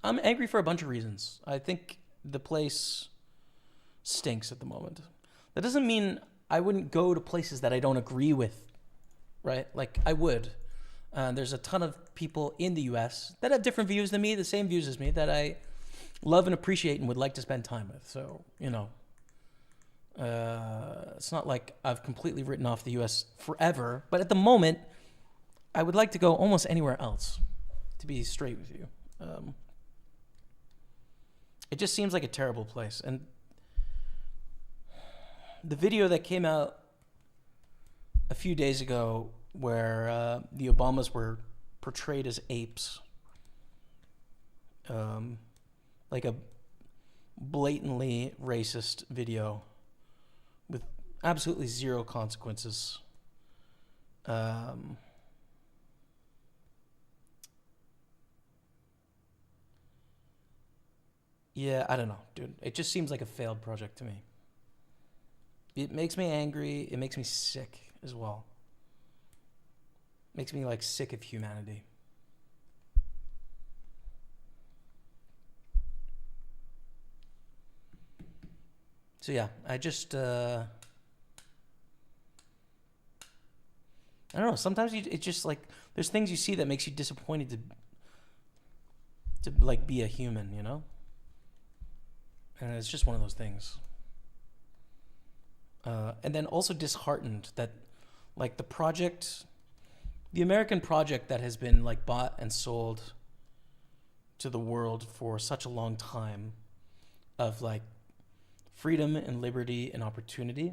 I'm angry for a bunch of reasons. I think the place stinks at the moment. That doesn't mean I wouldn't go to places that I don't agree with, right? Like, I would. There's a ton of people in the U.S. that have different views than me, the same views as me, that I love and appreciate and would like to spend time with. So, you know, it's not like I've completely written off the U.S. forever, but at the moment, I would like to go almost anywhere else, to be straight with you. It just seems like a terrible place. And the video that came out a few days ago where the Obamas were portrayed as apes, like a blatantly racist video with absolutely zero consequences. Yeah, I don't know, dude. It just seems like a failed project to me. It makes me angry. It makes me sick as well. Makes me like sick of humanity. So yeah, I just I don't know. Sometimes it's just like there's things you see that makes you disappointed to like be a human, you know? And it's just one of those things. And then also disheartened that like the American project that has been like bought and sold to the world for such a long time of like freedom and liberty and opportunity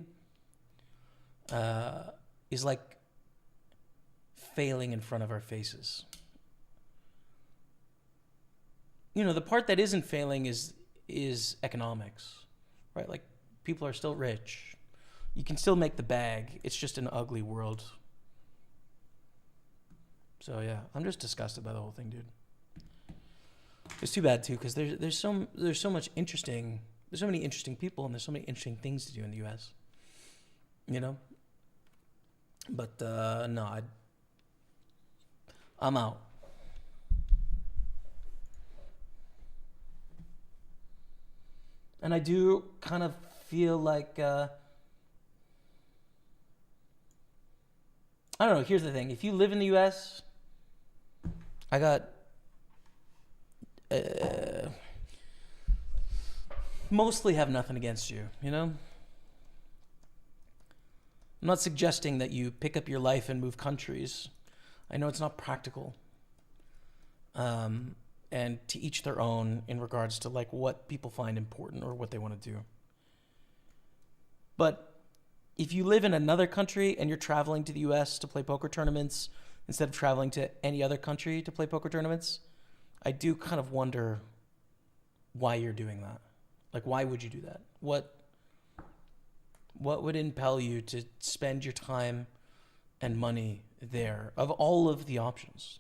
is like failing in front of our faces. You know, the part that isn't failing is economics, right? Like people are still rich. You can still make the bag. It's just an ugly world. So yeah, I'm just disgusted by the whole thing, dude. It's too bad too, because there's so many interesting people and there's so many interesting things to do in the U.S. You know. But no, I'm out. And I do kind of feel like, I don't know, here's the thing. If you live in the U.S., I got mostly have nothing against you, you know? I'm not suggesting that you pick up your life and move countries. I know it's not practical. And to each their own in regards to like what people find important or what they want to do. But if you live in another country and you're traveling to the US to play poker tournaments instead of traveling to any other country to play poker tournaments, I do kind of wonder why you're doing that. Like, why would you do that? What would impel you to spend your time and money there of all of the options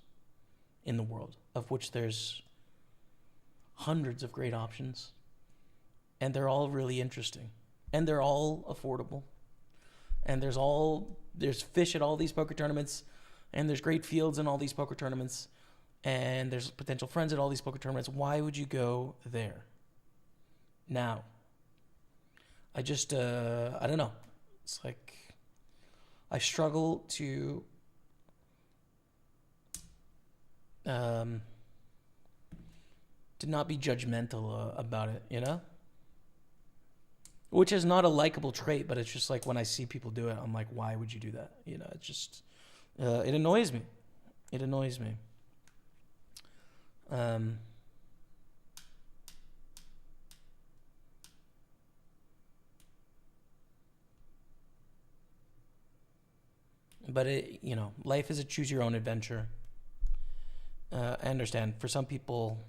in the world, of which there's hundreds of great options, and they're all really interesting, and they're all affordable, and there's fish at all these poker tournaments, and there's great fields in all these poker tournaments, and there's potential friends at all these poker tournaments. Why would you go there? Now, I just, I don't know. It's like, I struggle to not be judgmental about it, you know? Which is not a likable trait, but it's just like when I see people do it, I'm like, why would you do that? You know, it's just, it annoys me. It annoys me. But it, you know, life is a choose your own adventure. I understand for some people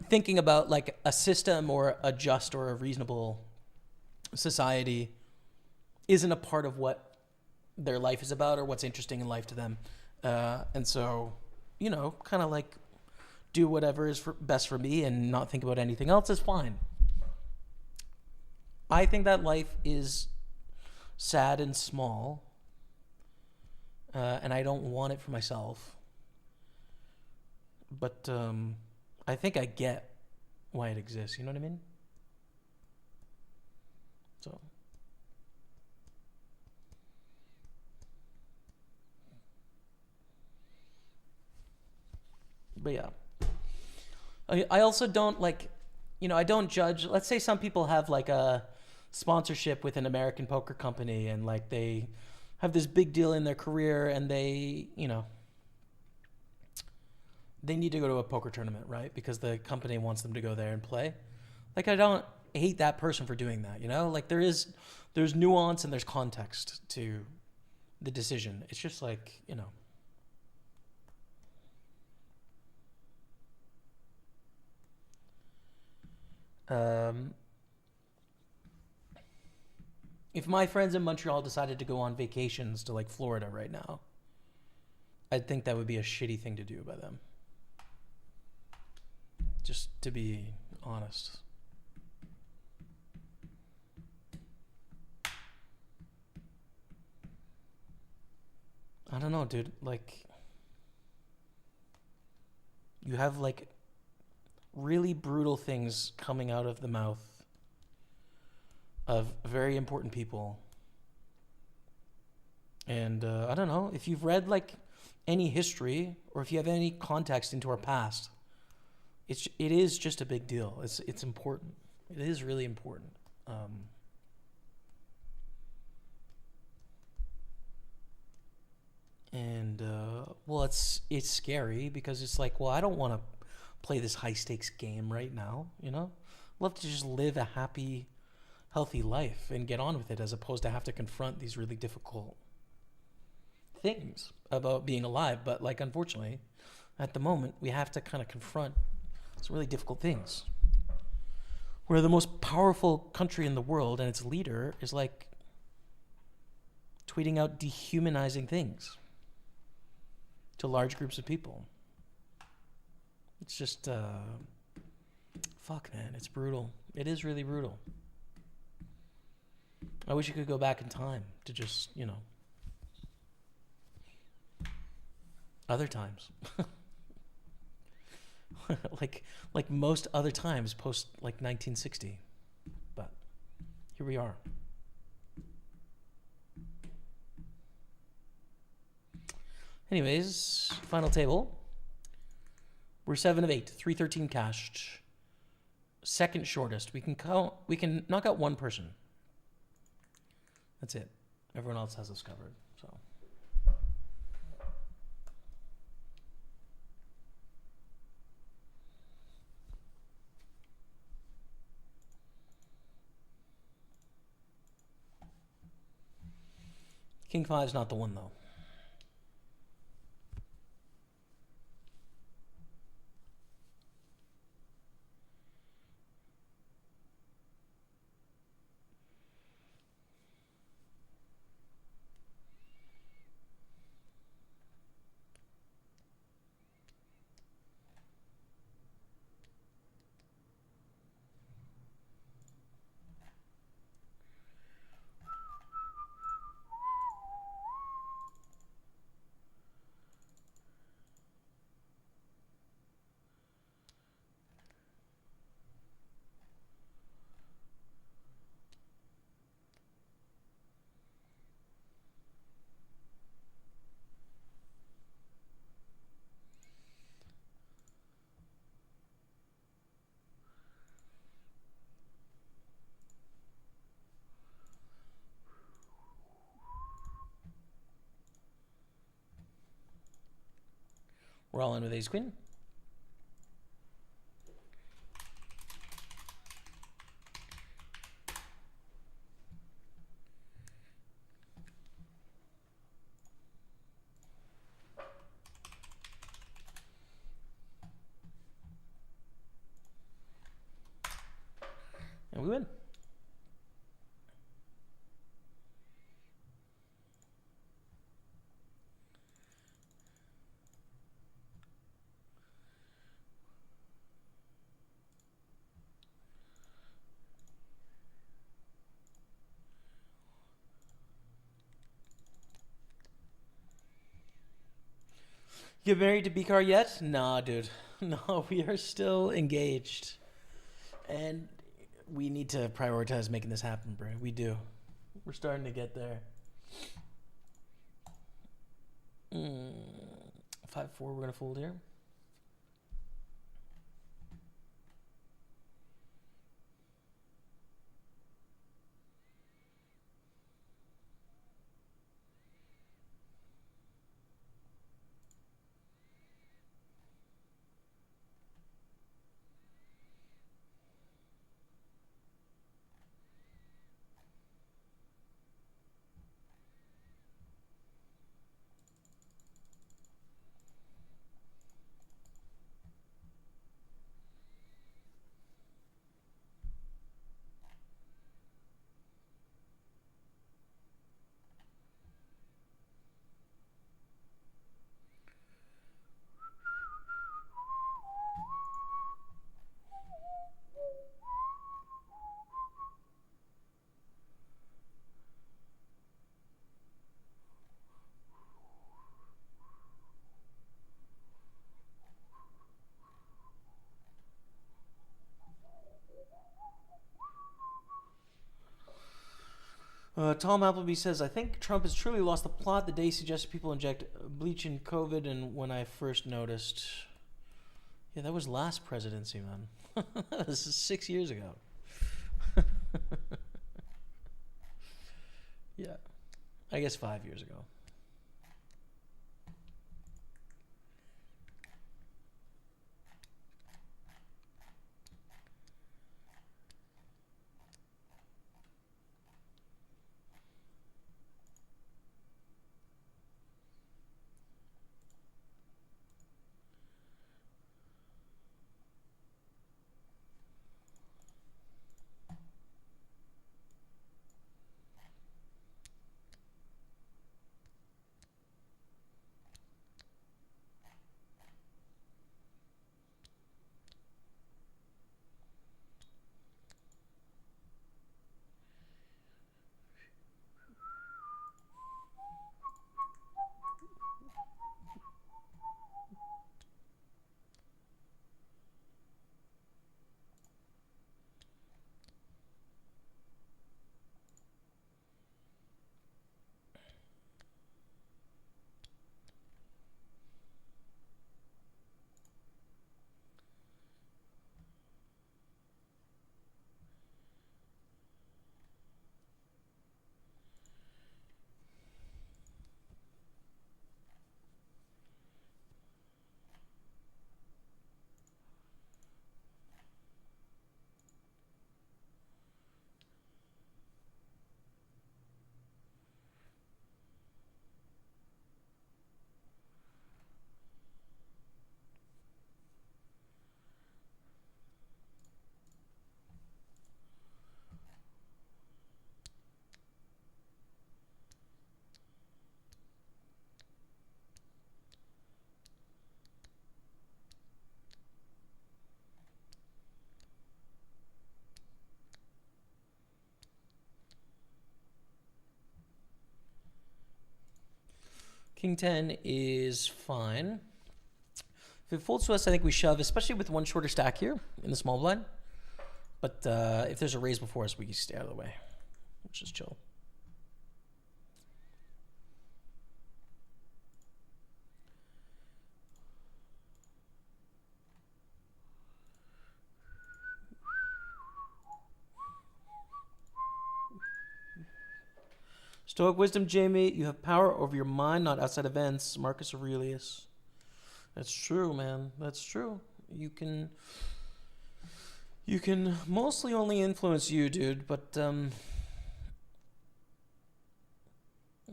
thinking about like a system or a just or a reasonable society isn't a part of what their life is about or what's interesting in life to them. And so, you know, kind of like do whatever is best for me and not think about anything else is fine. I think that life is sad and small, and I don't want it for myself. But I think I get why it exists. You know what I mean? So. But yeah. I also don't like, you know, I don't judge. Let's say some people have like a sponsorship with an American poker company and like they have this big deal in their career and they, you know, they need to go to a poker tournament, right? Because the company wants them to go there and play. Like, I don't hate that person for doing that, you know? Like, there's nuance and there's context to the decision. It's just like, you know. If my friends in Montreal decided to go on vacations to like Florida right now, I'd think that would be a shitty thing to do by them. Just to be honest. I don't know, dude. Like, you have like really brutal things coming out of the mouth of very important people. And I don't know, if you've read like any history or if you have any context into our past, it is just a big deal. It's important. It is really important. And well, it's scary because it's like, well, I don't want to play this high stakes game right now, you know? I'd love to just live a happy, healthy life and get on with it as opposed to have to confront these really difficult things about being alive. But like, unfortunately, at the moment, we have to kind of confront some really difficult things. We're the most powerful country in the world and its leader is like tweeting out dehumanizing things to large groups of people. It's just, fuck, man, it's brutal. It is really brutal. I wish you could go back in time to just, you know, other times. like most other times post like 1960. But here we are. Anyways, final table. We're 7 of 8, 313 cashed. Second shortest. We can knock out one person. That's it. Everyone else has us covered. So King 5's not the one though. We're all in with ace queen. And we win. Get married to Bikar yet? Nah, dude. No, we are still engaged. And we need to prioritize making this happen, bro. We do. We're starting to get there. 5-4, we're going to fold here. Tom Appleby says, I think Trump has truly lost the plot the day he suggested people inject bleach in COVID, and when I first noticed. Yeah, that was last presidency, man. This is 6 years ago. Yeah. I guess 5 years ago. King 10 is fine. If it folds to us, I think we shove, especially with one shorter stack here in the small blind. But if there's a raise before us, we can stay out of the way, which is chill. Stoic wisdom, Jamie. You have power over your mind, not outside events. Marcus Aurelius. That's true, man. That's true. You can mostly only influence you, dude. But I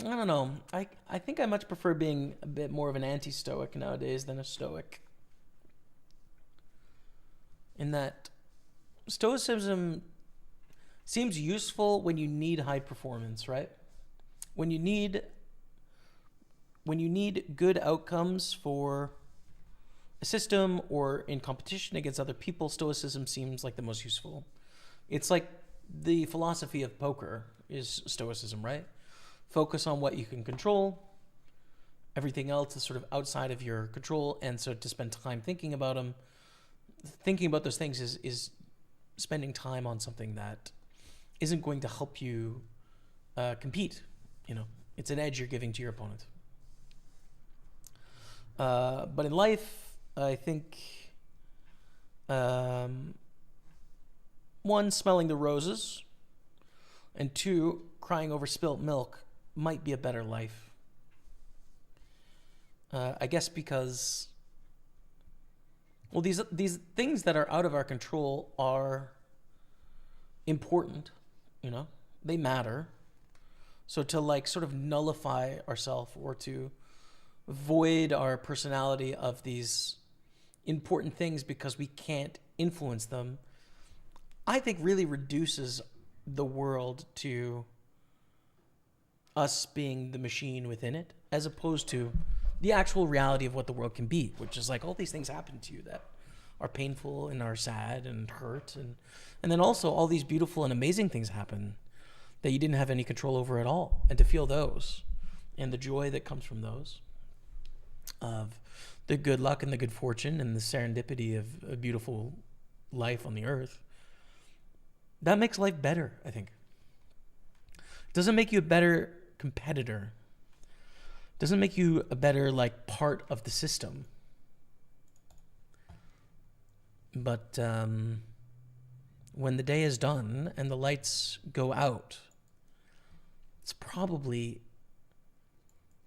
don't know. I think I much prefer being a bit more of an anti-stoic nowadays than a stoic. In that stoicism seems useful when you need high performance, right? When you need good outcomes for a system or in competition against other people, stoicism seems like the most useful. It's like the philosophy of poker is stoicism, right? Focus on what you can control. Everything else is sort of outside of your control, and so to spend time thinking about them, thinking about those things is spending time on something that isn't going to help you compete. You know, it's an edge you're giving to your opponent. But in life, I think one, smelling the roses, and two, crying over spilt milk might be a better life. I guess because, well, these things that are out of our control are important, you know, they matter. So to like sort of nullify ourselves or to void our personality of these important things because we can't influence them, I think really reduces the world to us being the machine within it, as opposed to the actual reality of what the world can be, which is like all these things happen to you that are painful and are sad and hurt, and then also all these beautiful and amazing things happen that you didn't have any control over at all, and to feel those and the joy that comes from those, of the good luck and the good fortune and the serendipity of a beautiful life on the earth, that makes life better, I think. It doesn't make you a better competitor. It doesn't make you a better like part of the system. But when the day is done and the lights go out, it's probably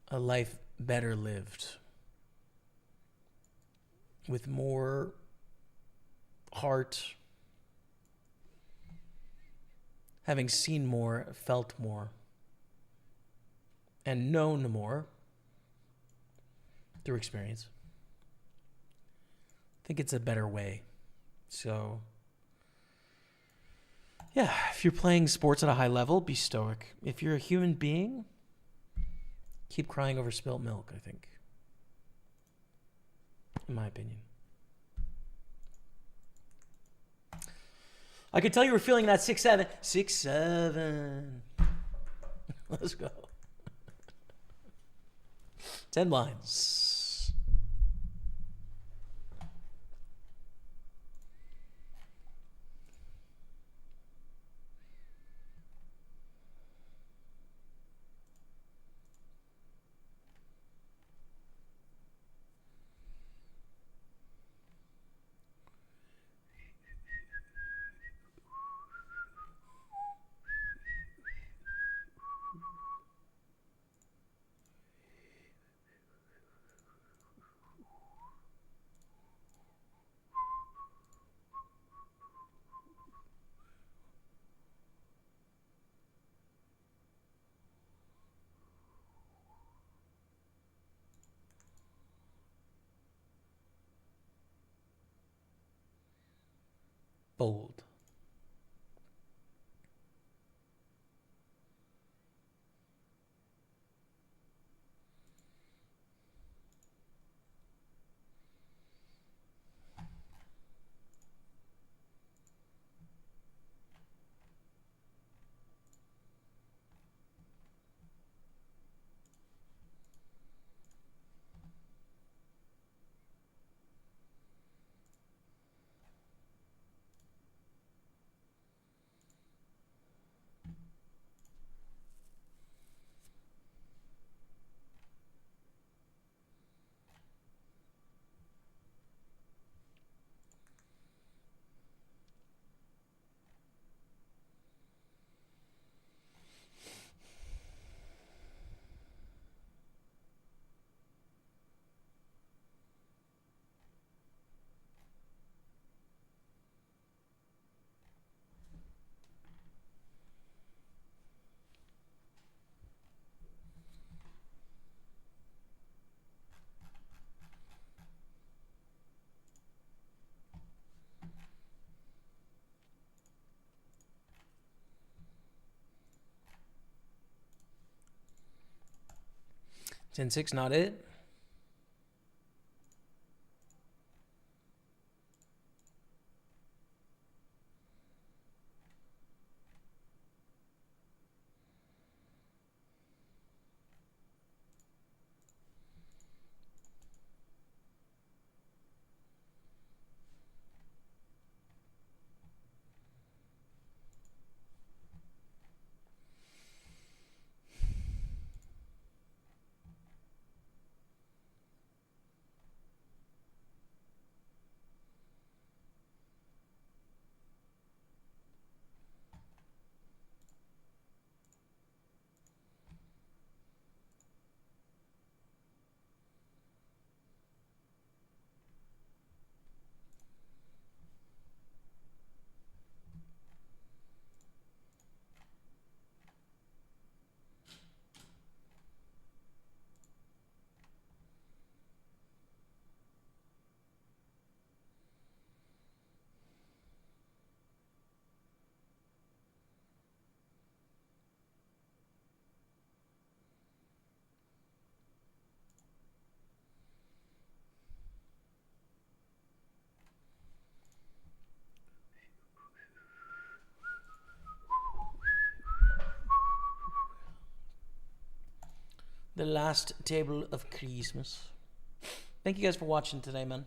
a life better lived, with more heart, having seen more, felt more, and known more through experience. I think it's a better way. So, yeah, if you're playing sports at a high level, be stoic. If you're a human being, keep crying over spilt milk, I think. In my opinion. I could tell you were feeling that 6-7. 6-7. Let's go. 10 blinds. Bold. 10-6, not it. The last table of Christmas. Thank you guys for watching today, man.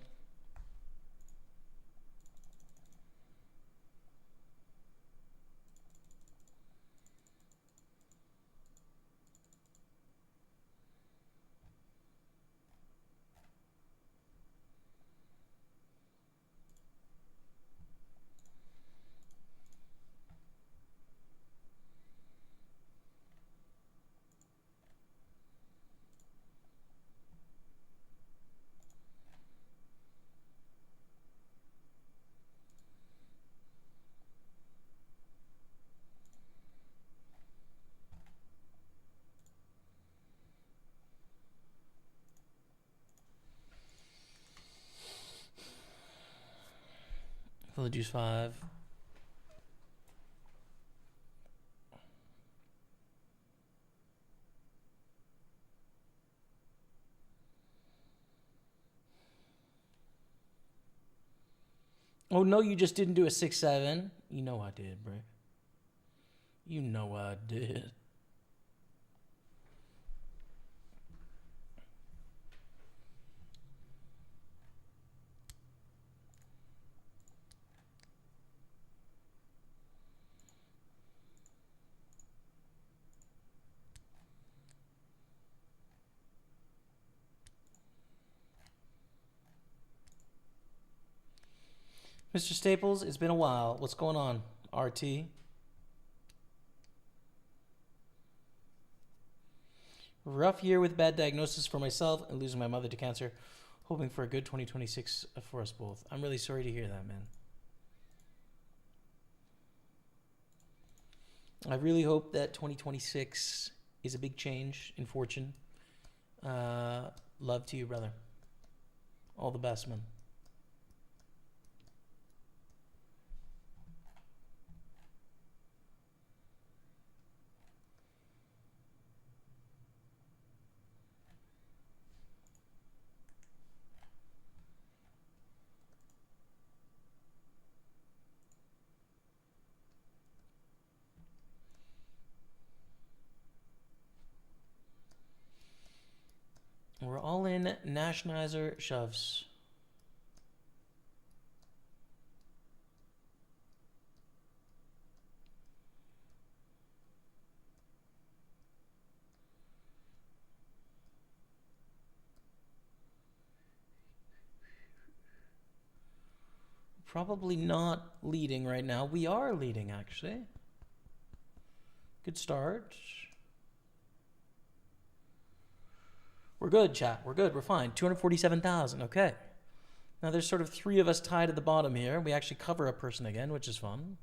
For the deuce 5. Oh no, you just didn't do a 6-7. You know I did, bro. You know I did. Mr. Staples, it's been a while. What's going on, RT? Rough year with bad diagnosis for myself and losing my mother to cancer. Hoping for a good 2026 for us both. I'm really sorry to hear that, man. I really hope that 2026 is a big change in fortune. Love to you, brother. All the best, man. We're all in Nationalizer shoves. Probably not leading right now. We are leading, actually. Good start. We're good, chat. We're good. We're fine. 247,000. Okay. Now there's sort of 3 of us tied at the bottom here. We actually cover a person again, which is fun.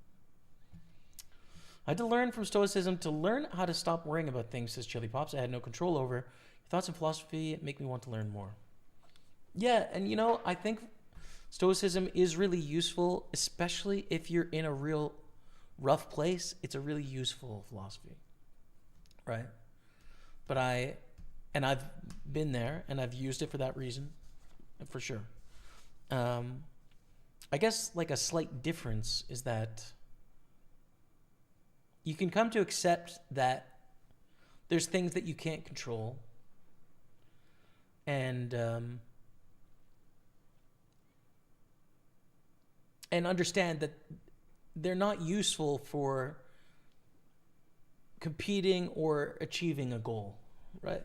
I had to learn from Stoicism to learn how to stop worrying about things, says Chili Pops, I had no control over. Your thoughts and philosophy make me want to learn more. Yeah, and you know, I think Stoicism is really useful, especially if you're in a real rough place. It's a really useful philosophy, right? But I And I've been there, and I've used it for that reason, for sure. I guess like a slight difference is that you can come to accept that there's things that you can't control, and understand that they're not useful for competing or achieving a goal, right?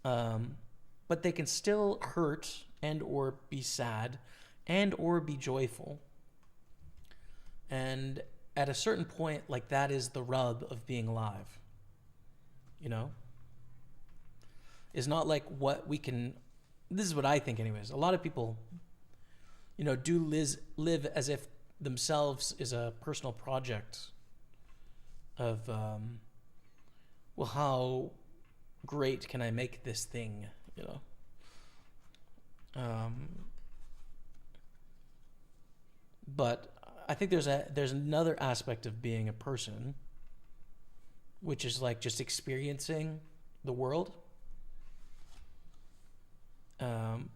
But they can still hurt and or be sad and or be joyful. And at a certain point, like, that is the rub of being alive, you know? It's not like what we can, this is what I think anyways. A lot of people, you know, do live as if themselves is a personal project of, well, how great can I make this thing, you know? But I think there's another aspect of being a person, which is like just experiencing the world,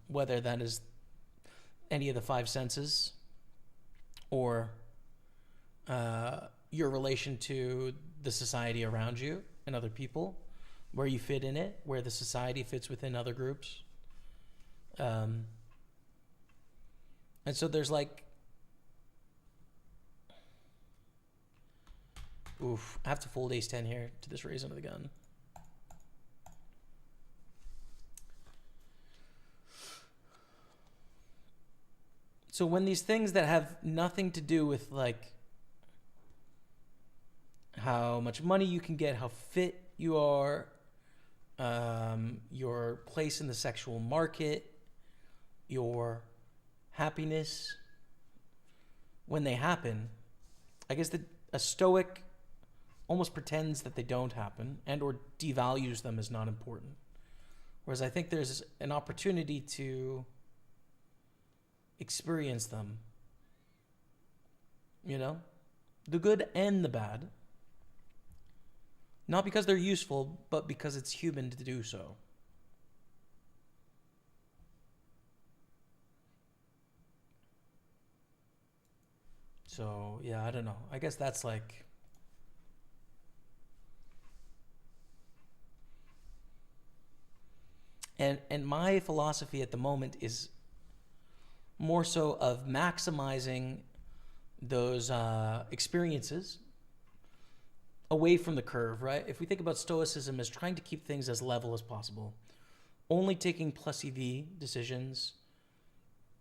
whether that is any of the five senses or your relation to the society around you and other people, where you fit in it, where the society fits within other groups. And so there's like, I have to fold ace 10 here to this raise under the gun. So when these things that have nothing to do with like how much money you can get, how fit you are, your place in the sexual market, your happiness, when they happen, I guess that a stoic almost pretends that they don't happen and or devalues them as not important. Whereas I think there's an opportunity to experience them, you know, the good and the bad, not because they're useful, but because it's human to do so. So yeah, I don't know. I guess that's like, and my philosophy at the moment is more so of maximizing those experiences away from the curve, right? If we think about stoicism as trying to keep things as level as possible, only taking plus EV decisions,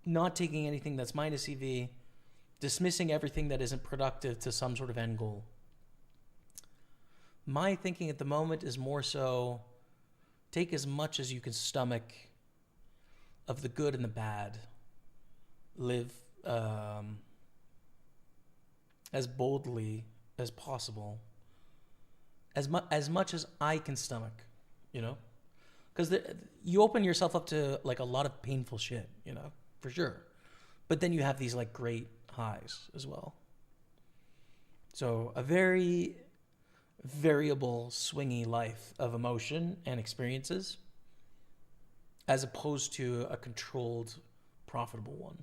not taking anything that's minus EV, dismissing everything that isn't productive to some sort of end goal. My thinking at the moment is more so take as much as you can stomach of the good and the bad. Live as boldly as possible, as much as I can stomach, you know, because you open yourself up to like a lot of painful shit, you know, for sure. But then you have these like great highs as well. So a very variable, swingy life of emotion and experiences, as opposed to a controlled, profitable one.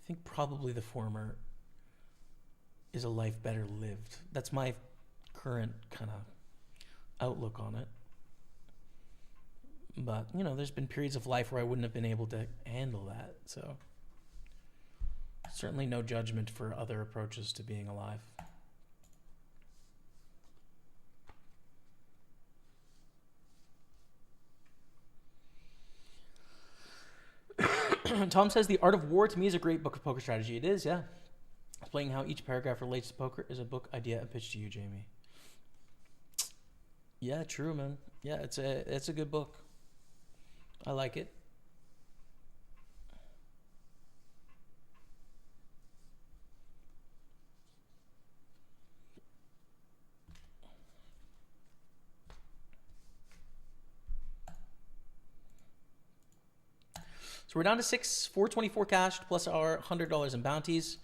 I think probably the former is a life better lived. That's my current kind of outlook on it. But, you know, there's been periods of life where I wouldn't have been able to handle that. So certainly no judgment for other approaches to being alive. Tom says, The Art of War to me is a great book of poker strategy. It is, yeah. Explaining how each paragraph relates to poker is a book idea and pitch to you, Jamie. Yeah, true, man. Yeah, it's a good book. I like it. So we're down to 424 cash plus our $100 in bounties.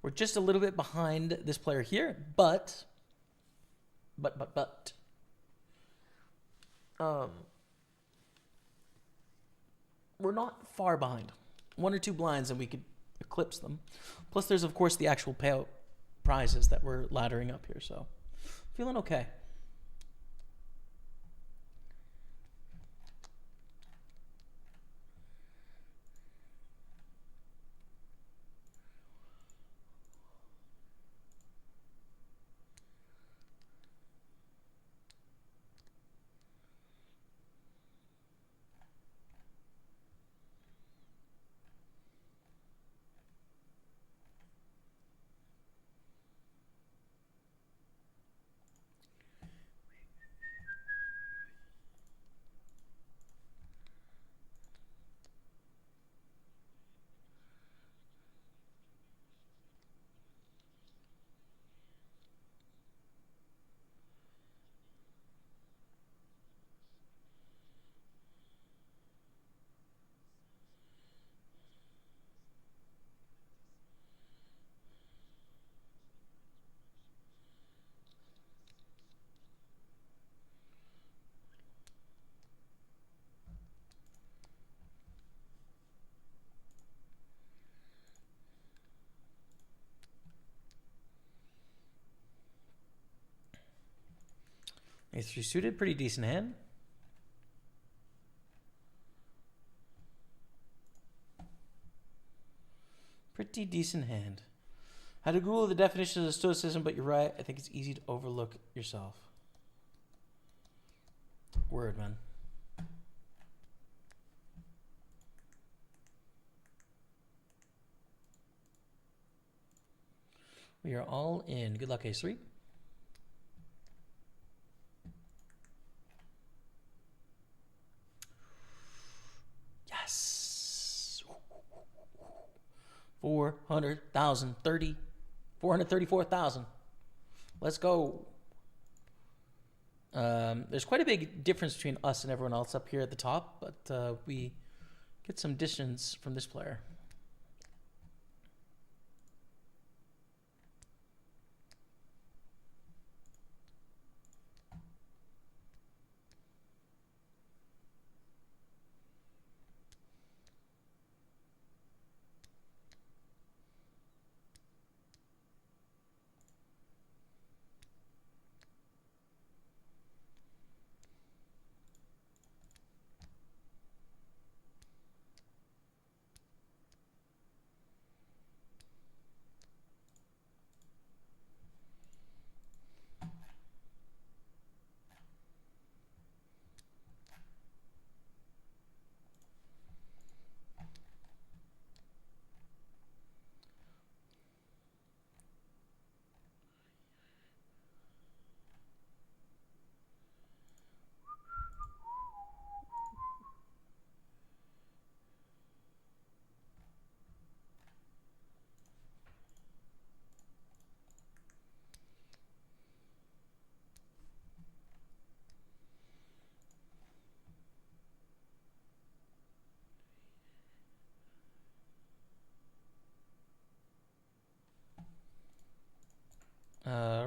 We're just a little bit behind this player here, but we're not far behind. 1 or 2 blinds and we could eclipse them. Plus, there's of course the actual payout prizes that we're laddering up here. So, feeling okay. Ace 3 suited, pretty decent hand. Pretty decent hand. Had to Google the definition of stoicism, but you're right. I think it's easy to overlook yourself. Word, man. We are all in. Good luck, Ace 3. Yes. 400,000, 434,000. Let's go. There's quite a big difference between us and everyone else up here at the top, but we get some distance from this player.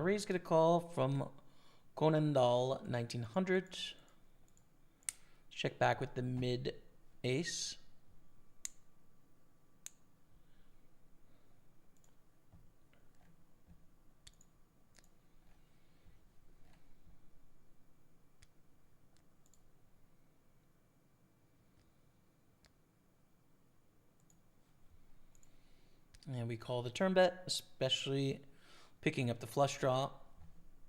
Ray's get a call from Conandal 1900. Check back with the mid ace. And we call the turn bet, especially picking up the flush draw.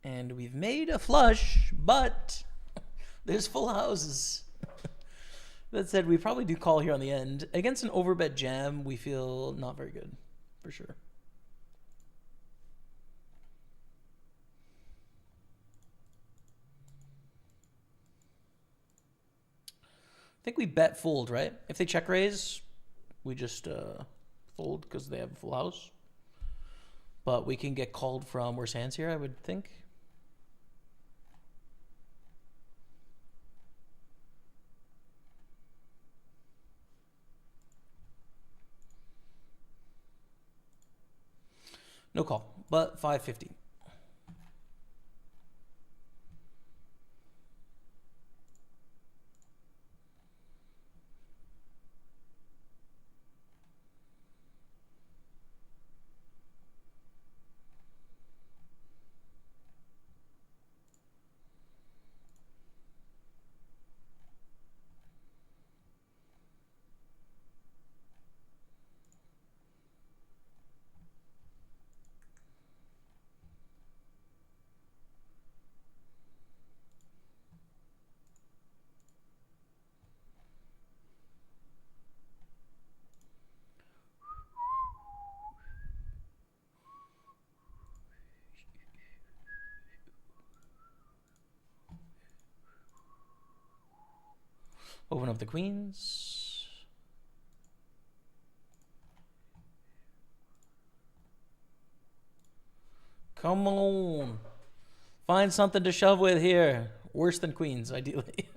And we've made a flush, but there's full houses. That said, we probably do call here on the end. Against an overbet jam, we feel not very good, for sure. I think we bet fold, right? If they check raise, we just fold because they have a full house. But we can get called from worse hands here, I would think. No call, but 550. Open up the queens. Come on. Find something to shove with here. Worse than queens, ideally.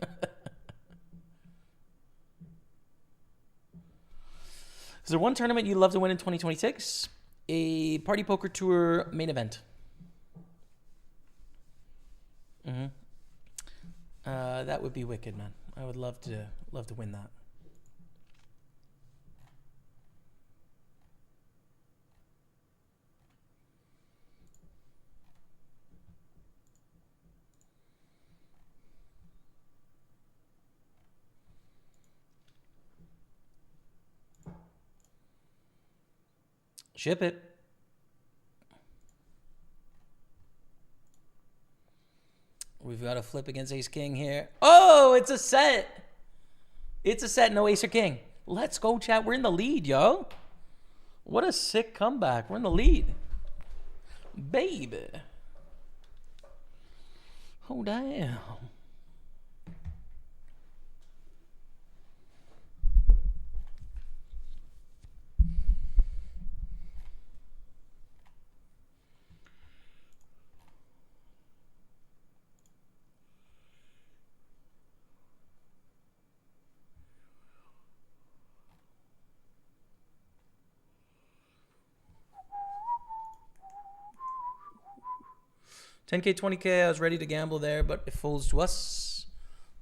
Is there one tournament you'd love to win in 2026? A Party Poker Tour main event. That would be wicked, man. I would love to win that. Ship it. We've got a flip against Ace King here. Oh, it's a set. It's a set, no Ace or King. Let's go, chat. We're in the lead, yo. What a sick comeback. We're in the lead. Baby. Oh, damn. $10K, $20K, I was ready to gamble there, but it folds to us.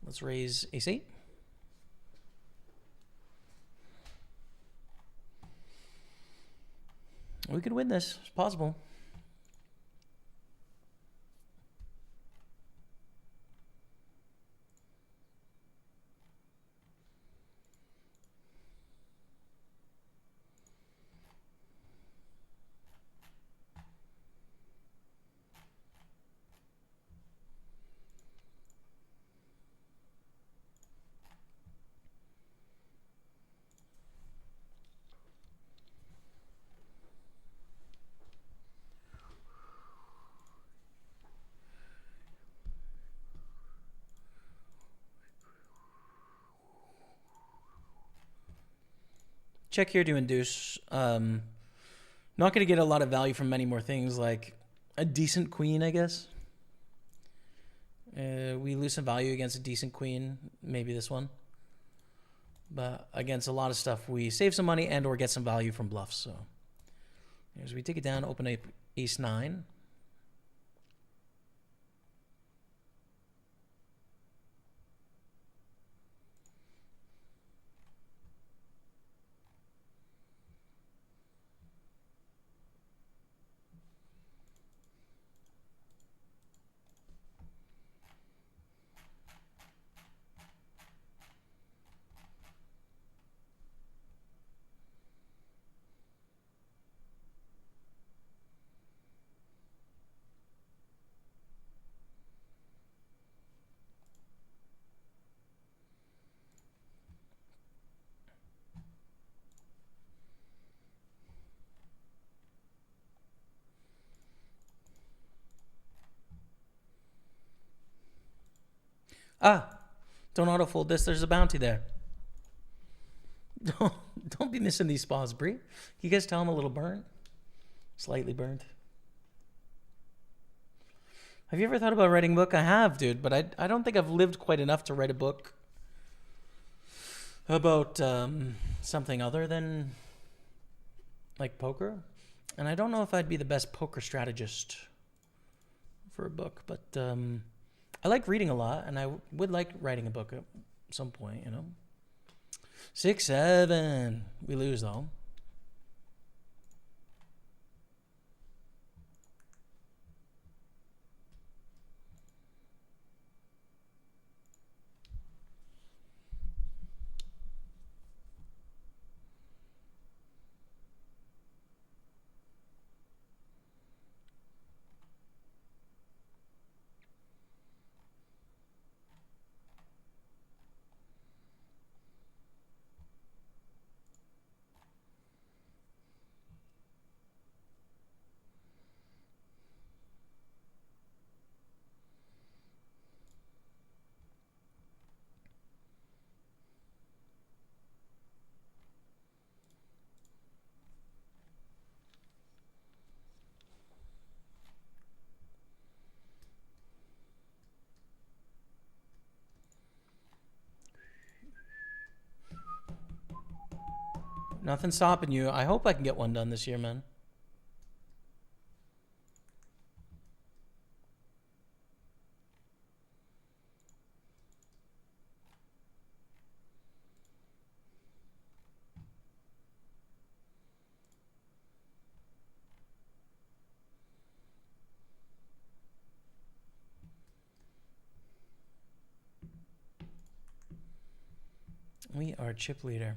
Let's raise Ace 8. We could win this. It's possible. Check here to induce. Not going to get a lot of value from many more things, like a decent queen, I guess. We lose some value against a decent queen, maybe this one. But against a lot of stuff, we save some money and or get some value from bluffs. So as we take it down, open up Ace 9. Don't auto-fold this. There's a bounty there. Don't be missing these spots, Bree. You guys tell I'm a little burnt? Slightly burnt. Have you ever thought about writing a book? I have, dude, but I don't think I've lived quite enough to write a book about something other than like poker. And I don't know if I'd be the best poker strategist for a book, but I like reading a lot, and I would like writing a book at some point, you know. 6-7. We lose, though. Nothing's stopping you. I hope I can get one done this year, man. We are chip leader.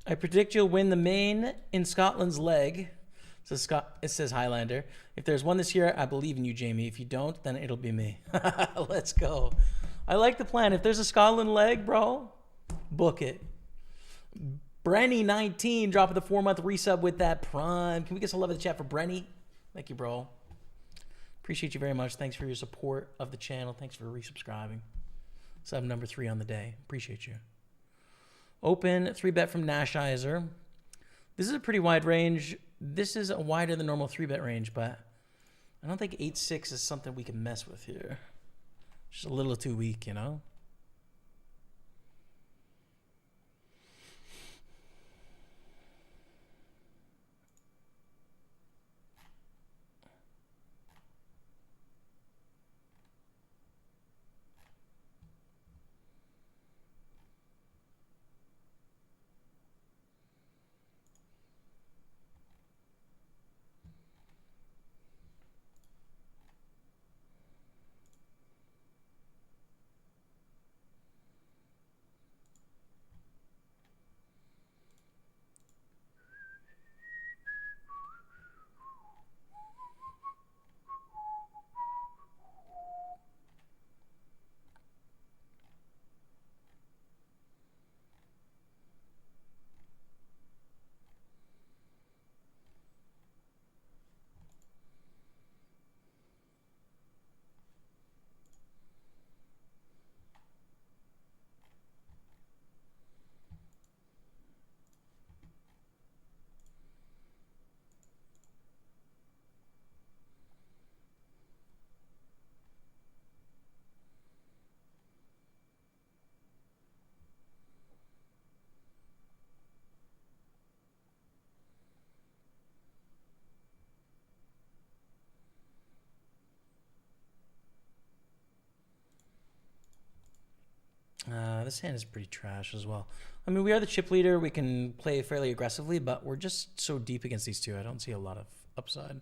I predict you'll win the main in Scotland's leg. It says Highlander. If there's one this year, I believe in you, Jamie. If you don't, then it'll be me. Let's go. I like the plan. If there's a Scotland leg, bro, book it. Brenny19 dropping the 4-month resub with that prime. Can we get some love in the chat for Brenny? Thank you, bro. Appreciate you very much. Thanks for your support of the channel. Thanks for resubscribing. Sub number 3 on the day. Appreciate you. Open 3-bet from Nashizer. This is a pretty wide range. This is a wider than normal 3-bet range, but I don't think 8-6 is something we can mess with here. Just a little too weak, you know? This hand is pretty trash as well. I mean, we are the chip leader. We can play fairly aggressively, but we're just so deep against these two. I don't see a lot of upside.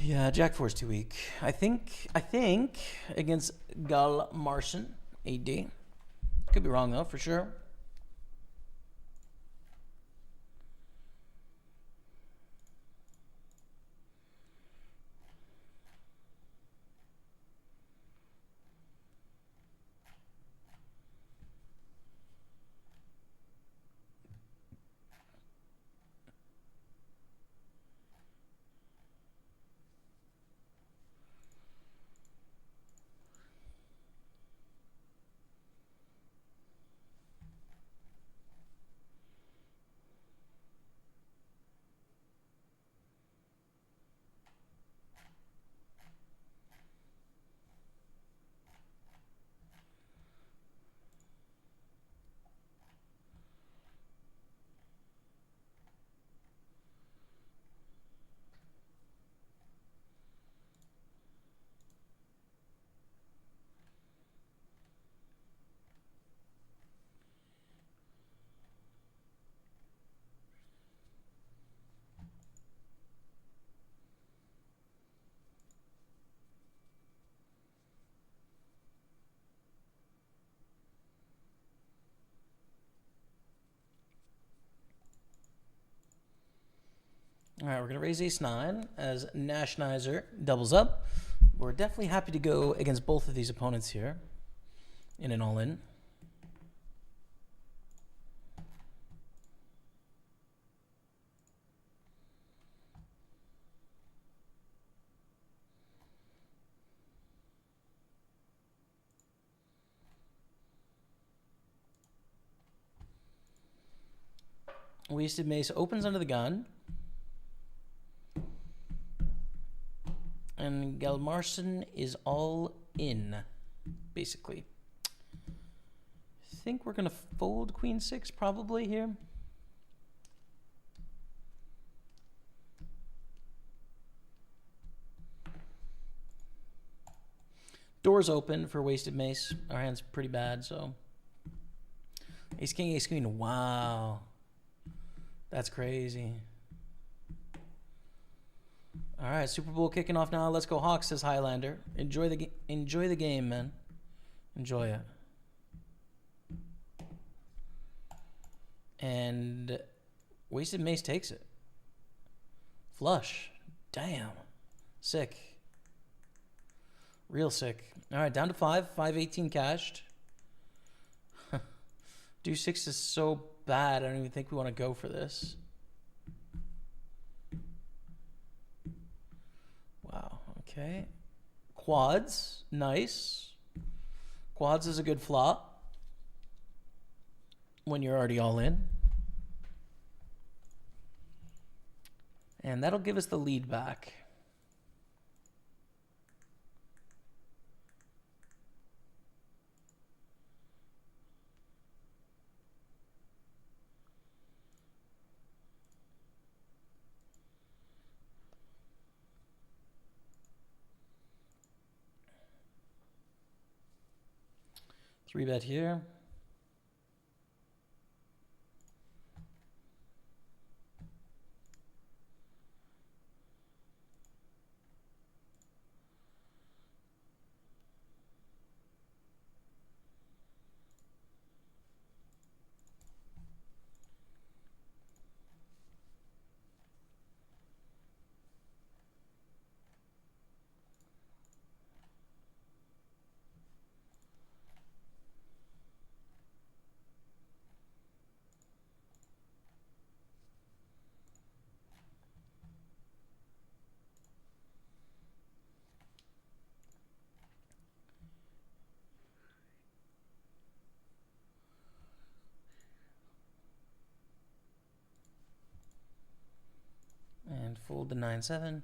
Yeah, Jack 4 is too weak. I think against Gal Marson, AD. Could be wrong though, for sure. All right, we're going to raise ace-9 as Nashnizer doubles up. We're definitely happy to go against both of these opponents here in an all-in. Wasted Mace opens under the gun. And Gelmarson is all in, basically. I think we're going to fold Queen 6 probably here. Doors open for Wasted Mace. Our hand's pretty bad, so. Ace King, Ace Queen. Wow. That's crazy. All right, Super Bowl kicking off now. Let's go Hawks, says Highlander. Enjoy the game, man. Enjoy it. And Wasted Mace takes it. Flush. Damn. Sick. Real sick. All right, down to 5. 518 cashed. Deuce 6 is so bad. I don't even think we want to go for this. Wow. Okay. Quads. Nice. Quads is a good flop when you're already all in. And that'll give us the lead back. Three bet here. And fold the 9-7.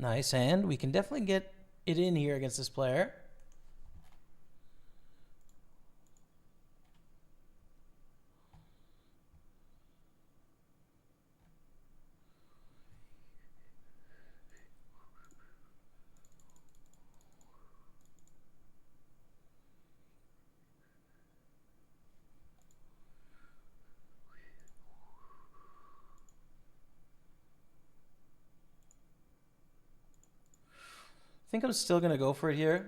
Nice hand. We can definitely get it in here against this player. I think I'm still going to go for it here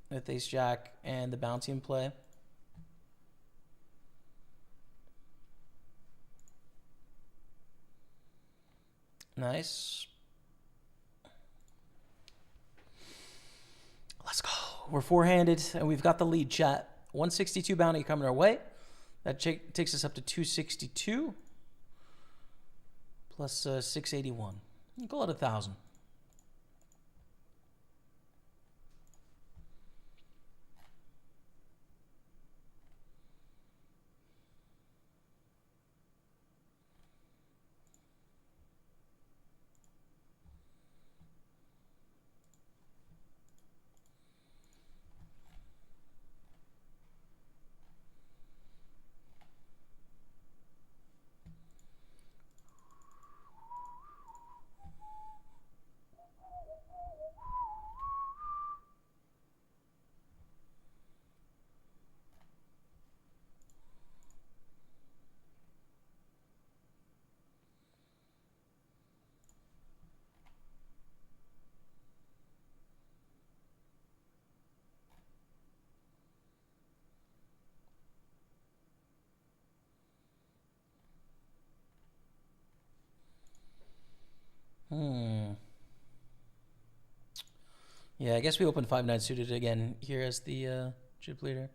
with Ace Jack and the bounty in play. Nice. Let's go. We're four-handed and we've got the lead, chat. 162 bounty coming our way. That takes us up to 262 plus 681. You call it 1,000. Yeah, I guess we opened 5-9 suited again here as the chip leader.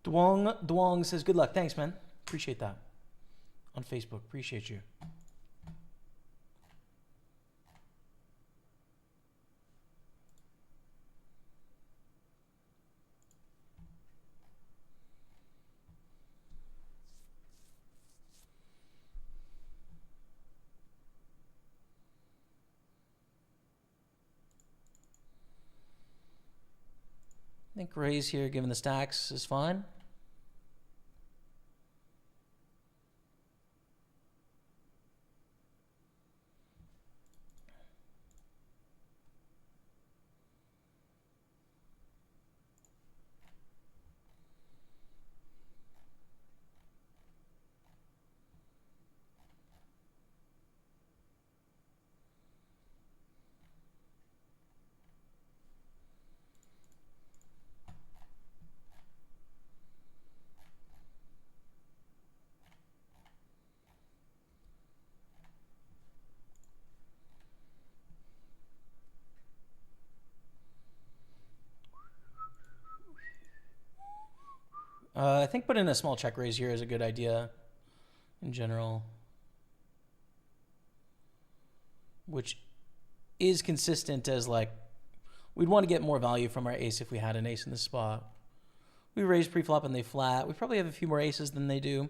Duong says, good luck. Thanks, man. Appreciate that. On Facebook. Appreciate you. I think raise here, given the stacks, is fine. I think putting a small check raise here is a good idea in general, which is consistent as like we'd want to get more value from our ace if we had an ace in the spot. We raise pre-flop and they flat. We probably have a few more aces than they do.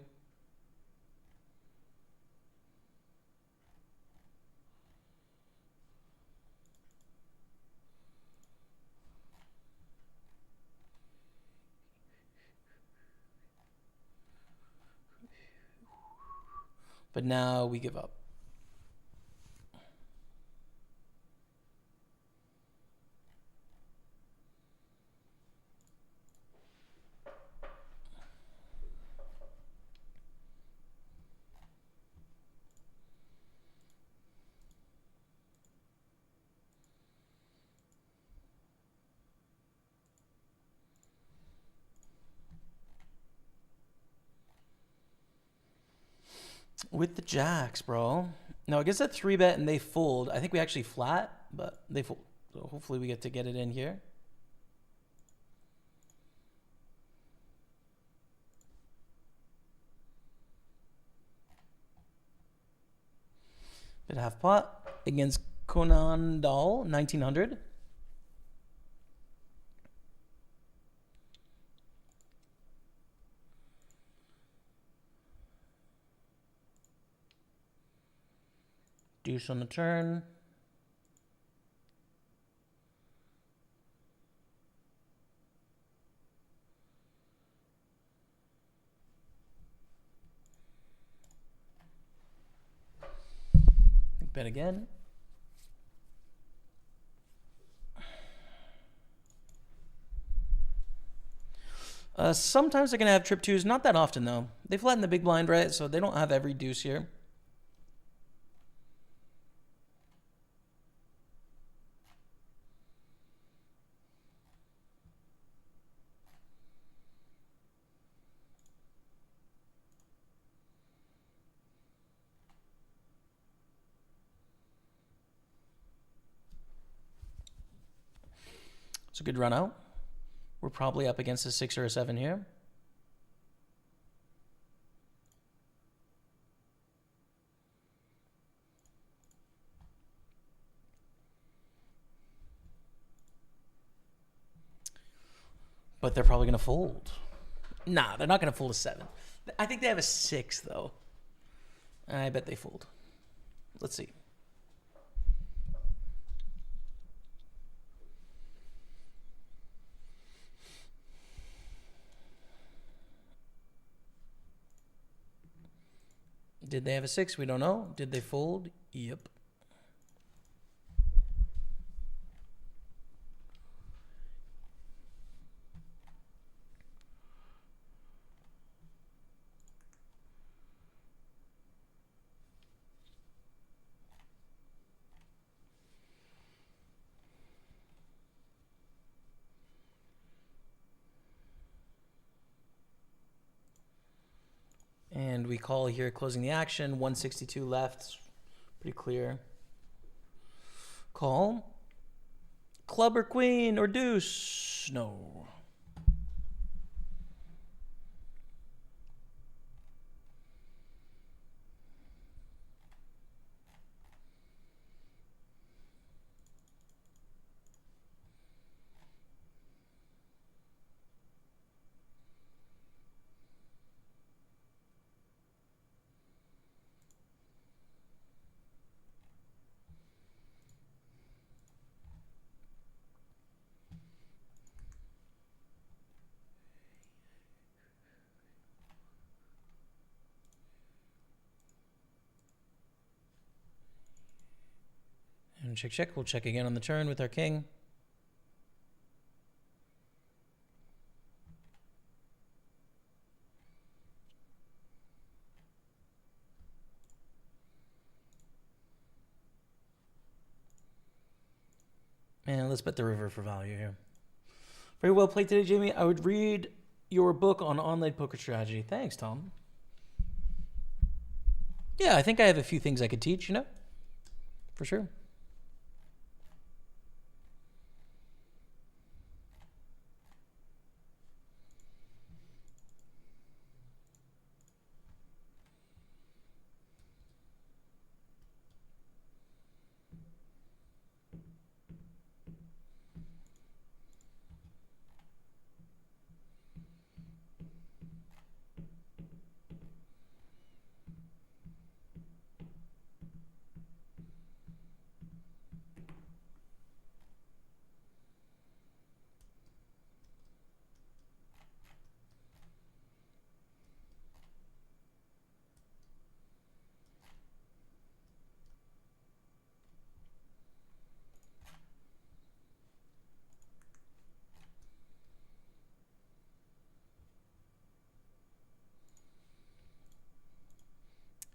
But now we give up. With the jacks, bro. Now, it gets a 3-bet and they fold. I think we actually flat, but they fold. So hopefully we get to get it in here. Bit half pot against Conan Dahl, 1900. Deuce on the turn. Bet again. Sometimes they're going to have trip twos. Not that often, though. They flatten the big blind, right? So they don't have every deuce here. It's a good run out. We're probably up against a 6 or a 7 here. But they're probably going to fold. Nah, they're not going to fold a 7. I think they have a 6, though. I bet they fold. Let's see. Did they have a 6? We don't know. Did they fold? Yep. And we call here, closing the action. 162 left. Pretty clear. Call. Club or queen or deuce? No. And check, check. We'll check again on the turn with our king. And let's bet the river for value here. Very well played today, Jamie. I would read your book on online poker strategy. Thanks, Tom. Yeah, I think I have a few things I could teach, for sure.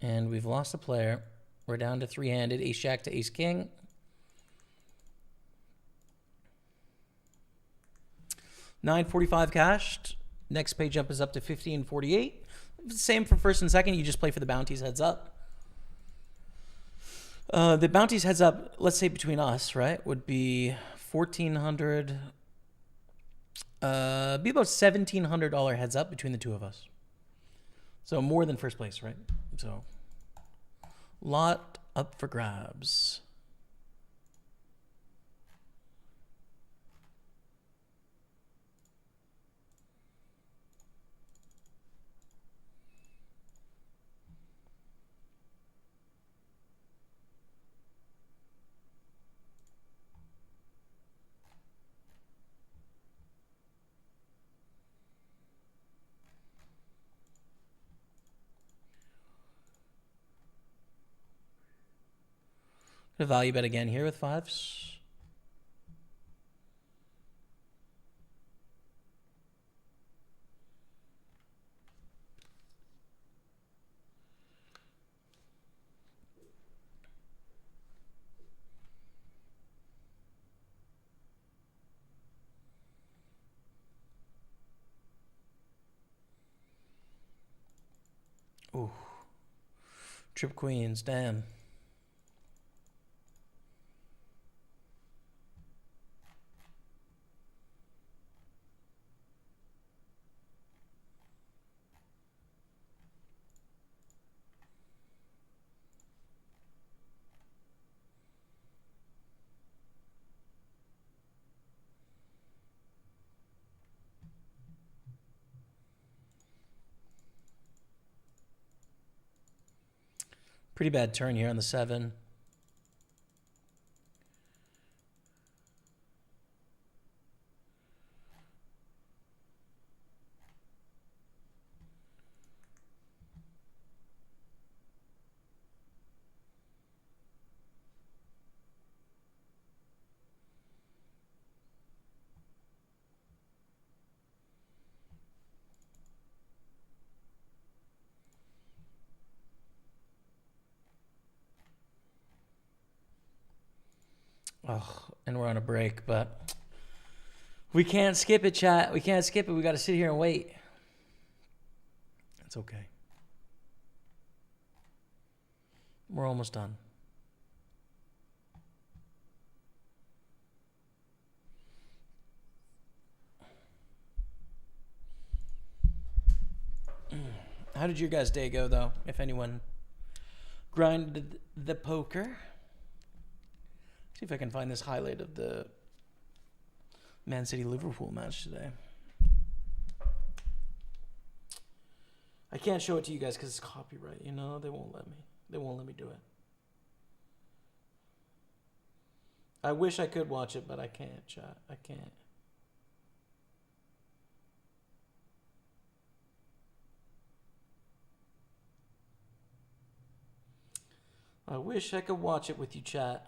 And we've lost a player. We're down to three-handed, ace-jack to ace-king. $9.45 cashed. Next pay jump is up to $15.48. Same for first and second. You just play for the bounties heads up. The bounties heads up, let's say between us, right, would be $1,400. Be about $1,700 heads up between the two of us. So more than first place, right? So lot up for grabs. A value bet again here with fives. Ooh. Trip queens, damn. Pretty bad turn here on the 7. Oh, and we're on a break, but we can't skip it, chat. We can't skip it. We got to sit here and wait. It's okay. We're almost done. How did your guys' day go, though? If anyone grinded the poker. See if I can find this highlight of the Man City Liverpool match today. I can't show it to you guys because it's copyright. You know, they won't let me. They won't let me do it. I wish I could watch it, but I can't, chat. I can't. I wish I could watch it with you, chat.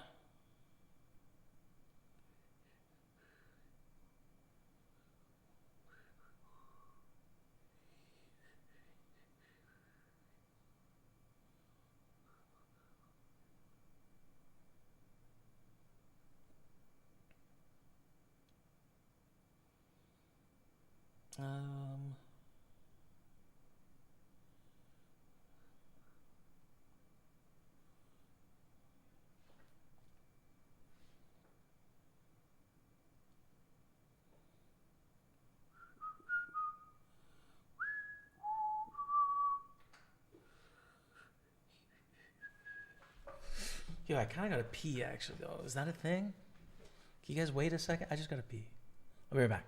Yo, I kind of got to pee, actually, though. Is that a thing? Can you guys wait a second? I just got to pee. I'll be right back.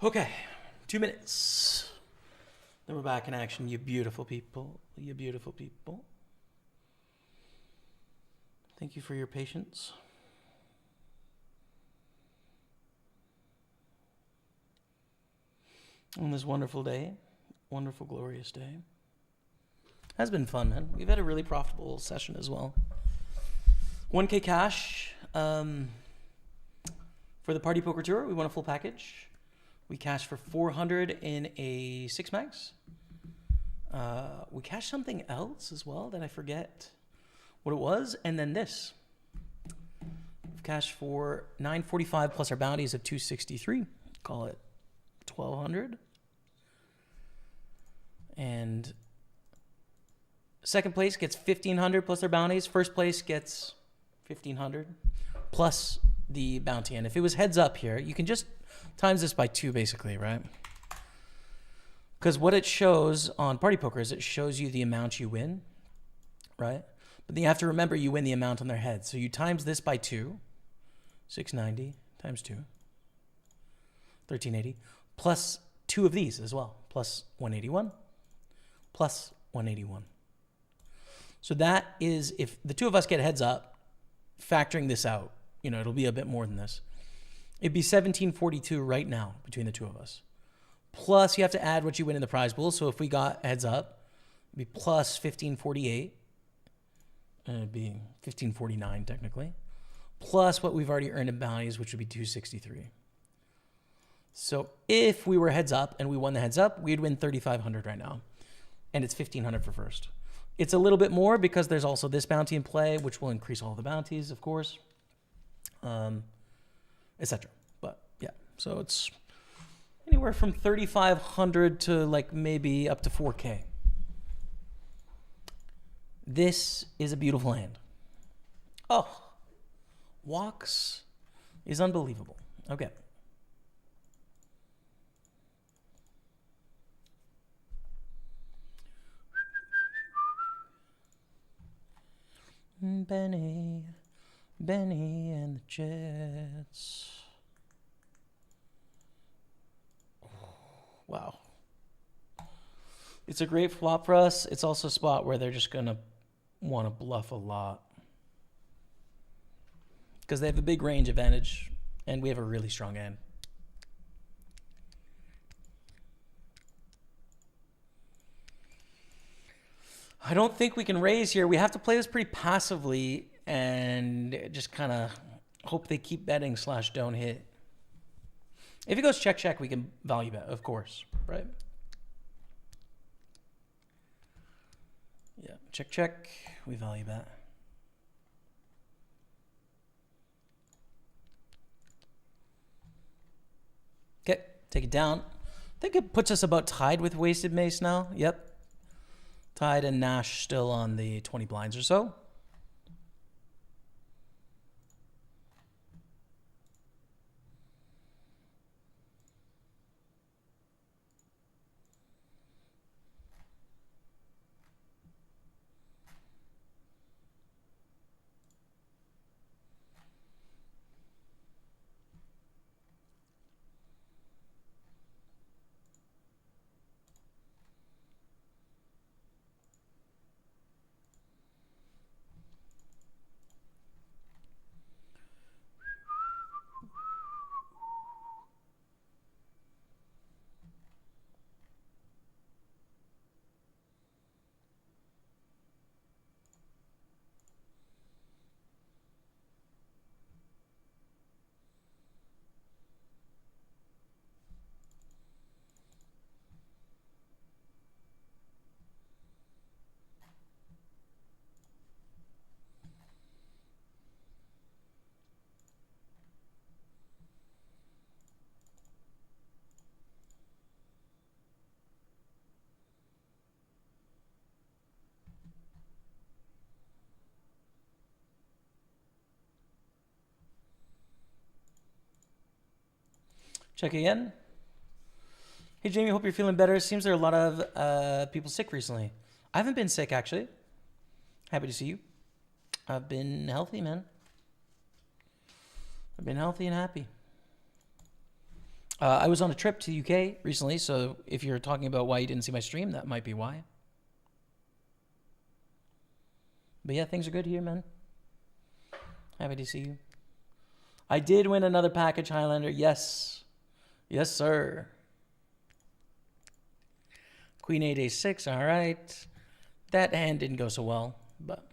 Okay, 2 minutes. Then we're back in action, you beautiful people. You beautiful people. Thank you for your patience. On this wonderful day, wonderful, glorious day. Has been fun, man. We've had a really profitable session as well. 1K cash for the Party Poker Tour. We won a full package. We cashed for 400 in a 6 max. We cashed something else as well that I forget what it was. And then this. We've cashed for 945 plus our bounties of 263. Call it 1,200. And second place gets 1,500 plus their bounties. First place gets 1,500 plus the bounty. And if it was heads up here, you can just times this by 2 basically, right? Because what it shows on Party Poker is it shows you the amount you win, right? But then you have to remember you win the amount on their head. So you times this by 2, 690 times 2, 1,380, plus 2 of these as well, plus 181, plus 181. So that is, if the 2 of us get heads up, factoring this out, you know, it'll be a bit more than this. It'd be 1,742 right now between the 2 of us. Plus, you have to add what you win in the prize pool. So if we got heads up, it'd be plus 1,548. And it'd be 1,549 technically. Plus what we've already earned in bounties, which would be 263. So if we were heads up and we won the heads up, we'd win 3,500 right now. And it's 1,500 for first. It's a little bit more because there's also this bounty in play, which will increase all the bounties, of course. Etc. But yeah, so it's anywhere from 3,500 to like maybe up to 4K. This is a beautiful hand. Oh, walks is unbelievable. Okay. Benny and the Jets. Wow. It's a great flop for us. It's also a spot where they're just going to want to bluff a lot. Because they have a big range advantage, and we have a really strong hand. I don't think we can raise here. We have to play this pretty passively and just kind of hope they keep betting / don't hit. If he goes check, we can value bet, of course, right? Yeah, check, we value bet. Okay, take it down. I think it puts us about tied with Wasted Mace now. Yep. Tied and Nash still on the 20 blinds or so. Check again. Hey, Jamie, hope you're feeling better. Seems there are a lot of people sick recently. I haven't been sick, actually. Happy to see you. I've been healthy, man. I've been healthy and happy. I was on a trip to the UK recently, so if you're talking about why you didn't see my stream, that might be why. But yeah, things are good here, man. Happy to see you. I did win another package, Highlander. Yes. Yes, sir. Queen 8, Ace 6. All right. That hand didn't go so well, but...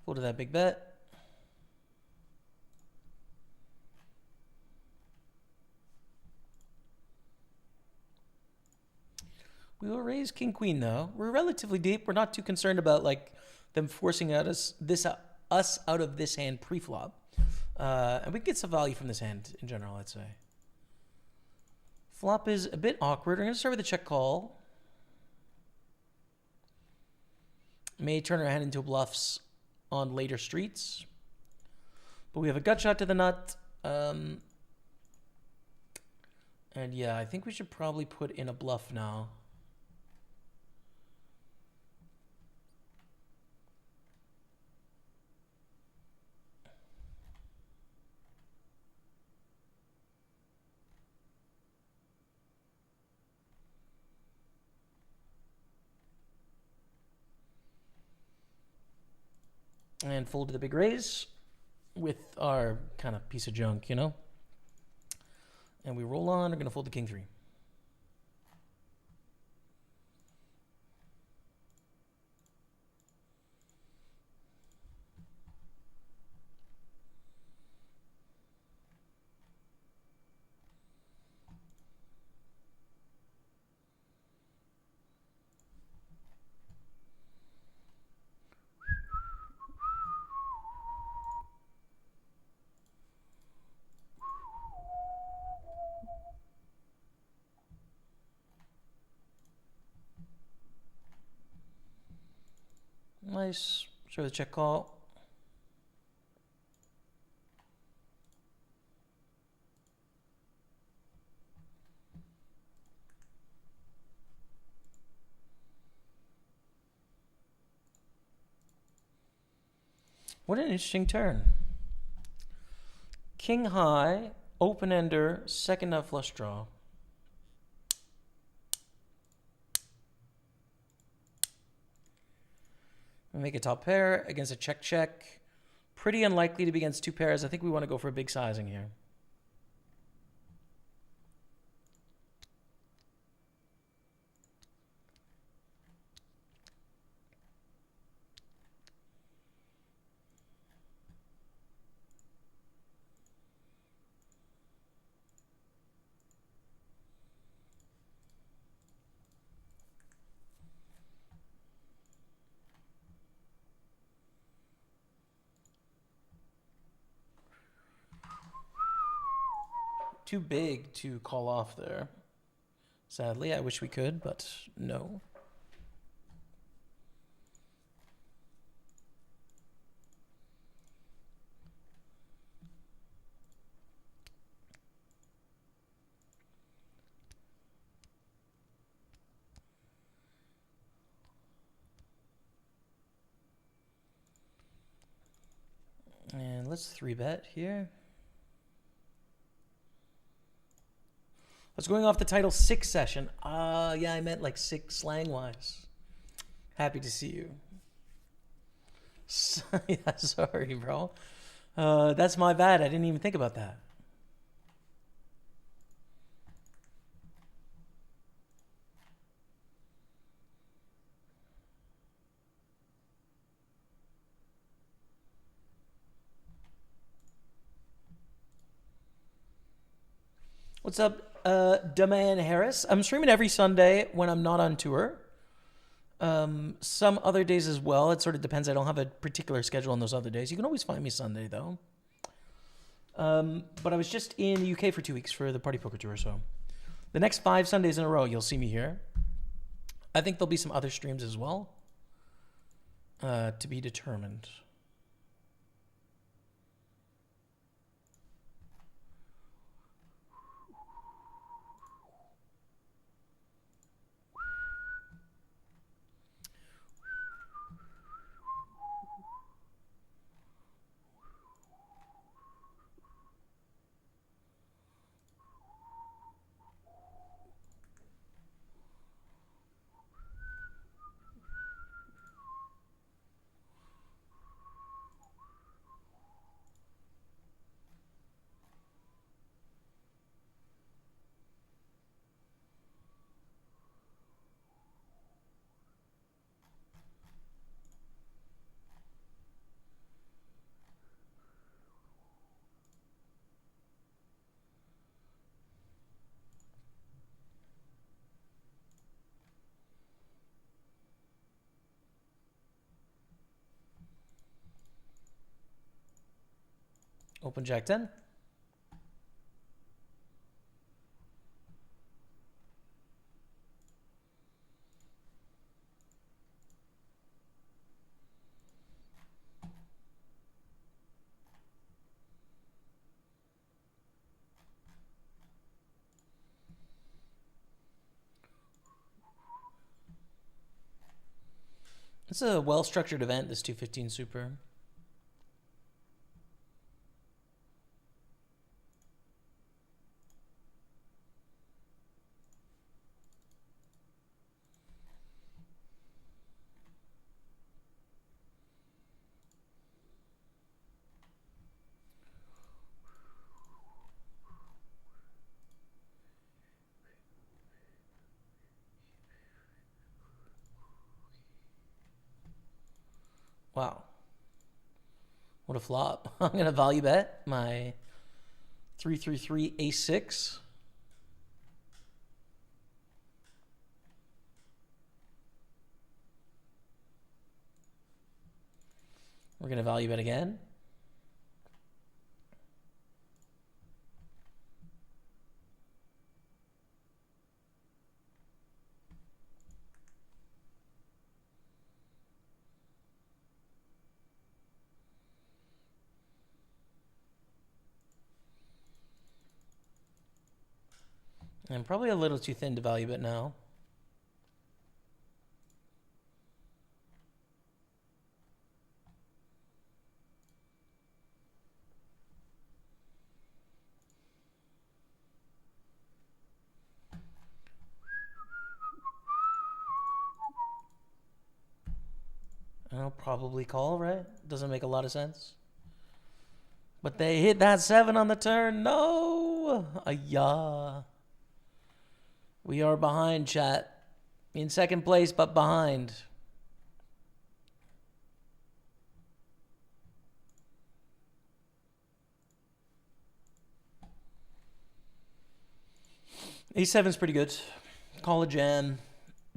Folded that big bet. We will raise King Queen though. We're relatively deep. We're not too concerned about like them forcing us out of this hand pre-flop. And we get some value from this hand in general, I'd say. Flop is a bit awkward. We're gonna start with a check call. May turn our hand into bluffs on later streets. But we have a gut shot to the nut. And yeah, I think we should probably put in a bluff now. And fold to the big raise with our kind of piece of junk, you know? And we roll on. We're going to fold the king 3. Nice. Show the check call. What an interesting turn. King high, open ender, second nut flush draw. We make a top pair against a check. Pretty unlikely to be against 2 pairs. I think we want to go for a big sizing here. Too big to call off there. Sadly, I wish we could, but no. And let's 3-bet here. I was going off the title 6 session. Yeah, I meant like 6 slang-wise. Happy to see you. Yeah, sorry, bro. That's my bad. I didn't even think about that. What's up, Damian Harris? I'm streaming every Sunday when I'm not on tour. Some other days as well. It sort of depends. I don't have a particular schedule on those other days. You can always find me Sunday, though. But I was just in the UK for 2 weeks for the Party Poker Tour, so the next 5 Sundays in a row, you'll see me here. I think there'll be some other streams as well, to be determined. Open Jack 10. It's a well-structured event, this 215 Super. Wow. What a flop. I'm going to value bet my 3-3-3 ace-6. We're going to value bet again. I'm probably a little too thin to value bet now. I'll probably call, right? Doesn't make a lot of sense. But they hit that 7 on the turn. No! Ayah. We are behind, chat. In second place, but behind. A7's pretty good. Call a jam.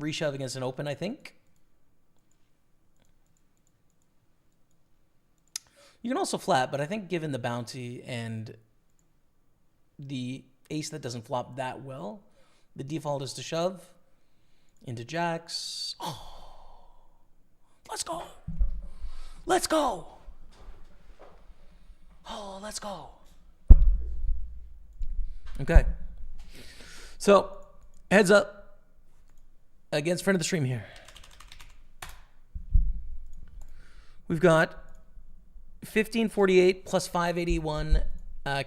Reshove against an open, I think. You can also flat, but I think given the bounty and the ace that doesn't flop that well, the default is to shove into jacks. Oh, let's go. Let's go. Oh, let's go. Okay. So, heads up against friend of the stream here. We've got 1548 plus 581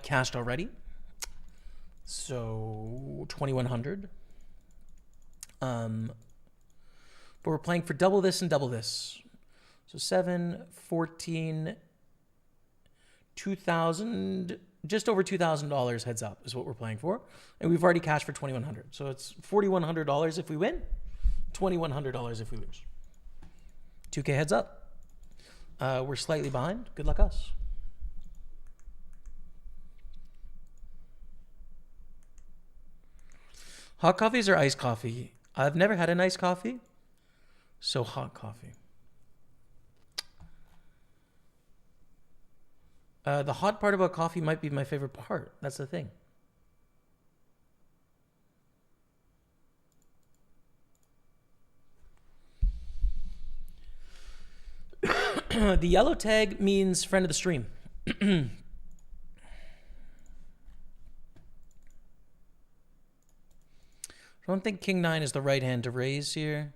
cashed already. So 2100. But we're playing for double this and double this. So 7, 14, 2,000, just over $2,000 heads up is what we're playing for. And we've already cashed for 2,100. So it's $4,100 if we win, $2,100 if we lose. 2K heads up. We're slightly behind. Good luck us. Hot coffees or iced coffee? I've never had an iced coffee, so hot coffee. The hot part about coffee might be my favorite part. That's the thing. The yellow tag means friend of the stream. I don't think King 9 is the right hand to raise here.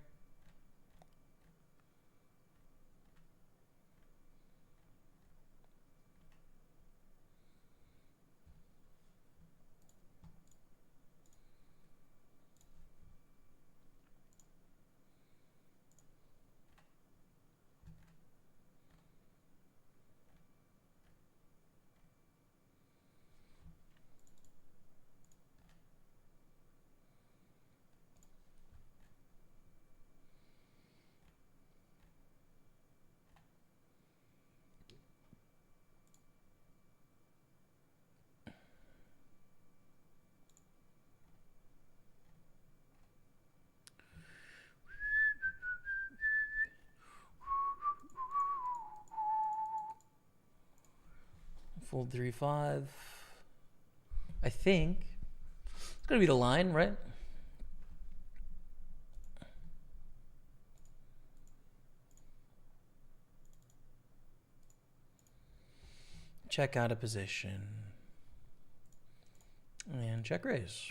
Fold 3-5. I think it's gonna be the line, right? Check out of position and check raise.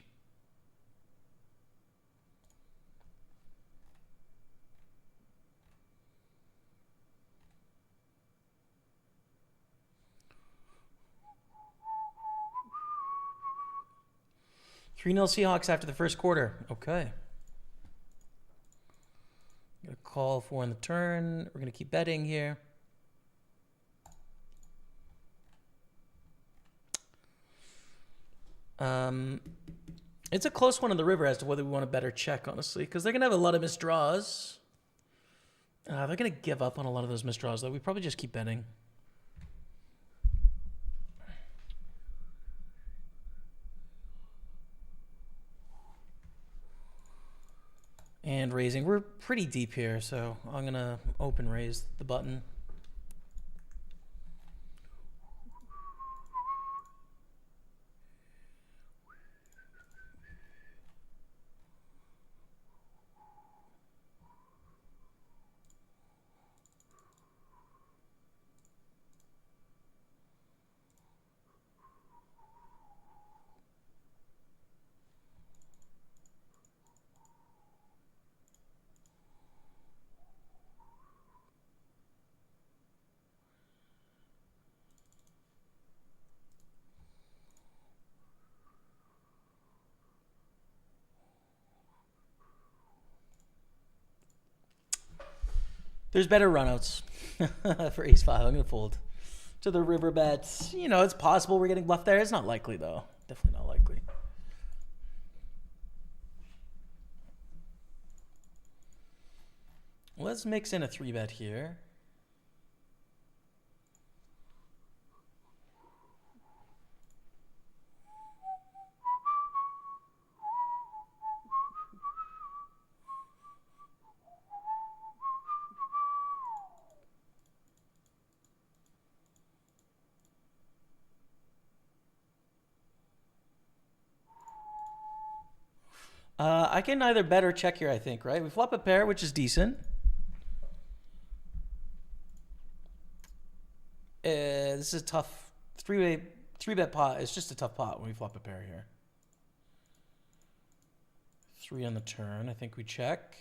Three 0 Seahawks after the first quarter. Okay. Got a call 4 on the turn. We're gonna keep betting here. It's a close one on the river as to whether we want to bet or check, honestly, because they're gonna have a lot of missed draws. They're going to give up on a lot of those misdraws, though. We probably just keep betting. And raising. We're pretty deep here, so I'm going to open raise the button. There's better runouts for ace five. I'm going to fold to the river bets. You know, it's possible we're getting bluffed there. It's not likely, though. Definitely not likely. Let's mix in a 3-bet here. I can either bet or check here, I think, right? We flop a pair, which is decent. This is a tough three-bet pot. It's just a tough pot when we flop a pair here. 3 on the turn. I think we check.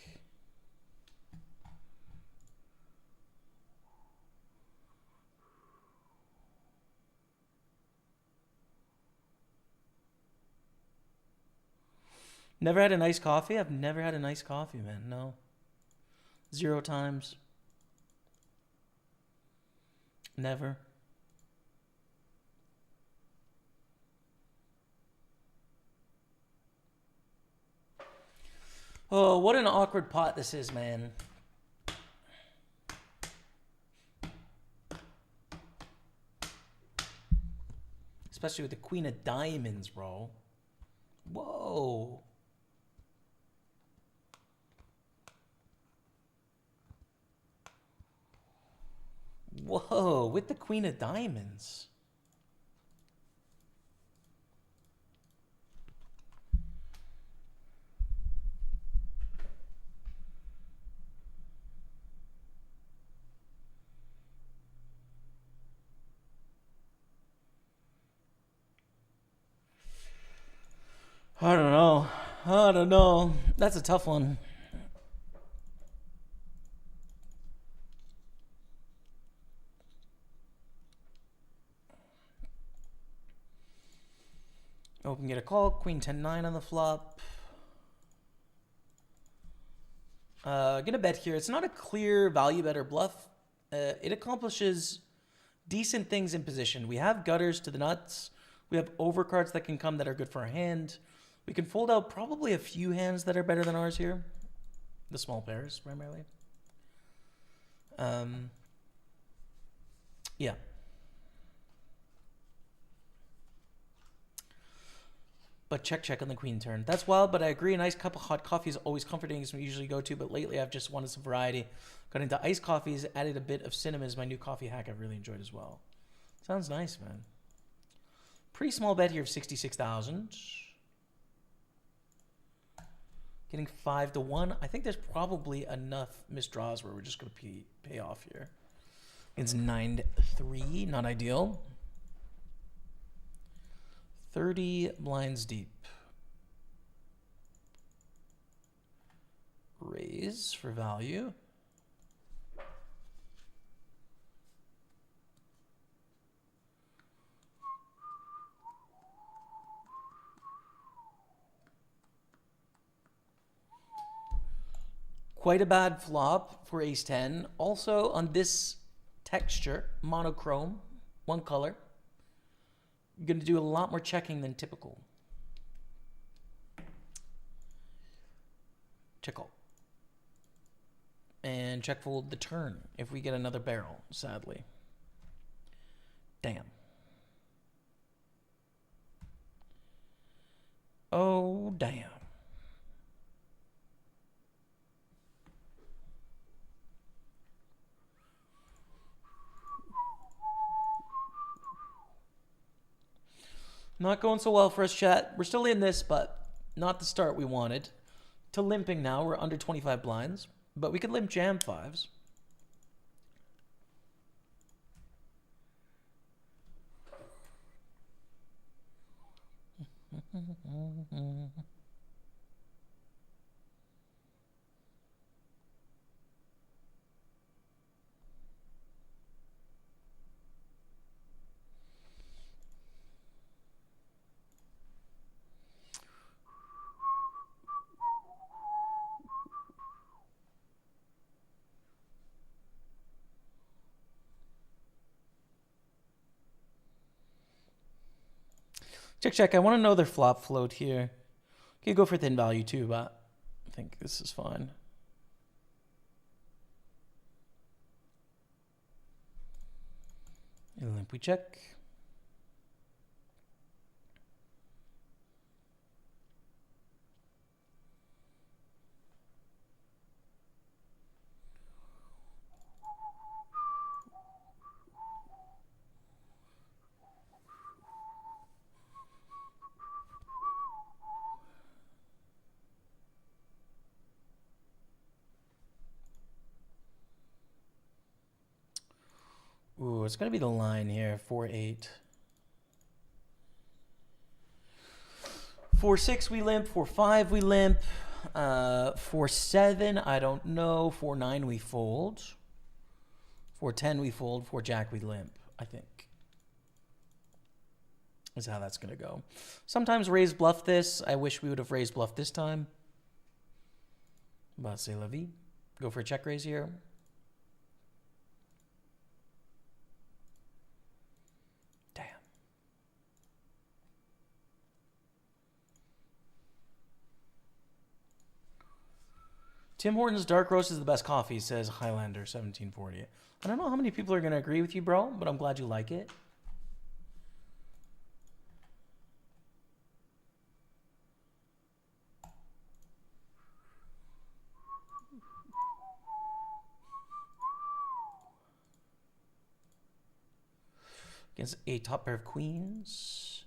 Never had a nice coffee? I've never had a nice coffee, man. No. 0 times. Never. Oh, what an awkward pot this is, man. Especially with the queen of diamonds, bro. Whoa. Whoa, with the queen of diamonds. I don't know. I don't know. That's a tough one. Open, get a call. Queen 10-9 on the flop. Gonna bet here. It's not a clear value bet or bluff. It accomplishes decent things in position. We have gutters to the nuts. We have overcards that can come that are good for our hand. We can fold out probably a few hands that are better than ours here. The small pairs, primarily. Yeah. But check on the queen turn. That's wild, but I agree. A nice cup of hot coffee is always comforting. It's what we usually go to, but lately I've just wanted some variety. Got into iced coffees, added a bit of cinnamon as my new coffee hack I've really enjoyed as well. Sounds nice, man. Pretty small bet here of 66,000. Getting 5-1. I think there's probably enough misdraws where we're just going to pay off here. It's 9-3, not ideal. 30 blinds deep. Raise for value. Quite a bad flop for ace 10. Also on this texture, monochrome, one color. You're going to do a lot more checking than typical. Check call. and check fold the turn if we get another barrel, sadly. Damn. Oh, damn. Not going so well for us, chat. We're still in this, but not the start we wanted. To limping now. We're under 25 blinds, but we could limp jam fives. Check, check. I want to know their flop float here. Could go for thin value too, but I think this is fine. Limp, we check. Ooh, it's going to be the line here. 4-8. 4-6 we limp. 4-5 we limp. 4-7 I don't know. 4-9 we fold. 4-10 we fold. 4-jack we limp, I think. Is how that's going to go. Sometimes raise bluff this. I wish we would have raised bluff this time. But c'est la vie. Go for a check raise here. Tim Hortons Dark Roast is the best coffee, says Highlander 1740. I don't know how many people are going to agree with you, bro, but I'm glad you like it. Against a top pair of queens.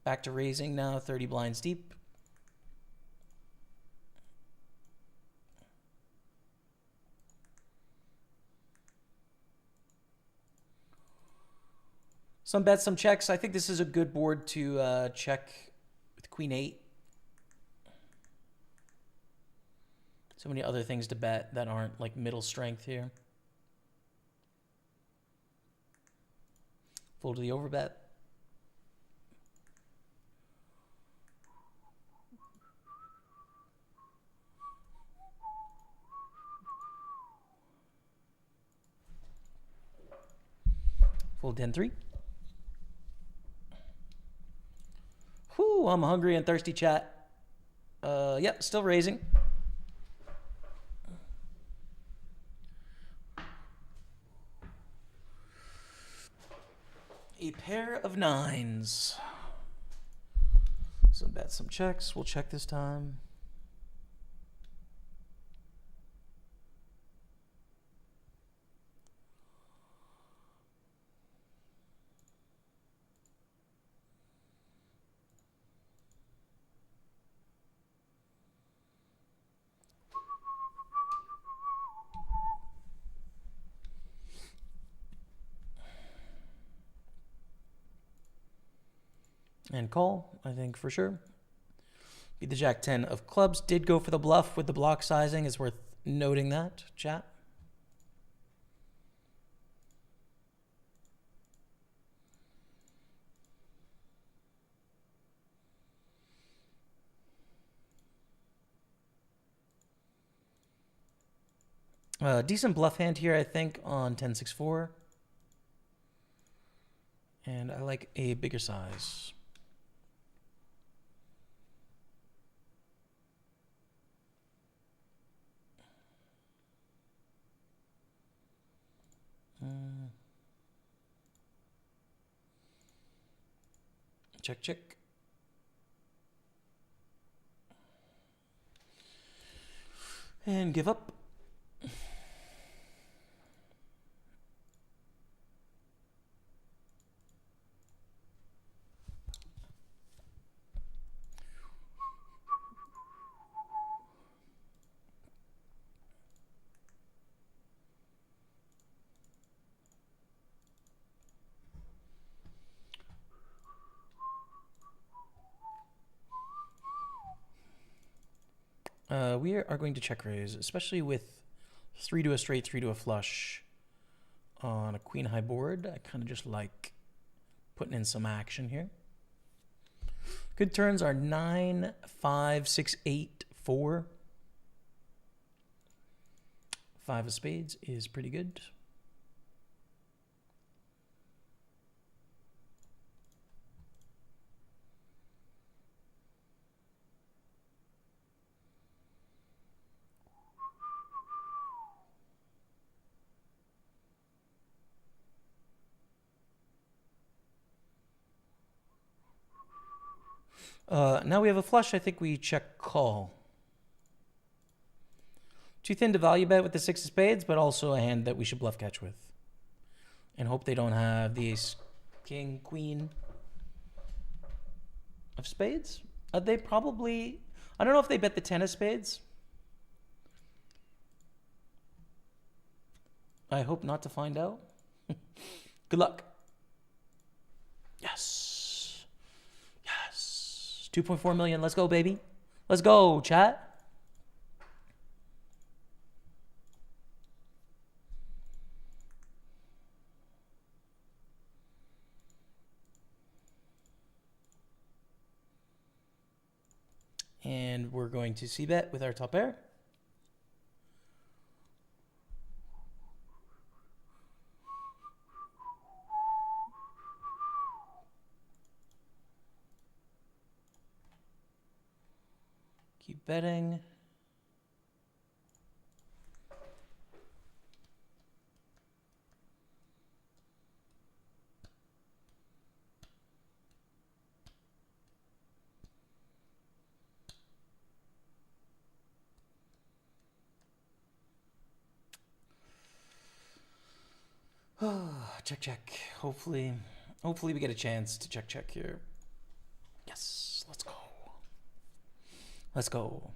Back to raising now, 30 blinds deep. Some bets, some checks. I think this is a good board to check with Queen 8. So many other things to bet that aren't like middle strength here. Fold to the overbet. Fold 10-3. Whew, I'm hungry and thirsty, chat. Yep, still raising. A pair of nines. Some bets, some checks. We'll check this time. And call, I think, for sure. Beat the Jack 10 of clubs. Did go for the bluff with the block sizing. Is worth noting that, chat. Decent bluff hand here, I think, on 10-6-4. And I like a bigger size. Check, check. And give up. We are going to check raise, especially with 3 to a straight, 3 to a flush on a queen high board. I kind of just like putting in some action here. Good turns are 9, 5, 6, 8, 4. 5 of spades is pretty good. Now we have a flush. I think we check call. Too thin to value bet with the 6 of spades, but also a hand that we should bluff catch with. And hope they don't have the ace, king, queen of spades. They probably... I don't know if they bet the 10 of spades. I hope not to find out. Good luck. Yes. 2.4 million. Let's go, baby. Let's go, chat. And we're going to c-bet with our top pair. Keep betting. Check, check. Hopefully we get a chance to check, check here. Yes, let's go. Let's go.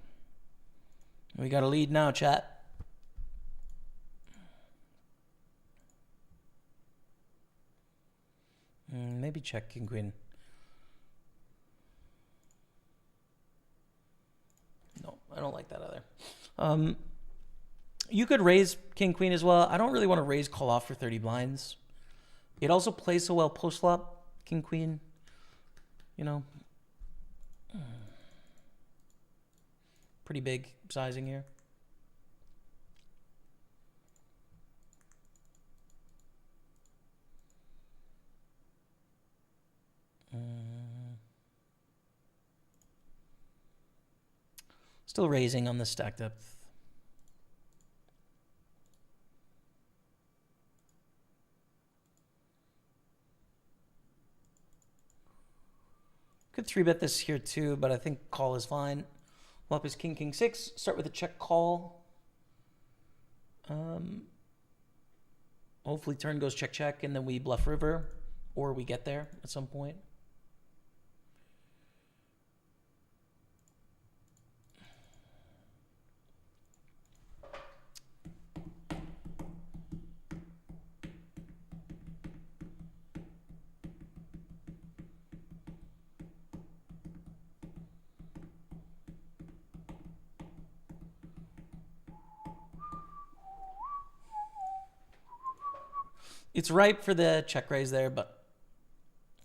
We got a lead now, chat. Maybe check king queen. No, I don't like that either. You could raise king queen as well. I don't really want to raise call off for 30 blinds. It also plays so well post flop, king queen. You know. Pretty big sizing here. Still raising on the stack depth. Could 3-bet this here too, but I think call is fine. Flop is king, king, 6. Start with a check call. Hopefully turn goes check, check, and then we bluff river, or we get there at some point. It's ripe for the check raise there, but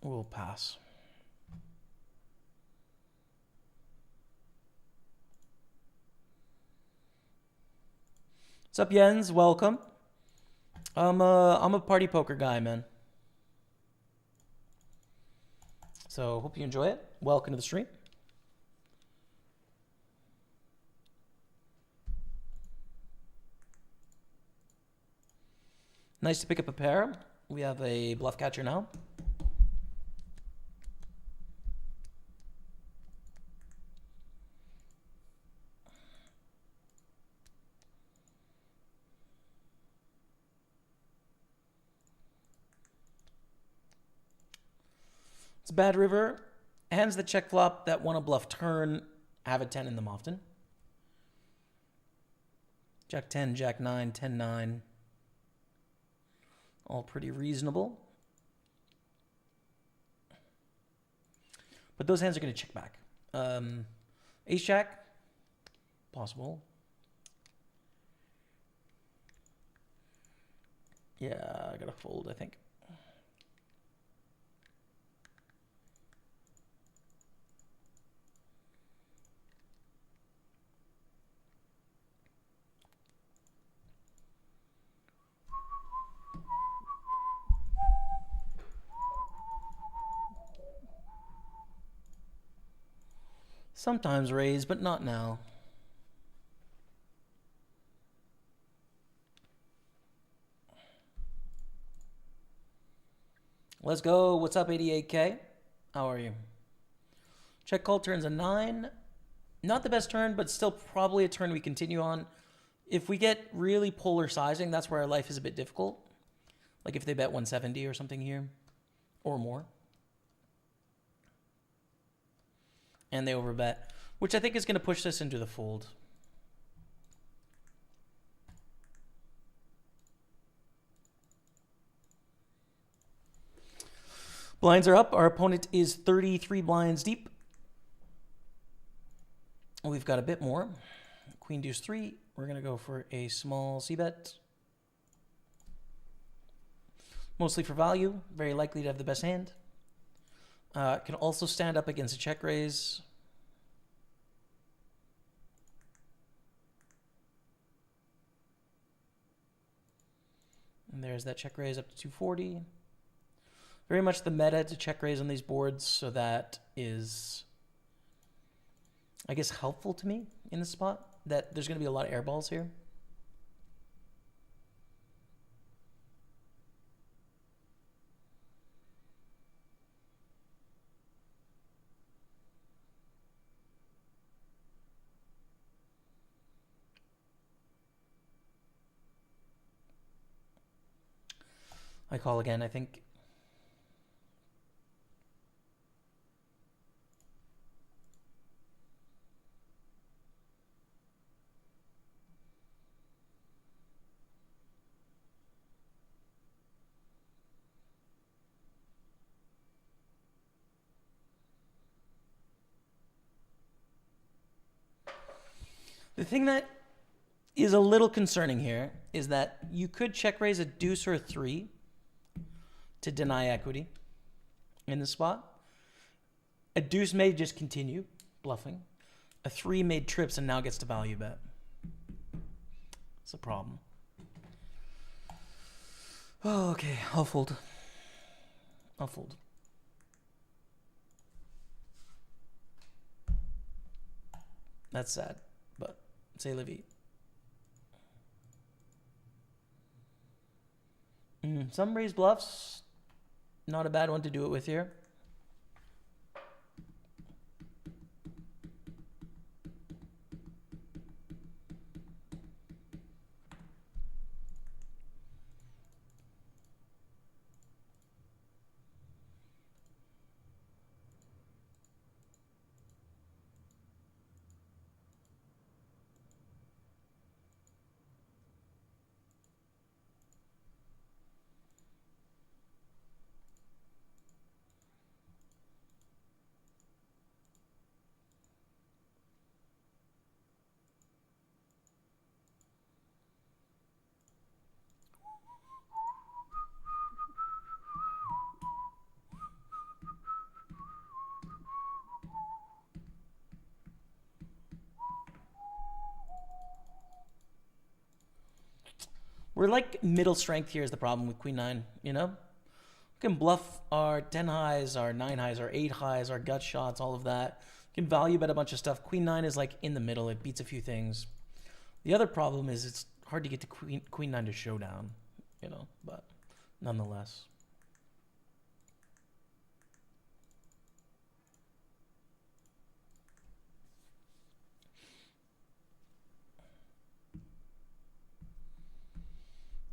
we'll pass. What's up, Jens? Welcome. I'm a party poker guy, man. So hope you enjoy it. Welcome to the stream. Nice to pick up a pair. We have a bluff catcher now. It's a bad river. Hands that check flop that want to bluff turn have a 10 in them often. Jack 10, Jack 9, 10 9. All pretty reasonable. But those hands are going to check back. Ace Jack, possible. Yeah, I got to fold, I think. Sometimes raise, but not now. Let's go. What's up, 88K? How are you? Check call turns a 9. Not the best turn, but still probably a turn we continue on. If we get really polar sizing, that's where our life is a bit difficult. Like if they bet 170 or something here, or more. And they overbet, which I think is going to push this into the fold. Blinds are up. Our opponent is 33 blinds deep. We've got a bit more. Queen deuce 3. We're going to go for a small c-bet. Mostly for value. Very likely to have the best hand. Can also stand up against a check raise. And there's that check raise up to 240. Very much the meta to check raise on these boards, so that is, I guess, helpful to me in the spot, that there's going to be a lot of air balls here. I call again, I think. The thing that is a little concerning here is that you could check raise a deuce or a 3 to deny equity in the spot. A deuce may just continue bluffing. A 3 made trips and now gets to value bet. It's a problem. Oh, okay, I'll fold. I'll fold. That's sad, but c'est la vie. Some raise bluffs. Not a bad one to do it with here. We're like middle strength here is the problem with Queen 9, you know? We can bluff our 10 highs, our 9 highs, our 8 highs, our gut shots, all of that. We can value bet a bunch of stuff. Queen 9 is like in the middle. It beats a few things. The other problem is it's hard to get to Queen 9 to showdown, you know? But nonetheless.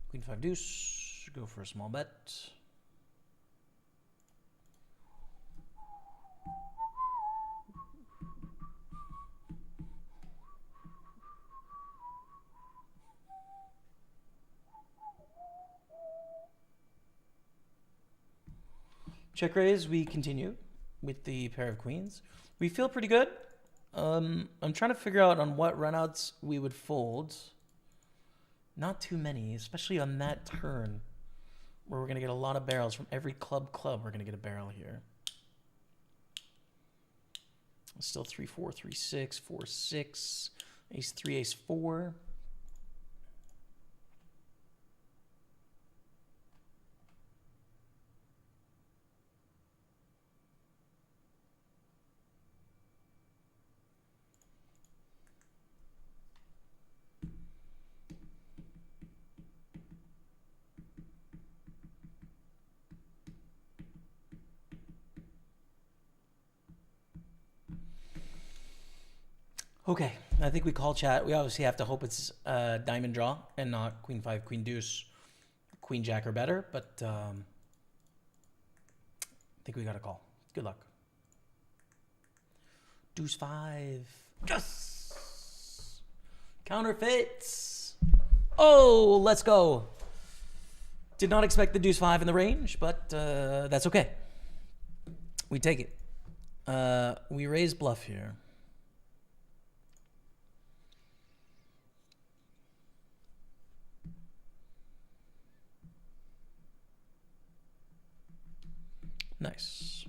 Queen 5 deuce, go for a small bet. Check raise, we continue with the pair of queens. We feel pretty good. I'm trying to figure out on what runouts we would fold. Not too many, especially on that turn where we're going to get a lot of barrels from every club. We're going to get a barrel here. Still 3-4, 3-6, 4-6, ace-3, ace-4. Okay, I think we call chat. We obviously have to hope it's diamond draw and not queen 5, queen deuce, queen jack or better, but I think we got to call. Good luck. Deuce 5. Yes! Counterfeits. Oh, let's go. Did not expect the deuce 5 in the range, but that's okay. We take it. We raise bluff here. Nice.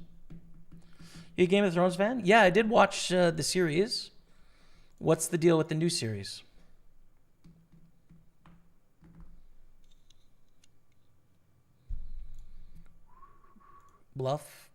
You a Game of Thrones fan? Yeah, I did watch the series. What's the deal with the new series? Bluff.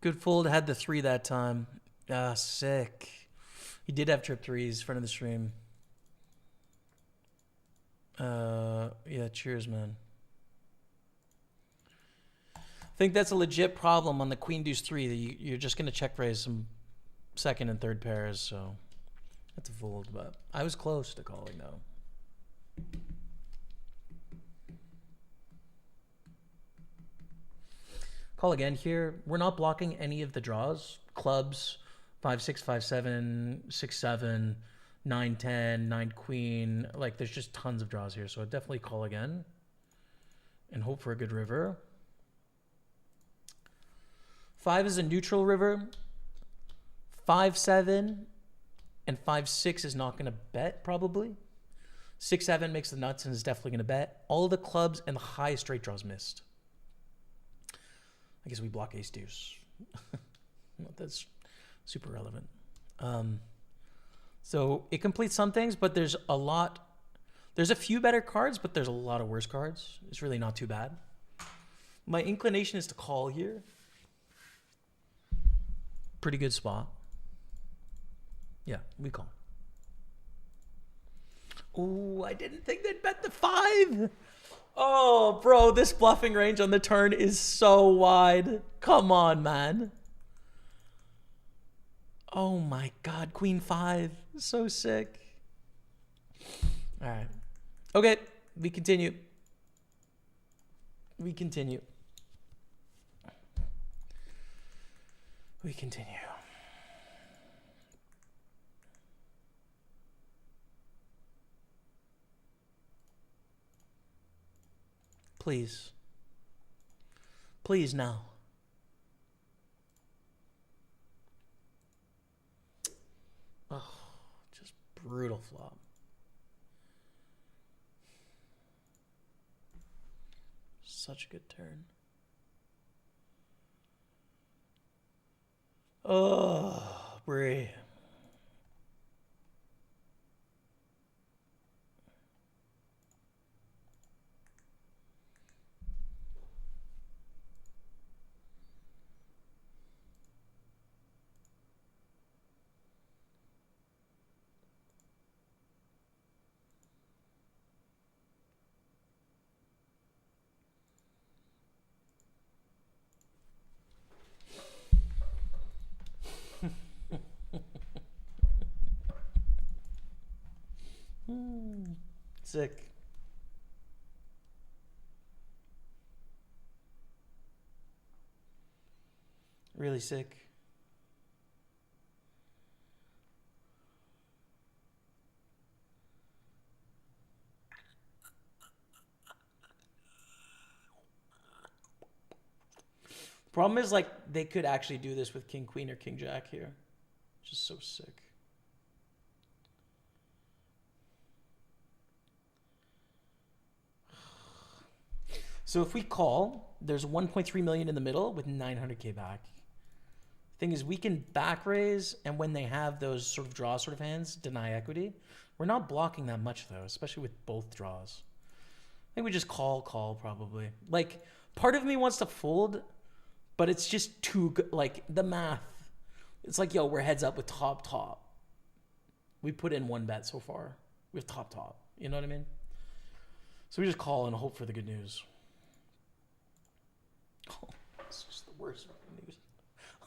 Good fold. Had the 3 that time. Ah, sick. He did have trip 3s, front of the stream. Yeah, cheers, man. I think that's a legit problem on the queen deuce 3 that you're just going to check raise some second and third pairs, so that's a fold, but I was close to calling though. Call again here. We're not blocking any of the draws. Clubs, 5-6, 5-7, 6-7, 9-10, 9 queen. Like there's just tons of draws here, so I'd definitely call again and hope for a good river. 5 is a neutral river. 5-7 and 5-6 is not going to bet probably. 6-7 makes the nuts and is definitely going to bet. All the clubs and the high straight draws missed. I guess we block ace deuce. That's super relevant. So it completes some things, but there's a lot. There's a few better cards, but there's a lot of worse cards. It's really not too bad. My inclination is to call here. Pretty good spot. Yeah, we call. Oh, I didn't think they'd bet the 5. Oh, bro, this bluffing range on the turn is so wide. Come on, man. Oh my God, queen 5. So sick. All right. Okay, we continue. We continue. We continue. Please. Please now. Oh, just brutal flop. Such a good turn. Oh, Brie. Sick. Really sick. Problem is, like, they could actually do this with King Queen or King Jack here. Just so sick. So if we call, there's 1.3 million in the middle with 900k back. Thing is, we can back raise, and when they have those sort of draw sort of hands, deny equity. We're not blocking that much though, especially with both draws. I think we just call probably. Like, part of me wants to fold, but it's just too good. Like, the math, it's like, yo, we're heads up with top. We put in one bet so far with top. You know what I mean? So we just call and hope for the good news. Oh, it's just the worst news.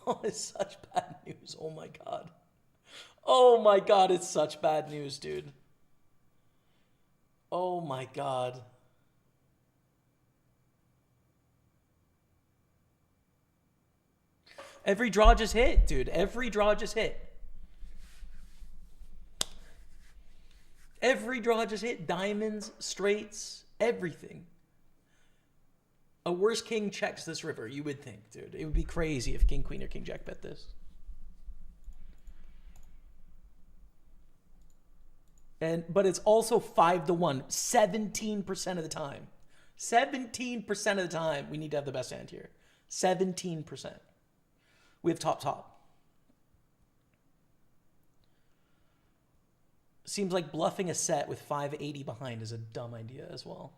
Oh, it's such bad news. Oh my god. Oh my god, it's such bad news, dude. Oh my god. Every draw just hit, dude. Every draw just hit. Every draw just hit. Diamonds, straights, everything. A worse king checks this river, you would think, dude. It would be crazy if King Queen or King Jack bet this. But it's also 5-1, 17% of the time. 17% of the time, we need to have the best hand here. 17%. We have top. Seems like bluffing a set with 580 behind is a dumb idea as well.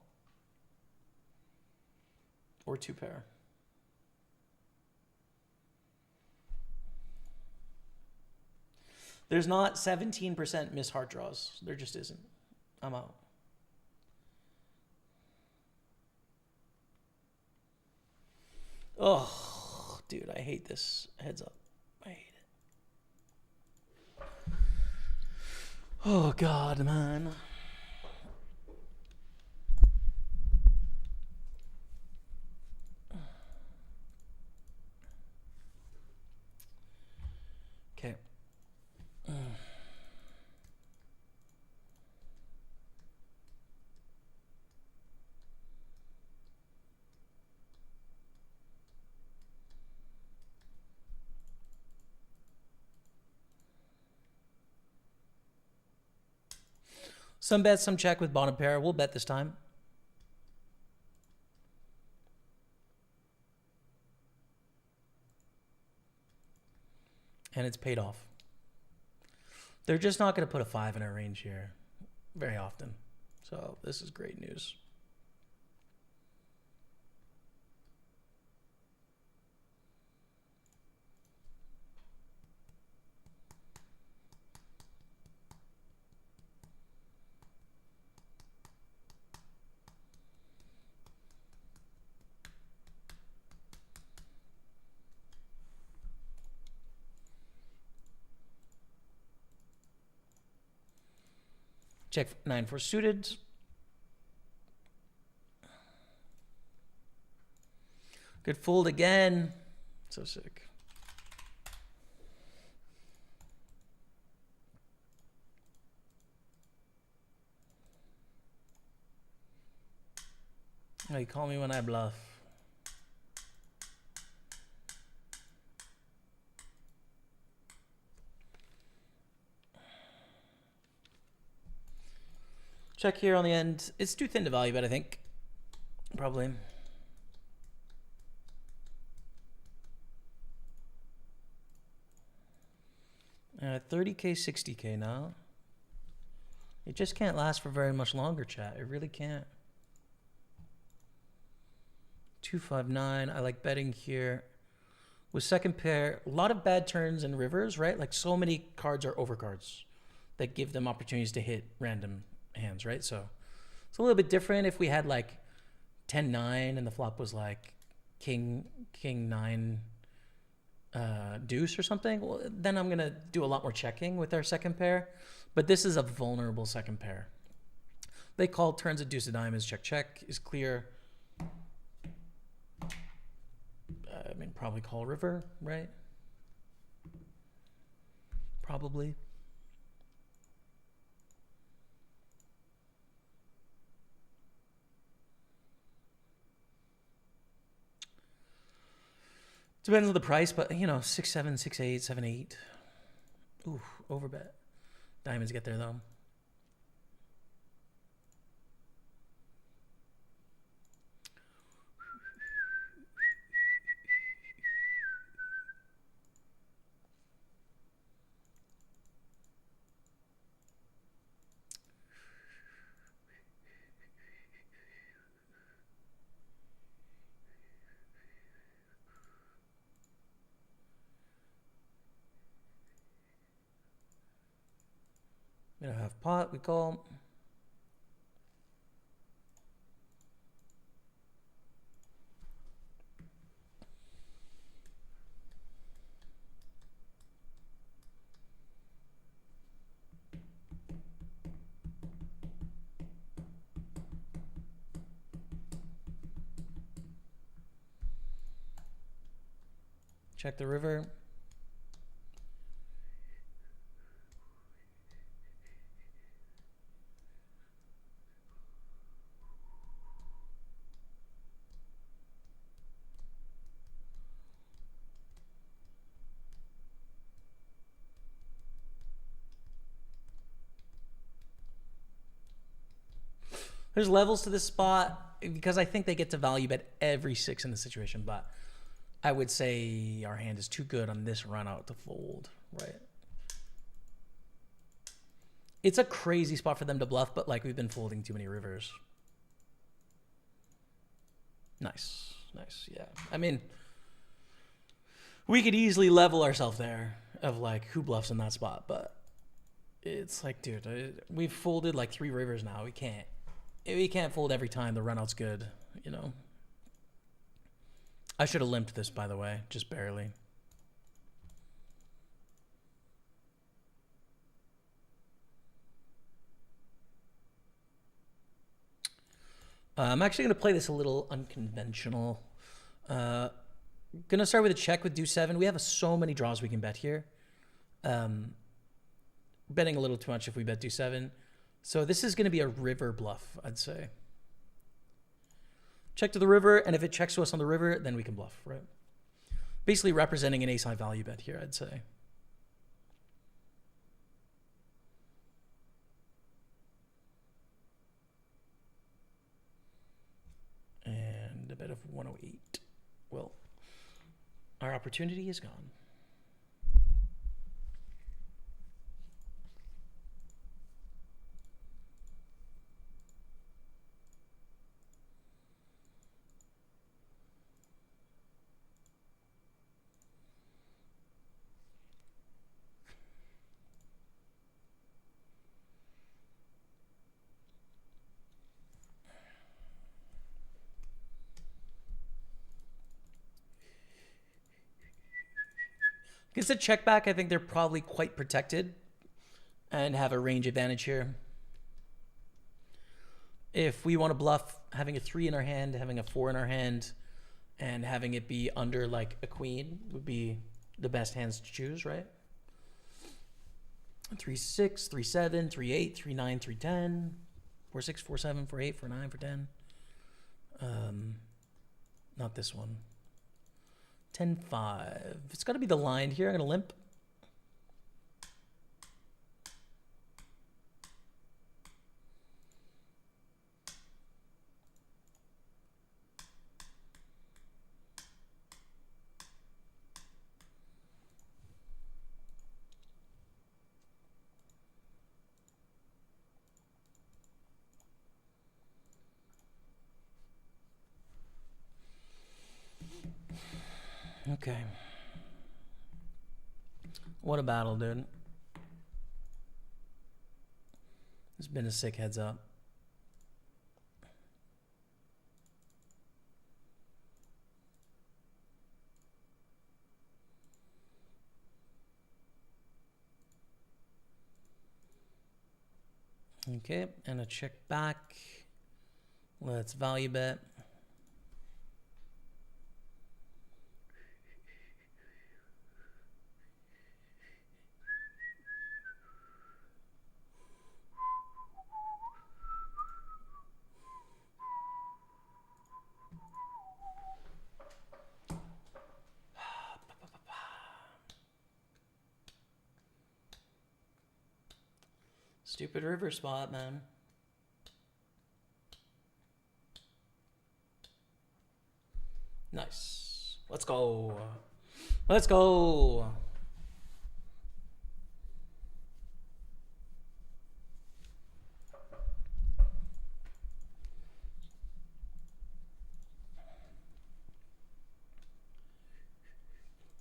Or two pair. There's not 17% miss heart draws. There just isn't. I'm out. Oh, dude, I hate this. Heads up. I hate it. Oh, God, man. Okay. Some bet, some check with bottom pair. We'll bet this time. And it's paid off. They're just not going to put a 5 in our range here very often. So this is great news. Check 9-4 suited. Good fold again. So sick. Oh, you call me when I bluff. Check here on the end. It's too thin to value bet, I think. Probably. 30K, 60K now. It just can't last for very much longer, chat. It really can't. 259. I like betting here. With second pair, a lot of bad turns and rivers, right? Like, so many cards are overcards that give them opportunities to hit random hands, right? So it's a little bit different if we had like 10-9 and the flop was like king 9 deuce or something. Well, then I'm gonna do a lot more checking with our second pair, but this is a vulnerable second pair. They call turns at deuce of diamonds. Check, check is clear. I mean, probably call river, right? Probably. Depends on the price, but you know, 6-7, 6-8, 7-8. Ooh, overbet. Diamonds get there though. We don't have pot, we call. Check the river. There's levels to this spot because I think they get to value bet every 6 in the situation, but I would say our hand is too good on this run out to fold, right? It's a crazy spot for them to bluff, but like we've been folding too many rivers. Nice, nice, yeah. I mean, we could easily level ourselves there of like who bluffs in that spot, but it's like, dude, we've folded like 3 rivers now. We can't fold every time the run out's good, you know. I should have limped this, by the way, just barely. I'm actually going to play this a little unconventional. Going to start with a check with deuce 7. We have so many draws we can bet here. Betting a little too much if we bet deuce 7. So this is going to be a river bluff, I'd say. Check to the river, and if it checks to us on the river, then we can bluff, right? Basically representing an ace-high value bet here, I'd say. And a bet of 108. Well, our opportunity is gone. Against a check back, I think they're probably quite protected and have a range advantage here. If we want to bluff, having a 3 in our hand, having a 4 in our hand, and having it be under like a queen would be the best hands to choose, right? 3-6, 3-7, 3-8, 3-9, 3-10, 4-6, 4-7, 4-8, 4-9, 4-10. Not this one. 10-5. It's got to be the line here. I'm going to limp. Okay. What a battle, dude. It's been a sick heads up. Okay, and a check back. Let's value bet. Stupid river spot, man. Nice. Let's go. Let's go.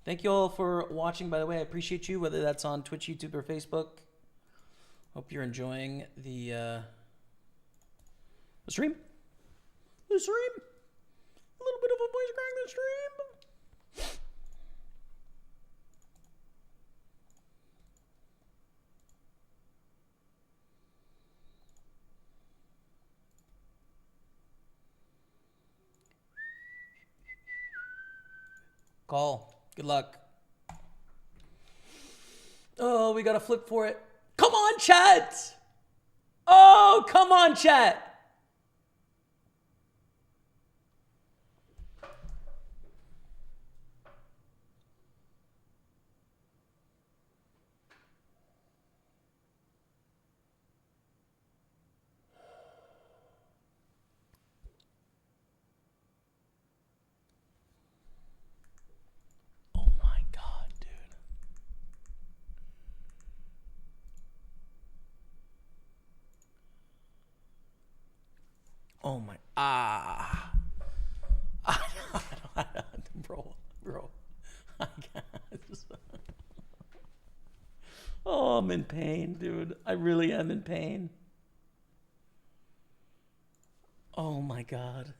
Thank you all for watching, by the way. I appreciate you, whether that's on Twitch, YouTube, or Facebook. Hope you're enjoying the stream. The stream. A little bit of a voice crack the stream. Call. Good luck. Oh, we got to flip for it. Come on, chat. Oh, come on, chat. Oh my God, dude. Oh my, bro, I can't. Oh, I'm in pain, dude. I really am in pain. Oh my God.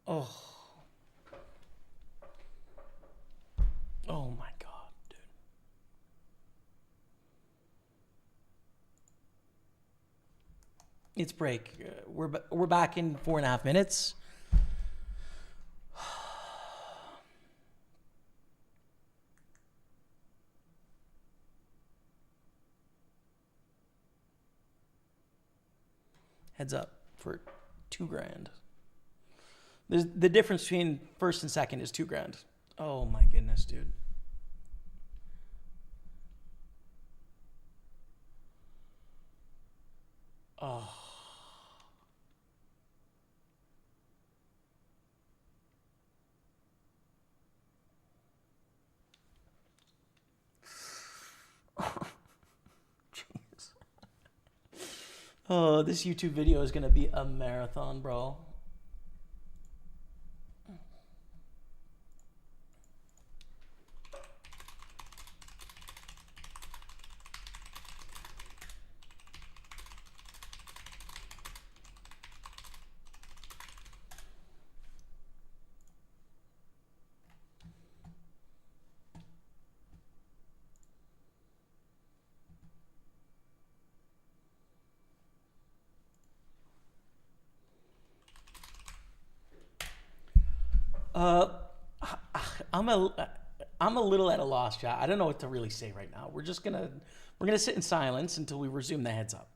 Oh. Oh my God, dude. It's break. We're back in 4.5 minutes. Heads up for $2,000. The difference between first and second is $2,000. Oh my goodness, dude. Oh. Jeez. Oh, this YouTube video is gonna be a marathon, bro. I'm a little at a loss, chat. I don't know what to really say right now. We're gonna sit in silence until we resume the heads up.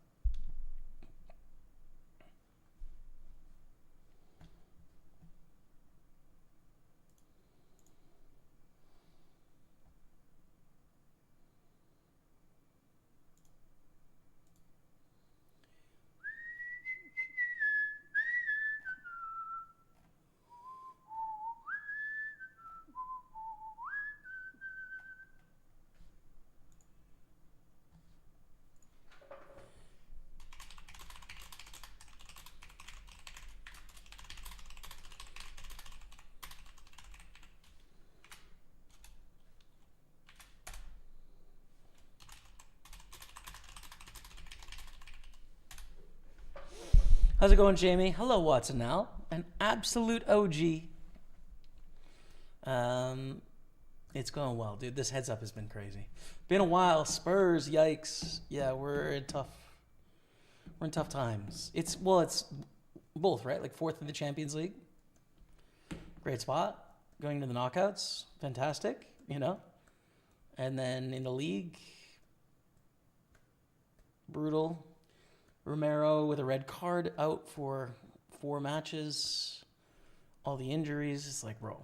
How's it going, Jamie? Hello, Watson. Now an absolute OG. It's going well, dude. This heads up has been crazy. Been a while. Spurs, yikes. Yeah, we're in tough times. It's both, right? Like fourth in the Champions League. Great spot. Going to the knockouts, fantastic, you know. And then in the league, brutal. Romero with a red card out for 4 matches. All the injuries. It's like, bro.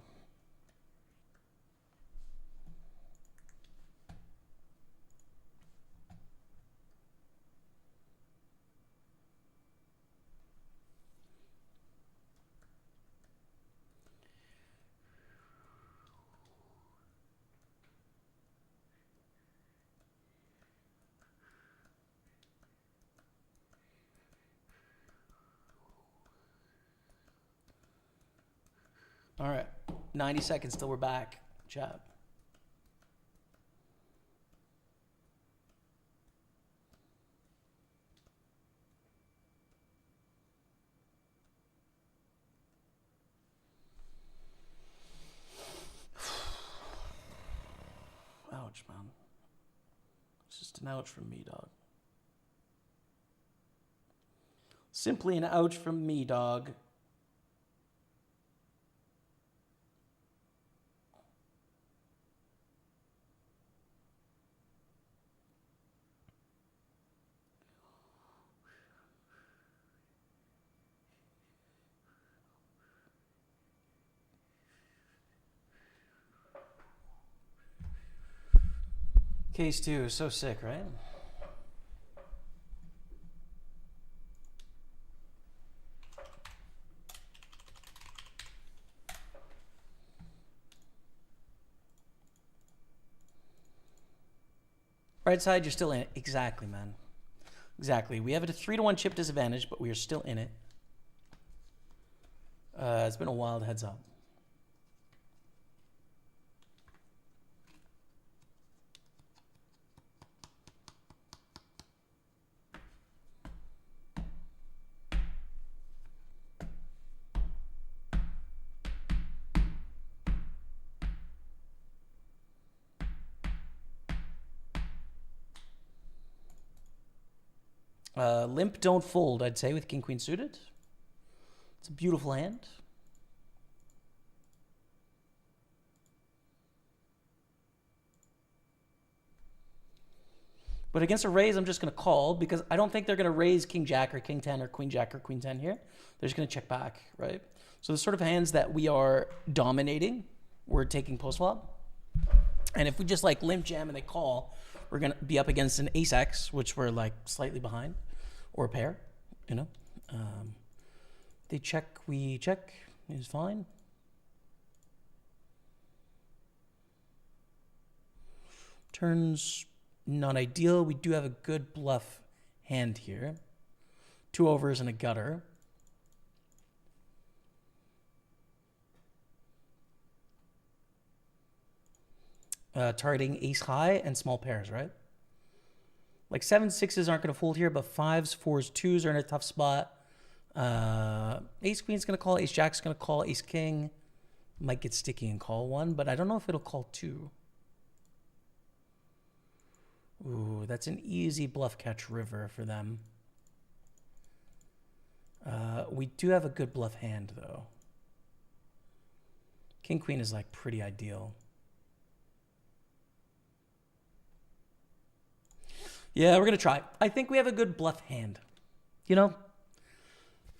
All right. 90 seconds till we're back. Chat. Ouch, man. It's just an ouch from me, dog. Simply an ouch from me, dog. Case 2 is so sick, right? Right side, you're still in it. Exactly, man. Exactly. We have a 3-1 chip disadvantage, but we are still in it. It's been a wild heads up. Limp don't fold, I'd say, with King Queen suited. It's a beautiful hand. But against a raise, I'm just going to call because I don't think they're going to raise King Jack or King 10 or Queen Jack or Queen 10 here. They're just going to check back, right? So the sort of hands that we are dominating, we're taking post flop. And if we just like limp jam and they call, we're going to be up against an ace X, which we're like slightly behind, or a pair, you know. They check, we check, is fine. Turns not ideal. We do have a good bluff hand here. 2 overs and a gutter. Targeting ace high and small pairs, right? Like 7-6s aren't going to fold here, but 5s, 4s, 2s are in a tough spot. Ace queen's going to call, ace jack's going to call, ace king might get sticky and call 1, but I don't know if it'll call 2. Ooh, that's an easy bluff catch river for them. We do have a good bluff hand, though. King queen is like pretty ideal. Yeah, we're going to try. I think we have a good bluff hand. You know,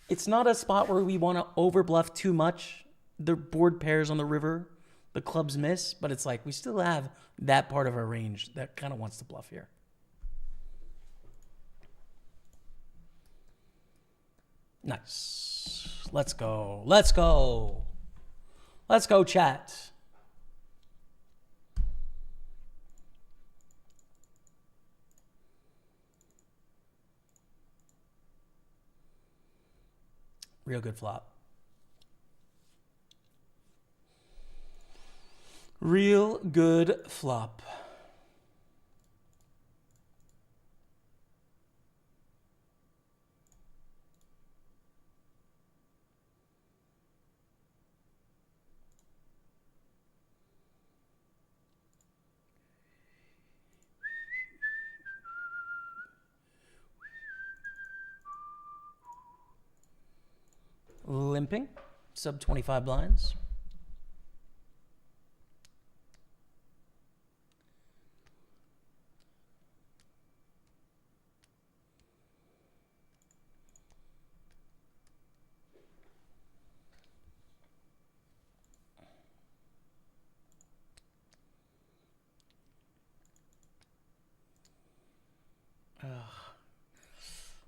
it's not a spot where we want to over bluff too much. The board pairs on the river, the clubs miss, but it's like we still have that part of our range that kind of wants to bluff here. Nice. Let's go. Let's go. Let's go, chat. Real good flop. Real good flop. Limping. Sub 25 blinds.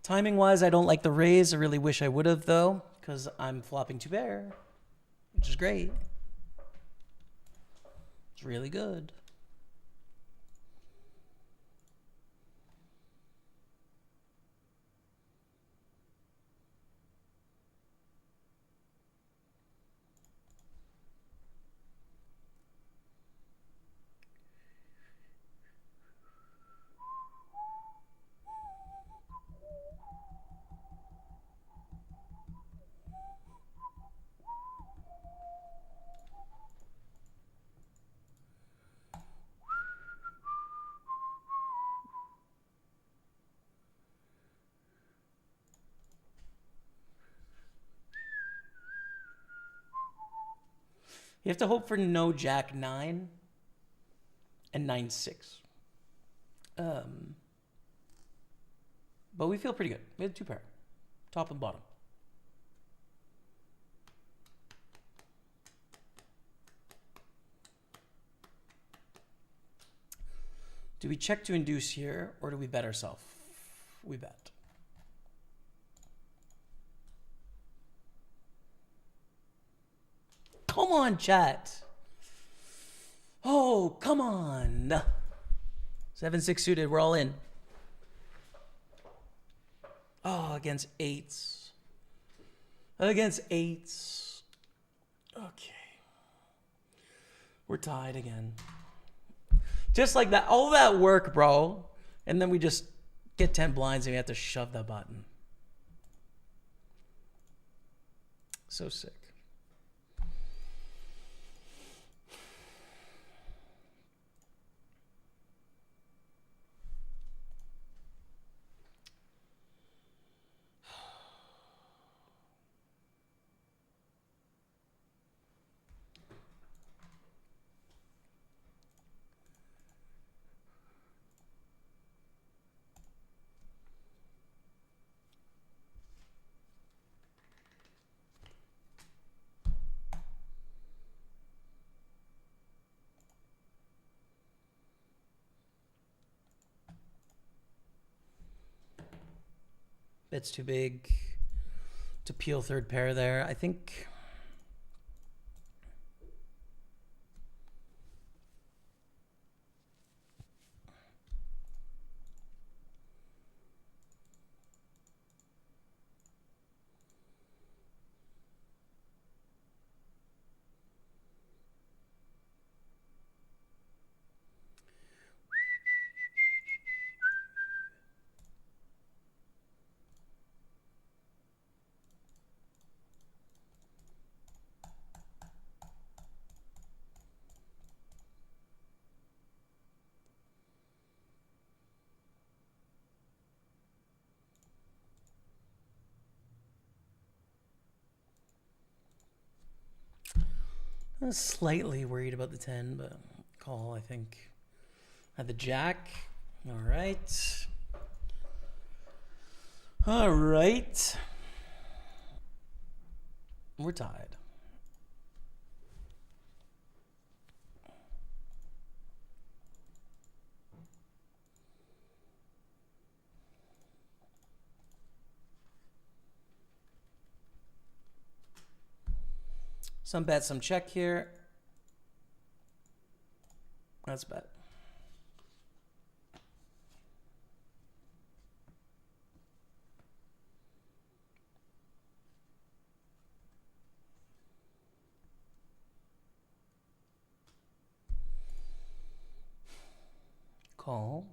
Timing wise, I don't like the raise. I really wish I would have though, because I'm flopping 2 pair, which is great. It's really good. You have to hope for no Jack 9 and 9-6. But we feel pretty good. We had 2 pair, top and bottom. Do we check to induce here, or do we bet ourselves? We bet. Come on, chat. Oh, come on. 7-6 suited. We're all in. Oh, against 8s. Against 8s. Okay. We're tied again. Just like that. All that work, bro. And then we just get 10 blinds and we have to shove that button. So sick. It's too big to peel 3rd pair there. I think I was slightly worried about the 10, but call, I think. Had the Jack. All right. All right. We're tied. Some bet, some check here. That's bet. Call.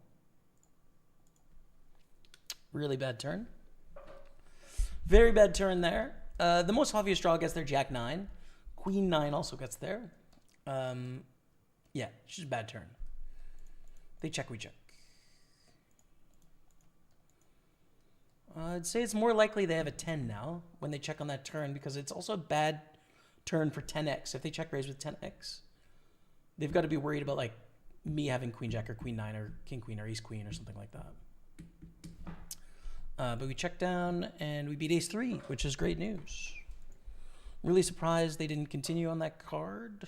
Really bad turn. Very bad turn there. The most obvious draw gets there, Jack 9. Queen 9 also gets there. Yeah, it's just a bad turn. They check, we check. I'd say it's more likely they have a 10 now when they check on that turn, because it's also a bad turn for 10x. If they check raise with 10x, they've got to be worried about like me having queen jack or queen nine or king queen or ace queen or something like that. But we checked down and we beat ace three, which is great news. Really surprised they didn't continue on that card.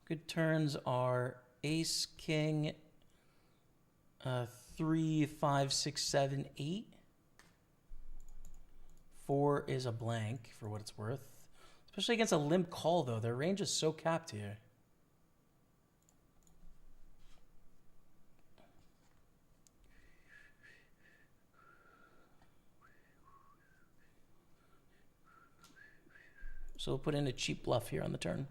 Good turns are ace, king, 3, 5, 6, 7, 8. 4 is a blank for what it's worth. Especially against a limp call, though. Their range is so capped here. So we'll put in a cheap bluff here on the turn.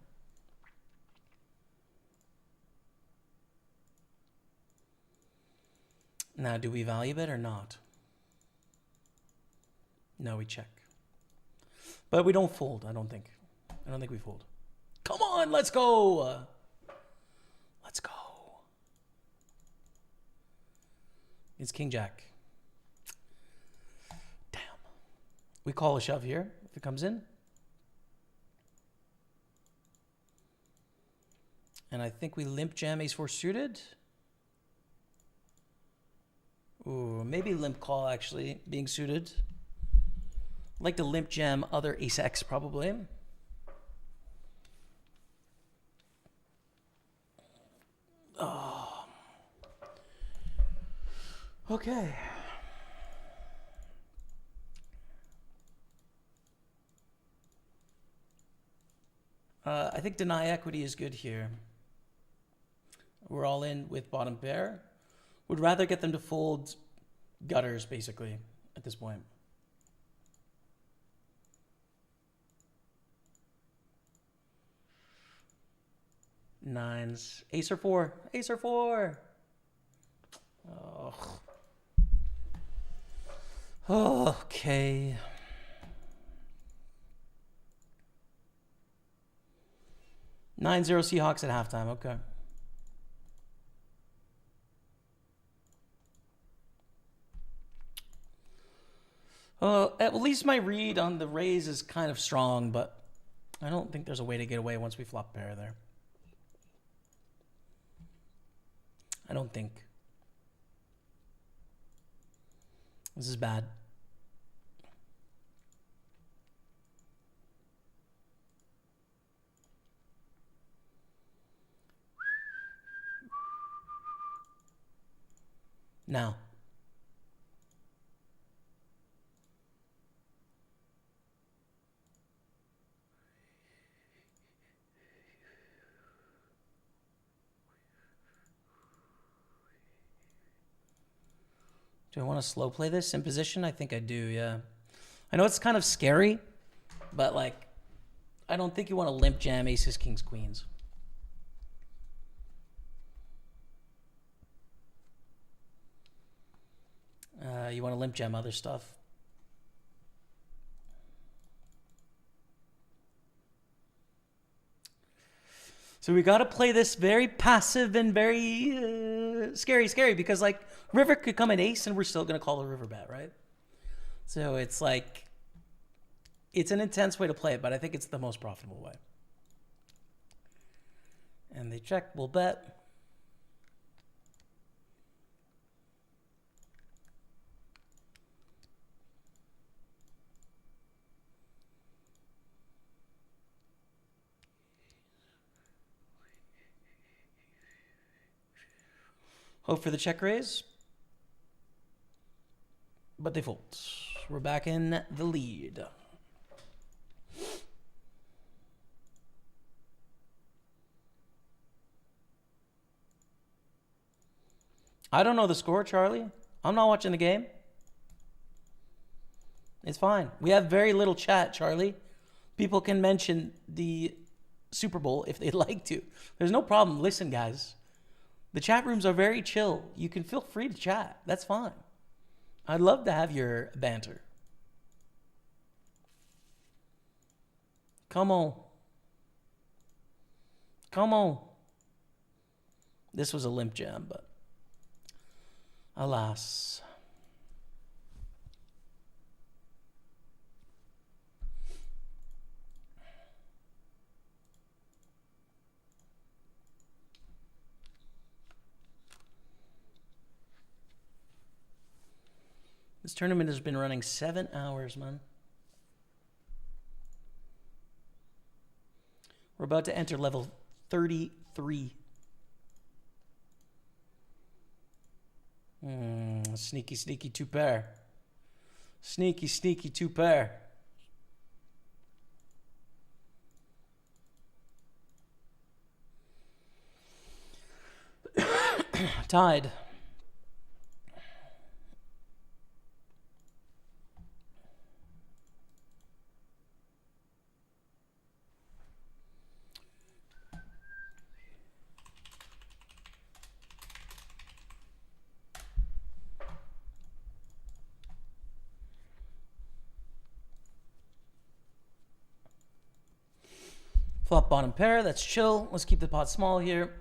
Now, do we value bet or not? No, we check. But we don't fold, I don't think. I don't think we fold. Come on, let's go! Let's go. It's king jack. Damn. We call a shove here if it comes in. And I think we limp jam ace four suited. Ooh, maybe limp call actually, being suited. I'd like to limp jam other ace X probably. Oh. Okay. I think deny equity is good here. We're all in with bottom pair. Would rather get them to fold gutters, basically, at this point. Nines. Ace or four. Ace or four. Oh. Okay. – 9-0 Seahawks at halftime. Okay. At least my read on the raise is kind of strong, but I don't think there's a way to get away once we flop pair there. I don't think. This is bad. Now. Do I want to slow play this in position? I think I do, yeah. I know it's kind of scary, but like, I don't think you want to limp jam aces, kings, queens. You want to limp jam other stuff. So we got to play this very passive and very scary because like river could come an ace and we're still going to call the river bet, right? So it's like, it's an intense way to play it, but I think it's the most profitable way. And they check, we'll bet. Hope for the check raise. But they fold. We're back in the lead. I don't know the score, Charlie. I'm not watching the game. It's fine. We have very little chat, Charlie. People can mention the Super Bowl if they'd like to. There's no problem. Listen, guys. The chat rooms are very chill. You can feel free to chat. That's fine. I'd love to have your banter. Come on. Come on. This was a limp jam, but alas. This tournament has been running 7 hours, man. We're about to enter level 33. Sneaky, sneaky two pair. Sneaky, sneaky two pair. Tied. Flop bottom pair, that's chill. Let's keep the pot small here.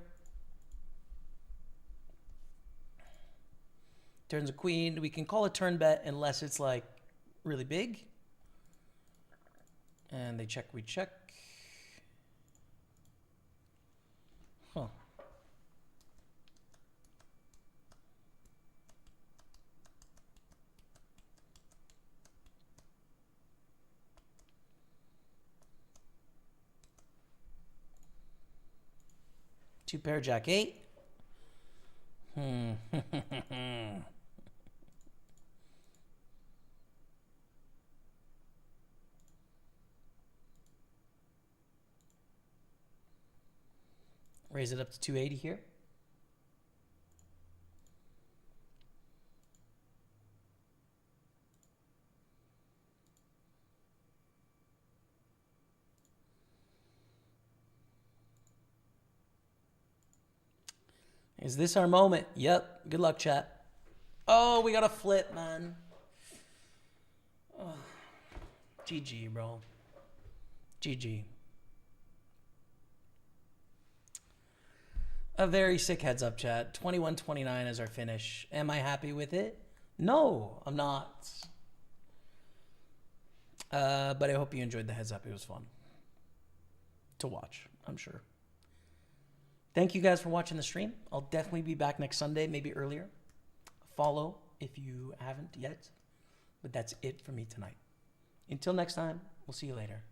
Turns a queen. We can call a turn bet unless it's like really big. And they check, we check. Huh. Two pair, jack eight. Raise it up to 280 here. Is this our moment? Yep. Good luck, chat. Oh, we got a flip, man. Oh. GG, bro. GG. A very sick heads up, chat. 21-29 is our finish. Am I happy with it? No, I'm not. But I hope you enjoyed the heads up. It was fun to watch, I'm sure. Thank you guys for watching the stream. I'll definitely be back next Sunday, maybe earlier. Follow if you haven't yet. But that's it for me tonight. Until next time, we'll see you later.